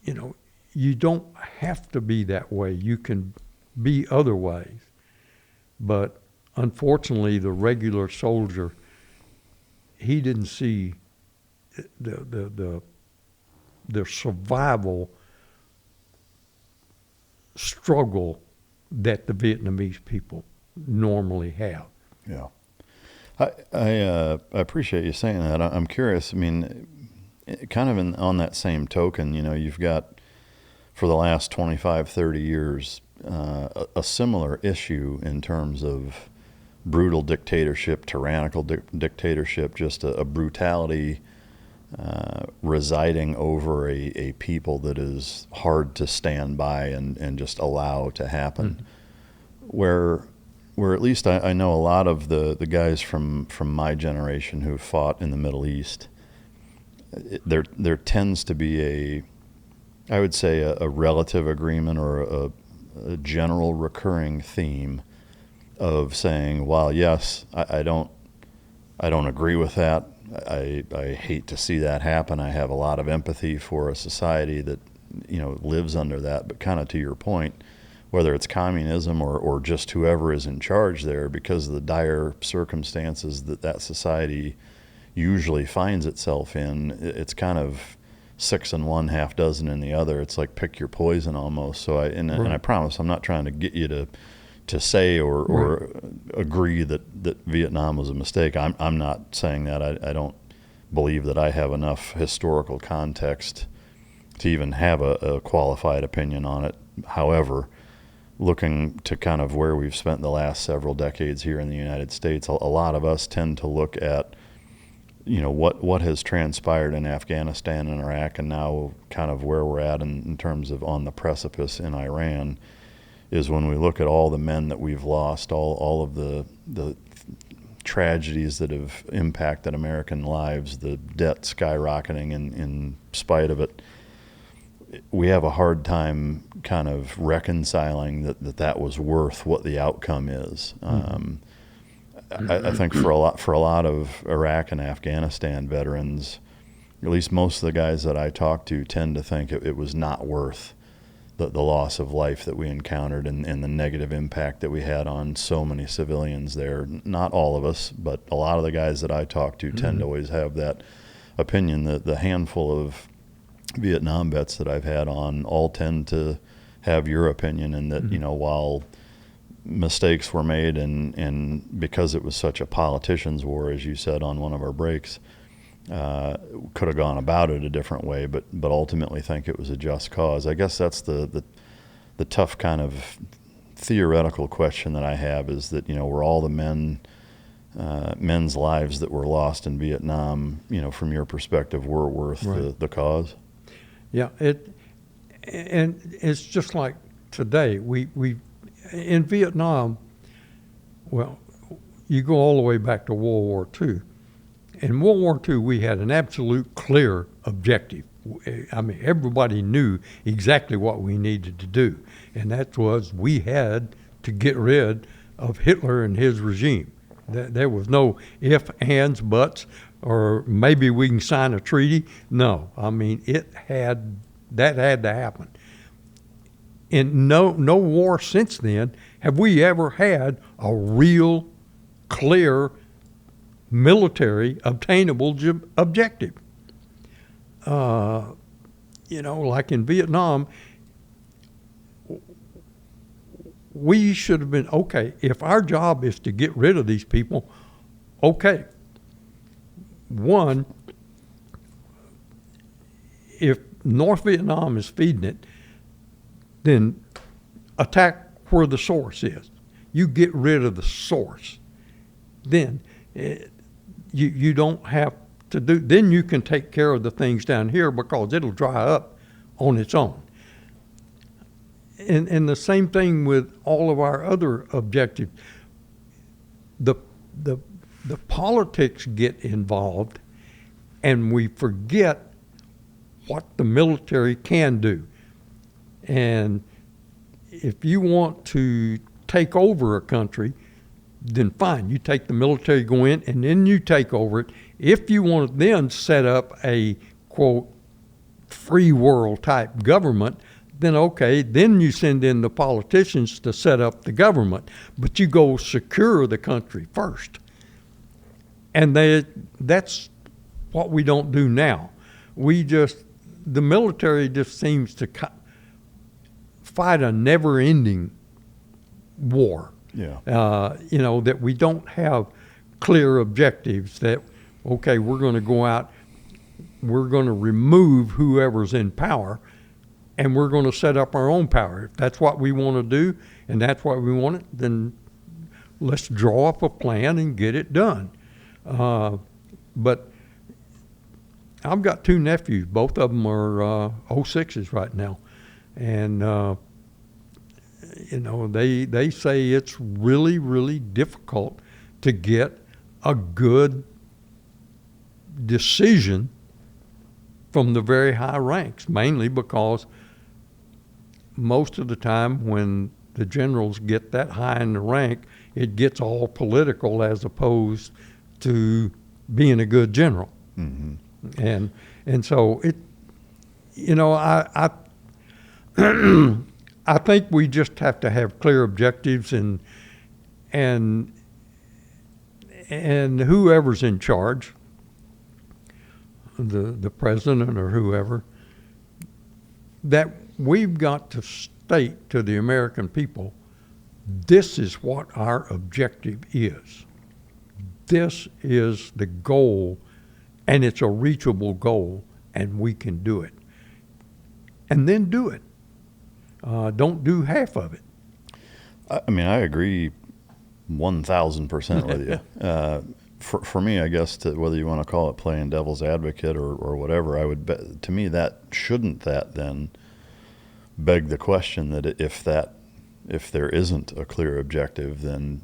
you don't have to be that way. You can be other ways. But unfortunately, the regular soldier, he didn't see the survival struggle that the Vietnamese people normally have. Yeah. I appreciate you saying that. I'm curious. I mean, kind of on that same token, you've got, for the last 25, 30 years, a similar issue in terms of brutal dictatorship, tyrannical dictatorship, just a brutality residing over a people that is hard to stand by and just allow to happen. Mm-hmm. Where at least I know a lot of the guys from my generation who fought in the Middle East, there tends to be I would say a relative agreement or a general recurring theme of saying, well, yes, I don't agree with that. I hate to see that happen. I have a lot of empathy for a society that lives under that. But kind of to your point, whether it's communism or just whoever is in charge there, because of the dire circumstances that society usually finds itself in. It's kind of 6 in one, half dozen in the other. It's like pick your poison almost. So and I promise I'm not trying to get you to say or agree that Vietnam was a mistake. I'm not saying that. I don't believe that I have enough historical context to even have a qualified opinion on it. However, looking to kind of where we've spent the last several decades here in the United States, a lot of us tend to look at, what has transpired in Afghanistan and Iraq, and now kind of where we're at in terms of on the precipice in Iran, is when we look at all the men that we've lost, all of the tragedies that have impacted American lives, the debt skyrocketing in spite of it. We have a hard time kind of reconciling that was worth what the outcome is. I think for a lot of Iraq and Afghanistan veterans, at least most of the guys that I talk to tend to think it was not worth the loss of life that we encountered and the negative impact that we had on so many civilians there. Not all of us, but a lot of the guys that I talk to tend to always have that opinion. The handful of Vietnam vets that I've had on all tend to have your opinion, and that while mistakes were made and because it was such a politician's war, as you said on one of our breaks, could have gone about it a different way, but ultimately think it was a just cause. I guess that's the tough kind of theoretical question that I have, is that were all the men's lives that were lost in Vietnam, from your perspective, were worth the cause? Yeah, and it's just like today. We in Vietnam, well, you go all the way back to World War II. In World War II, we had an absolute clear objective. I mean, everybody knew exactly what we needed to do, and that was we had to get rid of Hitler and his regime. There was no ifs, ands, buts, or maybe we can sign a treaty. No, I mean, that had to happen. In no war since then have we ever had a real, clear, military obtainable objective. Like in Vietnam, we should have been, okay, if our job is to get rid of these people, okay. One, if North Vietnam is feeding it, then attack where the source is. You get rid of the source. Then you don't have to do, then you can take care of the things down here because it'll dry up on its own. And the same thing with all of our other objectives. The politics get involved, and we forget what the military can do. And if you want to take over a country, then fine, you take the military, go in, and then you take over it. If you want to then set up a, quote, free world type government, then okay, then you send in the politicians to set up the government. But you go secure the country first. And that's what we don't do now. The military just seems to fight a never-ending war. Yeah. That we don't have clear objectives that, okay, we're going to go out, we're going to remove whoever's in power, and we're going to set up our own power. If that's what we want to do, and that's what we want, then let's draw up a plan and get it done. But I've got 2 nephews. Both of them are 06s right now. And, they say it's really, really difficult to get a good decision from the very high ranks, mainly because most of the time when the generals get that high in the rank, it gets all political as opposed to being a good general. And so it, I think we just have to have clear objectives, and whoever's in charge, the president or whoever, that we've got to state to the American people, this is what our objective is. This is the goal, and it's a reachable goal, and we can do it. And then do it. Don't do half of it. I mean, I agree 1,000% with you. For me, I guess, whether you want to call it playing devil's advocate or whatever, I would bet, to me, shouldn't that then beg the question that if there isn't a clear objective, then,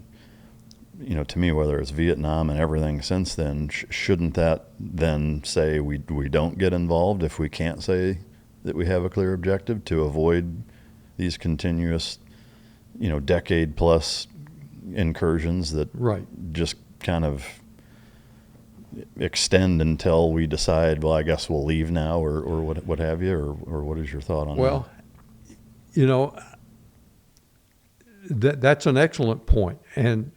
you know, to me, whether it's Vietnam and everything since then, shouldn't that then say we don't get involved if we can't say that we have a clear objective, to avoid these continuous, you know, decade plus incursions that just kind of extend until we decide, well, I guess we'll leave now, or what have you, or what is your thought on that? Well, you know, that's an excellent point. And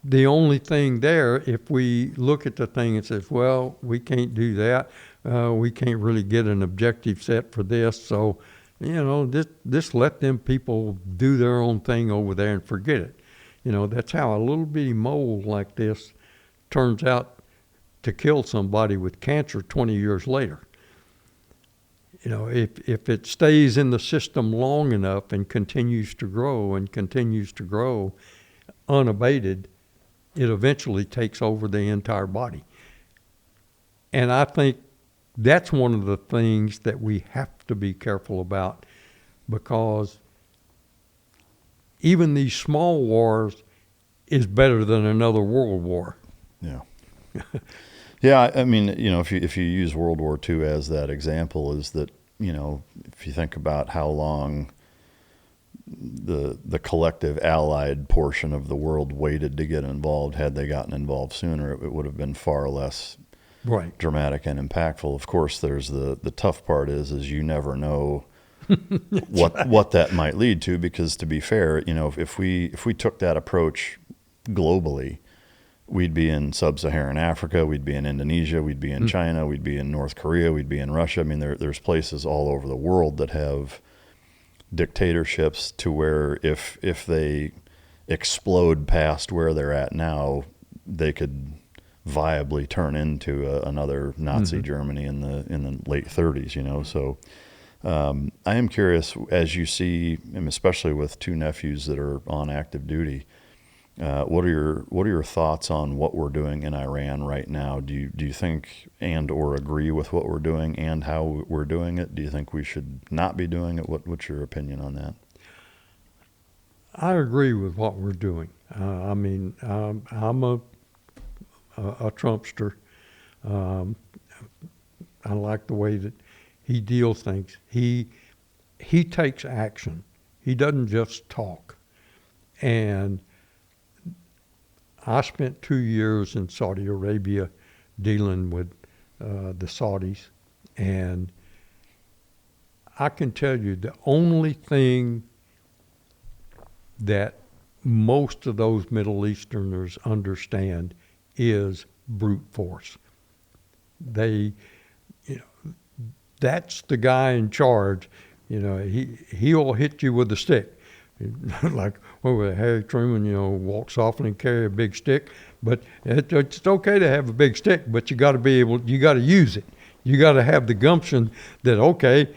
the only thing there, if we look at the thing and says, well, we can't do that, we can't really get an objective set for this, so, you know, just let them people do their own thing over there and forget it. You know, that's how a little bitty mole like this turns out to kill somebody with cancer 20 years later. You know, if it stays in the system long enough and continues to grow unabated, it eventually takes over the entire body. And I think that's one of the things that we have to be careful about, because even these small wars is better than another world war. Yeah. Yeah, I mean, you know, if you use World War II as that example, is that, you know, if you think about how long the collective Allied portion of the world waited to get involved, had they gotten involved sooner, it would have been far less dramatic and impactful. Of course, there's the tough part is you never know what that might lead to, because, to be fair, you know, if we took that approach globally, we'd be in sub-Saharan Africa, we'd be in Indonesia, we'd be in China, we'd be in North Korea, we'd be in Russia. I mean, there's places all over the world that have dictatorships to where if they explode past where they're at now, they could viably turn into another Nazi Germany in the late 30s, you know. So I am curious, as you see, and especially with two nephews that are on active duty, what are your thoughts on what we're doing in Iran right now? Do you think and or agree with what we're doing and how we're doing it? Do you think we should not be doing it? What's your opinion on that? I agree with what we're doing. I mean, I'm a Trumpster. I like the way that he deals things. He takes action. He doesn't just talk. And I spent 2 years in Saudi Arabia dealing with the Saudis, and I can tell you the only thing that most of those Middle Easterners understand is brute force. They, you know, that's the guy in charge. You know, he'll hit you with a stick. Like Harry Truman, you know, walks off and carry a big stick. But it's okay to have a big stick, but you got to use it. You got to have the gumption that, okay,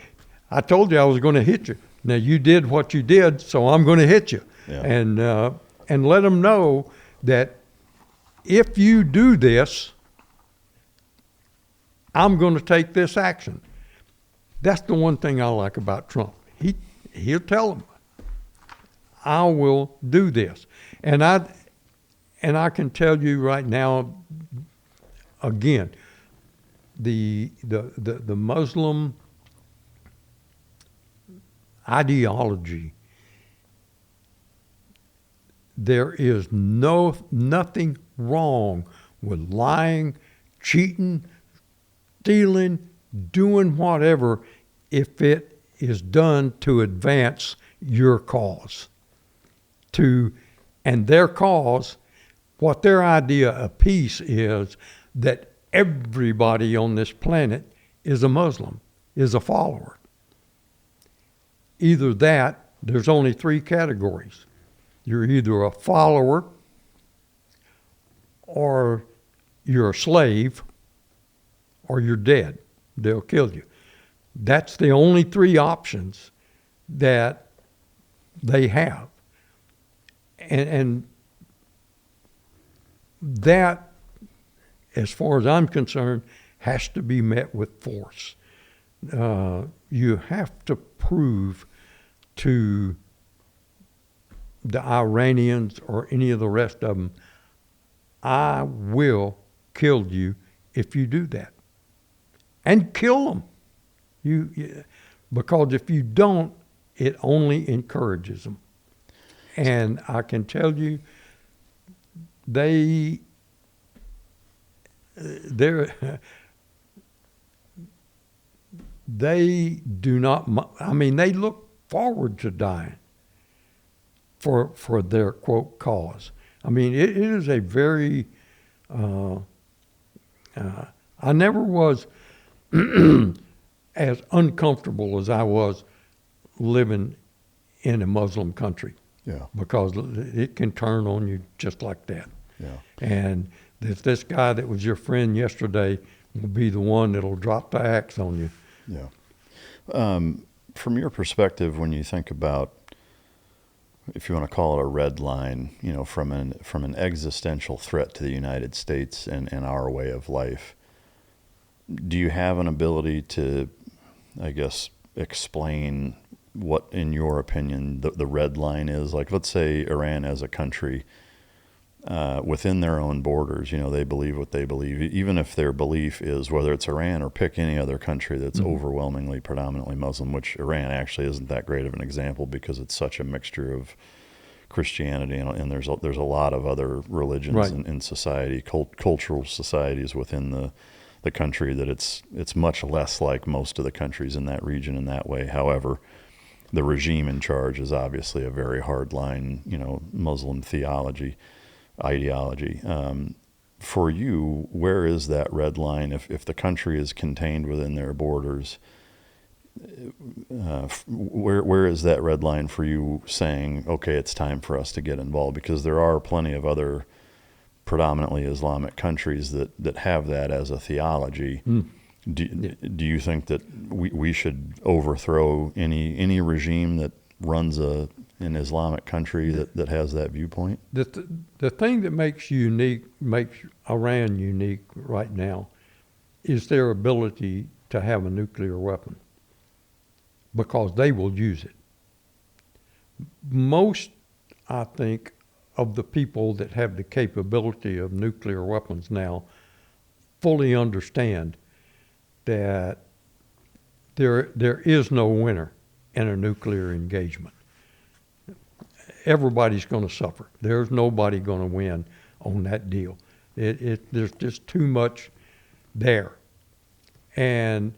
I told you I was going to hit you. Now you did what you did, so I'm going to hit you. Yeah. And let them know that if you do this, I'm going to take this action. That's the one thing I like about Trump. He'll tell them, I will do this. And I can tell you right now, again, the Muslim ideology, there is nothing wrong with lying, cheating, stealing, doing whatever, if it is done to advance your cause. And their cause, what their idea of peace is that everybody on this planet is a Muslim, is a follower. Either that, there's only three categories. You're either a follower, or you're a slave, or you're dead. They'll kill you. That's the only three options that they have. And that, as far as I'm concerned, has to be met with force. You have to prove to the Iranians or any of the rest of them, I will kill you if you do that. And kill them. Because if you don't, it only encourages them. And I can tell you, they do not, I mean, they look forward to dying for their, quote, cause. I mean, it is a very, I never was as uncomfortable as I was living in a Muslim country. Yeah. Because it can turn on you just like that. Yeah. And this guy that was your friend yesterday will be the one that'll drop the axe on you. Yeah. From your perspective, when you think about, if you want to call it a red line, you know, from an existential threat to the United States and our way of life, do you have an ability to, I guess, explain what, in your opinion, the red line is? Like, let's say Iran as a country, within their own borders, you know, they believe what they believe, even if their belief is, whether it's Iran or pick any other country that's overwhelmingly, predominantly Muslim, which Iran actually isn't that great of an example because it's such a mixture of Christianity and there's a lot of other religions in society, cultural societies within the country, that it's much less like most of the countries in that region in that way. However, the regime in charge is obviously a very hardline, you know, Muslim ideology. For you, where is that red line? If the country is contained within their borders, where is that red line for you saying, okay, it's time for us to get involved? Because there are plenty of other predominantly Islamic countries that have that as a theology. Do you think that we should overthrow any regime that runs an Islamic country that has that viewpoint? The thing that makes Iran unique right now is their ability to have a nuclear weapon, because they will use it. Most, I think, of the people that have the capability of nuclear weapons now fully understand that there is no winner in a nuclear engagement. Everybody's going to suffer. There's nobody going to win on that deal. There's just too much there. And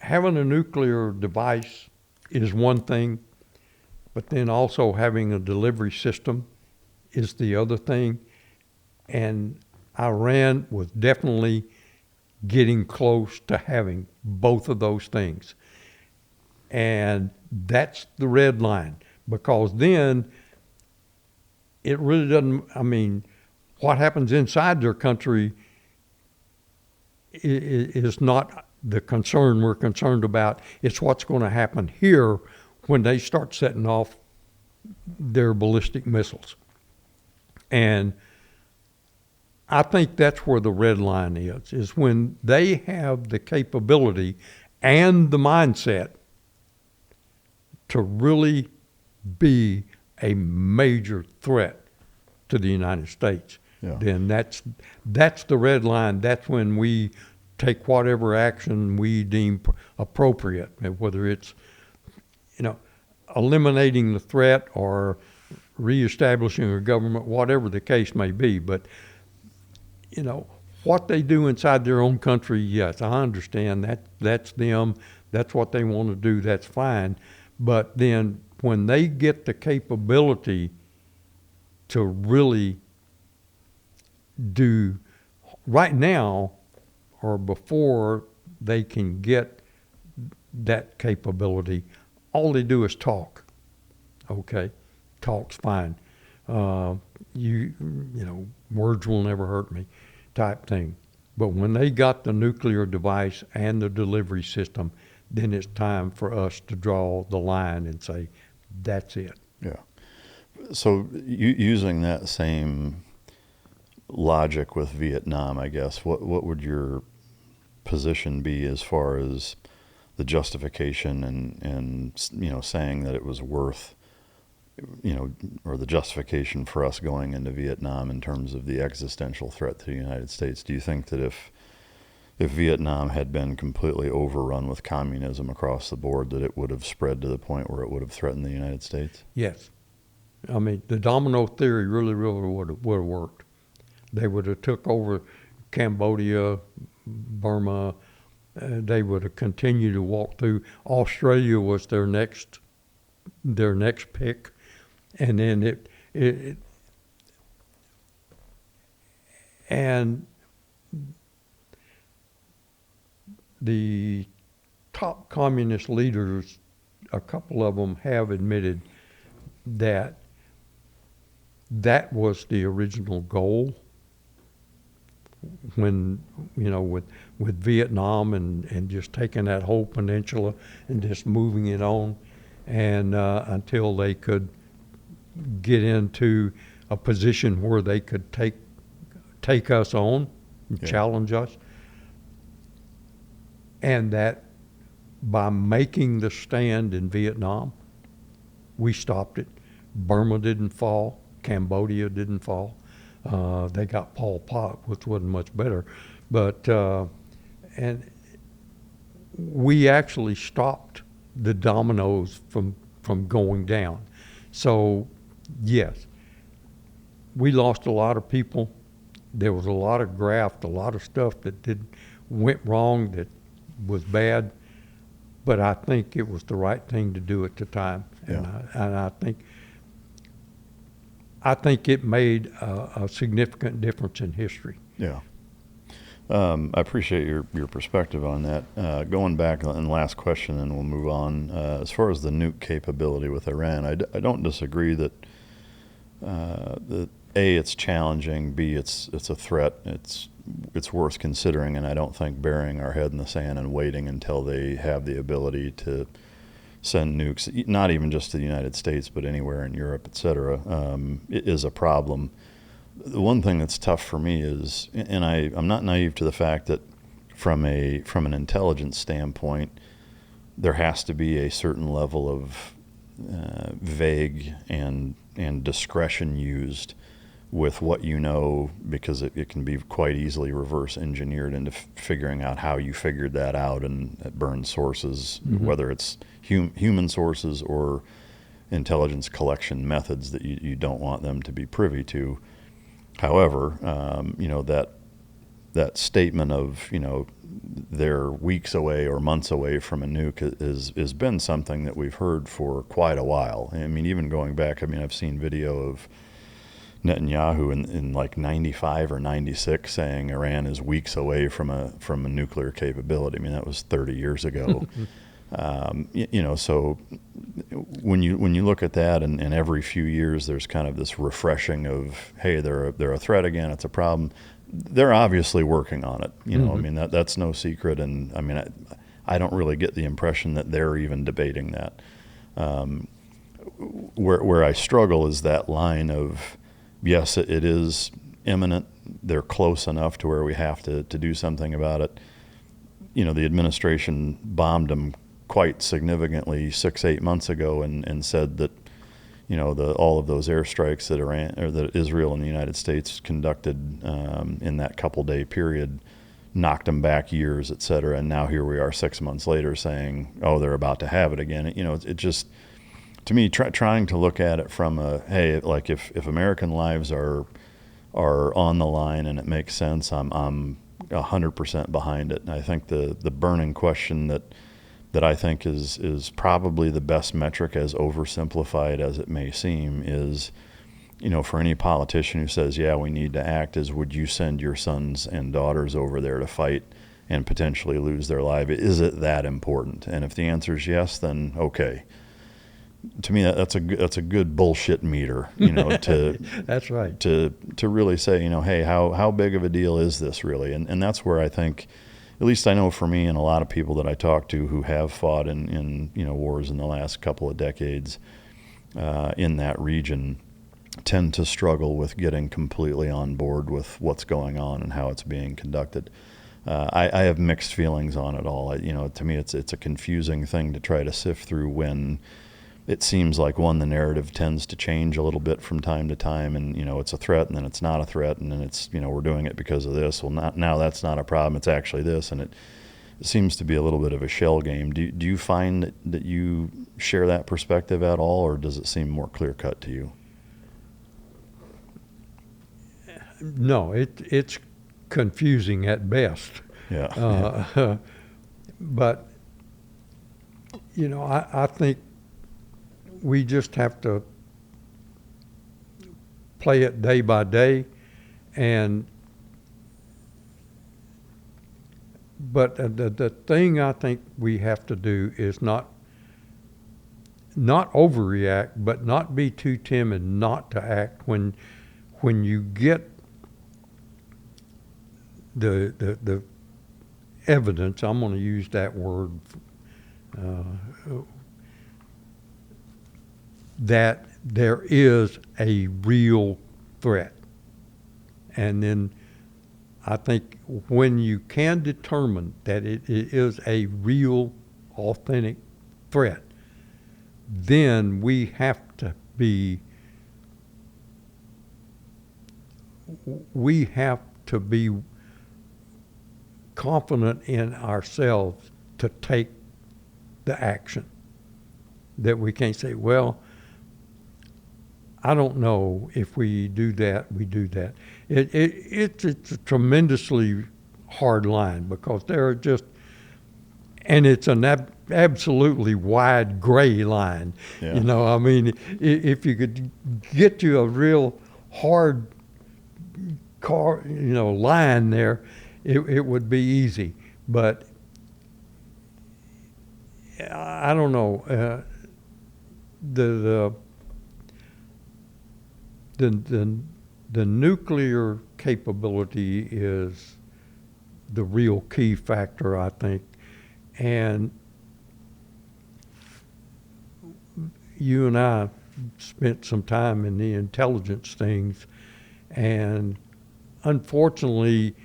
having a nuclear device is one thing, but then also having a delivery system is the other thing. And Iran was definitely getting close to having both of those things. And that's the red line, because then it really doesn't, I mean, what happens inside their country is not the concern we're concerned about. It's what's going to happen here when they start setting off their ballistic missiles. And I think that's where the red line is when they have the capability and the mindset to really be a major threat to the United States. Yeah. Then that's the red line. That's when we take whatever action we deem appropriate, whether it's, you know, eliminating the threat or reestablishing a government, whatever the case may be. But, you know, what they do inside their own country, yes, I understand that. That's them. that's what they want to do, that's fine. But then when they get the capability to really do right now or before they can get that capability, all they do is talk. Okay, talk's fine. You know, words will never hurt me type thing. But when they got the nuclear device and the delivery system, then it's time for us to draw the line and say, that's it. Yeah. So using that same logic with Vietnam, I guess, what would your position be as far as the justification and you know, saying that it was worth, you know, or the justification for us going into Vietnam in terms of the existential threat to the United States? Do you think that if Vietnam had been completely overrun with communism across the board, that it would have spread to the point where it would have threatened the United States? Yes. I mean, the domino theory really would have worked. They would have took over Cambodia, Burma. They would have continued to walk through. Australia was their next pick, and then and the top communist leaders, a couple of them have admitted that that was the original goal when, you know, with Vietnam and just taking that whole peninsula and just moving it on, and until they could get into a position where they could take us on, challenge us, and that by making the stand in Vietnam, we stopped it. Burma didn't fall. Cambodia didn't fall. They got Pol Pot, which wasn't much better, but and we actually stopped the dominoes from going down. So yes, we lost a lot of people. There was a lot of graft, a lot of stuff that went wrong, that was bad, but I think it was the right thing to do at the time, and I think it made a significant difference in history. Yeah. I appreciate your perspective on that. Going back on the last question, and we'll move on. As far as the nuke capability with Iran, I don't disagree that A, it's challenging, B, it's a threat, it's worth considering, and I don't think burying our head in the sand and waiting until they have the ability to send nukes, not even just to the United States, but anywhere in Europe, et cetera, it is a problem. The one thing that's tough for me is, and I'm not naive to the fact that from an intelligence standpoint, there has to be a certain level of vague and discretion used with what you know, because it can be quite easily reverse engineered into figuring out how you figured that out, and it burns sources, whether it's human sources or intelligence collection methods that you don't want them to be privy to. However, you know, that statement of, you know, they're weeks away or months away from a nuke has been something that we've heard for quite a while. I mean, even going back, I mean, I've seen video of Netanyahu in like 95 or 96 saying Iran is weeks away from a nuclear capability. I mean, that was 30 years ago. You know, so when you look at that, and every few years there's kind of this refreshing of, hey, they're a threat again, it's a problem. They're obviously working on it. You know, I mean, that's no secret. And I mean, I don't really get the impression that they're even debating that. Where I struggle is that line of, yes, it is imminent. They're close enough to where we have to do something about it. You know, the administration bombed them quite significantly 6-8 months ago, and said that, you know, all of those airstrikes that Israel and the United States conducted in that couple-day period knocked them back years, et cetera. And now here we are 6 months later saying, oh, they're about to have it again. You know, it just, to me, trying to look at it from a, hey, like if American lives are on the line and it makes sense, I'm 100% behind it. And I think the burning question that that I think is probably the best metric, as oversimplified as it may seem, is, for any politician who says, yeah, we need to act, is would you send your sons and daughters over there to fight and potentially lose their life? Is it that important? And if the answer is yes, then okay. To me, that's a good bullshit meter, to that's right. To really say, hey, how big of a deal is this really? And that's where I think, at least I know for me and a lot of people that I talk to who have fought in wars in the last couple of decades in that region, tend to struggle with getting completely on board with what's going on and how it's being conducted. I have mixed feelings on it all. To me, it's a confusing thing to try to sift through when it seems like, the narrative tends to change a little bit from time to time, and it's a threat, and then it's not a threat, and then it's we're doing it because of this. Well, now that's not a problem. It's actually this, and it seems to be a little bit of a shell game. Do you find that you share that perspective at all, or does it seem more clear cut to you? No, it's confusing at best. Yeah. But I think we just have to play it day by day, but the thing I think we have to do is not overreact, but not be too timid not to act when you get the evidence. I'm going to use that word. That there is a real threat. And then I think when you can determine that it is a real, authentic threat, then we have to be confident in ourselves to take the action. That we can't say, well, I don't know if we do that, we do that. It's a tremendously hard line, because there are just, and it's an absolutely wide gray line. Yeah. If you could get to a real hard line there, it would be easy. But I don't know. The nuclear capability is the real key factor, I think. And you and I spent some time in the intelligence things, and unfortunately,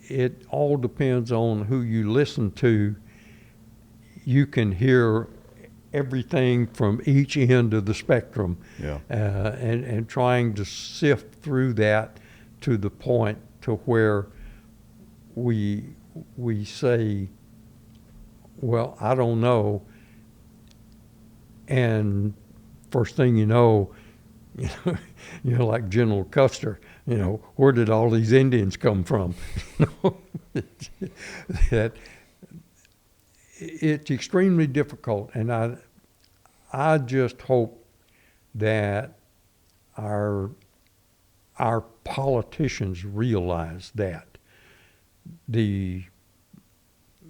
it all depends on who you listen to. You can hear everything from each end of the spectrum, Yeah. and trying to sift through that to the point to where we say, well, I don't know, and first thing you know, like General Custer, where did all these Indians come from? That it's extremely difficult, and I just hope that our politicians realize that the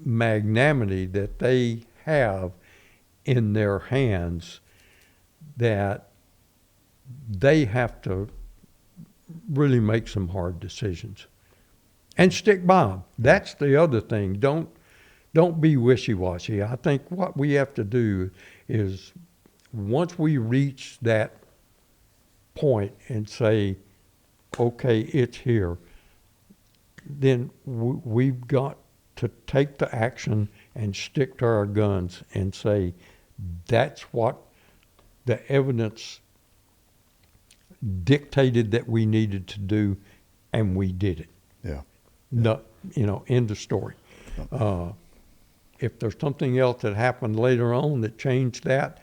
magnanimity that they have in their hands, that they have to really make some hard decisions and stick by them. That's the other thing. Don't be wishy-washy. I think what we have to do is, once we reach that point and say, okay, it's here, then we've got to take the action and stick to our guns and say, that's what the evidence dictated that we needed to do, and we did it. Yeah. No, end of story. If there's something else that happened later on that changed that,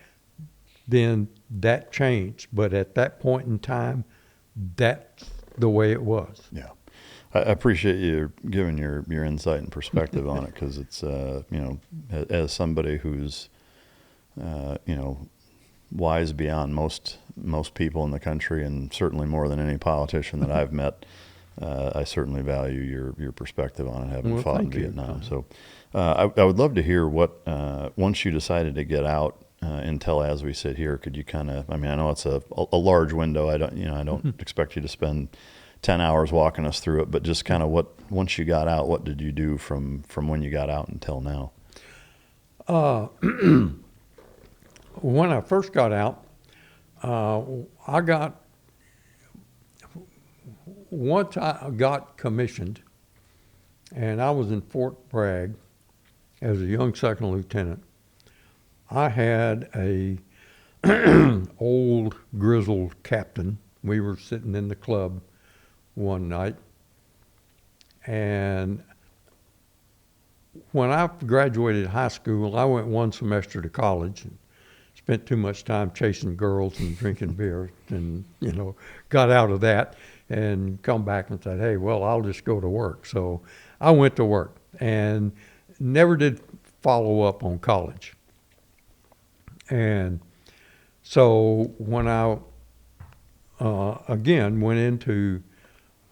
then that changed. But at that point in time, that's the way it was. Yeah. I appreciate you giving your insight and perspective on it, because it's, as somebody who's, wise beyond most people in the country, and certainly more than any politician that I've met, I certainly value your perspective on it, having fought in Vietnam. So I would love to hear what, once you decided to get out, until as we sit here, could you kind of, I know it's a large window. I don't expect you to spend 10 hours walking us through it, but just kind of once you got out, what did you do from when you got out until now? When I first got out, once I got commissioned, and I was in Fort Bragg as a young second lieutenant, I had a old grizzled captain. We were sitting in the club one night, and when I graduated high school, I went one semester to college and spent too much time chasing girls and drinking beer, and got out of that and come back and said, hey, well, I'll just go to work. So I went to work and never did follow up on college. And so when I again went into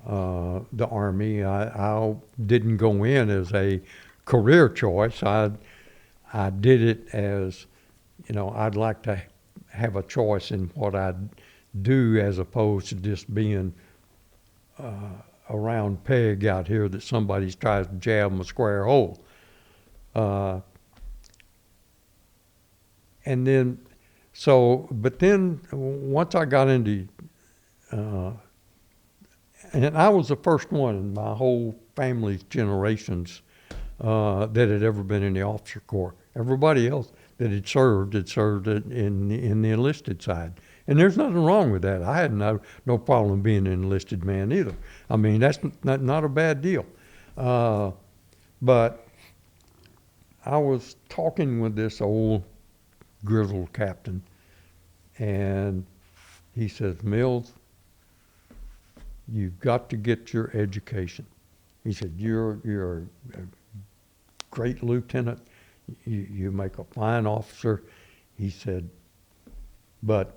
the Army, I didn't go in as a career choice. I did it as, I'd like to have a choice in what I'd do, as opposed to just being a round peg out here that somebody's tries to jab a square hole. And then, but then once I got into, and I was the first one in my whole family's generations that had ever been in the officer corps. Everybody else that had served in the enlisted side. And there's nothing wrong with that. I had no problem being an enlisted man either. That's not a bad deal. But I was talking with this old grizzled captain, and he says, Mills, you've got to get your education. He said, you're a great lieutenant. You make a fine officer. He said, but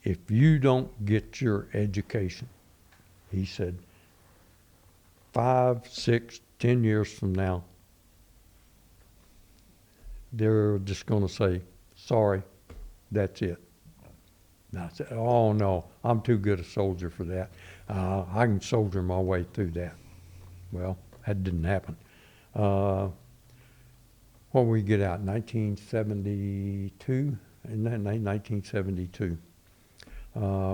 if you don't get your education, he said, 5, 6, 10 years from now, they're just going to say, sorry, that's it. And I said, oh no, I'm too good a soldier for that. I can soldier my way through that. Well, that didn't happen. When we get out, 1972, in 1972,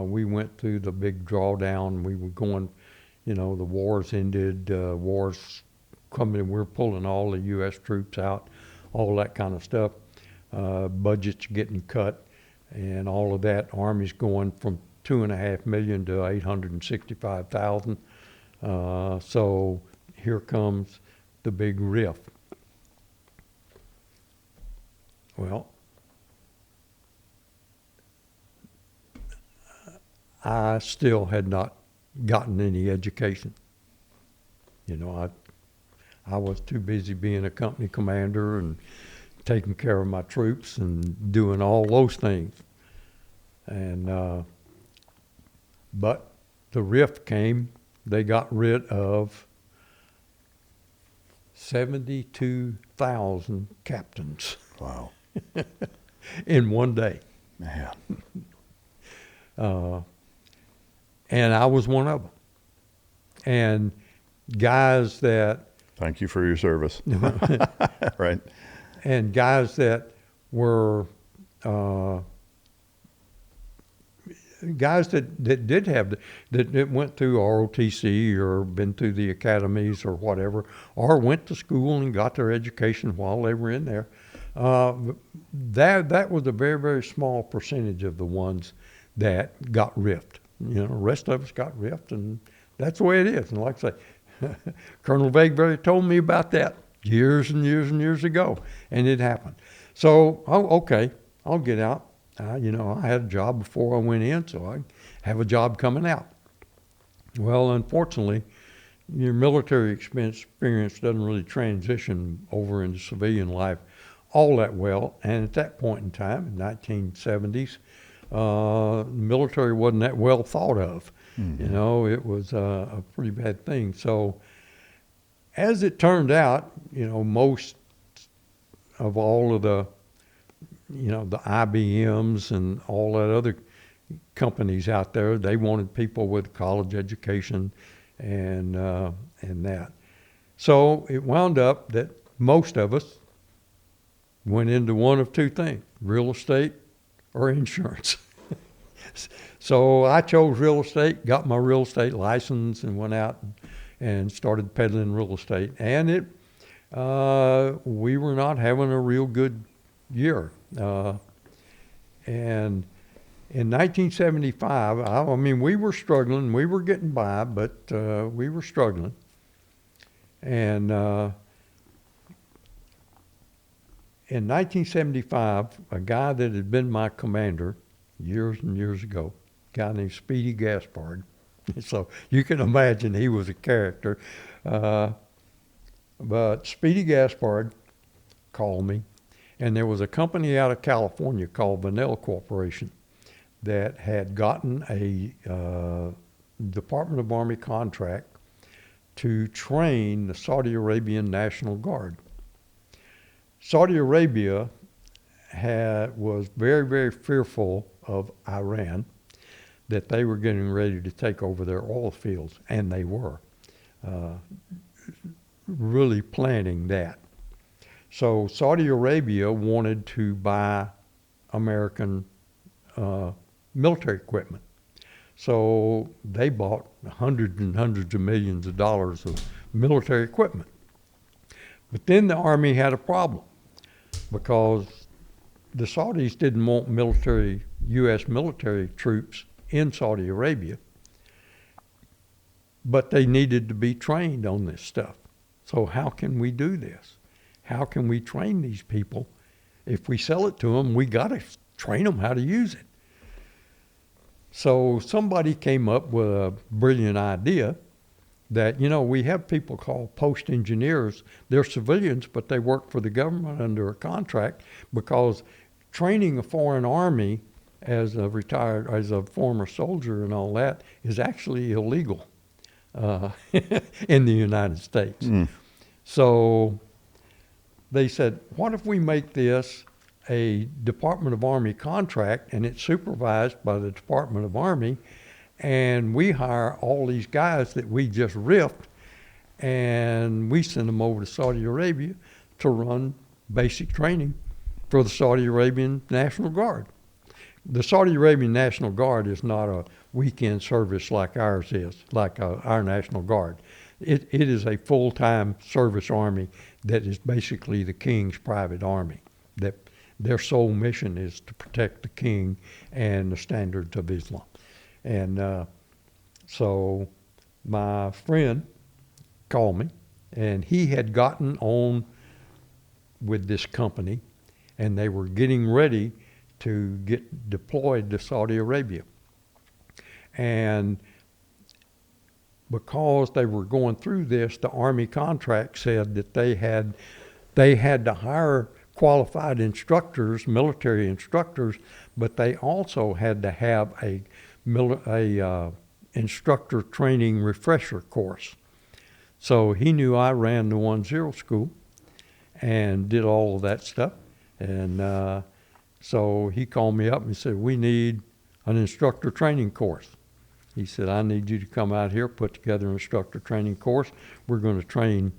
we went through the big drawdown. We were going, the wars ended, wars coming, we're pulling all the U.S. troops out, all that kind of stuff. Budgets getting cut and all of that. Army's going from 2.5 million to 865,000. So here comes the big rift. Well, I still had not gotten any education. I was too busy being a company commander and taking care of my troops and doing all those things. And but the rift came. They got rid of 72,000 captains. Wow. In one day. Man. And I was one of them. And guys that... Thank you for your service. Right. And guys that were... guys that did have, that went through ROTC or been through the academies or whatever, or went to school and got their education while they were in there. That was a very, very small percentage of the ones that got riffed. The rest of us got riffed, and that's the way it is. And like I say, Colonel Vegberry told me about that years and years and years ago, and it happened. So, okay, I'll get out. I had a job before I went in, so I have a job coming out. Well, unfortunately, your military experience doesn't really transition over into civilian life all that well. And at that point in time, in 1970s, military wasn't that well thought of. Mm-hmm. You know, it was a pretty bad thing. So as it turned out, you know, most of all of the, you know, the IBMs and all that other companies out there, they wanted people with college education and that. So it wound up that most of us went into one of two things: real estate or insurance. So I chose real estate, got my real estate license, and went out and started peddling real estate. And we were not having a real good year. And in 1975, I mean, we were struggling. We were getting by, but we were struggling. And in 1975, a guy that had been my commander years and years ago, a guy named Speedy Gaspard, so you can imagine he was a character. But Speedy Gaspard called me, and there was a company out of California called Vanilla Corporation that had gotten a Department of Army contract to train the Saudi Arabian National Guard. Saudi Arabia was very, very fearful of Iran, that they were getting ready to take over their oil fields, and they were really planning that. So Saudi Arabia wanted to buy American military equipment. So they bought hundreds and hundreds of millions of dollars of military equipment. But then the Army had a problem, because the Saudis didn't want U.S. military troops in Saudi Arabia, but they needed to be trained on this stuff. So how can we do this? How can we train these people? If we sell it to them, we got to train them how to use it. So somebody came up with a brilliant idea that, you know, we have people called post engineers. They're civilians, but they work for the government under a contract, because training a foreign army as a former soldier and all that is actually illegal in the United States. Mm. So they said, what if we make this a Department of Army contract, and it's supervised by the Department of Army, and we hire all these guys that we just riffed, and we send them over to Saudi Arabia to run basic training for the Saudi Arabian National Guard. The Saudi Arabian National Guard is not a weekend service like ours is, like our National Guard. It is a full-time service army that is basically the king's private army. That their sole mission is to protect the king and the standards of Islam. And so my friend called me, and he had gotten on with this company, and they were getting ready to get deployed to Saudi Arabia. And because they were going through this, the Army contract said that they had to hire qualified instructors, military instructors, but they also had to have a instructor training refresher course. So he knew I ran the 1-0 school and did all of that stuff. And so he called me up and said, we need an instructor training course. He said, I need you to come out here, put together an instructor training course. We're going to train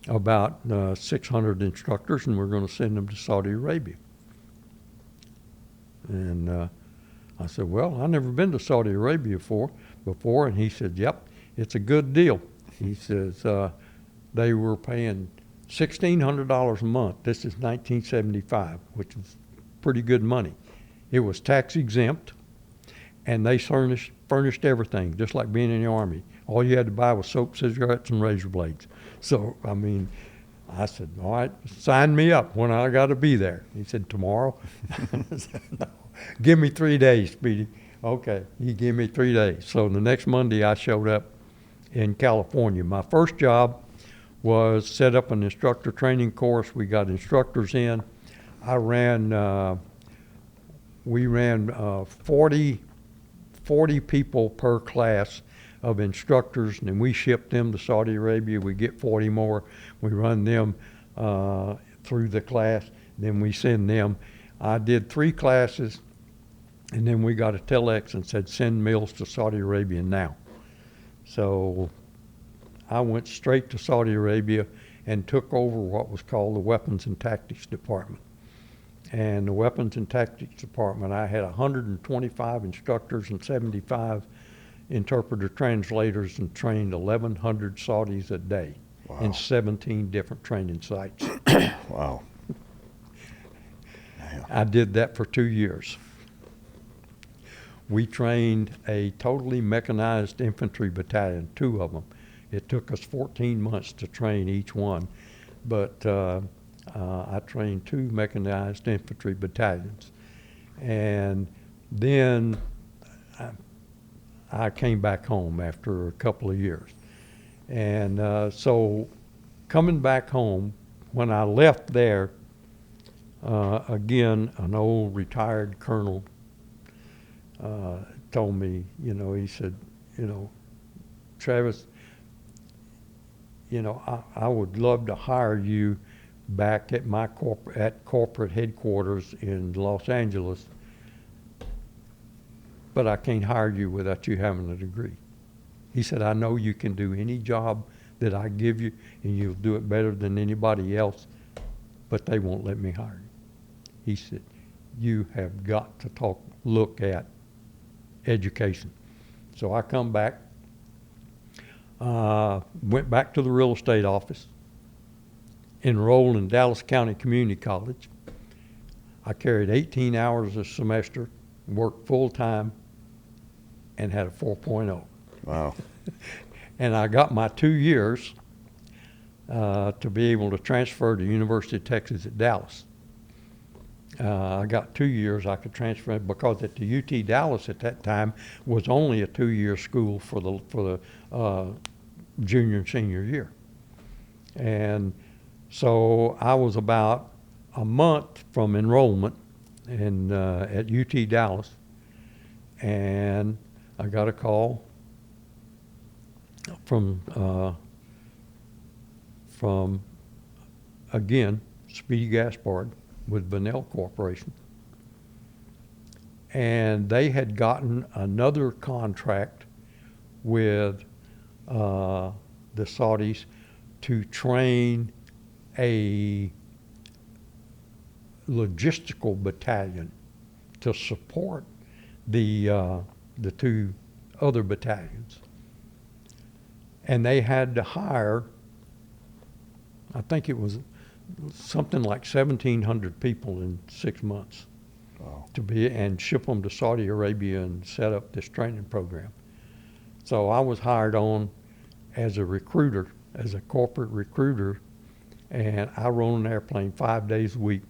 about 600 instructors, and we're going to send them to Saudi Arabia. And I said, well, I've never been to Saudi Arabia before. And he said, yep, it's a good deal. He says they were paying $1,600 a month. This is 1975, which is pretty good money. It was tax exempt, and they furnished everything, just like being in the Army. All you had to buy was soap, cigarettes, and razor blades. So, I mean, I said, all right, sign me up when I got to be there. He said, tomorrow? I said, no, give me 3 days, Speedy. Okay, he gave me 3 days. So the next Monday I showed up in California. My first job was set up an instructor training course. We got instructors in. We ran 40 people per class of instructors, and then we shipped them to Saudi Arabia. We get 40 more. We run them through the class, then we send them. I did 3 classes, and then we got a telex and said, send meals to Saudi Arabia now. So I went straight to Saudi Arabia and took over what was called the Weapons and Tactics Department. And the Weapons and Tactics Department, I had 125 instructors and 75 interpreter translators, and trained 1,100 Saudis a day. Wow. In 17 different training sites. Wow. I did that for 2 years. We trained a totally mechanized infantry battalion, 2 of them. It took us 14 months to train each one, but I trained 2 mechanized infantry battalions. And then I came back home after a couple of years. And so coming back home, when I left there, again, an old retired colonel told me, he said, Travis, I would love to hire you back at my corporate headquarters in Los Angeles, but I can't hire you without you having a degree. He said, I know you can do any job that I give you, and you'll do it better than anybody else, but they won't let me hire you. He said, you have got to look at education. So I come back, went back to the real estate office, enrolled in Dallas County Community College. I carried 18 hours a semester, worked full time, and had a 4.0. Wow. And I got my 2 years to be able to transfer to University of Texas at Dallas. I got 2 years I could transfer, because at the UT Dallas at that time was only a 2-year school for the junior and senior year. And so I was about a month from enrollment at UT Dallas, and I got a call from again, Speedy Gaspard with Bunnell Corporation. And they had gotten another contract with the Saudis to train a logistical battalion to support the 2 other battalions. And they had to hire, I think it was something like 1,700 people in 6 months. Wow. And ship them to Saudi Arabia and set up this training program. So I was hired on as a recruiter, as a corporate recruiter, and I rode an airplane 5 days a week.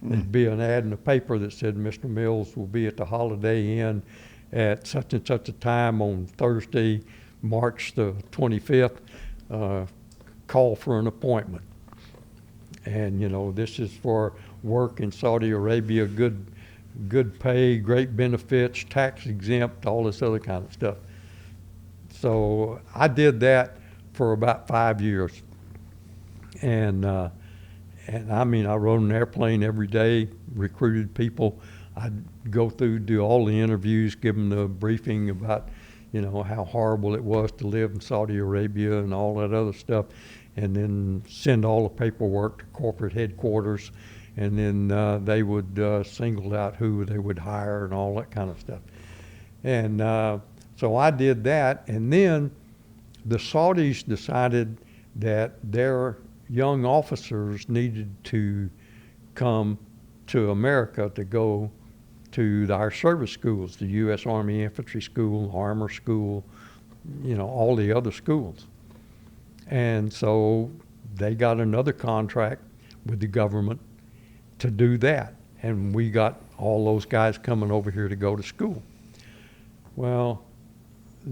There'd be an ad in the paper that said, Mr. Mills will be at the Holiday Inn at such and such a time on Thursday, March the 25th, call for an appointment. And, this is for work in Saudi Arabia, good pay, great benefits, tax exempt, all this other kind of stuff. So I did that for about 5 years. And I mean, I rode an airplane every day, recruited people. I'd go through, do all the interviews, give them the briefing about, how horrible it was to live in Saudi Arabia and all that other stuff, and then send all the paperwork to corporate headquarters, and then they would single out who they would hire and all that kind of stuff. And so I did that, and then the Saudis decided that their young officers needed to come to America to go to our service schools, the U.S. Army Infantry School, Armor School, all the other schools. And so they got another contract with the government to do that. And we got all those guys coming over here to go to school. Well,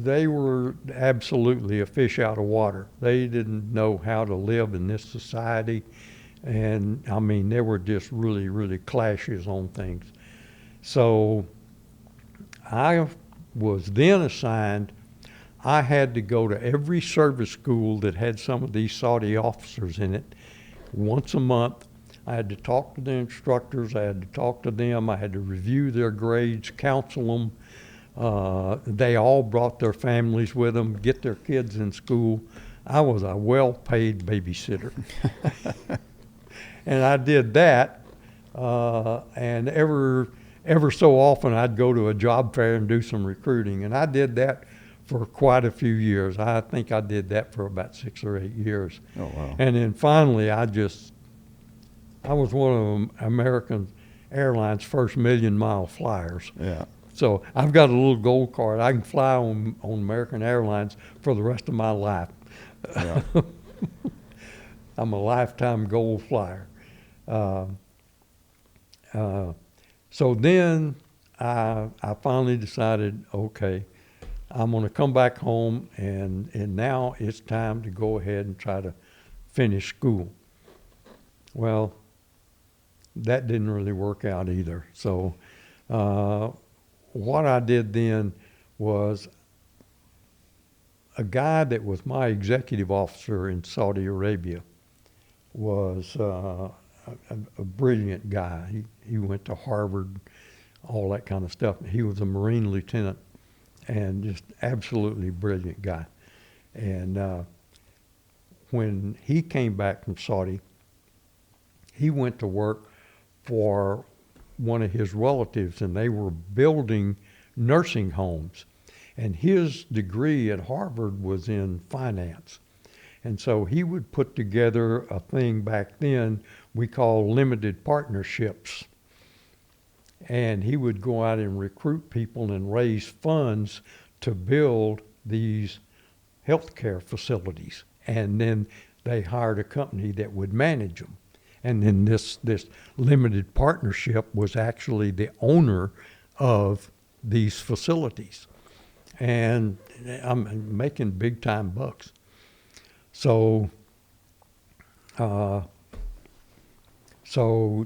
they were absolutely a fish out of water. They didn't know how to live in this society. And I mean, there were just really, really clashes on things. So I was then assigned, I had to go to every service school that had some of these Saudi officers in it once a month. I had to talk to the instructors, I had to talk to them, I had to review their grades, counsel them. They all brought their families with them, get their kids in school. I was a well-paid babysitter. And I did that, and ever so often I'd go to a job fair and do some recruiting. And I did that for quite a few years. I think I did that for about 6 or 8 years. Oh, wow. And then finally I was one of American Airlines' first million-mile flyers. Yeah. So I've got a little gold card. I can fly on American Airlines for the rest of my life. Yeah. I'm a lifetime gold flyer. So then I finally decided, okay, I'm going to come back home, and now it's time to go ahead and try to finish school. Well, that didn't really work out either. So what I did then was, a guy that was my executive officer in Saudi Arabia was a brilliant guy. He went to Harvard, all that kind of stuff. He was a Marine lieutenant and just absolutely brilliant guy. And when he came back from Saudi, he went to work for one of his relatives, and they were building nursing homes. And his degree at Harvard was in finance. And so he would put together a thing back then we call limited partnerships. And he would go out and recruit people and raise funds to build these healthcare facilities. And then they hired a company that would manage them. And then this limited partnership was actually the owner of these facilities. And I'm making big time bucks. So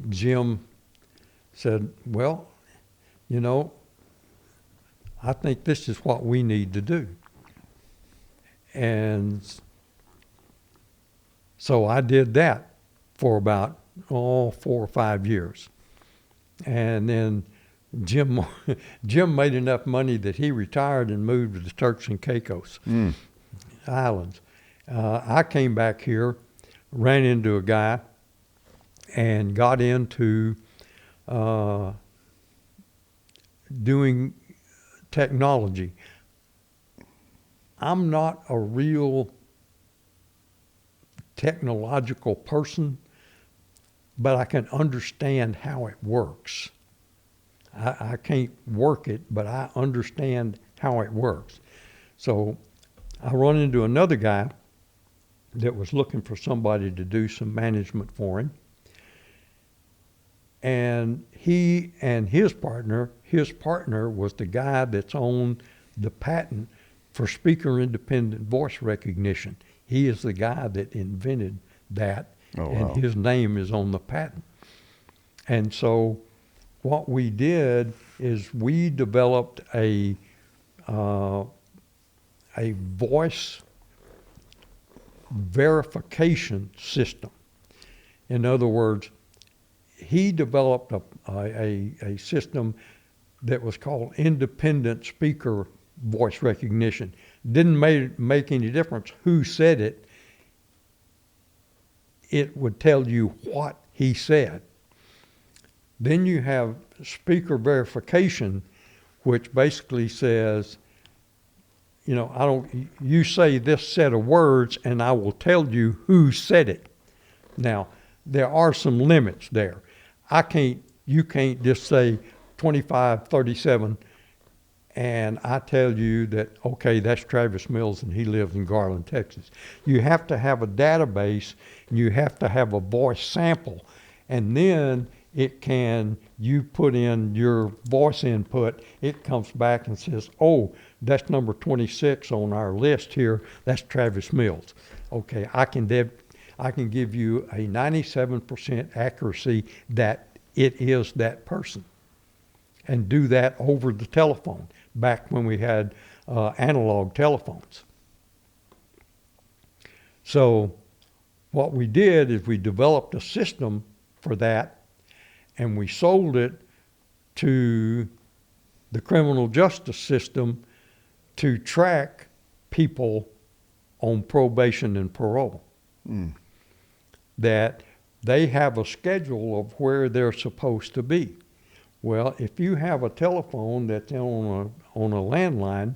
Jim said, well, you know, I think this is what we need to do. And so I did that for about 4 or 5 years. And then Jim made enough money that he retired and moved to the Turks and Caicos Islands. I came back here, ran into a guy, and got into doing technology. I'm not a real technological person, but I can understand how it works. I can't work it, but I understand how it works. So I run into another guy that was looking for somebody to do some management for him. And he and his partner was the guy that's on the patent for speaker independent voice recognition. He is the guy that invented that, and his name is on the patent. And so what we did is we developed a voice verification system. In other words, he developed a system that was called independent speaker voice recognition. Didn't make any difference who said it. It would tell you what he said. Then you have speaker verification, which basically says, you know, you say this set of words and I will tell you who said it. Now, there are some limits there. You can't just say 2537 and I tell you that, okay, that's Travis Mills and he lives in Garland, Texas. You have to have a database and you have to have a voice sample. And then you put in your voice input, it comes back and says, oh, that's number 26 on our list here, that's Travis Mills. Okay, I can give you a 97% accuracy that it is that person, and do that over the telephone, back when we had analog telephones. So what we did is we developed a system for that, and we sold it to the criminal justice system to track people on probation and parole. That they have a schedule of where they're supposed to be. Well, if you have a telephone that's on a landline,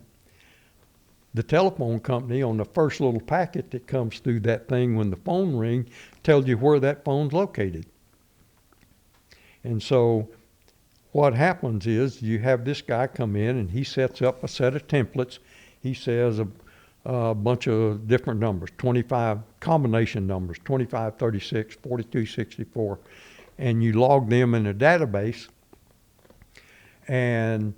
the telephone company, on the first little packet that comes through that thing when the phone rings, tells you where that phone's located. And so what happens is you have this guy come in and he sets up a set of templates. He says a bunch of different numbers, 25 combination numbers, 25, 36, 42, 64, and you log them in a database, and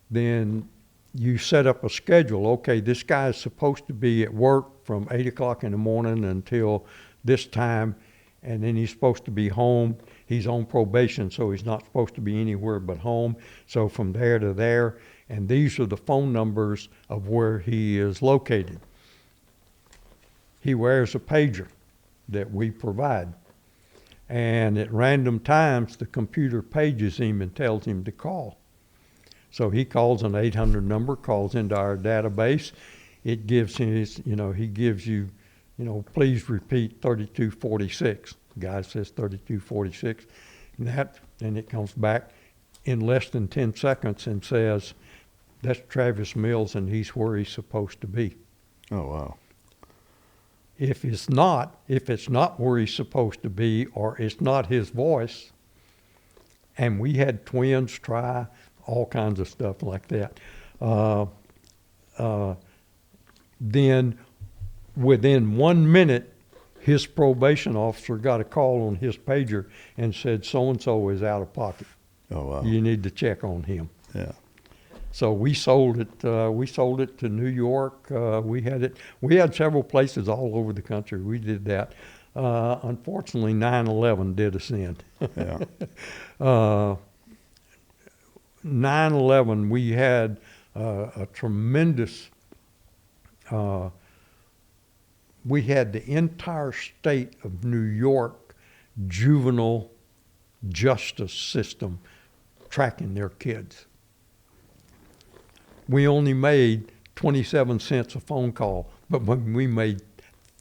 then you set up a schedule. Okay, this guy is supposed to be at work from 8 o'clock in the morning until this time, and then he's supposed to be home. He's on probation, so he's not supposed to be anywhere but home. So from there to there, and these are the phone numbers of where he is located. He wears a pager that we provide. And at random times, the computer pages him and tells him to call. So he calls an 800 number, calls into our database. It gives him his, he gives you, please repeat 3246. The guy says 3246. And it comes back in less than 10 seconds and says, that's Travis Mills and he's where he's supposed to be. Oh, wow. If it's not where he's supposed to be, or it's not his voice, and we had twins try all kinds of stuff like that, then within 1 minute, his probation officer got a call on his pager and said, so-and-so is out of pocket. Oh, wow. You need to check on him. Yeah. So we sold it. We sold it to New York. We had several places all over the country. We did that. Unfortunately, 9/11 did us in. Yeah. 9/11, we had a tremendous. We had the entire state of New York juvenile justice system tracking their kids. We only made 27 cents a phone call, but when we made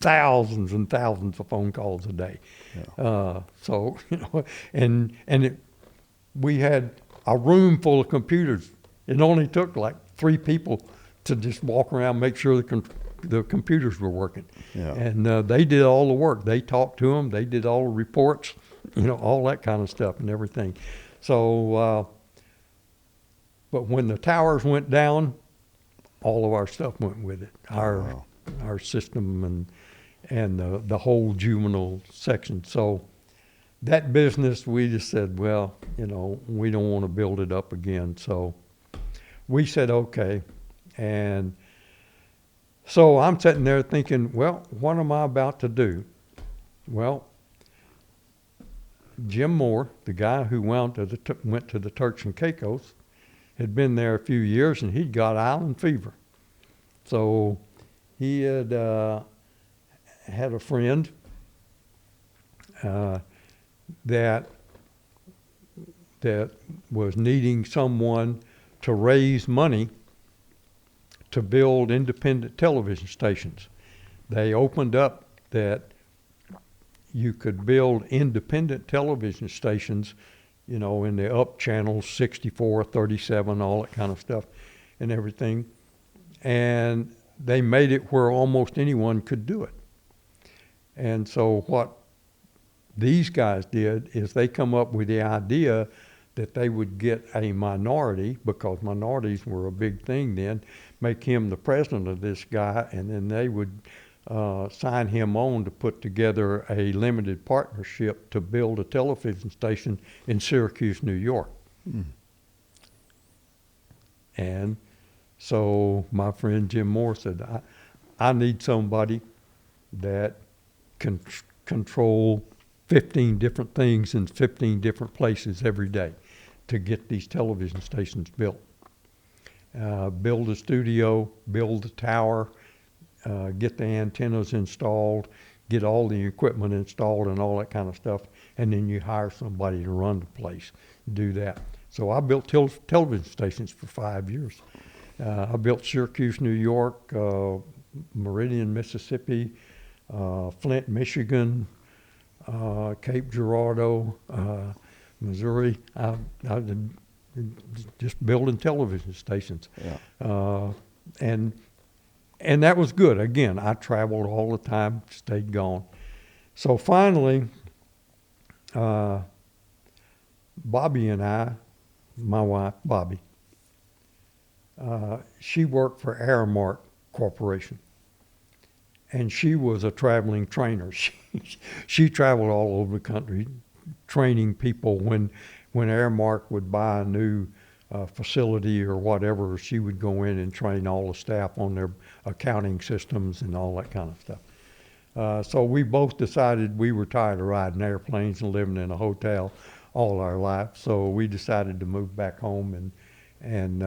thousands and thousands of phone calls a day. Yeah. We had a room full of computers. It only took like 3 people to just walk around, make sure the computers were working. Yeah. And they did all the work. They talked to them. They did all the reports, all that kind of stuff and everything. So, but when the towers went down, all of our stuff went with it. Our system and the whole juvenile section. So that business, we just said, well, we don't want to build it up again. So we said, okay. And so I'm sitting there thinking, well, what am I about to do? Well, Jim Moore, the guy who went to the Turks and Caicos, had been there a few years, and he'd got island fever. So he had had a friend that was needing someone to raise money to build independent television stations. They opened up that you could build independent television stations, in the up channels, 64, 37, all that kind of stuff and everything. And they made it where almost anyone could do it. And so what these guys did is they come up with the idea that they would get a minority, because minorities were a big thing then, make him the president of this guy, and then they would sign him on to put together a limited partnership to build a television station in Syracuse, New York. And so my friend Jim Moore said, I need somebody that can control 15 different things in 15 different places every day to get these television stations built. Build a studio, build a tower, get the antennas installed, get all the equipment installed and all that kind of stuff, and then you hire somebody to run the place, do that. So I built television stations for 5 years. I built Syracuse, New York, Meridian, Mississippi, Flint, Michigan, Cape Girardeau, Missouri. I just building television stations. Yeah. And that was good. Again, I traveled all the time, stayed gone. So finally, Bobby and I, my wife, Bobby, she worked for Aramark Corporation. And she was a traveling trainer. She traveled all over the country training people. When Aramark would buy a new facility or whatever, she would go in and train all the staff on their accounting systems and all that kind of stuff. So we both decided we were tired of riding airplanes and living in a hotel all our life. So we decided to move back home and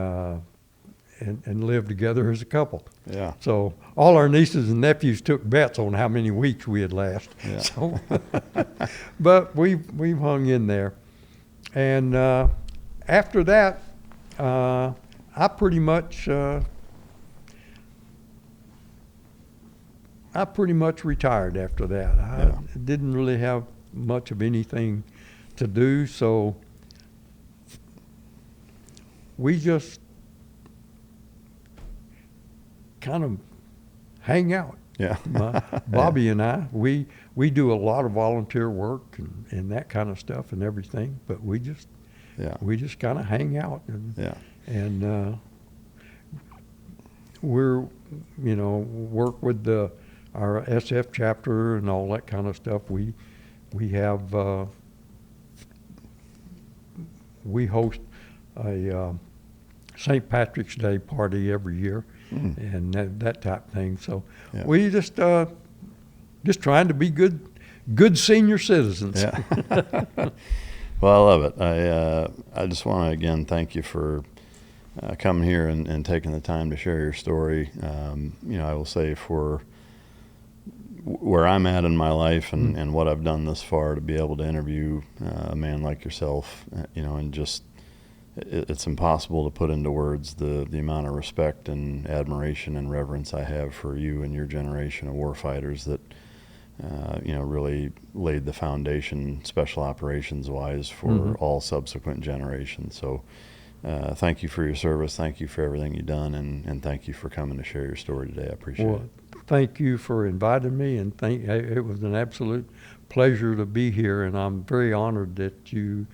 live together as a couple. Yeah. So all our nieces and nephews took bets on how many weeks we'd last. Yeah. So, but we've hung in there. And after that, I pretty much retired after that. I didn't really have much of anything to do, so we just kind of hang out. Yeah. Bobby and I, we do a lot of volunteer work and that kind of stuff and everything, but we just kind of hang out and we're, work with our SF chapter and all that kind of stuff. We have, we host a St. Patrick's Day party every year. And that type of thing. So we just trying to be good senior citizens. Yeah. Well, I love it. I just want to again thank you for coming here and taking the time to share your story. I will say for where I'm at in my life and what I've done thus far, to be able to interview a man like yourself, and just it's impossible to put into words the amount of respect and admiration and reverence I have for you and your generation of warfighters that really laid the foundation special operations wise for all subsequent generations. So thank you for your service, thank you for everything you've done, and thank you for coming to share your story today. I appreciate it. Thank you for inviting me, and it was an absolute pleasure to be here, and I'm very honored that you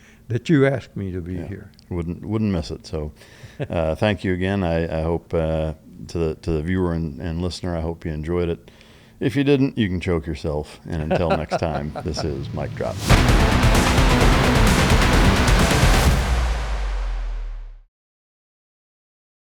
asked me to be here. Wouldn't miss it. So thank you again. I hope to the viewer and listener, I hope you enjoyed it. If you didn't, you can choke yourself. And until next time, this is Mic Drop.